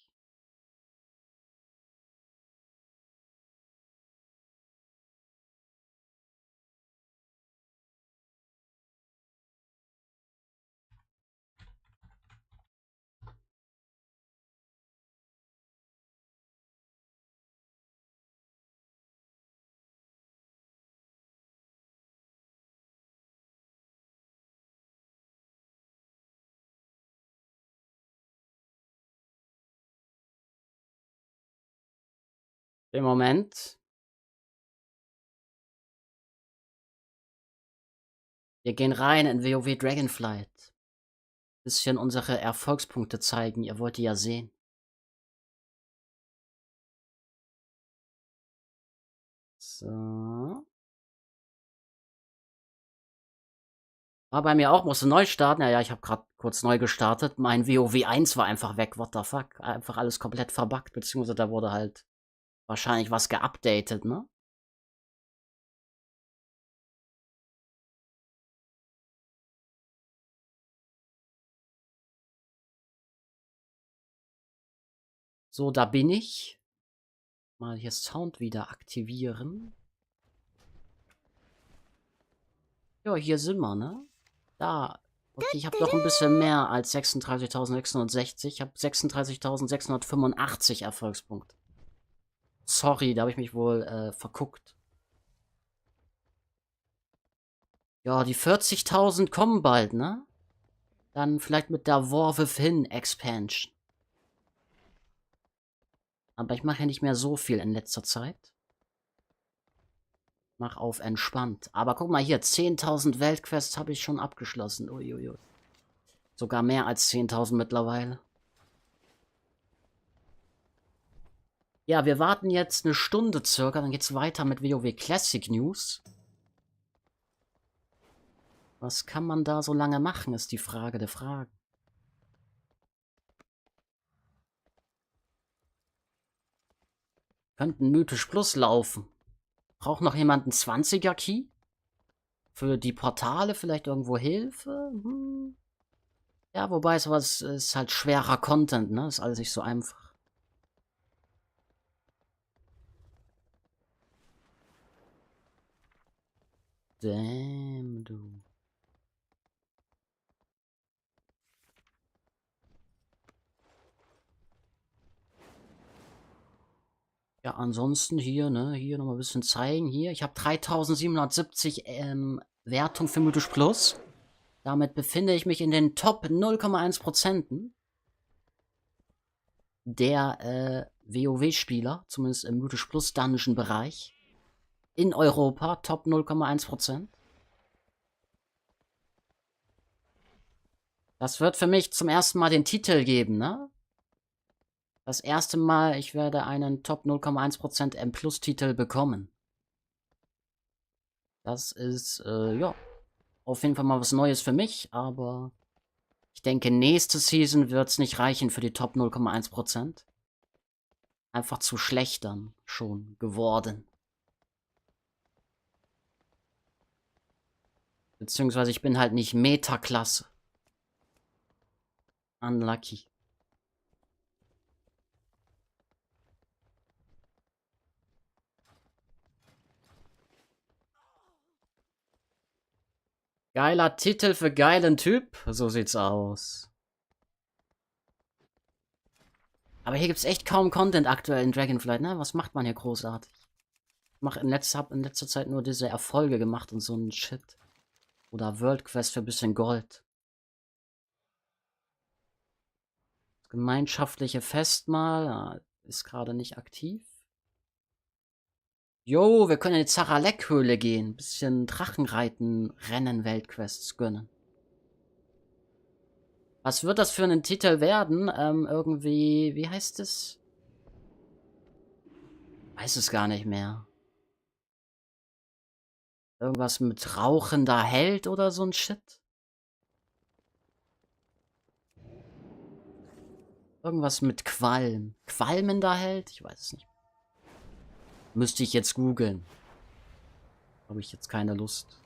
Im Moment. Wir gehen rein in WoW Dragonflight. Bisschen unsere Erfolgspunkte zeigen. Ihr wollt die ja sehen. So. War bei mir auch, musste neu starten. Ja, ich habe gerade kurz neu gestartet. Mein WoW 1 war einfach weg. What the fuck? Einfach alles komplett verbuggt. Beziehungsweise da wurde halt wahrscheinlich was geupdatet, ne? So, da bin ich. Mal hier Sound wieder aktivieren. Ja, hier sind wir, ne? Da. Okay, ich habe doch ein bisschen mehr als 36.660. Ich habe 36.685 Erfolgspunkte. Sorry, da habe ich mich wohl verguckt. Ja, die 40.000 kommen bald, ne? Dann vielleicht mit der War Within Expansion. Aber ich mache ja nicht mehr so viel in letzter Zeit. Mach auf entspannt. Aber guck mal hier, 10.000 Weltquests habe ich schon abgeschlossen. Uiuiui. Sogar mehr als 10.000 mittlerweile. Ja, wir warten jetzt eine Stunde circa, dann geht's weiter mit WoW Classic News. Was kann man da so lange machen, ist die Frage der Fragen. Könnten Mythisch Plus laufen. Braucht noch jemand einen 20er Key? Für die Portale vielleicht irgendwo Hilfe? Hm. Ja, wobei es ist halt schwerer Content, ne? Ist alles nicht so einfach. Damn, du. Ja, ansonsten hier, ne? Hier nochmal ein bisschen zeigen. Hier, ich habe 3770 Wertung für Mythisch Plus. Damit befinde ich mich in den Top 0,1% der WoW-Spieler, zumindest im Mythisch Plus Dungeon Bereich. In Europa, Top 0,1%. Das wird für mich zum ersten Mal den Titel geben, ne? Das erste Mal, ich werde einen Top 0,1% M-Plus-Titel bekommen. Das ist, ja, auf jeden Fall mal was Neues für mich, aber ich denke, nächste Season wird es nicht reichen für die Top 0,1%. Einfach zu schlecht dann schon geworden. Beziehungsweise ich bin halt nicht Meta-Klasse. Unlucky. Geiler Titel für geilen Typ. So sieht's aus. Aber hier gibt's echt kaum Content aktuell in Dragonflight, ne? Was macht man hier großartig? Ich hab in letzter Zeit nur diese Erfolge gemacht und so ein Shit. Oder World Quest für ein bisschen Gold. Das gemeinschaftliche Festmahl ist gerade nicht aktiv. Jo, wir können in die Zaralek-Höhle gehen. Bisschen Drachenreiten, Rennen, Weltquests gönnen. Was wird das für einen Titel werden? Irgendwie, wie heißt es? Weiß es gar nicht mehr. Irgendwas mit rauchender Held oder so ein Shit? Irgendwas mit Qualm. Qualmender Held? Ich weiß es nicht. Müsste ich jetzt googeln. Habe ich jetzt keine Lust.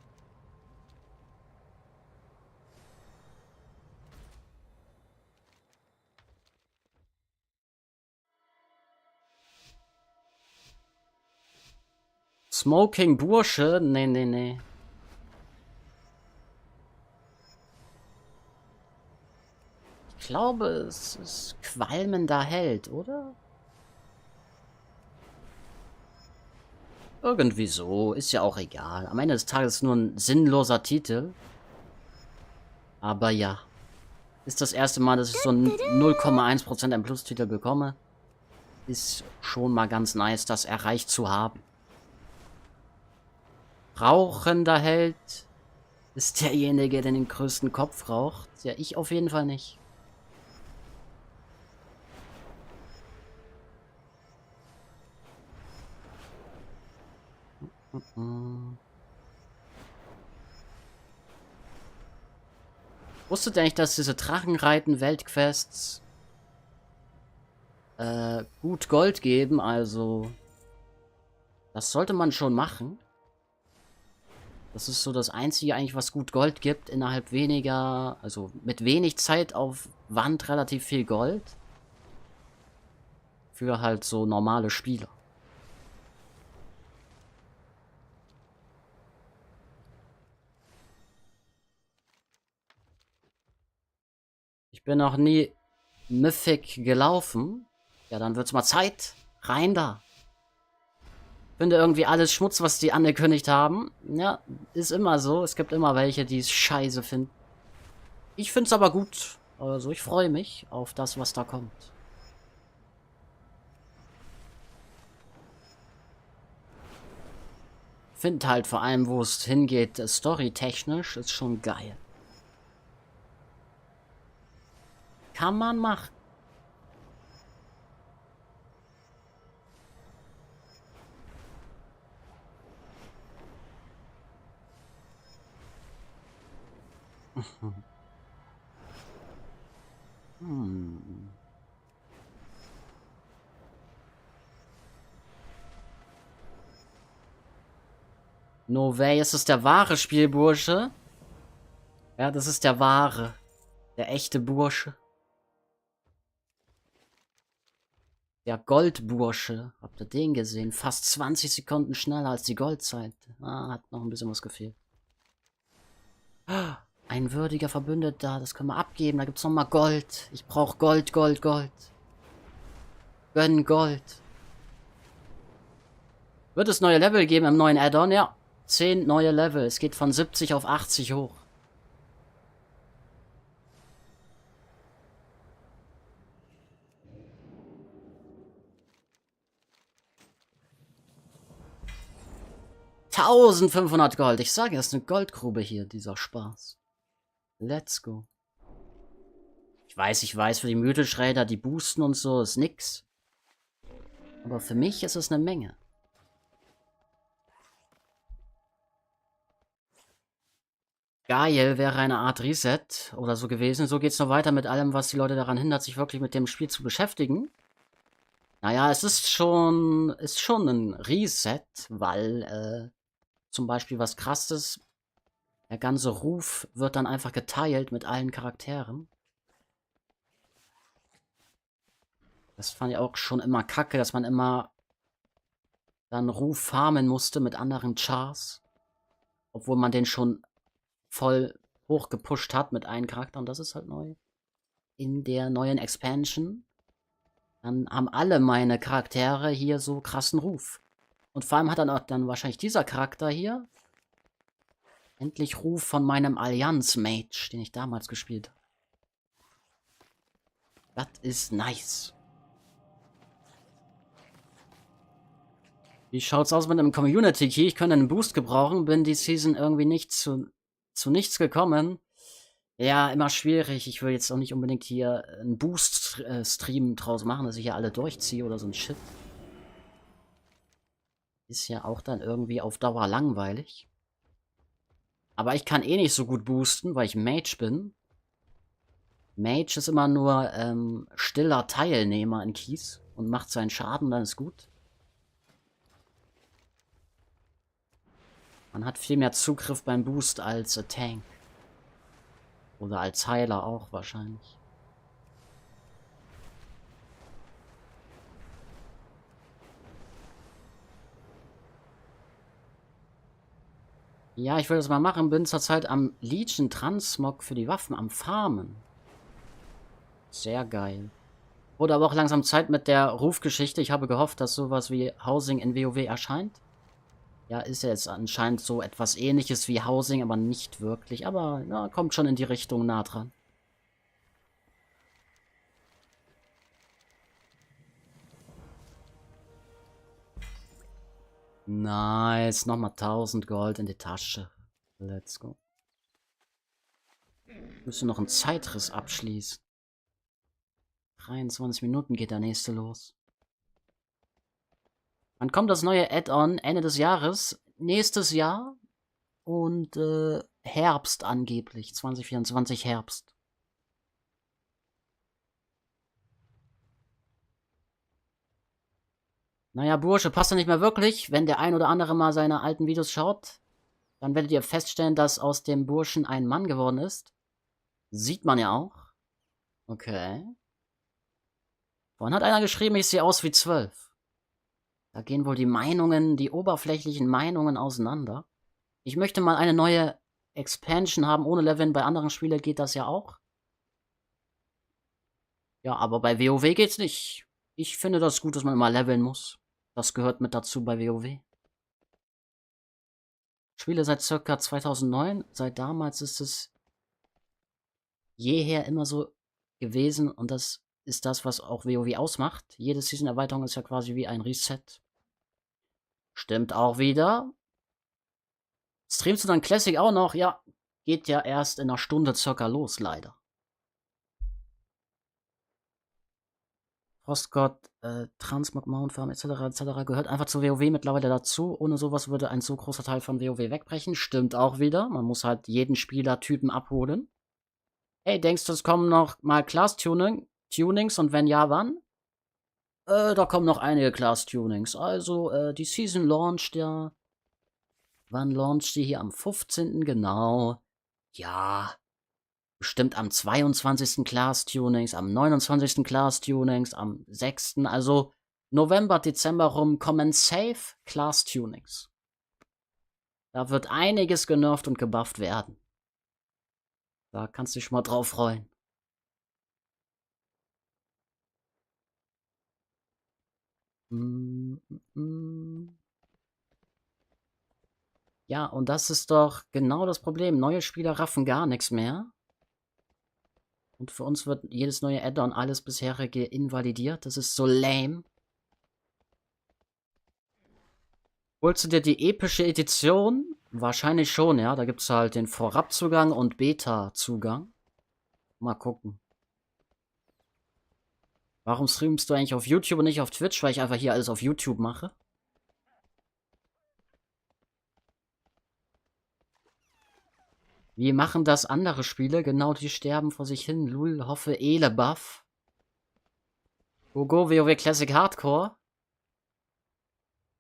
Smoking Bursche? Nee, nee, nee. Ich glaube, es ist qualmender Held, oder? Irgendwie so. Ist ja auch egal. Am Ende des Tages nur ein sinnloser Titel. Aber ja. Ist das erste Mal, dass ich so einen 0,1% M-Plus-Titel bekomme. Ist schon mal ganz nice, das erreicht zu haben. Rauchender Held ist derjenige, der den größten Kopf raucht. Ja, ich auf jeden Fall nicht. Wusstet ihr eigentlich, dass diese Drachenreiten-Weltquests gut Gold geben? Also, das sollte man schon machen. Das ist so das Einzige eigentlich, was gut Gold gibt. Innerhalb weniger, also mit wenig Zeitaufwand relativ viel Gold. Für halt so normale Spieler. Ich bin noch nie Mythic gelaufen. Ja, dann wird's mal Zeit. Rein da. Finde irgendwie alles Schmutz, was die angekündigt haben. Ja, ist immer so. Es gibt immer welche, die es scheiße finden. Ich find's aber gut. Also ich freue mich auf das, was da kommt. Find halt vor allem, wo es hingeht, storytechnisch, ist schon geil. Kann man machen. Hm. No way, ist es der wahre Spielbursche? Ja, das ist der wahre. Der echte Bursche. Der Goldbursche. Habt ihr den gesehen? Fast 20 Sekunden schneller als die Goldzeit. Ah, hat noch ein bisschen was gefehlt. Ein würdiger Verbündeter, das können wir abgeben. Da gibt's noch mal Gold. Ich brauche Gold, Gold, Gold. Gönn Gold. Wird es neue Level geben im neuen Add-on? Ja. 10 neue Level. Es geht von 70 auf 80 hoch. $1500 Gold. Ich sage, das ist eine Goldgrube hier, dieser Spaß. Let's go. Ich weiß, für die Mythisch-Raider, die boosten und so, ist nix. Aber für mich ist es eine Menge. Geil, wäre eine Art Reset oder so gewesen. So geht's noch weiter mit allem, was die Leute daran hindert, sich wirklich mit dem Spiel zu beschäftigen. Naja, es ist schon ein Reset, weil zum Beispiel was krasses, der ganze Ruf wird dann einfach geteilt mit allen Charakteren. Das fand ich auch schon immer kacke, dass man immer dann Ruf farmen musste mit anderen Chars. Obwohl man den schon voll hochgepusht hat mit einem Charakter. Und das ist halt neu. In der neuen Expansion. Dann haben alle meine Charaktere hier so krassen Ruf. Und vor allem hat dann auch dann wahrscheinlich dieser Charakter hier endlich Ruf von meinem Allianz-Mage, den ich damals gespielt habe. Das ist nice. Wie schaut's aus mit einem Community-Key? Ich könnte einen Boost gebrauchen, bin die Season irgendwie nicht zu nichts gekommen. Ja, immer schwierig. Ich will jetzt auch nicht unbedingt hier einen Boost-Stream draus machen, dass ich hier alle durchziehe oder so ein Shit. Ist ja auch dann irgendwie auf Dauer langweilig. Aber ich kann eh nicht so gut boosten, weil ich Mage bin. Mage ist immer nur stiller Teilnehmer in Keys und macht seinen Schaden, dann ist gut. Man hat viel mehr Zugriff beim Boost als Tank. Oder als Heiler auch wahrscheinlich. Ja, ich will das mal machen. Bin zurzeit am Legion Transmog für die Waffen am Farmen. Sehr geil. Wurde aber auch langsam Zeit mit der Rufgeschichte. Ich habe gehofft, dass sowas wie Housing in WoW erscheint. Ja, ist ja jetzt anscheinend so etwas Ähnliches wie Housing, aber nicht wirklich. Aber ja, kommt schon in die Richtung nah dran. Nice, nochmal 1000 Gold in die Tasche. Let's go. Müssen noch einen Zeitriss abschließen. 23 Minuten geht der nächste los. Wann kommt das neue Add-on? Ende des Jahres? Nächstes Jahr? Und Herbst angeblich. 2024 Herbst. Naja, Bursche, passt ja nicht mehr wirklich. Wenn der ein oder andere mal seine alten Videos schaut, dann werdet ihr feststellen, dass aus dem Burschen ein Mann geworden ist. Sieht man ja auch. Okay. Vorhin hat einer geschrieben, ich sehe aus wie 12. Da gehen wohl die Meinungen, die oberflächlichen Meinungen auseinander. Ich möchte mal eine neue Expansion haben ohne Leveln. Bei anderen Spielen geht das ja auch. Ja, aber bei WoW geht's nicht. Ich finde das gut, dass man immer leveln muss. Das gehört mit dazu bei WoW. Ich spiele seit ca. 2009. Seit damals ist es jeher immer so gewesen. Und das ist das, was auch WoW ausmacht. Jede Season-Erweiterung ist ja quasi wie ein Reset. Stimmt auch wieder. Streamst du dann Classic auch noch? Ja, geht ja erst in einer Stunde circa los, leider. Frostgott, Transmog, Mount Farm etc. gehört einfach zu WoW mittlerweile dazu. Ohne sowas würde ein so großer Teil von WoW wegbrechen. Stimmt auch wieder. Man muss halt jeden Spielertypen abholen. Hey, denkst du, es kommen noch mal Class-Tunings und wenn ja, wann? Da kommen noch einige Class-Tunings. Also, die Season launcht ja Wann launcht die hier? Am 15. genau. Ja. Bestimmt am 22. Class-Tunings, am 29. Class-Tunings, am 6. Also November, Dezember rum kommen safe Class-Tunings. Da wird einiges genervt und gebufft werden. Da kannst du dich schon mal drauf freuen. Ja, und das ist doch genau das Problem. Neue Spieler raffen gar nichts mehr. Und für uns wird jedes neue Add-on, alles bisherige invalidiert. Das ist so lame. Holst du dir die epische Edition? Wahrscheinlich schon, ja. Da gibt es halt den Vorabzugang und Beta-Zugang. Mal gucken. Warum streamst du eigentlich auf YouTube und nicht auf Twitch? Weil ich einfach hier alles auf YouTube mache. Wie machen das andere Spiele? Genau, die sterben vor sich hin. Lul, hoffe, Elebuff. Go, WoW Classic Hardcore.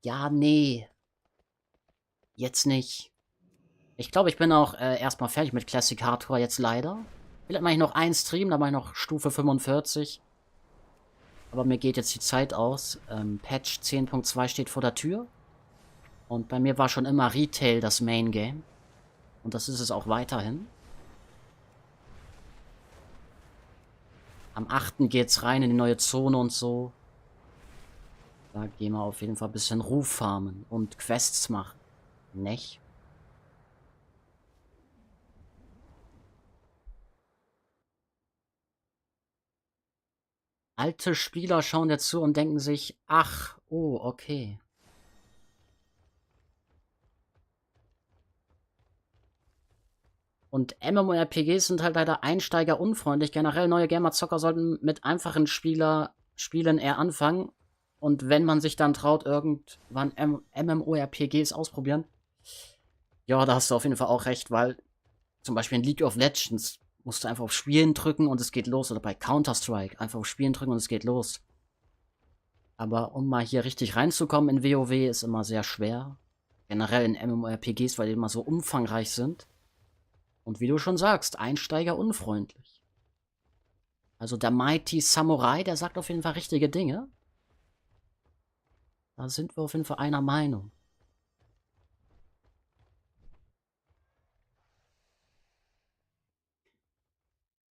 Ja, nee. Jetzt nicht. Ich glaube, ich bin auch erstmal fertig mit Classic Hardcore jetzt leider. Vielleicht mache ich noch einen Stream, dann mache ich noch Stufe 45. Aber mir geht jetzt die Zeit aus. Patch 10.2 steht vor der Tür. Und bei mir war schon immer Retail das Main Game. Und das ist es auch weiterhin. Am 8. geht's rein in die neue Zone und so. Da gehen wir auf jeden Fall ein bisschen Ruf farmen und Quests machen. Nicht? Alte Spieler schauen dazu und denken sich, ach, oh, okay. Und MMORPGs sind halt leider einsteigerunfreundlich. Generell neue Gamer-Zocker sollten mit einfachen Spielen eher anfangen. Und wenn man sich dann traut, irgendwann MMORPGs ausprobieren, ja, da hast du auf jeden Fall auch recht, weil zum Beispiel in League of Legends musst du einfach auf Spielen drücken und es geht los. Oder bei Counter-Strike einfach auf Spielen drücken und es geht los. Aber um mal hier richtig reinzukommen in WoW ist immer sehr schwer. Generell in MMORPGs, weil die immer so umfangreich sind. Und wie du schon sagst, einsteigerunfreundlich. Also der Mighty Samurai, der sagt auf jeden Fall richtige Dinge. Da sind wir auf jeden Fall einer Meinung.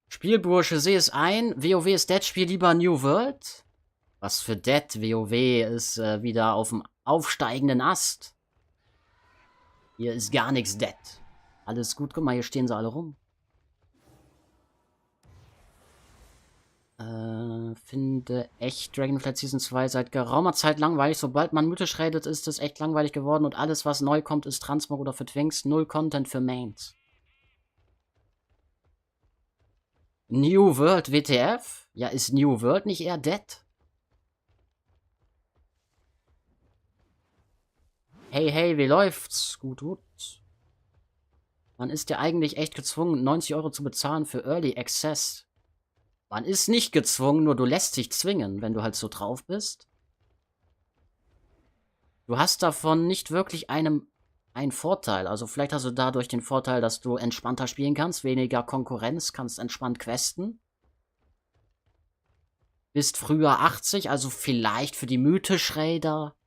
Spielbursche, sehe es ein. WoW ist dead, spiel lieber New World. Was für dead? WoW ist wieder auf dem aufsteigenden Ast. Hier ist gar nichts dead. Alles gut, guck mal, hier stehen sie alle rum. Finde echt Dragonflight Season 2 seit geraumer Zeit langweilig. Sobald man mythisch redet, ist es echt langweilig geworden und alles, was neu kommt, ist Transmog oder für Twinks. Null Content für Mains. New World WTF? Ja, ist New World nicht eher dead? Hey, hey, wie läuft's? Gut, gut. Man ist ja eigentlich echt gezwungen, 90 € zu bezahlen für Early Access. Man ist nicht gezwungen, nur du lässt dich zwingen, wenn du halt so drauf bist. Du hast davon nicht wirklich einen Vorteil. Also vielleicht hast du dadurch den Vorteil, dass du entspannter spielen kannst, weniger Konkurrenz, kannst entspannt questen. Bist früher 80, also vielleicht für die Mythisch-Raider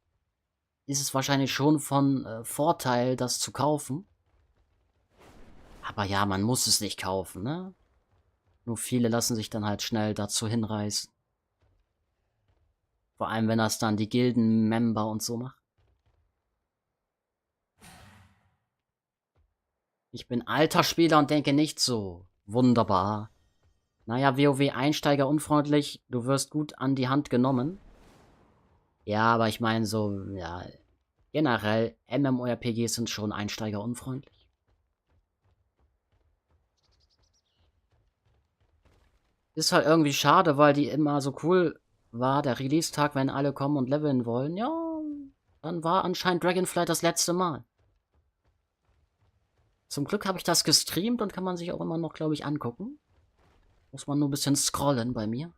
ist es wahrscheinlich schon von Vorteil, das zu kaufen. Aber ja, man muss es nicht kaufen, ne? Nur viele lassen sich dann halt schnell dazu hinreißen. Vor allem, wenn das dann die Gilden-Member und so macht. Ich bin alter Spieler und denke nicht so. Wunderbar. Naja, WoW Einsteiger unfreundlich. Du wirst gut an die Hand genommen. Ja, aber ich meine so, ja, generell MMORPGs sind schon Einsteiger unfreundlich. Ist halt irgendwie schade, weil die immer so cool war, der Release-Tag, wenn alle kommen und leveln wollen. Ja, dann war anscheinend Dragonflight das letzte Mal. Zum Glück habe ich das gestreamt und kann man sich auch immer noch, glaube ich, angucken. Muss man nur ein bisschen scrollen bei mir.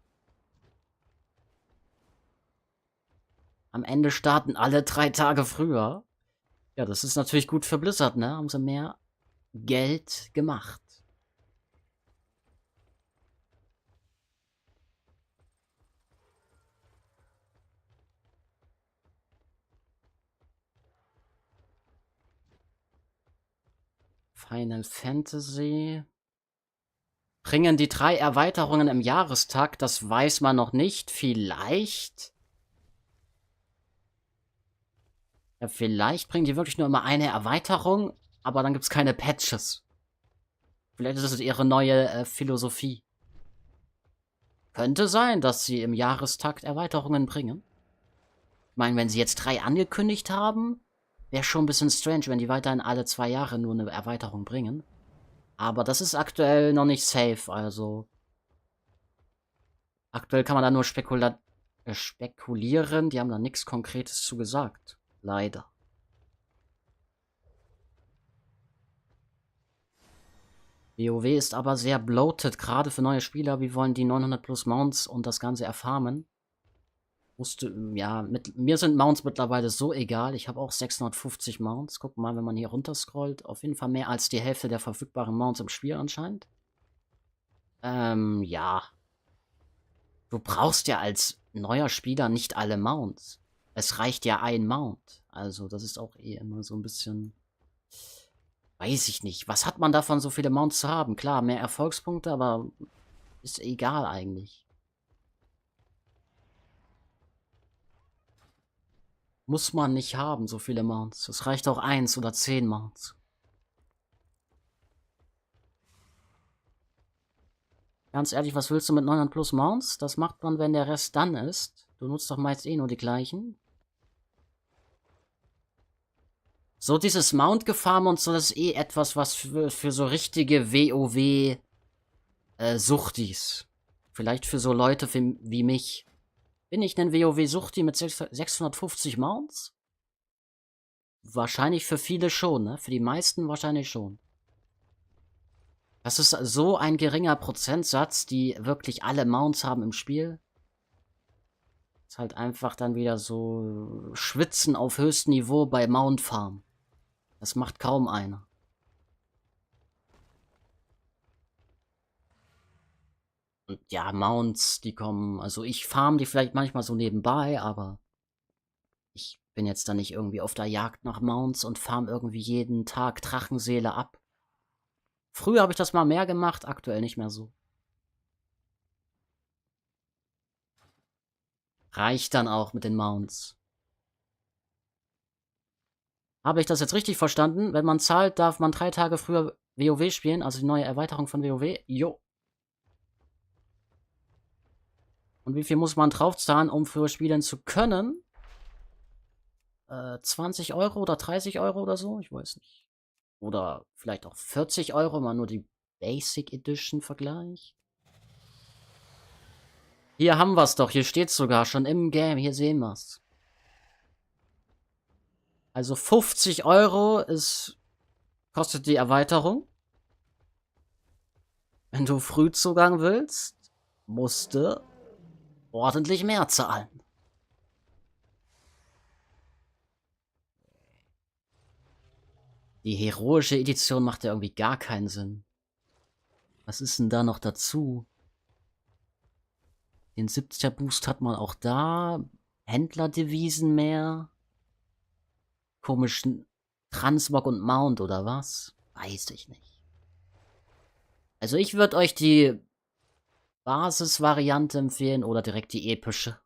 Am Ende starten alle 3 Tage früher. Ja, das ist natürlich gut für Blizzard, ne? Haben sie mehr Geld gemacht. Final Fantasy. Bringen die 3 Erweiterungen im Jahrestakt? Das weiß man noch nicht. Vielleicht. Ja, vielleicht bringen die wirklich nur immer eine Erweiterung, aber dann gibt es keine Patches. Vielleicht ist es ihre neue Philosophie. Könnte sein, dass sie im Jahrestakt Erweiterungen bringen. Ich meine, wenn sie jetzt 3 angekündigt haben, wäre schon ein bisschen strange, wenn die weiterhin alle 2 Jahre nur eine Erweiterung bringen. Aber das ist aktuell noch nicht safe, also. Aktuell kann man da nur spekulieren. Die haben da nichts Konkretes zu gesagt. Leider. WoW ist aber sehr bloated, gerade für neue Spieler. Wie wollen die 900 plus Mounts und das Ganze erfarmen? Ja, mir sind Mounts mittlerweile so egal. Ich habe auch 650 Mounts. Guck mal, wenn man hier runterscrollt. Auf jeden Fall mehr als die Hälfte der verfügbaren Mounts im Spiel anscheinend. Ja. Du brauchst ja als neuer Spieler nicht alle Mounts. Es reicht ja ein Mount. Also, das ist auch eh immer so ein bisschen. Weiß ich nicht. Was hat man davon, so viele Mounts zu haben? Klar, mehr Erfolgspunkte, aber ist egal eigentlich. Muss man nicht haben, so viele Mounts. Es reicht auch 1 oder 10 Mounts. Ganz ehrlich, was willst du mit 900 plus Mounts? Das macht man, wenn der Rest dann ist. Du nutzt doch meist eh nur die gleichen. So dieses Mount-Gefarm und so, das ist eh etwas, was für so richtige WoW-Suchtis. Vielleicht für so Leute wie mich. Bin ich ein WoW-Suchti mit 650 Mounts? Wahrscheinlich für viele schon, ne? Für die meisten wahrscheinlich schon. Das ist so ein geringer Prozentsatz, die wirklich alle Mounts haben im Spiel. Ist halt einfach dann wieder so Schwitzen auf höchstem Niveau bei Mount Farm. Das macht kaum einer. Und ja, Mounts, die kommen, also ich farm die vielleicht manchmal so nebenbei, aber ich bin jetzt da nicht irgendwie auf der Jagd nach Mounts und farm irgendwie jeden Tag Drachenseele ab. Früher habe ich das mal mehr gemacht, aktuell nicht mehr so. Reicht dann auch mit den Mounts. Habe ich das jetzt richtig verstanden? Wenn man zahlt, darf man 3 Tage früher WoW spielen, also die neue Erweiterung von WoW. Jo. Und wie viel muss man draufzahlen, um früher spielen zu können? 20 Euro oder 30 Euro oder so? Ich weiß nicht. Oder vielleicht auch 40 Euro, mal nur die Basic Edition vergleicht. Hier haben wir es doch. Hier steht es sogar schon im Game. Hier sehen wir es. Also 50 Euro kostet die Erweiterung. Wenn du Frühzugang willst, musst du ordentlich mehr zahlen. Die heroische Edition macht ja irgendwie gar keinen Sinn. Was ist denn da noch dazu? Den 70er Boost hat man auch da. Händlerdevisen mehr. Komischen Transmog und Mount oder was? Weiß ich nicht. Also ich würde euch die Basisvariante empfehlen oder direkt die epische.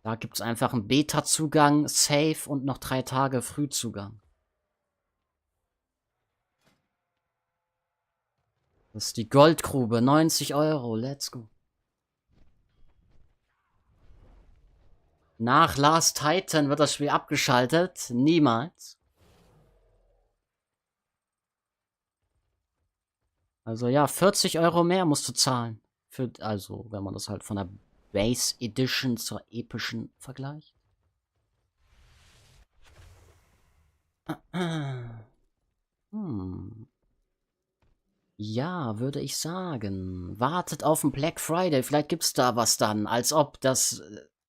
Da gibt es einfach einen Beta-Zugang, Safe und noch 3 Tage Frühzugang. Das ist die Goldgrube, 90 Euro, let's go. Nach Last Titan wird das Spiel abgeschaltet, niemals. Also ja, 40 Euro mehr musst du zahlen. Also, wenn man das halt von der Base Edition zur epischen vergleicht. Ja, würde ich sagen. Wartet auf den Black Friday. Vielleicht gibt's da was dann. Als ob das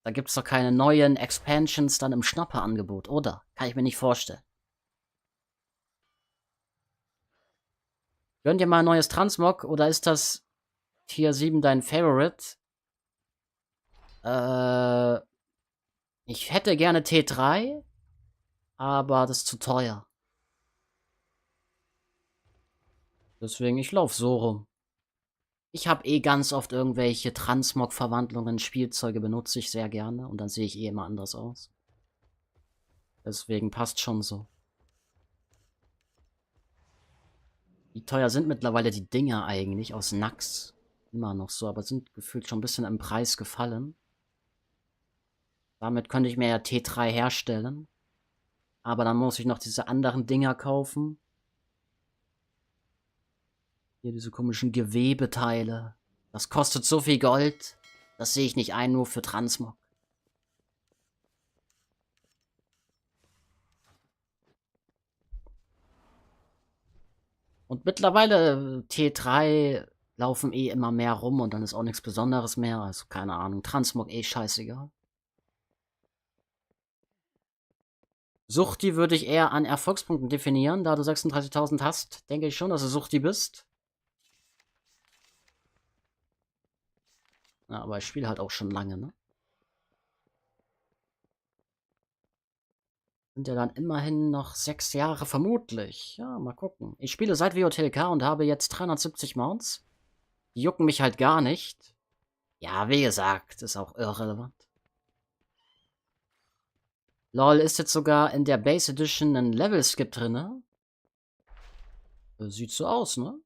Da gibt's doch keine neuen Expansions dann im Schnapperangebot, oder? Kann ich mir nicht vorstellen. Gönnt ihr mal ein neues Transmog oder ist das Tier 7 dein Favorite? Ich hätte gerne T3, aber das ist zu teuer. Deswegen, ich laufe so rum. Ich habe eh ganz oft irgendwelche Transmog-Verwandlungen, Spielzeuge benutze ich sehr gerne und dann sehe ich eh immer anders aus. Deswegen passt schon so. Wie teuer sind mittlerweile die Dinger eigentlich aus Nax? Immer noch so, aber sind gefühlt schon ein bisschen im Preis gefallen. Damit könnte ich mir ja T3 herstellen. Aber dann muss ich noch diese anderen Dinger kaufen. Hier diese komischen Gewebeteile. Das kostet so viel Gold. Das sehe ich nicht ein, nur für Transmog. Und mittlerweile T3 laufen eh immer mehr rum und dann ist auch nichts Besonderes mehr. Also keine Ahnung, Transmog eh scheißegal. Suchti würde ich eher an Erfolgspunkten definieren. Da du 36.000 hast, denke ich schon, dass du Suchti bist. Ja, aber ich spiele halt auch schon lange, ne? Sind ja dann immerhin noch 6 Jahre vermutlich. Ja, mal gucken. Ich spiele seit WOTLK und habe jetzt 370 Mounts. Die jucken mich halt gar nicht. Ja, wie gesagt, ist auch irrelevant. Lol, ist jetzt sogar in der Base Edition ein Level-Skip drin. Sieht so aus, ne?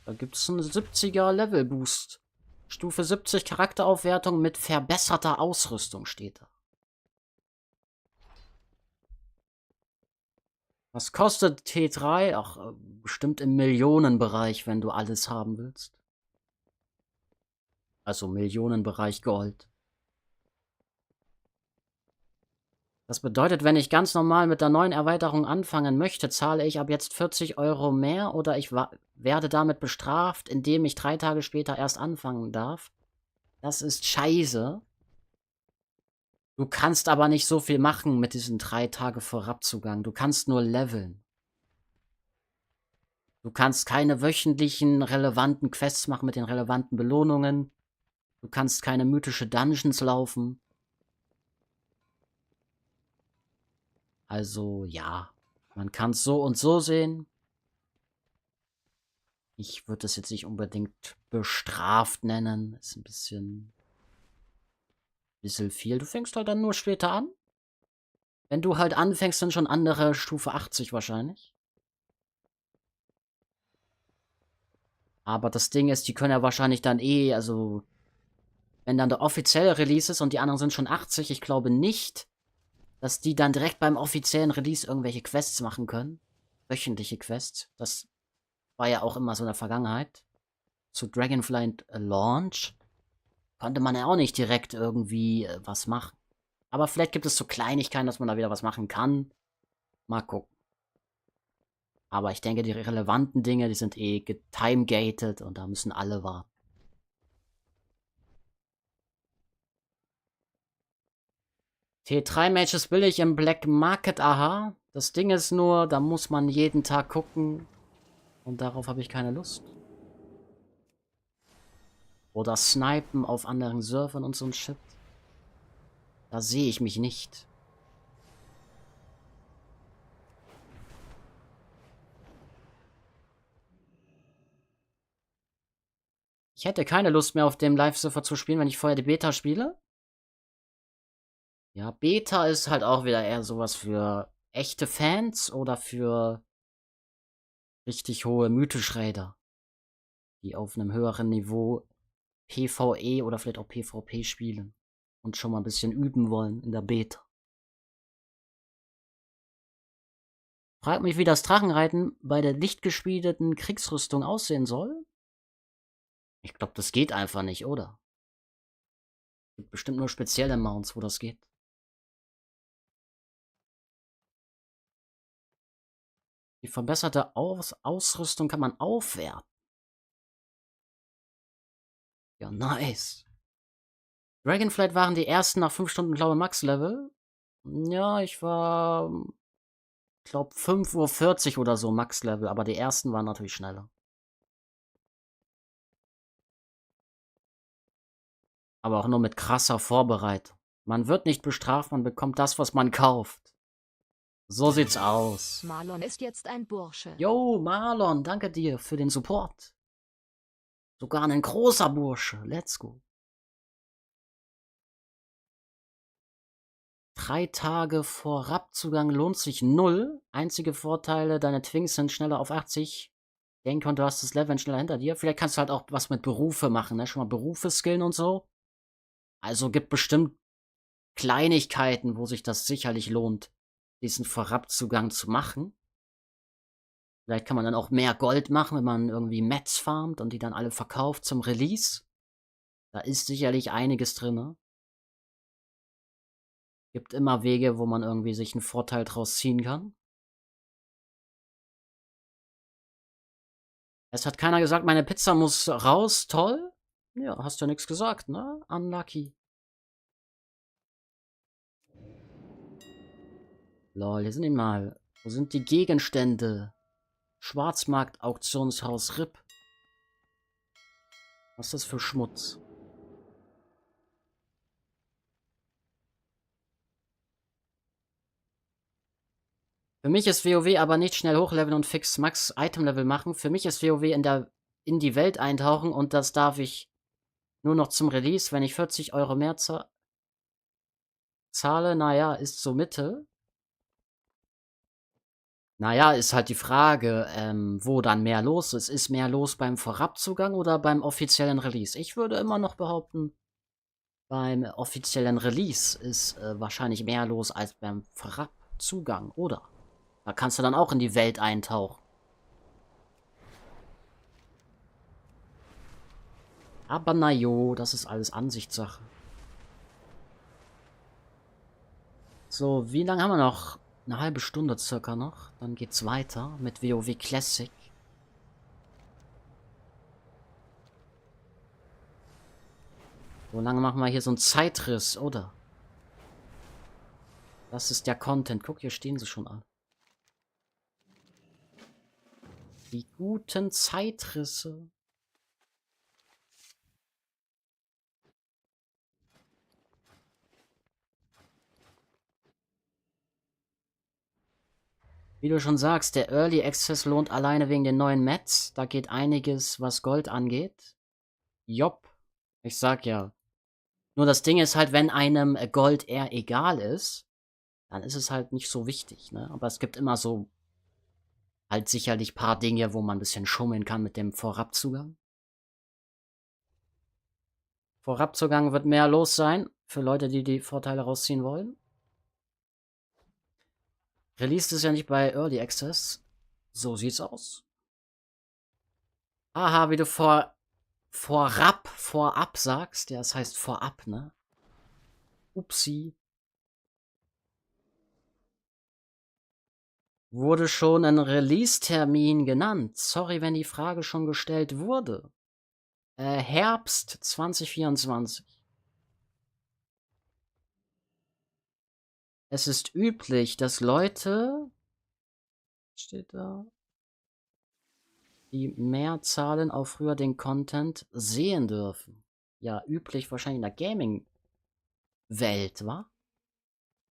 Da gibt es einen 70er Level-Boost. Stufe 70 Charakteraufwertung mit verbesserter Ausrüstung steht da. Was kostet T3? Ach, bestimmt im Millionenbereich, wenn du alles haben willst. Also Millionenbereich Gold. Das bedeutet, wenn ich ganz normal mit der neuen Erweiterung anfangen möchte, zahle ich ab jetzt 40 € mehr oder ich werde damit bestraft, indem ich 3 Tage später erst anfangen darf. Das ist scheiße. Du kannst aber nicht so viel machen mit diesen 3 Tage Vorabzugang. Du kannst nur leveln. Du kannst keine wöchentlichen relevanten Quests machen mit den relevanten Belohnungen. Du kannst keine mythische Dungeons laufen. Also, ja. Man kann es so und so sehen. Ich würde es jetzt nicht unbedingt bestraft nennen. Ist ein bisschen viel. Du fängst halt dann nur später an. Wenn du halt anfängst, dann schon andere Stufe 80 wahrscheinlich. Aber das Ding ist, die können ja wahrscheinlich dann eh, also wenn dann der offizielle Release ist und die anderen sind schon 80, ich glaube nicht, dass die dann direkt beim offiziellen Release irgendwelche Quests machen können. Wöchentliche Quests. Das war ja auch immer so in der Vergangenheit. Zu Dragonflight Launch konnte man ja auch nicht direkt irgendwie was machen. Aber vielleicht gibt es so Kleinigkeiten, dass man da wieder was machen kann. Mal gucken. Aber ich denke, die relevanten Dinge, die sind eh time-gated und da müssen alle warten. T3-Matches will ich im Black Market, aha. Das Ding ist nur, da muss man jeden Tag gucken. Und darauf habe ich keine Lust. Oder snipen auf anderen Servern und so ein Shit. Da sehe ich mich nicht. Ich hätte keine Lust mehr auf dem Live-Server zu spielen, wenn ich vorher die Beta spiele. Ja, Beta ist halt auch wieder eher sowas für echte Fans oder für richtig hohe Mythisch-Raider, die auf einem höheren Niveau PvE oder vielleicht auch PvP spielen und schon mal ein bisschen üben wollen in der Beta. Frag mich, wie das Drachenreiten bei der lichtgeschmiedeten Kriegsrüstung aussehen soll. Ich glaube, das geht einfach nicht, oder? Gibt bestimmt nur spezielle Mounts, wo das geht. Die verbesserte Ausrüstung kann man aufwerten. Ja, nice. Dragonflight waren die ersten nach 5 Stunden, glaube ich, Max-Level. Ja, ich war, glaube 5:40 Uhr oder so Max-Level, aber die ersten waren natürlich schneller. Aber auch nur mit krasser Vorbereitung. Man wird nicht bestraft, man bekommt das, was man kauft. So sieht's aus.
Marlon ist jetzt ein Bursche.
Yo, Marlon, danke dir für den Support. Sogar ein großer Bursche. Let's go. 3 Tage Vorabzugang lohnt sich 0. Einzige Vorteile, deine Twinks sind schneller auf 80. Denke, und du hast das Level schneller hinter dir. Vielleicht kannst du halt auch was mit Berufe machen, ne? Schon mal Berufe skillen und so. Also gibt bestimmt Kleinigkeiten, wo sich das sicherlich lohnt, diesen Vorabzugang zu machen. Vielleicht kann man dann auch mehr Gold machen, wenn man irgendwie Mets farmt und die dann alle verkauft zum Release. Da ist sicherlich einiges drin, ne? Gibt immer Wege, wo man irgendwie sich einen Vorteil draus ziehen kann. Es hat keiner gesagt, meine Pizza muss raus. Toll. Ja, hast ja nichts gesagt, ne? Unlucky. Lol, hier sind die mal. Wo sind die Gegenstände? Schwarzmarkt, Auktionshaus, RIP. Was ist das für Schmutz? Für mich ist WoW aber nicht schnell hochleveln und fix Max Item-Level machen. Für mich ist WoW in die Welt eintauchen und das darf ich nur noch zum Release, wenn ich 40 € mehr zahle. Naja, ist so Mitte. Naja, ist halt die Frage, wo dann mehr los ist. Ist mehr los beim Vorabzugang oder beim offiziellen Release? Ich würde immer noch behaupten, beim offiziellen Release ist wahrscheinlich mehr los als beim Vorabzugang, oder? Da kannst du dann auch in die Welt eintauchen. Aber na jo, das ist alles Ansichtssache. So, wie lange haben wir noch? Eine halbe Stunde circa noch. Dann geht's weiter mit WoW Classic. So lange machen wir hier so einen Zeitriss, oder? Das ist der Content. Guck, hier stehen sie schon an. Die guten Zeitrisse. Wie du schon sagst, der Early Access lohnt alleine wegen den neuen Mats. Da geht einiges, was Gold angeht. Jopp. Ich sag ja. Nur das Ding ist halt, wenn einem Gold eher egal ist, dann ist es halt nicht so wichtig, ne? Aber es gibt immer so halt sicherlich paar Dinge, wo man ein bisschen schummeln kann mit dem Vorabzugang. Vorabzugang wird mehr los sein für Leute, die die Vorteile rausziehen wollen. Released ist ja nicht bei Early Access. So sieht's aus. Aha, wie du vorab sagst. Ja, das heißt vorab, ne? Upsi. Wurde schon ein Release-Termin genannt? Sorry, wenn die Frage schon gestellt wurde. Herbst 2024. Es ist üblich, dass Leute, steht da, die mehr zahlen, auch früher den Content sehen dürfen. Ja, üblich wahrscheinlich in der Gaming-Welt, wa?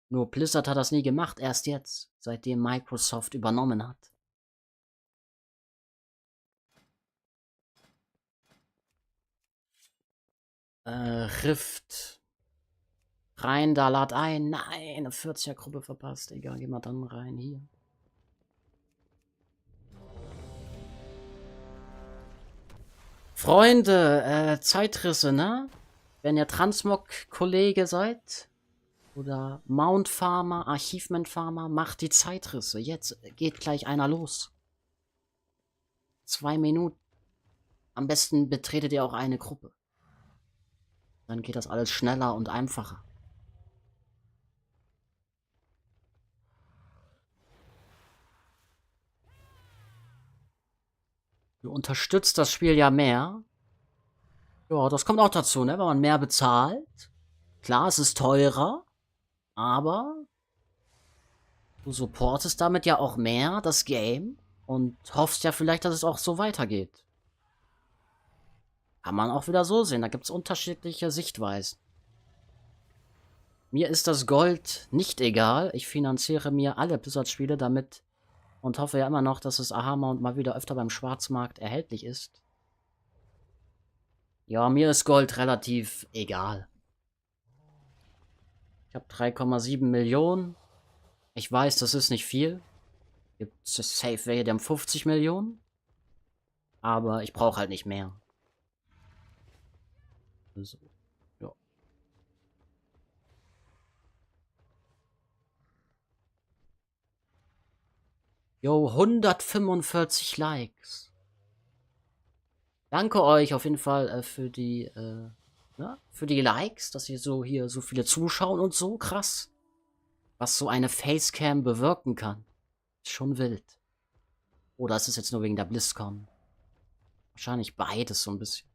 Nur Blizzard hat das nie gemacht, erst jetzt, seitdem Microsoft übernommen hat. Rift. Rein, da lad ein. Nein, eine 40er-Gruppe verpasst. Egal, geh mal dann rein, hier. Freunde, Zeitrisse, ne? Wenn ihr Transmog-Kollege seid oder Mount Farmer, Achievement Farmer, macht die Zeitrisse. Jetzt geht gleich einer los. 2 Minuten. Am besten betretet ihr auch eine Gruppe. Dann geht das alles schneller und einfacher. Du unterstützt das Spiel ja mehr. Ja, das kommt auch dazu, ne? Wenn man mehr bezahlt, Klar, es ist teurer, aber du supportest damit ja auch mehr das Game und hoffst ja vielleicht, dass es auch so weitergeht. Kann man auch wieder so sehen, da gibt es unterschiedliche Sichtweisen. Mir ist das Gold nicht egal, ich finanziere mir alle Blizzard-Spiele damit und hoffe ja immer noch, dass das Aha-Mount mal wieder öfter beim Schwarzmarkt erhältlich ist. Ja, mir ist Gold relativ egal. Ich habe 3,7 Millionen. Ich weiß, das ist nicht viel. Gibt es safe welche, die haben 50 Millionen. Aber ich brauche halt nicht mehr. Also, ja. Jo, 145 Likes. Danke euch auf jeden Fall für die Likes, dass ihr so hier so viele zuschauen und so. Krass. Was so eine Facecam bewirken kann. Ist schon wild. Oder ist es jetzt nur wegen der BLIZZCON? Wahrscheinlich beides so ein bisschen.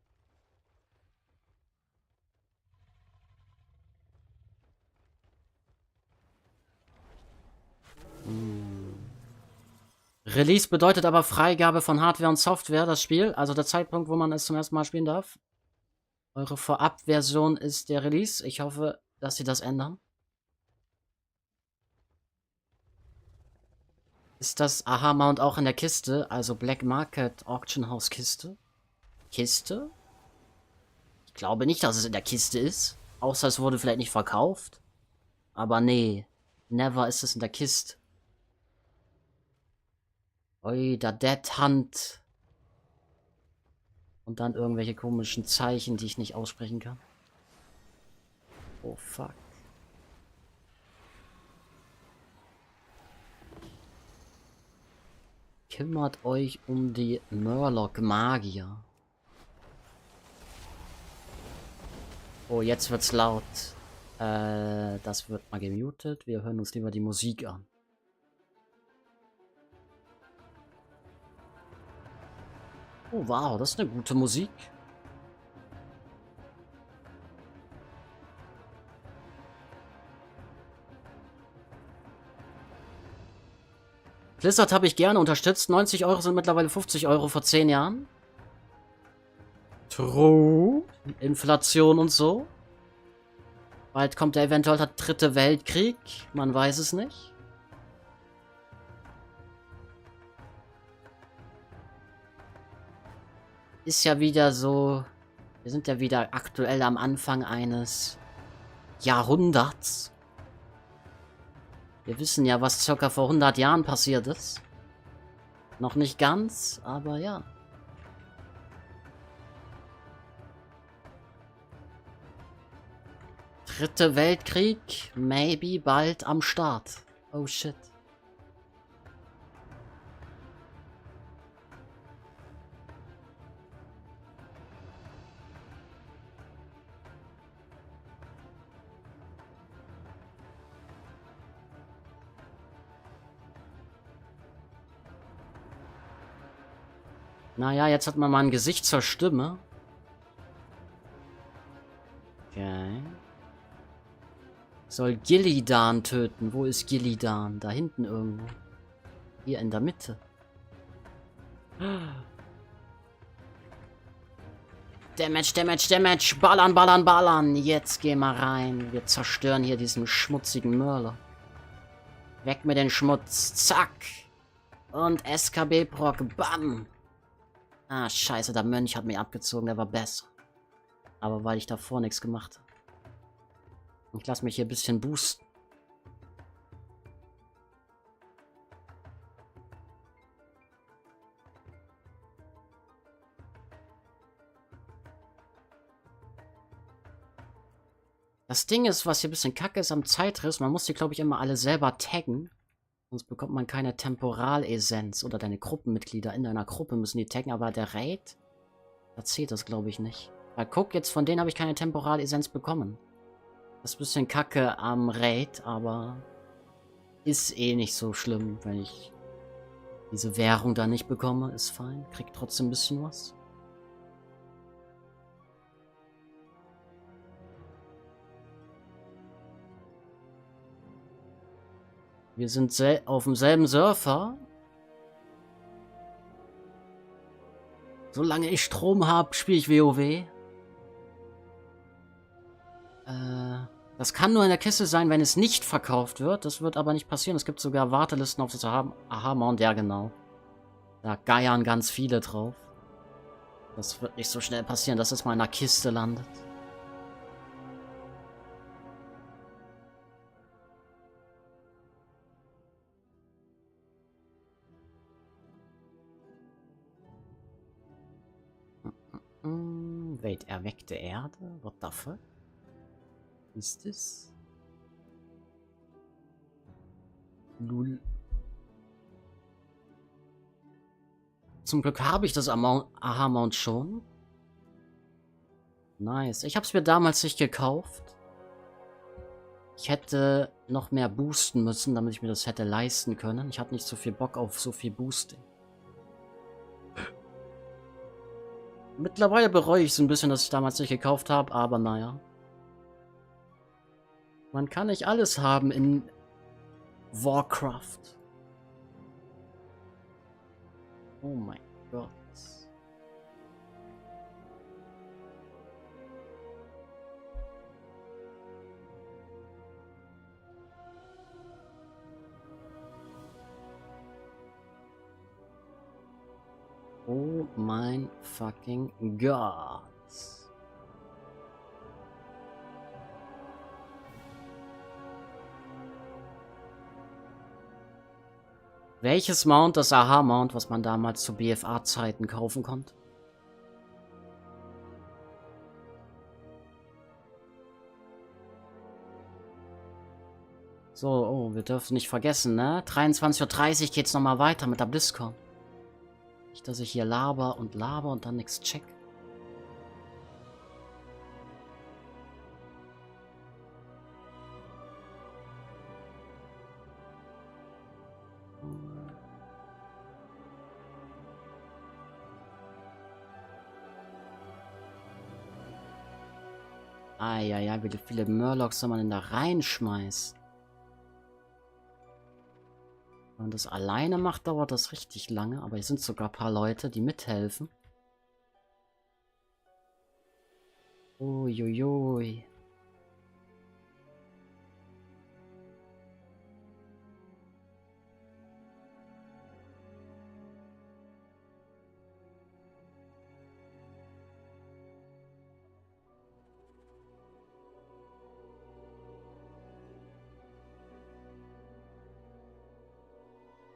Release bedeutet aber Freigabe von Hardware und Software, das Spiel. Also der Zeitpunkt, wo man es zum ersten Mal spielen darf. Eure Vorab-Version ist der Release. Ich hoffe, dass sie das ändern. Ist das Aha-Mount auch in der Kiste? Also Black Market Auction House Kiste? Kiste? Ich glaube nicht, dass es in der Kiste ist. Außer es wurde vielleicht nicht verkauft. Aber nee. Never ist es in der Kiste. Ui, der Dead Hand. Und dann irgendwelche komischen Zeichen, die ich nicht aussprechen kann. Oh, fuck. Kümmert euch um die Murloc-Magier. Oh, jetzt wird's laut. Das wird mal gemutet. Wir hören uns lieber die Musik an. Oh, wow, das ist eine gute Musik. Blizzard habe ich gerne unterstützt. 90 Euro sind mittlerweile 50 Euro vor 10 Jahren. True. Inflation und so. Bald kommt der eventuell der 3. Weltkrieg. Man weiß es nicht. Ist ja wieder so... Wir sind ja wieder aktuell am Anfang eines Jahrhunderts. Wir wissen ja, was circa vor 100 Jahren passiert ist. Noch nicht ganz, aber ja. Dritter Weltkrieg, maybe bald am Start. Oh shit. Naja, jetzt hat man mal ein Gesicht zur Stimme. Okay. Soll Gillidan töten. Wo ist Gillidan? Da hinten irgendwo. Hier in der Mitte. Damage, Damage, Damage. Ballern, ballern, ballern. Jetzt gehen wir rein. Wir zerstören hier diesen schmutzigen Mörler. Weg mit den Schmutz. Zack. Und SKB-Proc. Bam. Ah, scheiße. Der Mönch hat mich abgezogen. Der war besser. Aber weil ich davor nichts gemacht habe. Ich lasse mich hier ein bisschen boosten. Das Ding ist, was hier ein bisschen kacke ist am Zeitriss, man muss die, glaube ich, immer alle selber taggen. Sonst bekommt man keine Temporalessenz. Oder deine Gruppenmitglieder in deiner Gruppe müssen die taggen, aber der Raid, da zählt das, glaube ich, nicht. Weil guck, jetzt von denen habe ich keine Temporalessenz bekommen. Das ist ein bisschen kacke am Raid, aber ist eh nicht so schlimm, wenn ich diese Währung da nicht bekomme. Ist fein, krieg trotzdem ein bisschen was. Wir sind auf demselben Surfer. Solange ich Strom habe, spiele ich WoW. Das kann nur in der Kiste sein, wenn es nicht verkauft wird. Das wird aber nicht passieren. Es gibt sogar Wartelisten auf das Aha-Mount. Ja, genau. Da geiern ganz viele drauf. Das wird nicht so schnell passieren, dass es mal in der Kiste landet. Wait, erweckte Erde? What the fuck? Ist es? Lul. Zum Glück habe ich das Aha-Mount schon. Nice. Ich habe es mir damals nicht gekauft. Ich hätte noch mehr boosten müssen, damit ich mir das hätte leisten können. Ich hatte nicht so viel Bock auf so viel Boosting. Mittlerweile bereue ich es ein bisschen, dass ich damals nicht gekauft habe, aber naja. Man kann nicht alles haben in Warcraft. Oh mein Gott. Oh mein fucking Gott. Welches Mount? Das Aha-Mount, was man damals zu BFA-Zeiten kaufen konnte? So, oh, wir dürfen nicht vergessen, ne? 23:30 Uhr geht's nochmal weiter mit der BLIZZCON. Nicht, dass ich hier laber und dann nichts check. Eieiei, wie viele Murlocs soll man denn da reinschmeißen? Wenn man das alleine macht, dauert das richtig lange. Aber hier sind sogar ein paar Leute, die mithelfen. Uiuiui.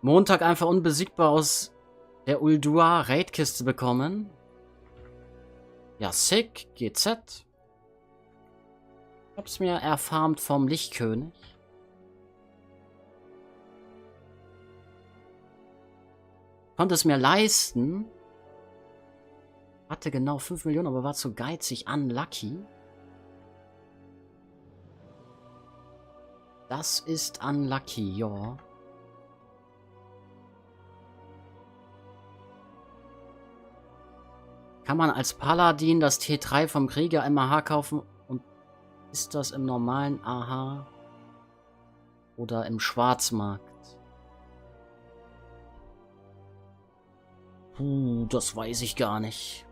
Montag einfach unbesiegbar aus der Uldua Raidkiste bekommen. Ja, sick. GZ. Ich hab's mir erfarmt vom Lichtkönig. Konnte es mir leisten. Hatte genau 5 Millionen, aber war zu geizig. Unlucky. Das ist unlucky, ja. Kann man als Paladin das T3 vom Krieger im AH kaufen und ist das im normalen AH oder im Schwarzmarkt? Das weiß ich gar nicht.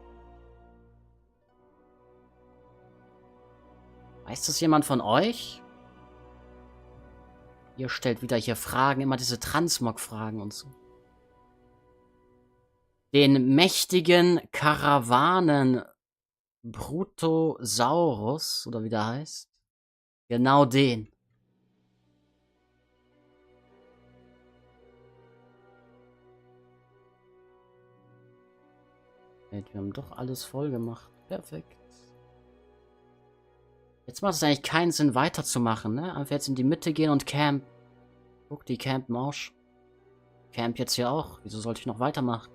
Weiß das jemand von euch? Ihr stellt wieder hier Fragen, immer diese Transmog-Fragen und so. Den mächtigen Karawanen Brutosaurus, oder wie der heißt. Genau den. Wir haben doch alles voll gemacht. Perfekt. Jetzt macht es eigentlich keinen Sinn weiterzumachen, ne? Einfach jetzt in die Mitte gehen und camp. Guck, die campen auch. Camp jetzt hier auch. Wieso sollte ich noch weitermachen?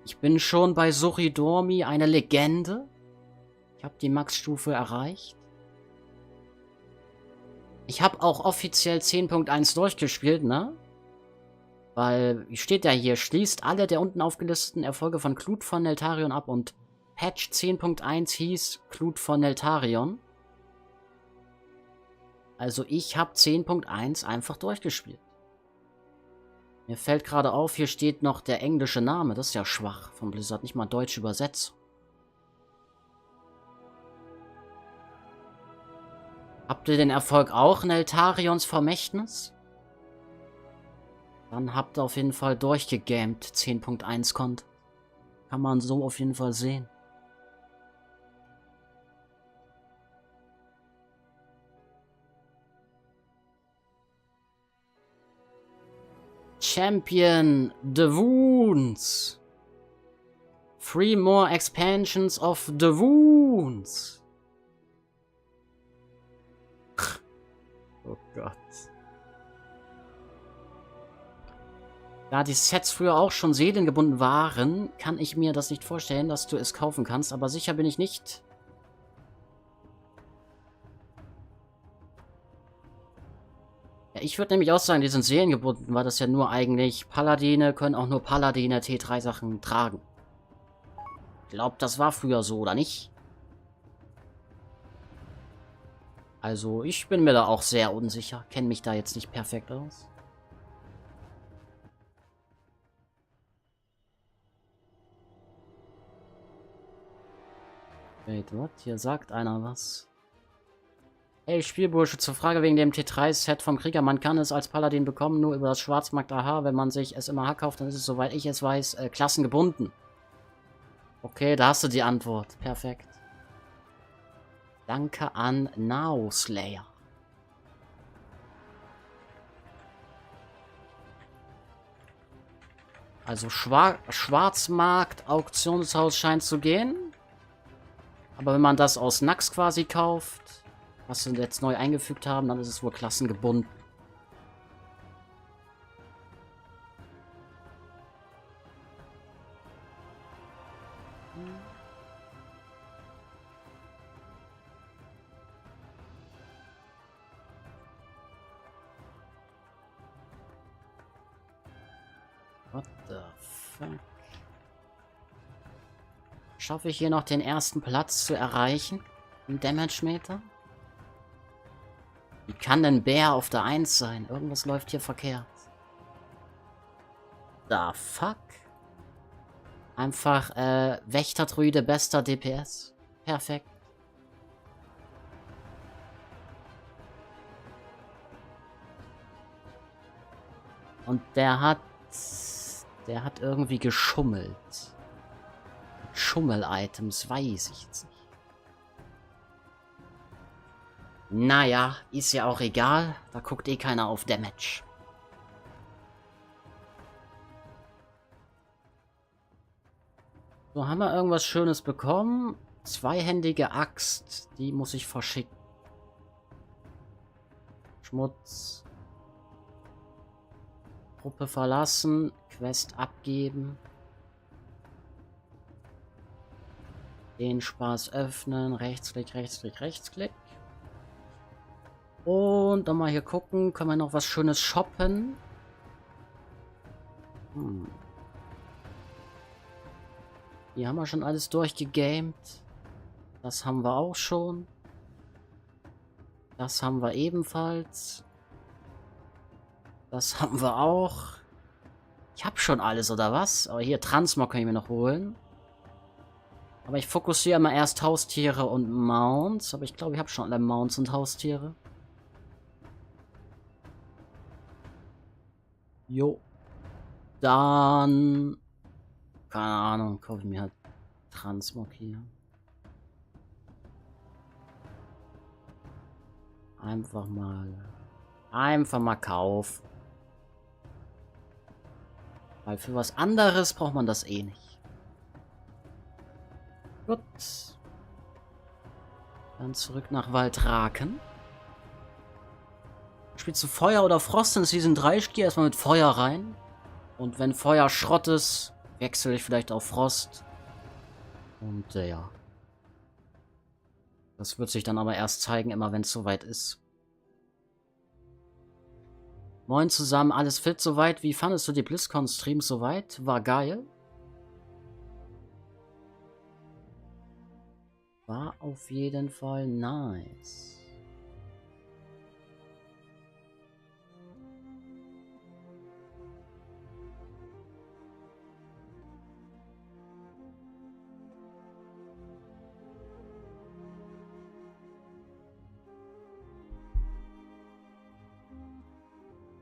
Ich bin schon bei Suridormi eine Legende. Ich habe die Max-Stufe erreicht. Ich habe auch offiziell 10.1 durchgespielt, ne? Weil, wie steht ja hier, schließt alle der unten aufgelisteten Erfolge von Clut von Neltarion ab und Patch 10.1 hieß Clut von Neltarion. Also ich habe 10.1 einfach durchgespielt. Mir fällt gerade auf, hier steht noch der englische Name. Das ist ja schwach von Blizzard, nicht mal deutsch übersetzt. Habt ihr den Erfolg auch in Eltarions Vermächtnis? Dann habt ihr auf jeden Fall durchgegamed. 10.1 Content. Kann man so auf jeden Fall sehen. Champion the Wounds. 3 more expansions of the Wounds. Oh Gott. Da die Sets früher auch schon seelengebunden waren, kann ich mir das nicht vorstellen, dass du es kaufen kannst, aber sicher bin ich nicht. Ja, ich würde nämlich auch sagen, die sind seelengebunden, weil das ja nur eigentlich Paladine können auch nur Paladine T3 Sachen tragen. Ich glaube, das war früher so, oder nicht? Also, ich bin mir da auch sehr unsicher. Kenne mich da jetzt nicht perfekt aus. Wait, what? Hier sagt einer was. Hey, Spielbursche, zur Frage wegen dem T3-Set vom Krieger. Man kann es als Paladin bekommen, nur über das Schwarzmarkt AH. Wenn man sich es im AH kauft, dann ist es, soweit ich es weiß, klassengebunden. Okay, da hast du die Antwort. Perfekt. Danke an Nowslayer. Also Schwarzmarkt, Auktionshaus scheint zu gehen. Aber wenn man das aus Nax quasi kauft, was sie jetzt neu eingefügt haben, dann ist es wohl klassengebunden. What the fuck? Schaffe ich hier noch den ersten Platz zu erreichen? Im Damage-Meter? Wie kann denn Bär auf der 1 sein? Irgendwas läuft hier verkehrt. The fuck? Einfach, Wächterdruide, bester DPS. Perfekt. Und der hat irgendwie geschummelt. Schummel-Items, weiß ich jetzt nicht. Naja, ist ja auch egal. Da guckt eh keiner auf Damage. So, haben wir irgendwas Schönes bekommen? Zweihändige Axt. Die muss ich verschicken. Schmutz. Gruppe verlassen. Quest abgeben. Den Spaß öffnen. Rechtsklick, Rechtsklick, Rechtsklick. Und nochmal hier gucken. Können wir noch was Schönes shoppen? Hier haben wir schon alles durchgegamed. Das haben wir auch schon. Das haben wir ebenfalls. Das haben wir auch. Ich habe schon alles, oder was? Aber hier Transmog kann ich mir noch holen. Aber ich fokussiere mal erst Haustiere und Mounts. Aber ich glaube, ich habe schon alle Mounts und Haustiere. Jo. Dann... Keine Ahnung, kaufe ich mir halt Transmog hier. Einfach mal kaufen. Weil für was anderes braucht man das eh nicht. Gut. Dann zurück nach Waldraken. Spielst du Feuer oder Frost in Season 3? Ich gehe erstmal mit Feuer rein. Und wenn Feuer Schrott ist, wechsle ich vielleicht auf Frost. Und ja. Das wird sich dann aber erst zeigen, immer wenn es soweit ist. Moin zusammen, alles fit soweit? Wie fandest du die BlizzCon-Streams soweit? War geil. War auf jeden Fall nice.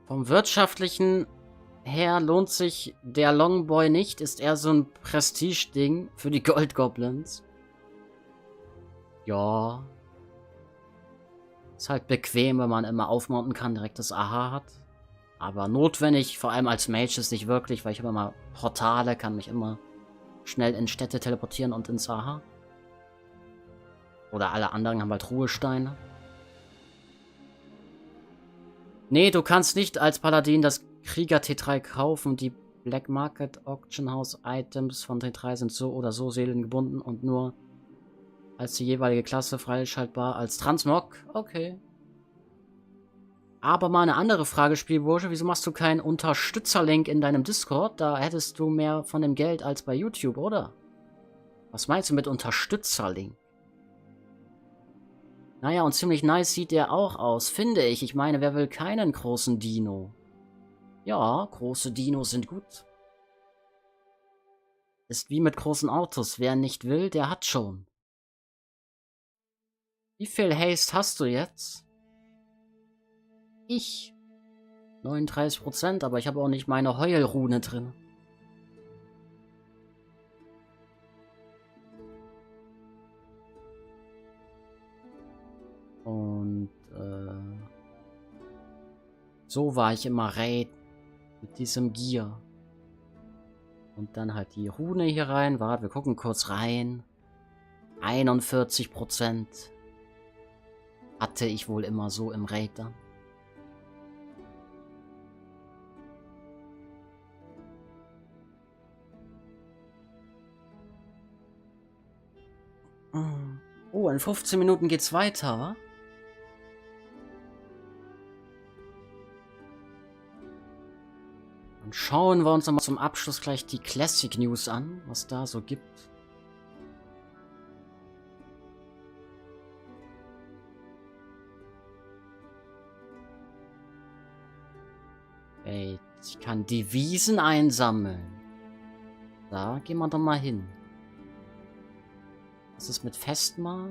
Vom wirtschaftlichen her lohnt sich der Longboy nicht. Ist eher so ein Prestige-Ding für die Goldgoblins. Ja. Ist halt bequem, wenn man immer aufmounten kann, direkt das Aha hat. Aber notwendig, vor allem als Mage, ist nicht wirklich, weil ich habe immer Portale, kann mich immer schnell in Städte teleportieren und ins Aha. Oder alle anderen haben halt Ruhesteine. Nee, du kannst nicht als Paladin das Krieger T3 kaufen. Die Black Market Auction House Items von T3 sind so oder so seelengebunden und nur als die jeweilige Klasse freischaltbar als Transmog. Okay. Aber mal eine andere Frage, Spielbursche. Wieso machst du keinen Unterstützerlink in deinem Discord? Da hättest du mehr von dem Geld als bei YouTube, oder? Was meinst du mit Unterstützerlink? Naja, und ziemlich nice sieht der auch aus, finde ich. Ich meine, wer will keinen großen Dino? Ja, große Dinos sind gut. Ist wie mit großen Autos. Wer nicht will, der hat schon. Wie viel Haste hast du jetzt? Ich. 39%, aber ich habe auch nicht meine Heulrune drin. Und, so war ich immer Raid. Mit diesem Gear. Und dann halt die Rune hier rein. Warte, wir gucken kurz rein. 41% hatte ich wohl immer so im Raid dann. Oh, in 15 Minuten geht's weiter, wa? Dann schauen wir uns nochmal zum Abschluss gleich die Classic News an, was da so gibt. Ey, ich kann Devisen einsammeln. Da gehen wir doch mal hin. Was ist mit Festmahl?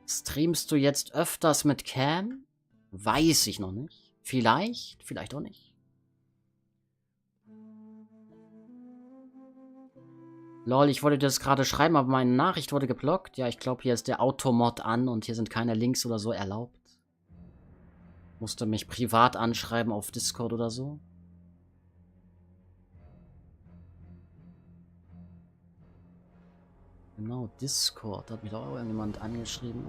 Streamst du jetzt öfters mit Cam? Weiß ich noch nicht. Vielleicht, vielleicht auch nicht. Lol, ich wollte das gerade schreiben, aber meine Nachricht wurde geblockt. Ja, ich glaube, hier ist der Automod an und hier sind keine Links oder so erlaubt. Musste mich privat anschreiben auf Discord oder so. Genau, Discord. Da hat mich doch auch irgendjemand angeschrieben.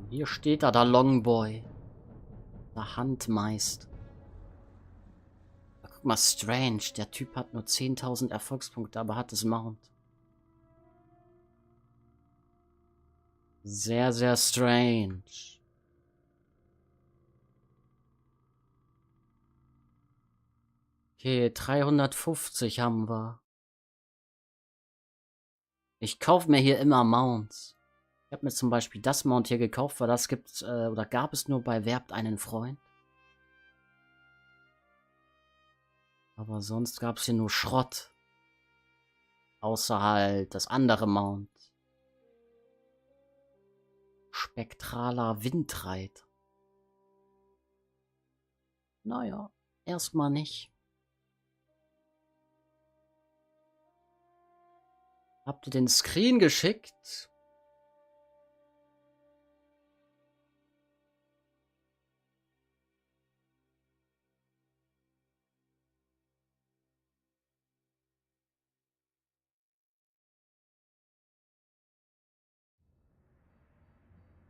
Hier steht da der Longboy. Der Handmeister. Guck mal, strange. Der Typ hat nur 10.000 Erfolgspunkte, aber hat das Mount. Sehr, sehr strange. Okay, 350 haben wir. Ich kaufe mir hier immer Mounts. Ich habe mir zum Beispiel das Mount hier gekauft, weil das gibt's, oder gab es nur bei Werbt einen Freund. Aber sonst gab es hier nur Schrott. Außer halt das andere Mount. Spektraler Windreiter. Naja, erstmal nicht. Habt ihr den Screen geschickt?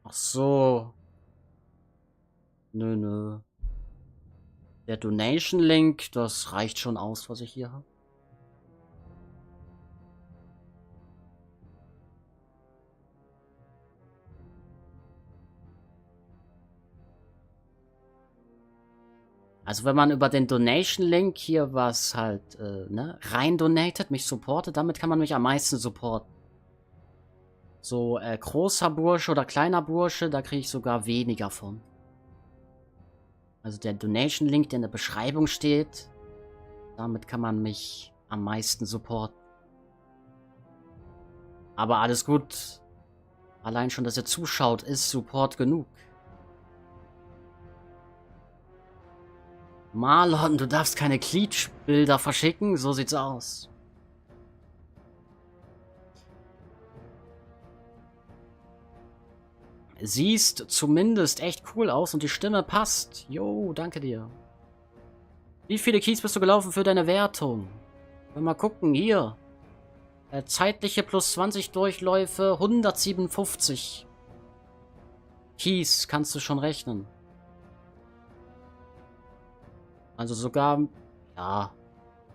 Ach so. Nö, nö. Der Donation-Link, das reicht schon aus, was ich hier habe. Also wenn man über den Donation-Link hier was halt, rein donatet, mich supportet, damit kann man mich am meisten supporten. So, großer Bursche oder kleiner Bursche, da kriege ich sogar weniger von. Also der Donation-Link, der in der Beschreibung steht, damit kann man mich am meisten supporten. Aber alles gut. Allein schon, dass ihr zuschaut, ist Support genug. Marlon, du darfst keine Cleach-Bilder verschicken, so sieht's aus. Siehst zumindest echt cool aus und die Stimme passt. Jo, danke dir. Wie viele Keys bist du gelaufen für deine Wertung? Mal gucken, hier. Zeitliche plus 20 Durchläufe, 157. Keys kannst du schon rechnen. Also sogar, ja,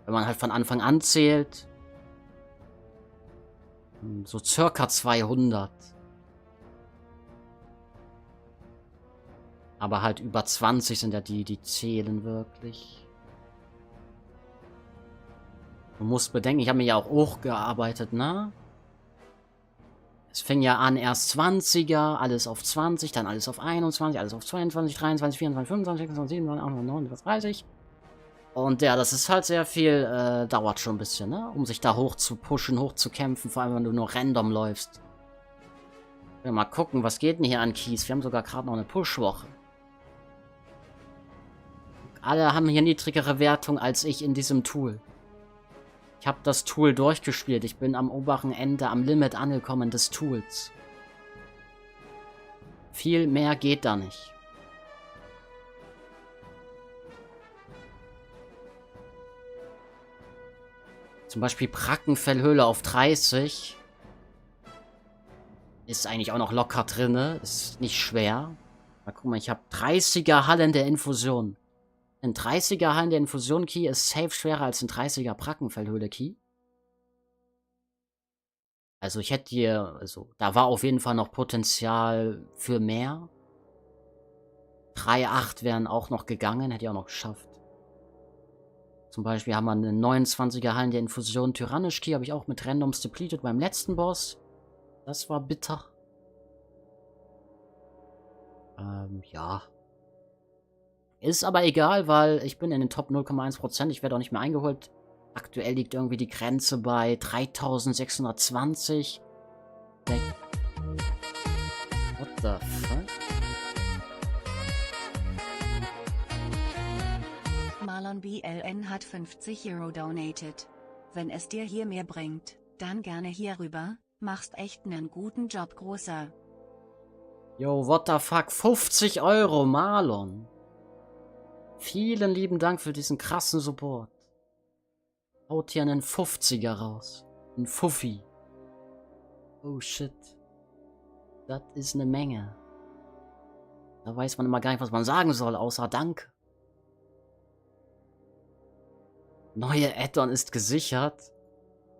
wenn man halt von Anfang an zählt, so circa 200. Aber halt über 20 sind ja die zählen wirklich. Du musst bedenken, ich habe mir ja auch hochgearbeitet, ne? Es fing ja an, erst 20er, alles auf 20, dann alles auf 21, alles auf 22, 23, 24, 25, 26, 27, 28, 29, 30. Und ja, das ist halt sehr viel, dauert schon ein bisschen, ne? Um sich da hoch zu pushen, hoch zu kämpfen, vor allem wenn du nur random läufst. Mal gucken, was geht denn hier an Keys? Wir haben sogar gerade noch eine Push-Woche. Alle haben hier niedrigere Wertung als ich in diesem Tool. Ich habe das Tool durchgespielt. Ich bin am oberen Ende, am Limit angekommen des Tools. Viel mehr geht da nicht. Zum Beispiel Brackenfellhöhle auf 30. Ist eigentlich auch noch locker drinne. Ist nicht schwer. Mal gucken mal, ich habe 30er Hallen der Infusion. Ein 30er Hallen der Infusion Key ist safe schwerer als ein 30er Brackenfellhöhle Key. Also ich hätte hier, also da war auf jeden Fall noch Potenzial für mehr. 3,8 wären auch noch gegangen, hätte ich auch noch geschafft. Zum Beispiel haben wir einen 29er Hallen der Infusion Tyrannisch Key, habe ich auch mit Randoms depleted beim letzten Boss. Das war bitter. Ja. Ist aber egal, weil ich bin in den Top 0,1%. Ich werde auch nicht mehr eingeholt. Aktuell liegt irgendwie die Grenze bei 3620. What the fuck?
Marlon BLN hat 50 € donated. Wenn es dir hier mehr bringt, dann gerne hier rüber. Machst echt einen guten Job, Großer.
Yo, what the fuck? 50 €, Marlon. Vielen lieben Dank für diesen krassen Support. Haut hier einen 50er raus. Ein Fuffi. Oh shit. Das ist eine Menge. Da weiß man immer gar nicht, was man sagen soll, außer Danke. Neue Add-on ist gesichert.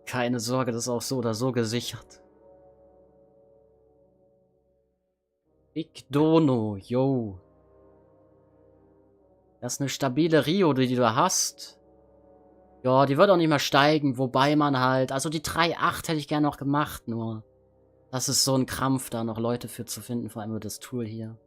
Keine Sorge, das ist auch so oder so gesichert. Big Dono, yo. Das ist eine stabile Rio, die du hast. Ja, die wird auch nicht mehr steigen, wobei man halt... Also die 3,8 hätte ich gerne noch gemacht, nur... Das ist so ein Krampf, da noch Leute für zu finden, vor allem über das Tool hier.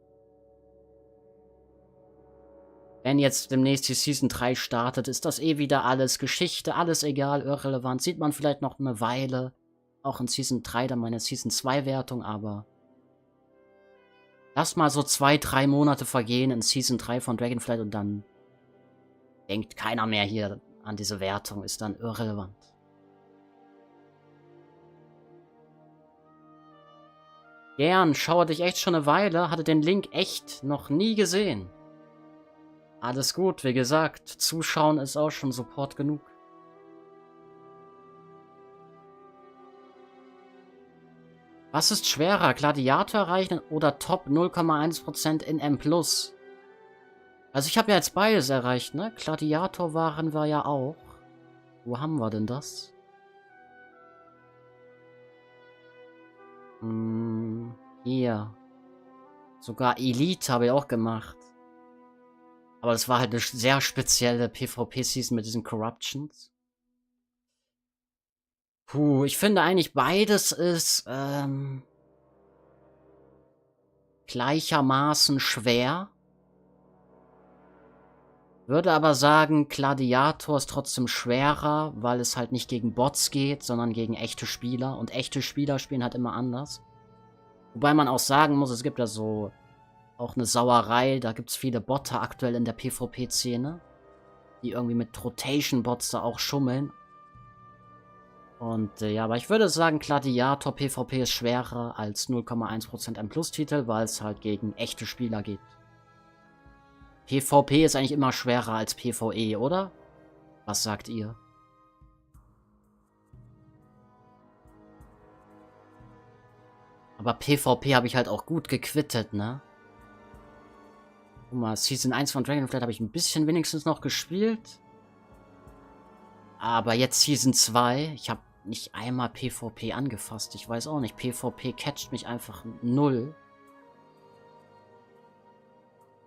Wenn jetzt demnächst die Season 3 startet, ist das eh wieder alles Geschichte, alles egal, irrelevant. Sieht man vielleicht noch eine Weile. Auch in Season 3 dann meine Season 2 Wertung, aber... Lass mal so 2-3 Monate vergehen in Season 3 von Dragonflight und dann denkt keiner mehr hier an diese Wertung, ist dann irrelevant. Gern, schaue dich echt schon eine Weile, hatte den Link echt noch nie gesehen. Alles gut, wie gesagt, zuschauen ist auch schon Support genug. Was ist schwerer, Gladiator erreichen oder Top 0,1% in M+? Also ich habe ja jetzt beides erreicht, ne? Gladiator waren wir ja auch. Wo haben wir denn das? Hier. Sogar Elite habe ich auch gemacht. Aber das war halt eine sehr spezielle PvP-Season mit diesen Corruptions. Puh, ich finde eigentlich beides ist gleichermaßen schwer. Würde aber sagen, Gladiator ist trotzdem schwerer, weil es halt nicht gegen Bots geht, sondern gegen echte Spieler. Und echte Spieler spielen halt immer anders. Wobei man auch sagen muss, es gibt ja so auch eine Sauerei. Da gibt es viele Botter aktuell in der PvP-Szene, die irgendwie mit Rotation-Bots da auch schummeln. Und ja, aber ich würde sagen, Gladiator PvP ist schwerer als 0,1% M-Plus-Titel, weil es halt gegen echte Spieler geht. PvP ist eigentlich immer schwerer als PvE, oder? Was sagt ihr? Aber PvP habe ich halt auch gut gequittet, ne? Guck mal, Season 1 von Dragonflight habe ich ein bisschen wenigstens noch gespielt. Aber jetzt Season 2, ich habe nicht einmal PvP angefasst. Ich weiß auch nicht, PvP catcht mich einfach null.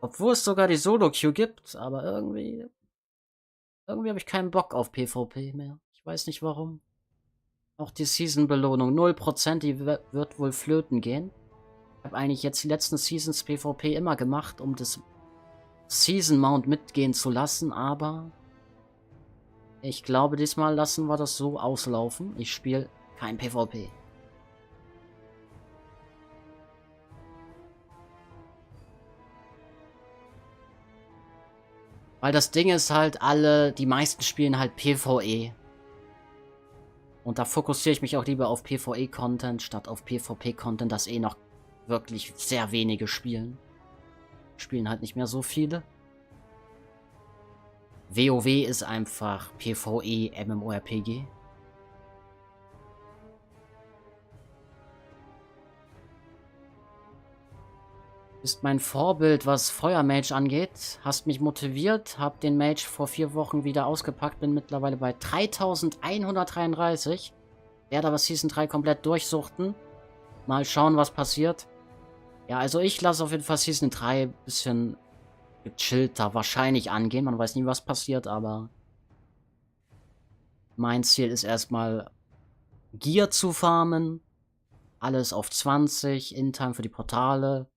Obwohl es sogar die Solo-Queue gibt, aber irgendwie habe ich keinen Bock auf PvP mehr. Ich weiß nicht warum. Auch die Season-Belohnung 0%, die wird wohl flöten gehen. Ich habe eigentlich jetzt die letzten Seasons PvP immer gemacht, um das Season-Mount mitgehen zu lassen, aber ich glaube, diesmal lassen wir das so auslaufen. Ich spiele kein PvP. Weil das Ding ist halt, die meisten spielen halt PvE. Und da fokussiere ich mich auch lieber auf PvE-Content, statt auf PvP-Content, das noch wirklich sehr wenige spielen. Spielen halt nicht mehr so viele. WoW ist einfach PvE MMORPG. Bist mein Vorbild, was Feuermage angeht. Hast mich motiviert, hab den Mage vor 4 Wochen wieder ausgepackt, bin mittlerweile bei 3133. Werde aber Season 3 komplett durchsuchten. Mal schauen, was passiert. Ja, also ich lasse auf jeden Fall Season 3 ein bisschen gechillter wahrscheinlich angehen. Man weiß nie, was passiert, aber mein Ziel ist erstmal Gear zu farmen. Alles auf 20, In-Time für die Portale.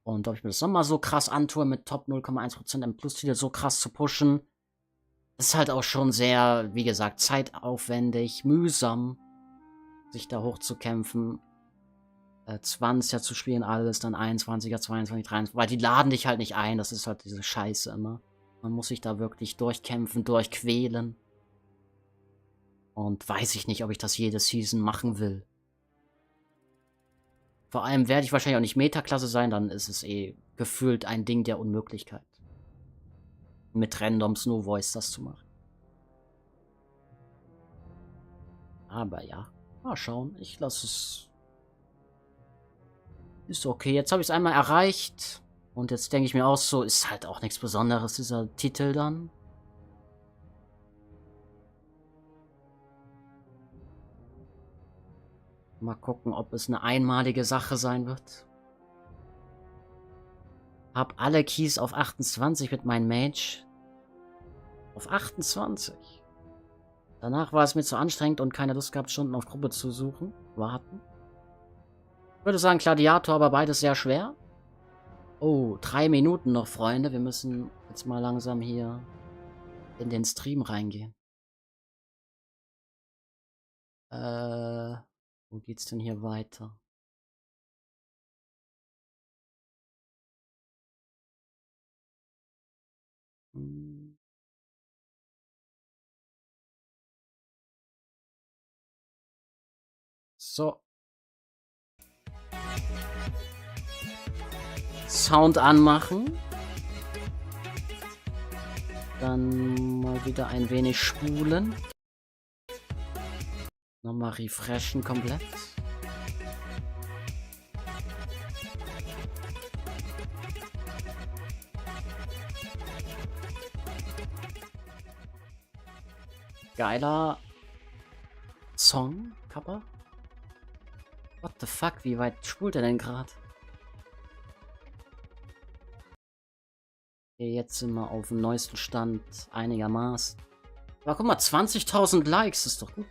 Und ob ich mir das nochmal so krass antue, mit Top 0,1% M-Plus-Titel so krass zu pushen, ist halt auch schon sehr, wie gesagt, zeitaufwendig, mühsam, sich da hochzukämpfen. 20er zu spielen, alles, dann 21er, 22, 23, weil die laden dich halt nicht ein, das ist halt diese Scheiße immer. Man muss sich da wirklich durchkämpfen, durchquälen. Und weiß ich nicht, ob ich das jede Season machen will. Vor allem werde ich wahrscheinlich auch nicht Meta-Klasse sein, dann ist es gefühlt ein Ding der Unmöglichkeit. Mit Random Snow Voice das zu machen. Aber ja, mal schauen. Ich lasse es. Ist okay, jetzt habe ich es einmal erreicht. Und jetzt denke ich mir auch so, ist halt auch nichts Besonderes, dieser Titel dann. Mal gucken, ob es eine einmalige Sache sein wird. Hab alle Keys auf 28 mit meinem Mage. Auf 28. Danach war es mir zu anstrengend und keine Lust gehabt, Stunden auf Gruppe zu suchen. Warten. Ich würde sagen Gladiator, aber beides sehr schwer. Oh, 3 Minuten noch, Freunde. Wir müssen jetzt mal langsam hier in den Stream reingehen. Wo geht's denn hier weiter? So. Sound anmachen. Dann mal wieder ein wenig spulen. Nochmal refreshen komplett. Geiler Song, Kappa. What the fuck, wie weit spult er denn gerade? Okay, jetzt sind wir auf dem neuesten Stand einigermaßen. Aber guck mal, 20.000 Likes ist doch gut.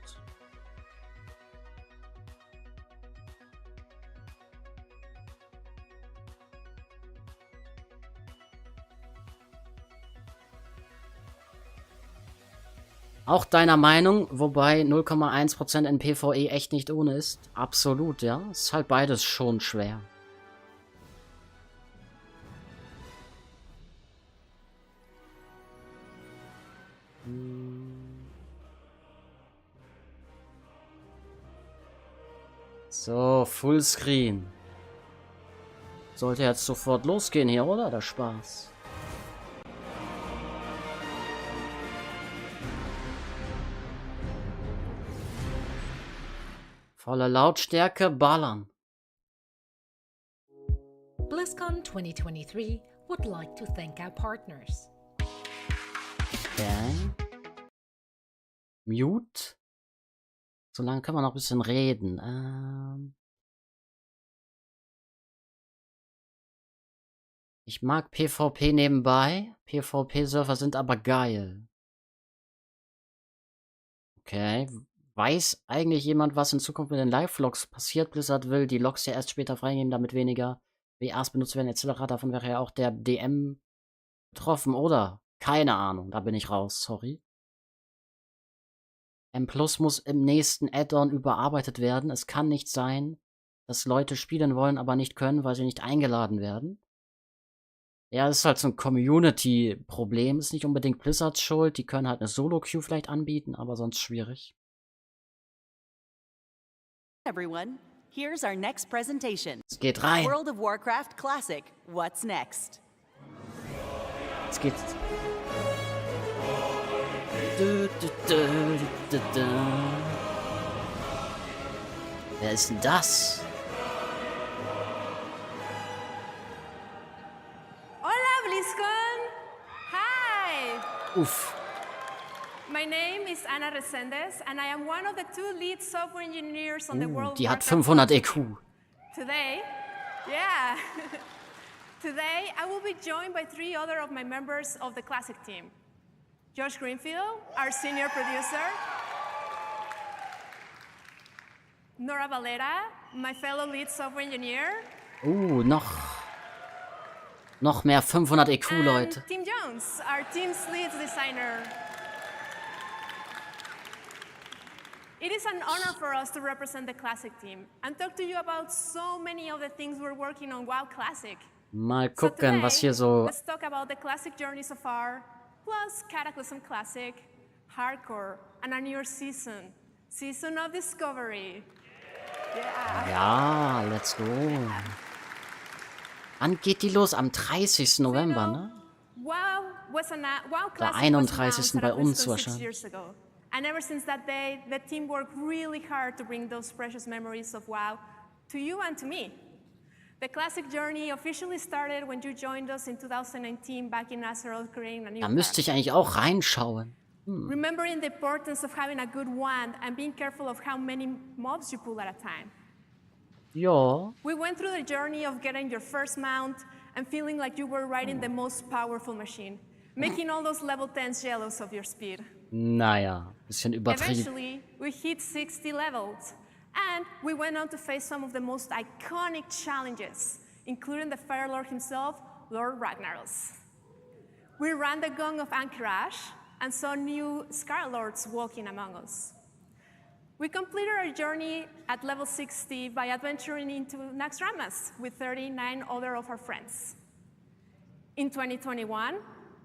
Auch deiner Meinung, wobei 0,1% in PvE echt nicht ohne ist. Absolut, ja. Ist halt beides schon schwer. So, Fullscreen. Sollte jetzt sofort losgehen hier, oder? Der Spaß. Volle Lautstärke, ballern.
BlizzCon 2023 would like to thank our partners.
Okay. Mute. Solange können wir noch ein bisschen reden. Ich mag PvP nebenbei. PvP-Server sind aber geil. Okay. Weiß eigentlich jemand, was in Zukunft mit den Live-Logs passiert? Blizzard will die Logs ja erst später freigeben, damit weniger WAs benutzt werden etc. Davon wäre ja auch der DM betroffen, oder? Keine Ahnung, da bin ich raus, sorry. M+ muss im nächsten Add-on überarbeitet werden. Es kann nicht sein, dass Leute spielen wollen, aber nicht können, weil sie nicht eingeladen werden. Ja, das ist halt so ein Community-Problem. Ist nicht unbedingt Blizzards Schuld. Die können halt eine Solo-Queue vielleicht anbieten, aber sonst schwierig.
Everyone, here's our next presentation.
Es geht rein.
World of Warcraft Classic. What's next?
Es geht. Wer ist denn das?
Hola, BlizzCon! Hi!
Uff.
My name is Ana Resendes, and I am one of the 2 lead software engineers on the World
Die hat
Warcraft
500
project.
EQ.
Today, yeah. Today, I will be joined by 3 other of my members of the Classic team. Josh Greenfield, our senior producer. Nora Valera, my fellow lead software engineer.
Noch mehr 500 EQ,
And
Leute.
Tim Jones, our team's lead designer. It is an honor for us to represent the Classic team and talk to you about so many of the things we're working on WoW Classic.
Mal gucken, was hier so.
Let's talk about the Classic journey so far, plus Cataclysm Classic, Hardcore, and a new season. Season of Discovery. Yeah.
Ja, let's go. Wann geht die los? Am 30. November, ne?
WoW was WoW
Der
Classic was
31.
announced
bei
at
uns
BlizzCon 6
wahrscheinlich.
years ago. And ever since that day, the team worked really hard to bring those precious memories of WoW to you and to me. The Classic journey officially started when you joined us in 2019 back in Azeroth, creating a new
Da müsste ich eigentlich auch reinschauen.
Remembering the importance of having a good wand and being careful of how many mobs you pull at a time.
Ja.
We went through the journey of getting your first mount and feeling like you were riding the most powerful machine, making all those level 10s jealous of your speed.
Naja, bisschen übertrieben.
Eventually, we hit 60 levels, and we went on to face some of the most iconic challenges, including the Fire Lord himself, Lord Ragnaros. We ran the gong of Anchorage and saw new Scar Lords walking among us. We completed our journey at level 60 by adventuring into Naxxramas with 39 other of our friends. In 2021,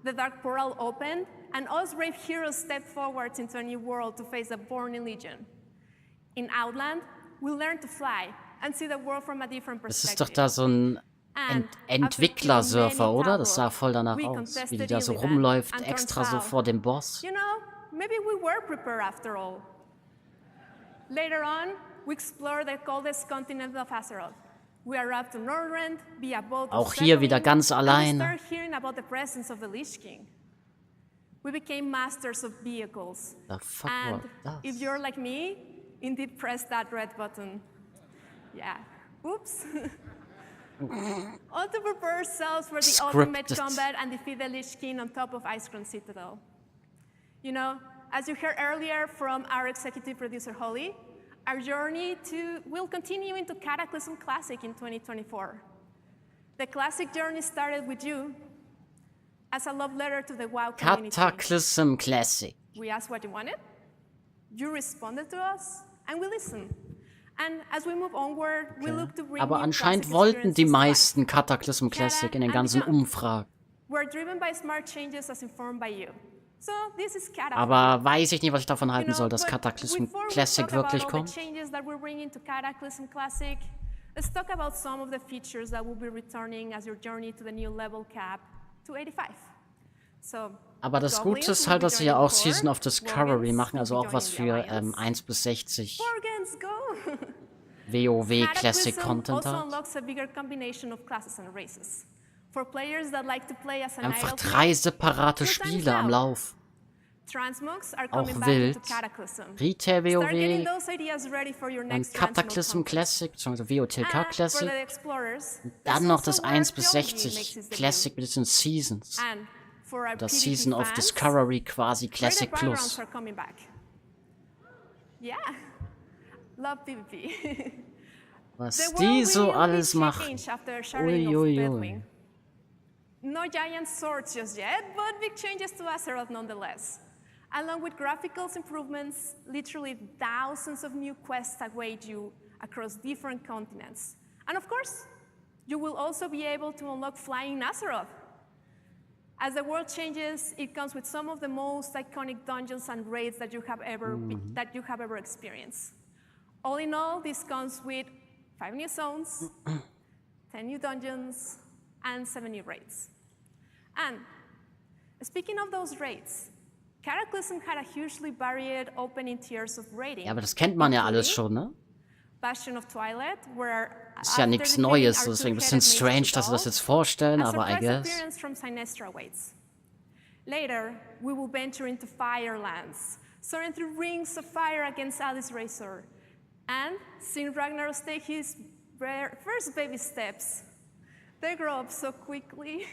the Dark Portal opened, and us brave heroes stepped forward into a new world to face the Born Legion. In Outland, we learned to fly and see the world from a different
Das ist
perspective.
doch da so ein Entwicklersurfer, oder? Das sah voll danach aus, wie die da so rumläuft, extra so vor dem Boss.
You know, maybe we were prepared after all. Later on, we explored the coldest continent of Azeroth. We arrived to Northrend via boat of
Auch hier wieder
Zeppelin,
ganz
and we
alleine.
started hearing about the presence of the Lich King. We became masters of vehicles.
The fuck
And
was that?
if you're like me, indeed press that red button. Yeah. Oops. All to prepare ourselves for the ultimate
Scripted.
combat and defeat the Lich King on top of Icecrown Citadel. You know, as you heard earlier from our executive producer, Holly, our journey will continue into Cataclysm Classic in 2024. The Classic journey started with you as a love letter to the WoW community.
Cataclysm Classic.
We asked what you wanted. You responded to us, and we listened. And as we move onward, we look to bring
Aber
new
anscheinend
classic
wollten die
experiences to life.
meisten Cataclysm Classic in den ganzen Umfragen.
We're driven by smart changes as informed by you. So this is Cata.
Aber weiß ich nicht, was ich davon halten soll, dass Cataclysm Classic wirklich kommt.
Changes that we're bringing to Cataclysm Classic. Let's talk about some of the features that will be returning as your journey to the new level cap to 85. So,
Aber das Gute ist halt, dass sie ja auch Season of Discovery machen, also auch was für 1 bis 60 WoW Classic Content hat. Einfach 3 separate Spiele am Lauf. Auch wild. Retail WoW, dann Cataclysm Classic, beziehungsweise WOTLK Classic, und dann noch das 1 bis 60 Classic mit diesen Seasons. Das Season of Discovery quasi Classic Plus. Was die so alles machen. Uiuiui.
No giant swords just yet, but big changes to Azeroth nonetheless. Along with graphical improvements, literally thousands of new quests await you across different continents. And of course, you will also be able to unlock flying Azeroth. As the world changes, it comes with some of the most iconic dungeons and raids that you have ever experienced. All in all, this comes with 5 new zones, 10 new dungeons, and 7 new raids. And speaking of those raids, Cataclysm had a hugely varied opening tiers of raiding.
Ja, aber das kennt man ja alles schon, ne?
Bastion of Twilight, where
Ist ja nichts Neues, deswegen ein bisschen strange, dass sie das jetzt vorstellen, aber I guess.
From Sinestra waits. Later, we will venture into Firelands, soaring through rings of fire against Alice Razor, and seeing Ragnaros take his first baby steps. They grow up so quickly.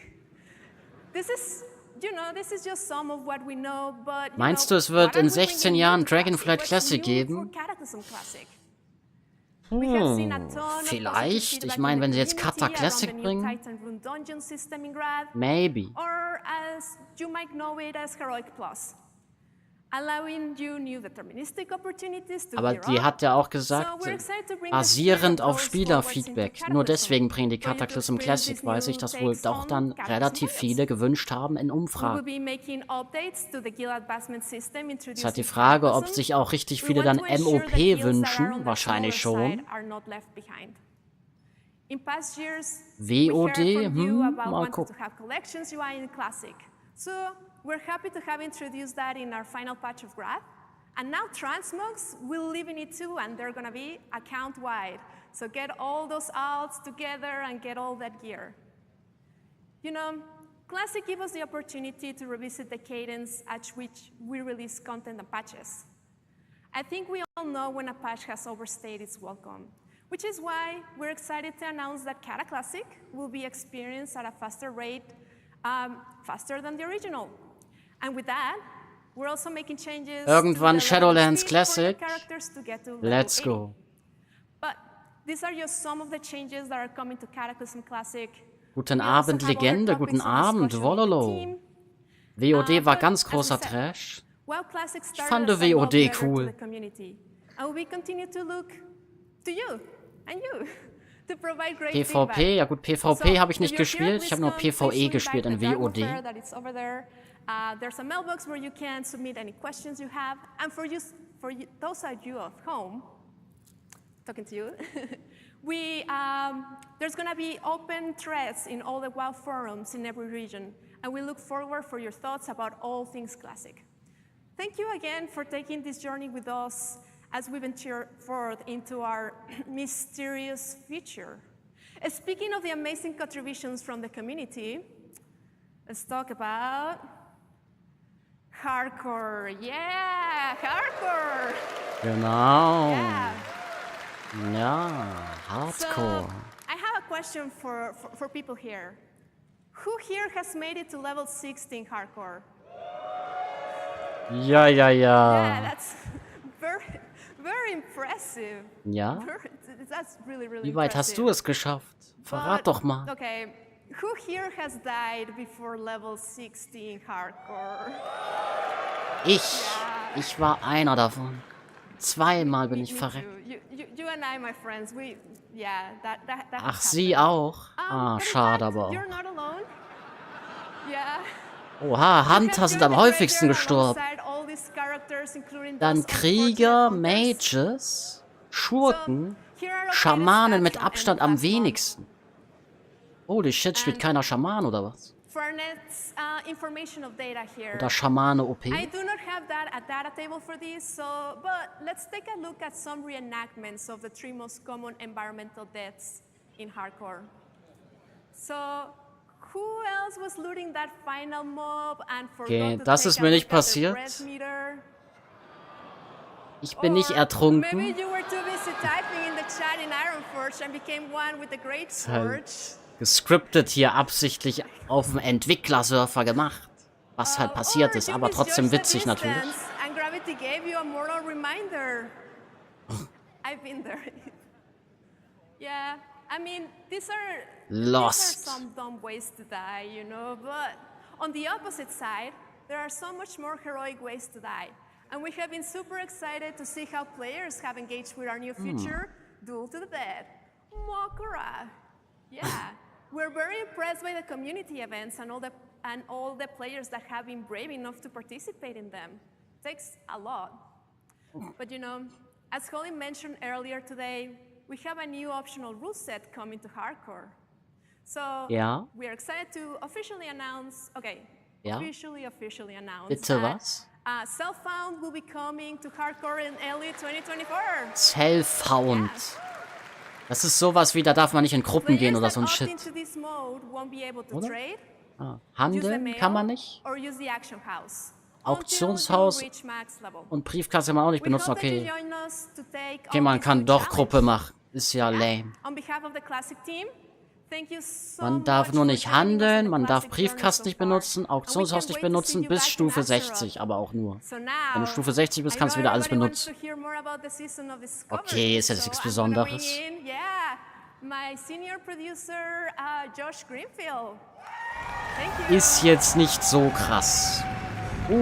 This is just some of what we know, but
Meinst du, es wird in 16 Jahren Dragonflight Classic geben? Vielleicht. Ich meine, wenn sie jetzt Kata Classic bringen. Maybe.
Or as you might know it as Heroic Plus. Allowing you new deterministic opportunities to
Aber die hat ja auch gesagt, basierend auf Spielerfeedback. Nur deswegen bringen die Cataclysm Classic, weil sich das wohl doch dann relativ viele gewünscht haben in Umfragen. Es ist halt die Frage, ob sich auch richtig viele dann MOP wünschen. Wahrscheinlich schon. WOD? Mal gucken.
We're happy to have introduced that in our final patch of Graph. And now transmogs will live in it too, and they're going to be account-wide. So get all those alts together and get all that gear. You know, Classic gives us the opportunity to revisit the cadence at which we release content and patches. I think we all know when a patch has overstayed its welcome, which is why we're excited to announce that Cata Classic will be experienced at a faster rate, faster than the original. And with that, we're also making changes
Irgendwann Shadowlands Classic. Let's go.
But these are just some of the changes that are coming to Cataclysm Classic.
Guten Abend, Legende. Guten Abend, Wololo. WOD war ganz großer Trash. Ich fand WOD cool.
And we continue to look to you and you.
PvP, ja gut, PvP habe ich nicht gespielt. Ich habe nur PvE gespielt in WOD.
There's a mailbox where you can submit any questions you have. And for those of you at home, talking to you, there's going to be open threads in all the WoW forums in every region. And we look forward for your thoughts about all things Classic. Thank you again for taking this journey with us as we venture forward into our mysterious future. Speaking of the amazing contributions from the community, let's talk about hardcore. Yeah, hardcore.
Genau. Ja, Hardcore.
So, I have a question for people here. Who here has made it to level 16 hardcore?
Ja.
Yeah, that's very impressive.
Ja?
That's really
Wie weit hast du es geschafft? Verrat doch mal.
Okay, who here has died before level 16 hardcore?
Ich war einer davon. Zweimal bin ich verreckt.
You and I, my friends, that
Ach,
has
sie
happened.
auch? Ah,
But in
schade
fact,
aber auch.
you're not alone. Yeah.
Oha, Hunter sind am häufigsten gestorben.
Alongside all these characters, including
Dann
those
Krieger,
unfortunate hunters.
Mages, Schurken,
Here are
Schamanen mit
from
Abstand am wenigsten. Holy shit, spielt keiner Schaman oder was?
For Net's informational data here.
Oder Schamane OP?
I do not have a data table for this, but let's take a look at some reenactments of the 3 most common environmental deaths in hardcore. So, who else was looting that final mob and forgot
Okay,
to
das
take
ist
a
mir
look
nicht
at the
passiert.
breath meter?
Ich bin nicht
Maybe
ertrunken.
you were too busy typing in the chat in Ironforge and became one with the Great
Ist halt
Forge.
gescriptet hier absichtlich auf dem Entwicklersurfer gemacht. Was halt passiert ist, aber trotzdem witzig natürlich.
And gravity gave you a moral reminder. I've been there. Yeah, I mean, these are
Lost.
some dumb ways to die, you know, but on the opposite side, there are so much more heroic ways to die. And we have been super excited to see how players have engaged with our new feature, Duel to the Dead. Mokora. Yeah. We're very impressed by the community events and all the players that have been brave enough to participate in them. It takes a lot. But you know, as Holly mentioned earlier today, we have a new optional rule set coming to hardcore. So we are excited to officially announce, officially announce
Bitte was?
Self-Found will be coming to hardcore in early 2024.
Self-Found. Das ist sowas wie, da darf man nicht in Gruppen gehen oder so ein Shit. Oder? Ah, handeln kann man nicht. Auktionshaus und Briefkasse kann man auch nicht benutzen. Okay. Okay, man kann doch Gruppe machen. Ist ja lame. Man darf nur nicht handeln, man darf Briefkasten nicht benutzen, Auktionshaus nicht benutzen, bis Stufe 60, aber auch nur. Wenn du Stufe 60 bist, kannst du wieder alles benutzen. Okay, ist jetzt nichts Besonderes. Ist jetzt nicht so krass.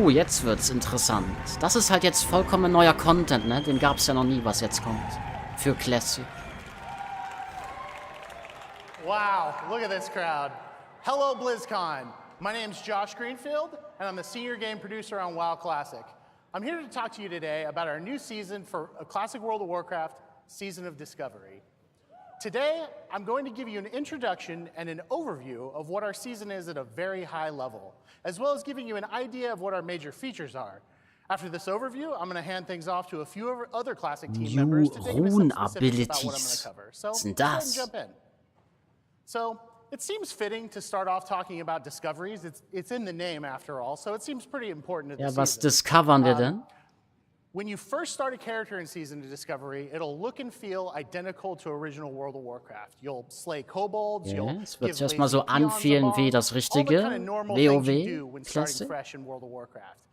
Jetzt wird's interessant. Das ist halt jetzt vollkommen neuer Content, ne? Den gab's ja noch nie, was jetzt kommt. Für Classic.
Wow, look at this crowd. Hello, BlizzCon. My name's Josh Greenfield, and I'm the senior game producer on WoW Classic. I'm here to talk to you today about our new season for Classic World of Warcraft, Season of Discovery. Today, I'm going to give you an introduction and an overview of what our season is at a very high level, as well as giving you an idea of what our major features are. After this overview, I'm going to hand things off to a few other Classic team members to take into some specifics about what I'm going to cover. So, let's go ahead and jump in. So, it seems fitting to start off talking about discoveries. It's in the name, after all, so it seems pretty important to the season.
Was discovern wir denn?
When you first start a character in Season of Discovery, it'll look and feel identical to original World of Warcraft. You'll slay kobolds, you'll
Es wird
give
sich erstmal so
lazy peons a
anfühlen
bomb,
wie das
all the
richtige
kind of normal things you do
WoW
when starting
Classic.
fresh in World of Warcraft.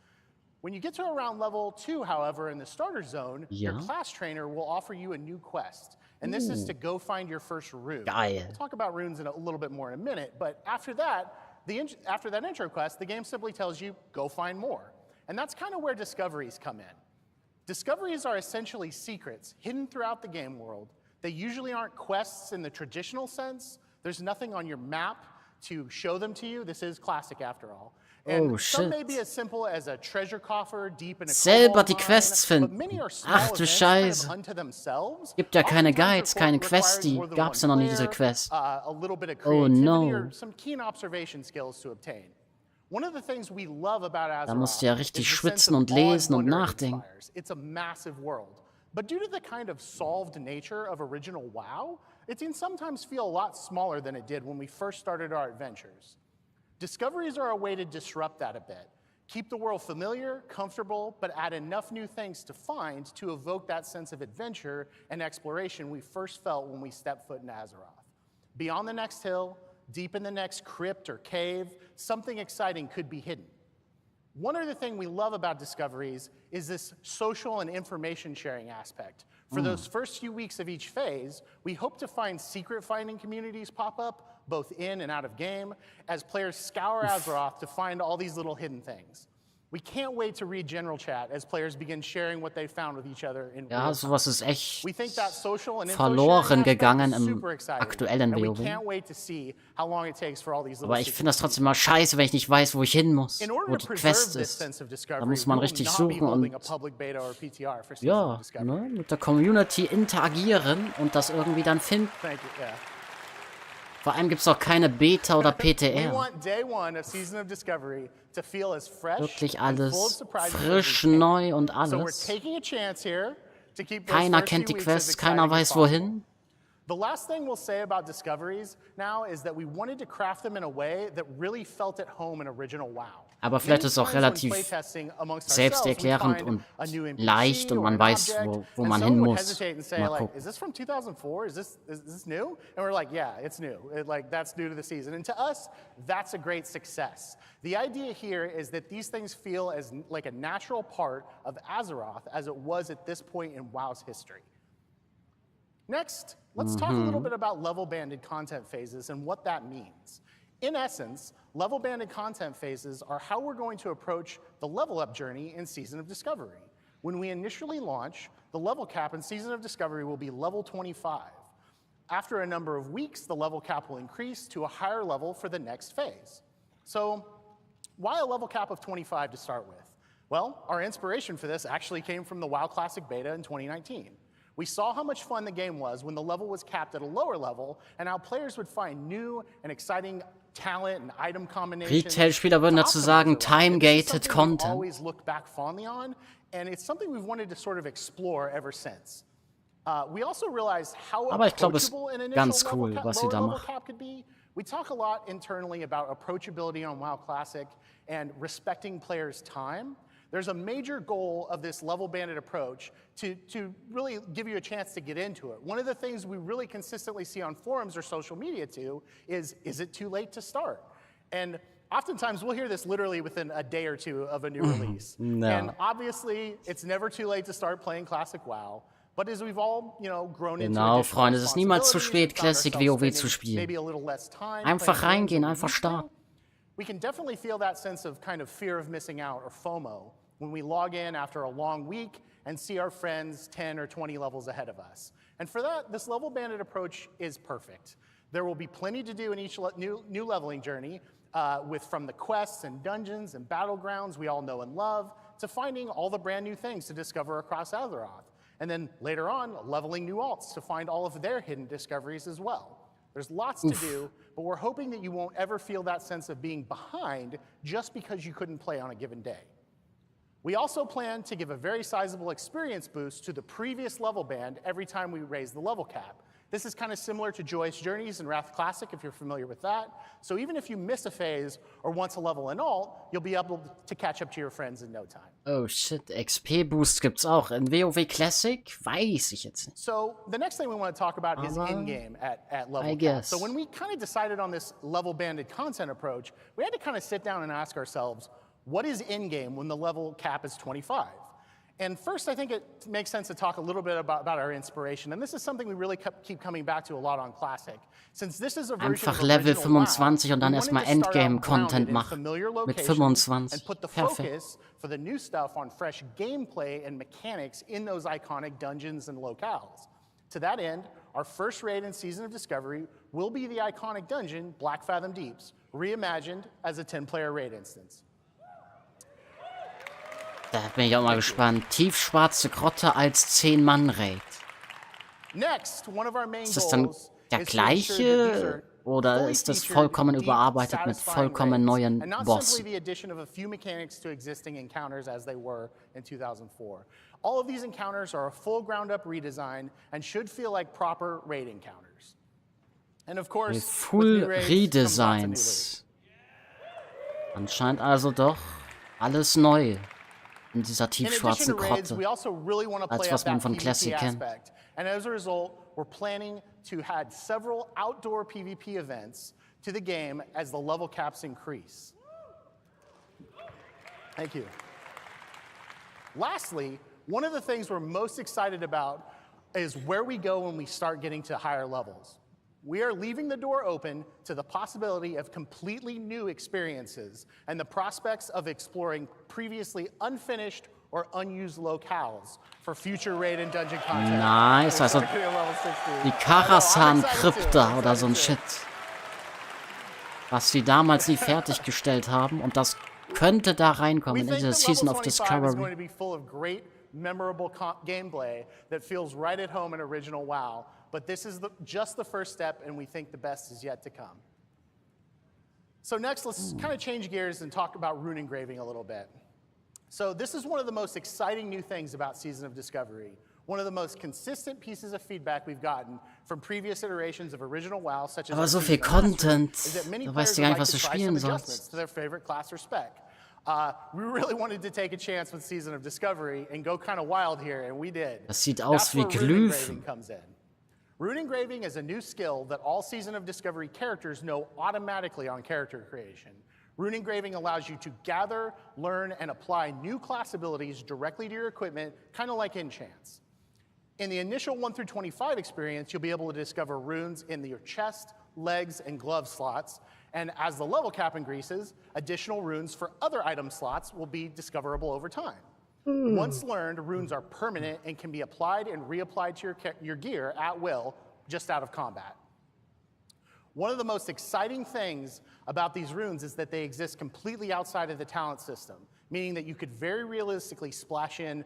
When you get to around level 2, however, in the starter zone, your class trainer will offer you a new quest. And this is to go find your first rune.
Geil.
We'll talk about runes in a little bit more in a minute, but after that intro quest, the game simply tells you, go find more. And that's kind of where discoveries come in. Discoveries are essentially secrets hidden throughout the game world. They usually aren't quests in the traditional sense. There's nothing on your map to show them to you. This is Classic after all. And some may be as simple as a treasure coffer deep in a
Selber die
kobold
Quests
mine, but
finden.
many are small
Ach du
events kind of
Scheiße.
unto themselves.
Gibt ja keine
Oftentimes
Guides, keine
requires
Quests, die
more than
gab's ja
one
noch nie, diese
player,
Quest.
a little bit of
Oh
creativity
no.
or some keen observation skills to obtain. One of the things we love about
Da musst du ja
Azeroth
richtig
is the sense
schwitzen
of
und
awe and
lesen und
wonder it
nachdenken.
inspires. It's a massive world. But due to the kind of solved nature of original WoW, it can sometimes feel a lot smaller than it did when we first started our adventures. Discoveries are a way to disrupt that a bit. Keep the world familiar, comfortable, but add enough new things to find to evoke that sense of adventure and exploration we first felt when we stepped foot in Azeroth. Beyond the next hill, deep in the next crypt or cave, something exciting could be hidden. One other thing we love about discoveries is this social and information sharing aspect. For those first few weeks of each phase, we hope to find secret finding communities pop up, both in and out of game, as players scour Azeroth to find all these little hidden things. We can't wait to read general chat as players begin sharing what they found with each other in
Ja,
real
sowas
time.
ist echt
We think that social and info
verloren
sharing aspect
gegangen
is
im
super exciting,
aktuellen
and we
WoW.
can't wait to see how long it takes for all these little
Aber ich finde das
secrets.
trotzdem mal scheiße, wenn ich nicht weiß, wo ich hin muss,
In order
wo
to
die
preserve
Quest
this
ist.
sense of
Da
discovery,
muss
we
man
will
richtig
not be
suchen
holding a
und
public beta or PTR for Season
ja,
of Discovery.
ne, mit der Community interagieren und das irgendwie dann finden.
Thank you. Yeah.
Vor allem gibt es auch keine Beta oder
We
PTR.
want day one of Season of Discovery to feel as fresh
Wirklich
and full of
alles
surprises as we
frisch,
can.
neu und
So we're
alles.
taking a chance here to keep those
Keiner
first few
kennt die
weeks as
Quests, keiner
exciting as
weiß
possible.
wohin.
The last thing we'll say about discoveries now is that we wanted to craft them in a way that really felt at home in original WoW.
Aber vielleicht ist es auch relativ selbsterklärend und leicht und man weiß, wo man hin muss. Mal gucken.
Is this from 2004? Is this new? And we're like, yeah, it's new. That's new to the season. And to us, that's a great success. The idea here is that these things feel as like a natural part of Azeroth as it was at this point in WoW's history. Next, let's talk a little bit about level-banded content phases and what that means. In essence, level-banded content phases are how we're going to approach the level-up journey in Season of Discovery. When we initially launch, the level cap in Season of Discovery will be level 25. After a number of weeks, the level cap will increase to a higher level for the next phase. So, why a level cap of 25 to start with? Well, our inspiration for this actually came from the WoW Classic Beta in 2019. We saw how much fun the game was when the level was capped at a lower level and how players would find new and exciting talent and item combinations.
Retail-Spieler würden dazu sagen, time-gated Content.
Always look back fondly on, and it's something we've wanted to sort of explore ever since. We also realized how
Aber ich glaube, es ist
approachable an
ganz
initial
cool, was sie da
level
machen.
cap could be. We talk a lot internally about approachability on WoW Classic and respecting players' time. There's a major goal of this level-banded approach to really give you a chance to get into it. One of the things we really consistently see on forums or social media too is it too late to start? And oftentimes we'll hear this literally within a day or two of a new release.
No.
And obviously, it's never too late to start playing Classic WoW. But as we've all, grown into
Genau,
additional
Freunde, es ist niemals zu spät,
responsibilities,
Classic
we found
WoW
ourselves
zu
spending maybe
spielen.
a little less time
Einfach
playing games
reingehen,
than we
einfach
used to.
starten.
We can definitely feel that sense of kind of fear of missing out or FOMO when we log in after a long week and see our friends 10 or 20 levels ahead of us. And for that, this level-banded approach is perfect. There will be plenty to do in each new leveling journey, from the quests and dungeons and battlegrounds we all know and love, to finding all the brand new things to discover across Azeroth. And then later on, leveling new alts to find all of their hidden discoveries as well. There's lots to do, but we're hoping that you won't ever feel that sense of being behind just because you couldn't play on a given day. We also plan to give a very sizable experience boost to the previous level band every time we raise the level cap. This is kind of similar to Joyous Journeys and Wrath Classic, if you're familiar with that. So even if you miss a phase or want to level an alt, you'll be able to catch up to your friends in no time.
Oh shit, XP-Boost gibt's auch. In WoW Classic? Weiß ich jetzt nicht.
So the next thing we want to talk about is in-game at level
I
cap.
guess.
So when we kind of decided on this level-banded content approach, we had to kind of sit down and ask ourselves, what is in-game when the level cap is 25? And first, I think it makes sense to talk a little bit about our inspiration. And this is something we really keep coming back to a lot on Classic. Since this is a version
Einfach
of
Level
original WoW,
25 und dann
we
erstmal
wanted to start out
Endgame-Content
grounded in
machen.
familiar
Mit
locations
25.
and put the
Perfekt.
focus for the new stuff on fresh gameplay and mechanics in those iconic dungeons and locales. To that end, our first raid in Season of Discovery will be the iconic dungeon, Black Fathom Deeps, reimagined as a 10-player raid instance.
Da bin ich auch mal gespannt. Tiefschwarze Grotte als 10-Mann-Raid.
Next, one of our main
Ist das dann
goals
der
is to ensure that these
gleiche
are
oder
fully
ist das
featured,
vollkommen
deep,
überarbeitet mit
satisfying
vollkommen
raids,
neuen
and not
Bossen?
simply the addition of a few mechanics to existing encounters as they were in 2004. All of these encounters are a full ground-up redesign and should feel like proper raid encounters. And of course, with
Full
new raids comes lots of new loot.
Redesigns. Anscheinend also doch alles neu in dieser
In addition
tiefschwarzen
to raids,
Grotte.
we also really want to
Als
play
was
up
man
that
von
PvP
Classic kennt.
aspect. And as a result, we're planning to add several outdoor PvP events to the game as the level caps increase. Thank you. Lastly, one of the things we're most excited about is where we go when we start getting to higher levels. We are leaving the door open to the possibility of completely new experiences and the prospects of exploring previously unfinished or unused locales for future Raid and Dungeon content.
Nice, also die Karasan-Krypta oder so ein Shit. Was sie damals nie fertiggestellt haben und das könnte da reinkommen in diese Season of Discovery.
Memorable gameplay that feels right at home in original WoW, but this is just the first step, and we think the best is yet to come. So next, let's kind of change gears and talk about rune engraving a little bit. So this is one of the most exciting new things about Season of Discovery. One of the most consistent pieces of feedback we've gotten from previous iterations of original WoW, such as
Aber so viel Content, da weißt du gar nicht, was du spielen sollst.
To their favorite class or spec. We really wanted to take a chance with Season of Discovery and go kind of wild here, and we did.
Das sieht aus wie Glyphen.
Rune engraving is a new skill that all Season of Discovery characters know automatically on character creation. Rune engraving allows you to gather, learn, and apply new class abilities directly to your equipment, kind of like enchants. In the initial 1 through 25 experience, you'll be able to discover runes in your chest, legs, and glove slots. And as the level cap increases, additional runes for other item slots will be discoverable over time. Once learned, runes are permanent and can be applied and reapplied to your gear at will, just out of combat. One of the most exciting things about these runes is that they exist completely outside of the talent system, meaning that you could very realistically splash in,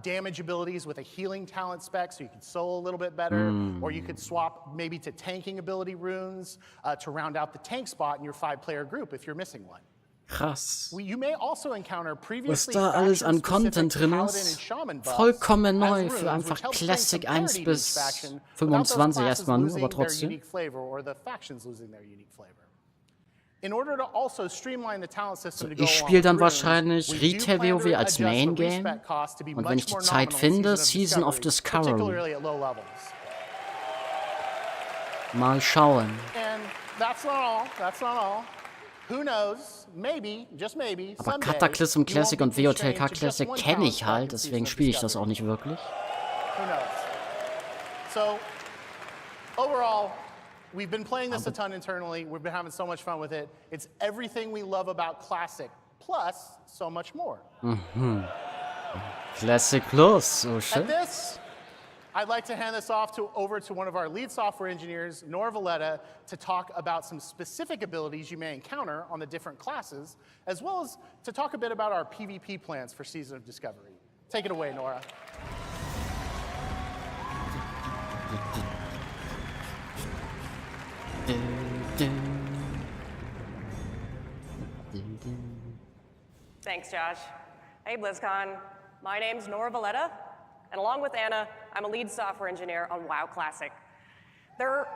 damage abilities with a healing talent spec, so you could solo a little bit better, or you could swap maybe to tanking ability runes to round out the tank spot in your 5-player group if you're missing one.
Krass.
You may also encounter
Was
previously
da alles an Content drin ist, vollkommen neu für einfach Classic 1 bis 25 erstmal nur, aber trotzdem. Ich spiele dann wahrscheinlich Retail WoW als Main Game und wenn ich die Zeit finde, Season of Discovery. Mal schauen. Aber Cataclysm Classic und WOTLK Classic kenne ich halt, deswegen spiele ich das auch nicht wirklich.
So, overall, we've been playing this a ton internally. We've been having so much fun with it. It's everything we love about Classic, plus so much more.
Classic Plus, oh shit.
At this, I'd like to hand this over to one of our lead software engineers, Nora Valletta, to talk about some specific abilities you may encounter on the different classes, as well as to talk a bit about our PvP plans for Season of Discovery. Take it away, Nora.
Thanks, Josh. Hey, BlizzCon. My name's Nora Valletta, and along with Anna, I'm a lead software engineer on WoW Classic. Thanks.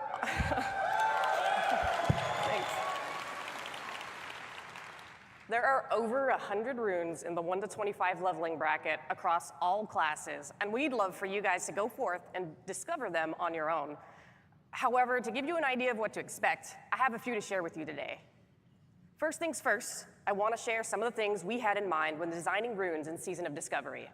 There are over 100 runes in the 1 to 25 leveling bracket across all classes, and we'd love for you guys to go forth and discover them on your own. However, to give you an idea of what to expect, I have a few to share with you today. First things first, I want to share some of the things we had in mind when designing runes in Season of Discovery.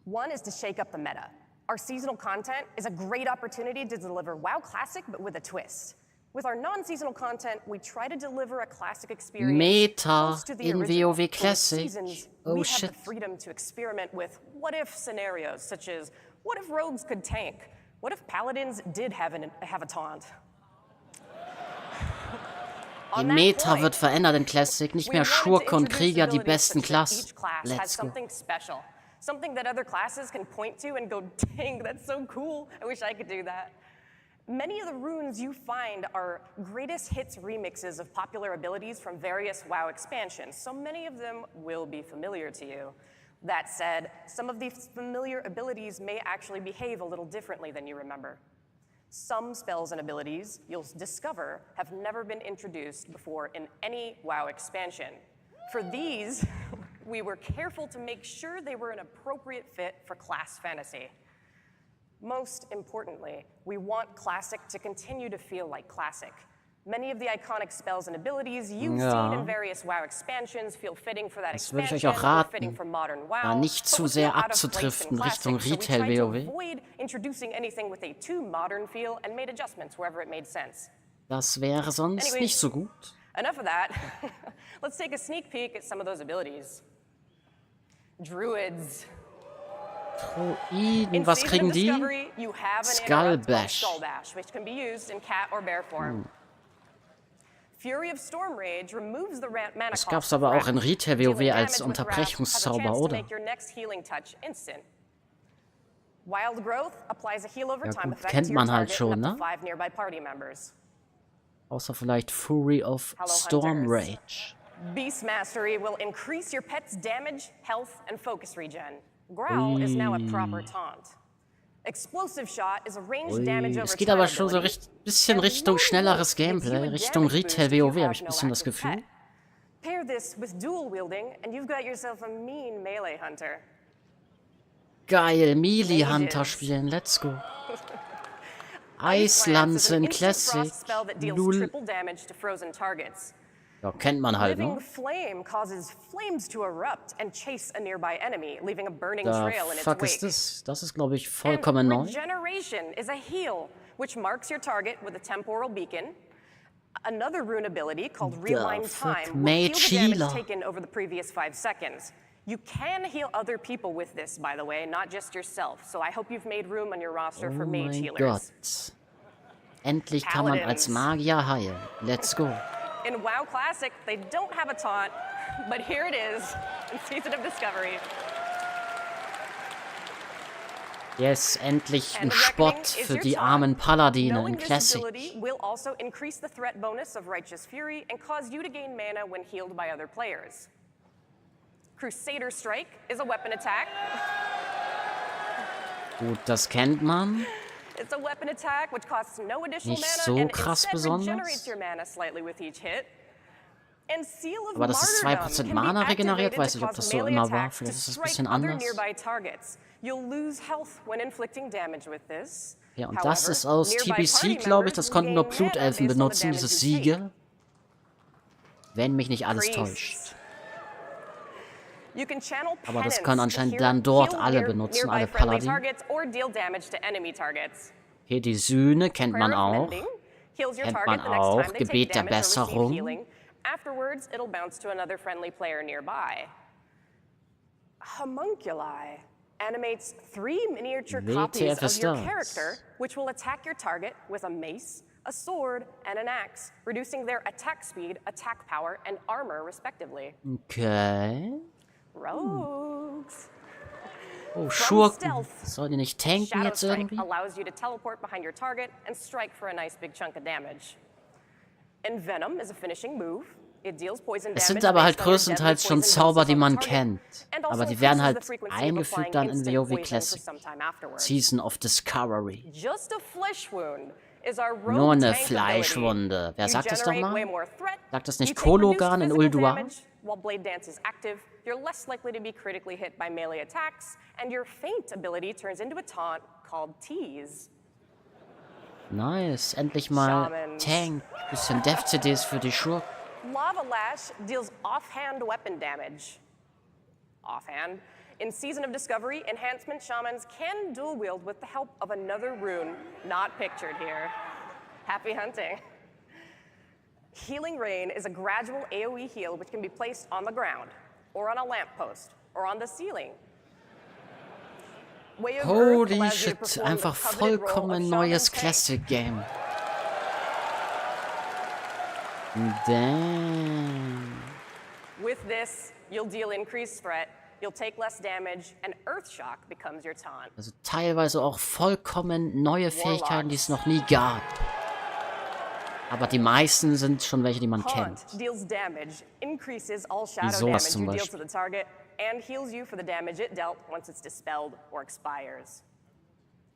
One is to shake up the meta. Our seasonal content is a great opportunity to deliver WoW Classic, but with a twist. With our non-seasonal content, we try to deliver a classic experience
Meta
to the
in
original.
WoW Classic.
We
Oh
have
shit.
the freedom to experiment with what-if scenarios, such as what if rogues could tank? What if paladins did have a taunt?
Die Meta wird verändert in Classic, nicht mehr Schurke und Krieger die besten Klassen.
Each class has
Let's go.
something special, something that other classes can point to and go, dang, that's so cool. I wish I could do that. Many of the runes you find are greatest hits remixes of popular abilities from various WoW expansions, so many of them will be familiar to you. That said, some of these familiar abilities may actually behave a little differently than you remember. Some spells and abilities you'll discover have never been introduced before in any WoW expansion. For these, we were careful to make sure they were an appropriate fit for class fantasy. Most importantly, we want Classic to continue to feel like Classic. Many of the iconic spells and abilities you've seen in various WoW expansions feel fitting for that
Das würde ich euch
expansion
auch
or fitting for
raten,
modern
da
WoW.
nicht zu sehr abzudriften Richtung
So we tried to
Retail-WoW.
avoid introducing anything with a too modern feel and made adjustments wherever it made sense.
Das wäre sonst nicht so gut.
Enough of that. Let's take a sneak peek at some of those abilities. Druids.
Druiden, was kriegen die? Skullbash.
Which can be used in cat or bear form. Fury of Storm Rage removes the mana
Das gab's aber auch in Retail-WoW als Unterbrechungszauber, oder?
Wild Growth applies a heal over
Ja,
time
gut,
effect
kennt
to your
man halt
target
schon,
and up
ne?
to 5 nearby party members.
Außer vielleicht Fury of Storm Rage.
Beast Mastery will increase your pet's damage, health, and focus regen. Growl is now a proper taunt. Explosive Shot is a ranged damage over
Es geht aber
time
schon so
ability.
bisschen Richtung schnelleres Gameplay, Richtung Retail-WoW, habe ich ein bisschen das Gefühl.
Pair this with dual wielding and you've got yourself a mean melee hunter.
Geil, Melee Hunter spielen, let's go. Eislanze in Classic, Lul. Ja, kennt man halt,
Living
ne?
Flame causes flames to erupt and chase a nearby enemy, leaving a burning
Da
trail in its
fuck
wake.
ist das? Das ist, glaube ich, vollkommen neu.
Regeneration is a heal, which marks your target with a temporal beacon. Another rune ability called Rewind Time will heal the damage taken over the previous 5 seconds. You can heal other people with this, by the way, not just yourself. So I hope you've made room on your roster for mage
Mein
healers.
Gott. Endlich kann man als Magier heilen. Let's go.
In WoW Classic, they don't have a taunt, but here it is in Season of Discovery.
Yes, endlich ein Spott für die armen Paladine in Classic.
Will also increase the threat bonus of Righteous Fury and cause you to gain mana when healed by other players. Crusader Strike is a weapon attack.
Gut, das kennt man.
It's a weapon attack which costs no additional
Nicht
mana
so
and
krass
instead
besonders.
regenerates your mana slightly with each hit. And Seal of
Aber dass es
Martyrdom
2%
can be
Mana regeneriert,
activated
weiß
to
ich, ob
cause
das so
melee
immer war.
attacks
Vielleicht
to
ist das ein
strike
bisschen
other
anders.
nearby targets. You'll lose health when inflicting damage with this.
Ja, und das ist aus TBC, glaube ich. Das konnten nur Blutelfen benutzen, dieses Siegel. Wenn mich nicht alles täuscht. Aber das können anscheinend dann dort alle benutzen, alle Paladin. Okay, die Sühne kennt man auch. Kennt man auch. Gebet der Besserung.
Afterwards, it'll bounce to another friendly player nearby. Homunculi animates 3 miniature copies of your character, which will attack your target with a mace, a sword, and an axe, reducing their attack speed, attack power, and armor, respectively.
Okay.
Rogues.
Oh, Schurken. Sollen die nicht tanken jetzt irgendwie?
Allows you to teleport behind your target and strike for a nice big chunk of damage. Envenom is a finishing move. It deals poison damage.
Es sind aber halt größtenteils schon Zauber, die man kennt. Aber die werden halt eingefügt dann in WoW Classic. Season of Discovery. Nur eine Fleischwunde. Wer sagt das doch mal? Sagt das nicht Kologan in Ulduar?
While Blade Dance is active, you're less likely to be critically hit by melee attacks, and your Feint ability turns into a taunt called Tease.
Nice, endlich mal Tank. Bisschen Dev-CDs für die Schurken.
Lava Lash deals offhand weapon damage. Offhand. In Season of Discovery, Enhancement Shamans can dual wield with the help of another rune, not pictured here. Happy hunting. Healing Rain is a gradual AoE heal which can be placed on the ground, or on a lamppost, or on the ceiling.
Holy shit, einfach vollkommen neues Classic Game. Damn.
With this, you'll deal increased threat, you'll take less damage, and Earthshock becomes your taunt.
Also teilweise auch vollkommen neue Fähigkeiten, die es noch nie gab. Aber die meisten sind schon welche, die man kennt.
Deals damage, increases all
Wie
shadow
sowas
damage
zum
you deal to
Beispiel.
the target, and heals you for the damage it dealt once it's dispelled or expires.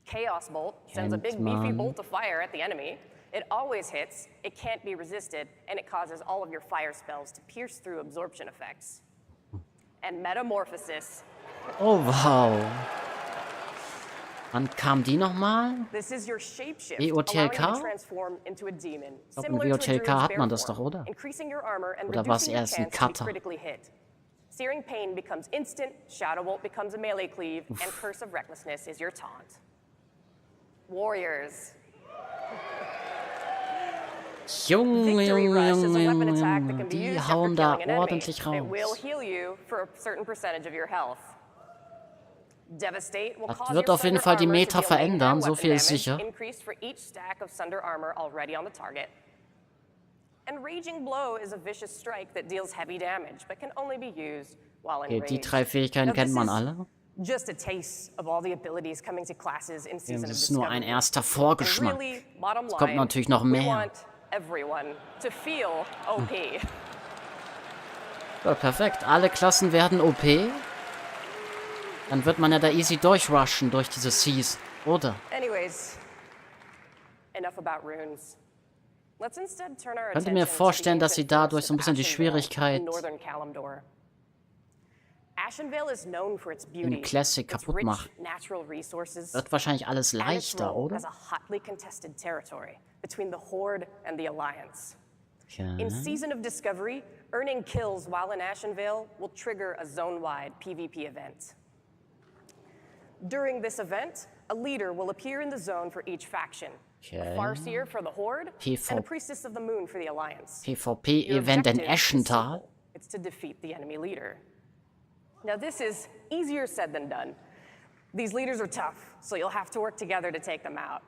Chaos Bolt sends a big
Kennt
beefy
man.
bolt of fire at the enemy. It always hits, it can't be resisted, and it causes all of your fire spells to pierce through absorption effects. And Metamorphosis.
Oh wow. Wann kam die nochmal?
This is your shapeshift,
BOTLK?
allowing you to transform into a demon.
Ich glaube,
Similar
in
to a
BOTLK
druid's
hat
bear
man das
form,
doch, oder?
increasing your armor and
Oder war es
reducing your
erst ein
chance to be
Cutter?
critically hit. Searing Pain becomes instant, Shadow Bolt becomes a melee cleave, and Curse of Recklessness is your taunt. Warriors.
Junge,
Victory Rush is a
Junge,
weapon
Junge,
attack that
Junge.
can be
Die
used after
hauen da
killing an enemy.
ordentlich
It will
raus.
heal you for a certain percentage of your health. Devastate will
Das
cause
wird
your
auf jeden
Sunder
Fall die
armor to
Meta
deal main
verändern,
and
so
weapon
viel ist
damage,
sicher.
increased for each stack of Sunder armor already on the target. And Raging Blow is a vicious strike that deals heavy damage, but can only be used while
Okay,
enraged.
die 3 Fähigkeiten
Now,
kennt
this
man
is
alle.
just a taste of all the abilities coming to classes in Season
Das
of
ist nur ein
Discovery.
erster
And
Vorgeschmack.
really, bottom
Es kommt
line,
natürlich noch
we
mehr.
want everyone to feel OP.
Ja, perfekt. Alle Klassen werden OP. Dann wird man ja da easy durchrushen durch diese Seas, oder?
Anyways, enough about runes. Let's instead turn our
Könnte mir
attention to
vorstellen,
the
dass sie
ancient
dadurch
forest
so ein bisschen die
of Ashenvale
Schwierigkeit
in northern Kalimdor. Ashenvale is known for its
in
beauty,
Classic
its
kaputt
rich
machen.
natural resources,
Wird wahrscheinlich alles
and its
leichter,
role
oder?
as a hotly contested territory between the Horde and the Alliance.
Okay.
In Season of Discovery, earning kills while in Ashenvale will trigger a zone-wide PvP event. During this event, a leader will appear in the zone for each faction.
Okay.
A Farseer for the Horde,
PvP
and a Priestess of the Moon for the Alliance. Your
PvP-Event in
objective is
Eschental.
simple. It's to defeat the enemy leader. Now this is easier said than done. These leaders are tough, so you'll have to work together to take them out.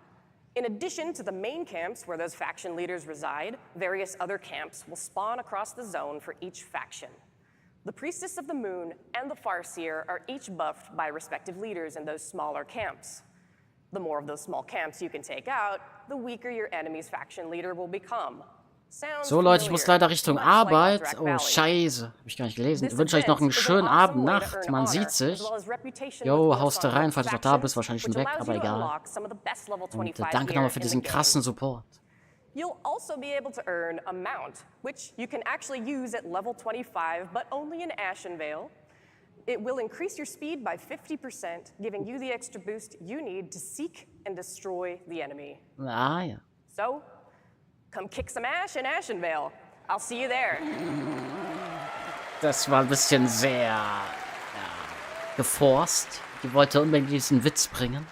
In addition to the main camps where those faction leaders reside, various other camps will spawn across the zone for each faction. The Priestess of the Moon and the Farseer are each buffed by respective leaders in those smaller camps. The more of those small camps you can take out, the weaker your enemy's faction leader will become. Sounds
So Leute, ich muss
familiar,
leider Richtung
much like
Arbeit.
Dothraki
Oh,
Valley.
scheiße. Hab ich gar nicht gelesen. Ich
This
wünsche euch noch einen
event is an
schönen
awesome
Abend,
way to
Nacht.
earn
Man
honor,
sieht sich.
as well as reputation
Jo,
with
haust da rein, falls du noch da bist.
factions,
Wahrscheinlich schon
which
weg,
allows
aber
you to
egal.
unlock some of the best level
Und
25
danke
gear
nochmal für
in
diesen
the game.
krassen Support.
You'll also be able to earn a mount, which you can actually use at level 25, but only in Ashenvale. It will increase your speed by 50%, giving you the extra boost you need to seek and destroy the enemy.
Ah, ja.
So, come kick some ash in Ashenvale. I'll see you there.
Das war ein bisschen sehr geforst. Die wollte unbedingt diesen Witz bringen.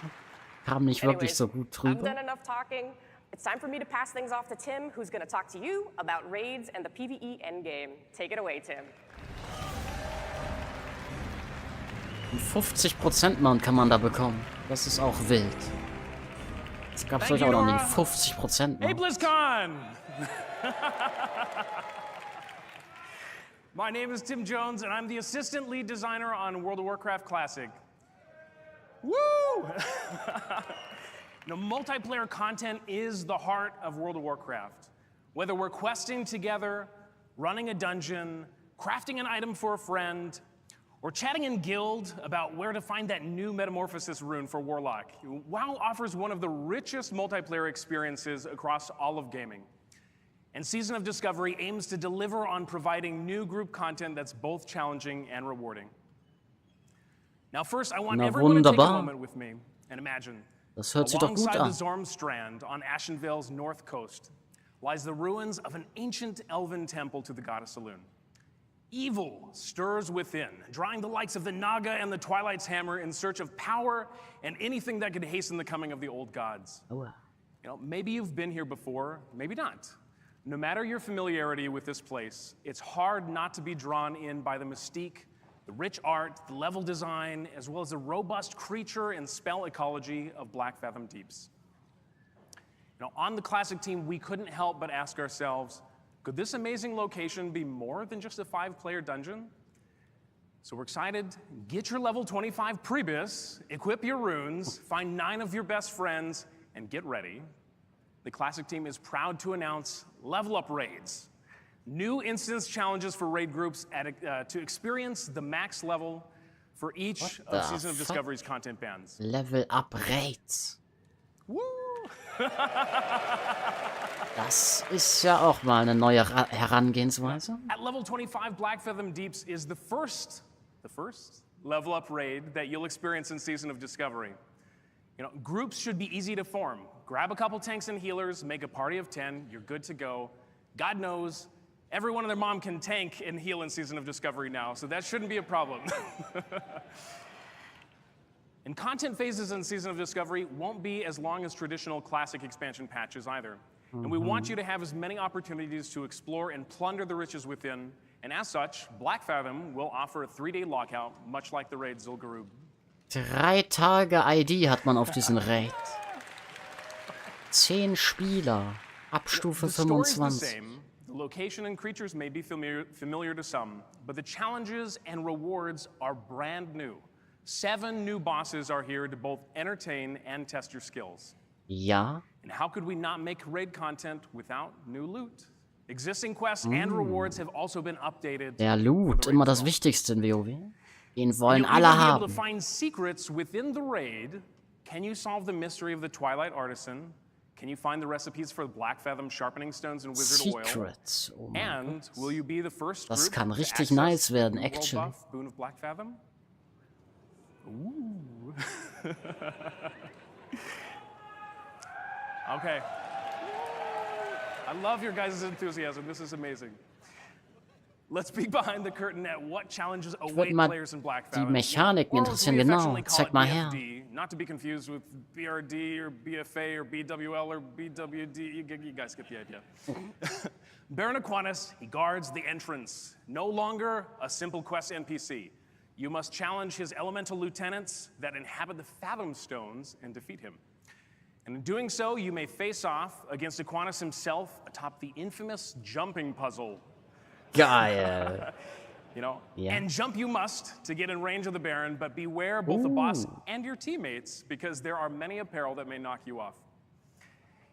Kam nicht wirklich so gut
I'm
drüber.
done enough talking. It's time for me to pass things off to Tim, who's going to talk to you about raids and the PvE endgame. Take it away, Tim.
50% Mount kann man da bekommen. Das ist auch wild. Das gab es euch auch noch nie. 50%
Hey,
Mount.
BLIZZCON! My name is Tim Jones, and I'm the assistant lead designer on World of Warcraft Classic. Woo! Multiplayer content is the heart of World of Warcraft. Whether we're questing together, running a dungeon, crafting an item for a friend, or chatting in guild about where to find that new metamorphosis rune for Warlock, WoW offers one of the richest multiplayer experiences across all of gaming. And Season of Discovery aims to deliver on providing new group content that's both challenging and rewarding. Now first, I want
Na
everyone to take a
wunderbar.
moment with me and imagine.
Das hört sich doch gut
Alongside
an.
the Zorm Strand on Ashenvale's north coast lies the ruins of an ancient elven temple to the goddess Elune. Evil stirs within, drawing the likes of the Naga and the Twilight's Hammer in search of power and anything that could hasten the coming of the old gods.
Oh.
Maybe you've been here before, maybe not. No matter your familiarity with this place, it's hard not to be drawn in by the mystique, the rich art, the level design, as well as the robust creature and spell ecology of Black Fathom Deeps. On the Classic team, we couldn't help but ask ourselves, could this amazing location be more than just a 5-player dungeon? So we're excited. Get your level 25 Prebis, equip your runes, find 9 of your best friends, and get ready. The Classic team is proud to announce Level Up Raids. New instance challenges for raid groups to experience the max level for each of Season of Discovery's content bands.
Level Up Raids.
Woo!
Das ist ja auch mal eine neue Herangehensweise.
At level 25, Black Fathom Deeps is the first level up raid that you'll experience in Season of Discovery. You know, groups should be easy to form. Grab a couple tanks and healers, make a party of 10, you're good to go. God knows, everyone and their mom can tank and heal in Season of Discovery now, so that shouldn't be a problem. And content phases in Season of Discovery won't be as long as traditional classic expansion patches either. And we want you to have as many opportunities to explore and plunder the riches within, and as such, Black Fathom will offer a 3-day lockout, much like the raid Zul'Gurub.
3 Tage ID hat man auf diesen Raid. 10 Spieler. Ab Stufe 25.
The location and creatures may be familiar to some, but the challenges and rewards are brand new. 7 new bosses are here to both entertain and test your skills.
Ja.
And how could we not make raid content without new loot? Existing quests and rewards have also been updated.
Der Loot, immer das Wichtigste in WoW. Den wollen
You'll
alle
even be able to
haben.
find secrets within the raid. Can you solve the mystery of the Twilight Artisan? Can you find the recipes for the Black Fathom sharpening stones and wizard
Secrets.
oil?
Oh mein
And
Gott.
will you be the first
Das
group
kann
to
richtig
access
nice werden,
the world
actually.
buff Boon of Black Fathom? Ooh. Okay. I love your guys' enthusiasm. This is amazing. Let's peek behind the curtain at what challenges await
mal
players in Black
die
Fathom.
Mechaniken
Or as
interessieren,
we
genau.
affectionately call
Zeig
it,
mal her.
BFD, not to be confused with BRD or BFA or BWL or BWD. You guys get the idea. Baron Aquinas, he guards the entrance. No longer a simple quest NPC. You must challenge his elemental lieutenants that inhabit the Fathom Stones and defeat him. And in doing so, you may face off against Aquinas himself atop the infamous jumping puzzle.
Geil.
You know,
Yeah.
and jump you must to get in range of the Baron, but beware both the boss and your teammates, because there are many a peril that may knock you off.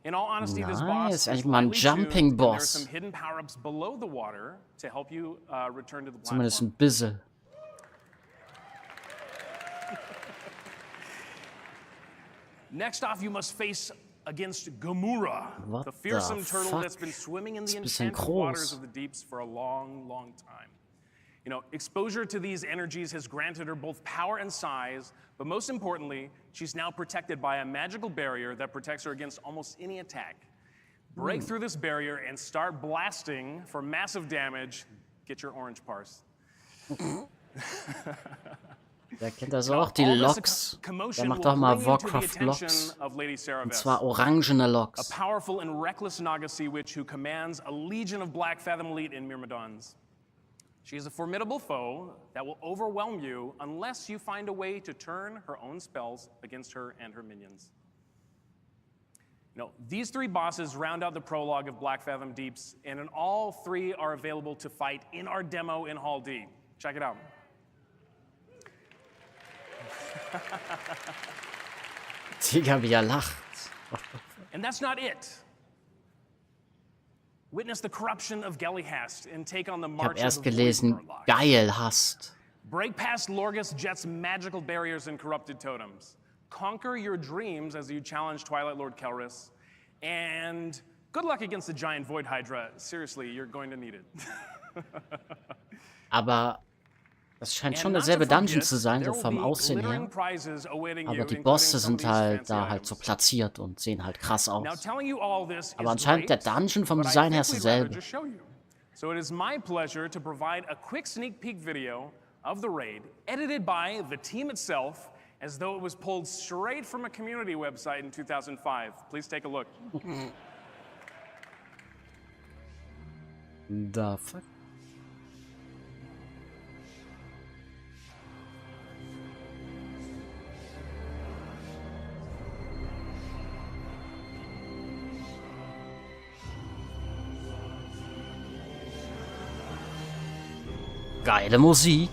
In all honesty, this boss
Nice,
is
eigentlich mal ein
lightly
Jumping
tuned, and there are
Boss.
some hidden power-ups below the water to help you return to the
Zumindest
platform.
ein bisschen.
Next off, you must face against Gamura,
What
the fearsome
the
turtle
fuck?
that's been swimming in
Ist
the
ein bisschen
enchanted waters
groß.
of the deeps for a long, long time. You know, exposure to these energies has granted her both power and size, but most importantly, she's now protected by a magical barrier that protects her against almost any attack. Break through this barrier and start blasting for massive damage. Get your orange parse.
Der kennt also auch die Loks. Der macht auch mal Warcraft Loks. Und zwar orangene
A
Loks.
powerful and reckless Naga sea witch who commands a legion of Black Fathom elite in Myrmidons. She is a formidable foe that will overwhelm you unless you find a way to turn her own spells against her and her minions. You know, these 3 bosses round out the prologue of Black Fathom Deeps, and in all 3 are available to fight in our demo in Hall D. Check it out.
Digga, wie er lacht.
And that's not it. Witness the corruption of Gelihast and take on the
Ich habe
march
erst
of the
gelesen,
Warlock.
geil, hast.
Break past Lorgus Jet's magical barriers and corrupted totems. Conquer your dreams as you challenge Twilight Lord Kelris. And good luck against the giant Void Hydra. Seriously, you're going to need it.
Aber das scheint schon derselbe Dungeon zu sein, so vom Aussehen her. Aber die Bosse sind halt da halt so platziert und sehen halt krass aus. Aber anscheinend der Dungeon vom Design her ist dasselbe.
So it is my pleasure to provide a quick sneak peek video of the raid, edited by the team itself, as though it was pulled straight from a community website in 2005. Please take a look.
The fuck? Geile Musik.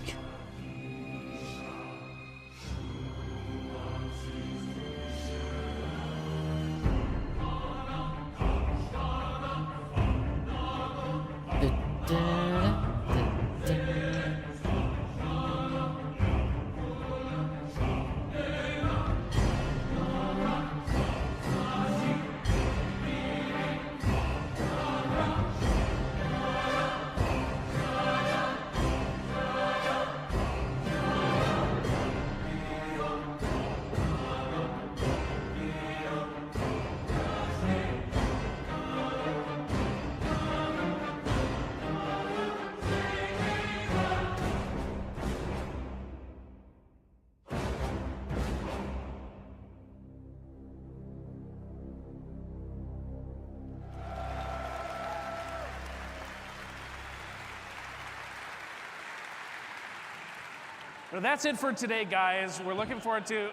Well, that's it for today, guys. We're looking forward to.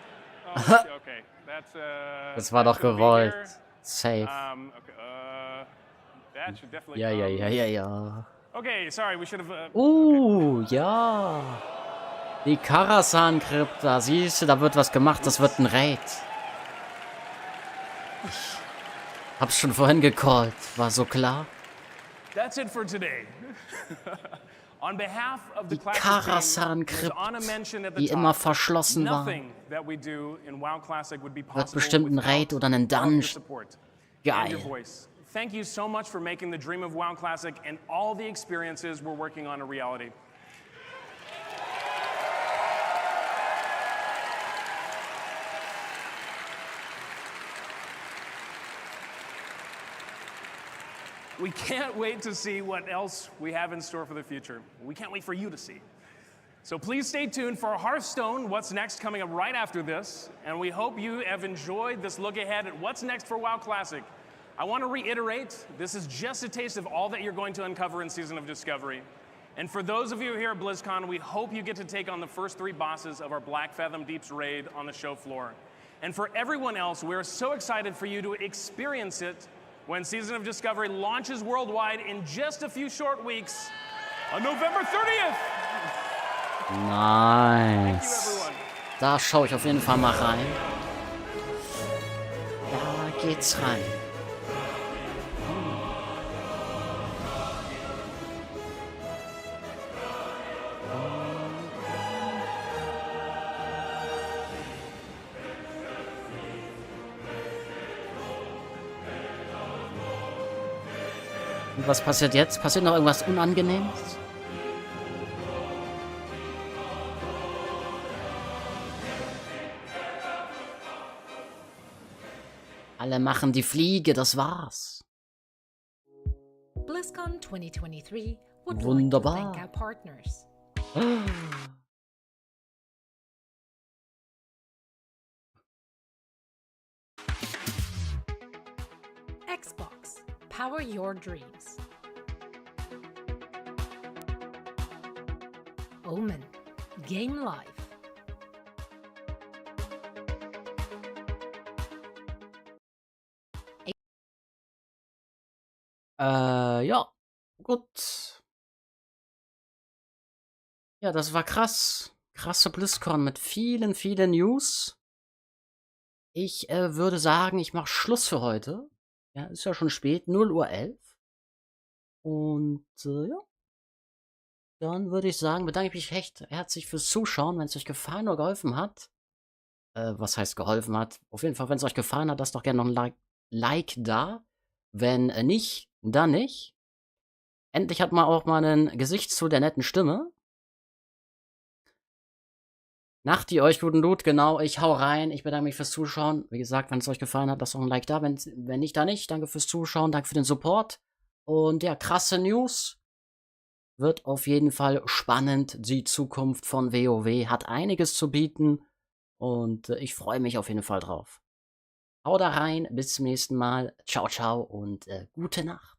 Oh, okay, that's.
Das war doch gewollt. Safe.
Okay, that should definitely.
Ja.
Okay, sorry, we should have.
Ja. Die Karasan-Krypta. Siehst du, da wird was gemacht. Das wird ein Raid. Ich hab's schon vorhin gecallt. War so klar.
That's it for today. On behalf of the
Die Karasan-Krypt, die immer verschlossen war. Wird bestimmt ein Raid oder ein Dungeon. Geil.
Thank you so much for making the dream of WoW Classic and all the experiences we're working on a reality. We can't wait to see what else we have in store for the future. We can't wait for you to see. So please stay tuned for Hearthstone, what's next, coming up right after this. And we hope you have enjoyed this look ahead at what's next for WoW Classic. I want to reiterate, this is just a taste of all that you're going to uncover in Season of Discovery. And for those of you here at BlizzCon, we hope you get to take on the first 3 bosses of our Black Fathom Deeps raid on the show floor. And for everyone else, we're so excited for you to experience it when Season of Discovery launches worldwide in just a few short weeks on November 30th.
Nice. Da schaue ich auf jeden Fall mal rein. Da geht's rein. Und was passiert jetzt? Passiert noch irgendwas Unangenehmes? Alle machen die Fliege, das war's.
BlizzCon 2023 would
Wunderbar.
like to thank our partners. Xbox, power your dreams. Omen, game live.
Ja, gut. Ja, das war krass. Krasse BlizzCon mit vielen, vielen News. Ich würde sagen, ich mache Schluss für heute. Ja, ist ja schon spät, 0:11 Uhr. Und ja. Dann würde ich sagen, bedanke ich mich recht herzlich fürs Zuschauen, wenn es euch gefallen oder geholfen hat. Was heißt geholfen hat? Auf jeden Fall, wenn es euch gefallen hat, lasst doch gerne noch ein Like da. Wenn nicht, dann nicht. Endlich hat man auch mal ein Gesicht zu der netten Stimme. Nacht ihr euch, guten Loot, genau, ich hau rein. Ich bedanke mich fürs Zuschauen. Wie gesagt, wenn es euch gefallen hat, lasst doch ein Like da. Wenn nicht, dann nicht. Danke fürs Zuschauen, danke für den Support. Und ja, krasse News. Wird auf jeden Fall spannend. Die Zukunft von WoW hat einiges zu bieten. Und ich freue mich auf jeden Fall drauf. Hau da rein, bis zum nächsten Mal. Ciao, ciao und gute Nacht.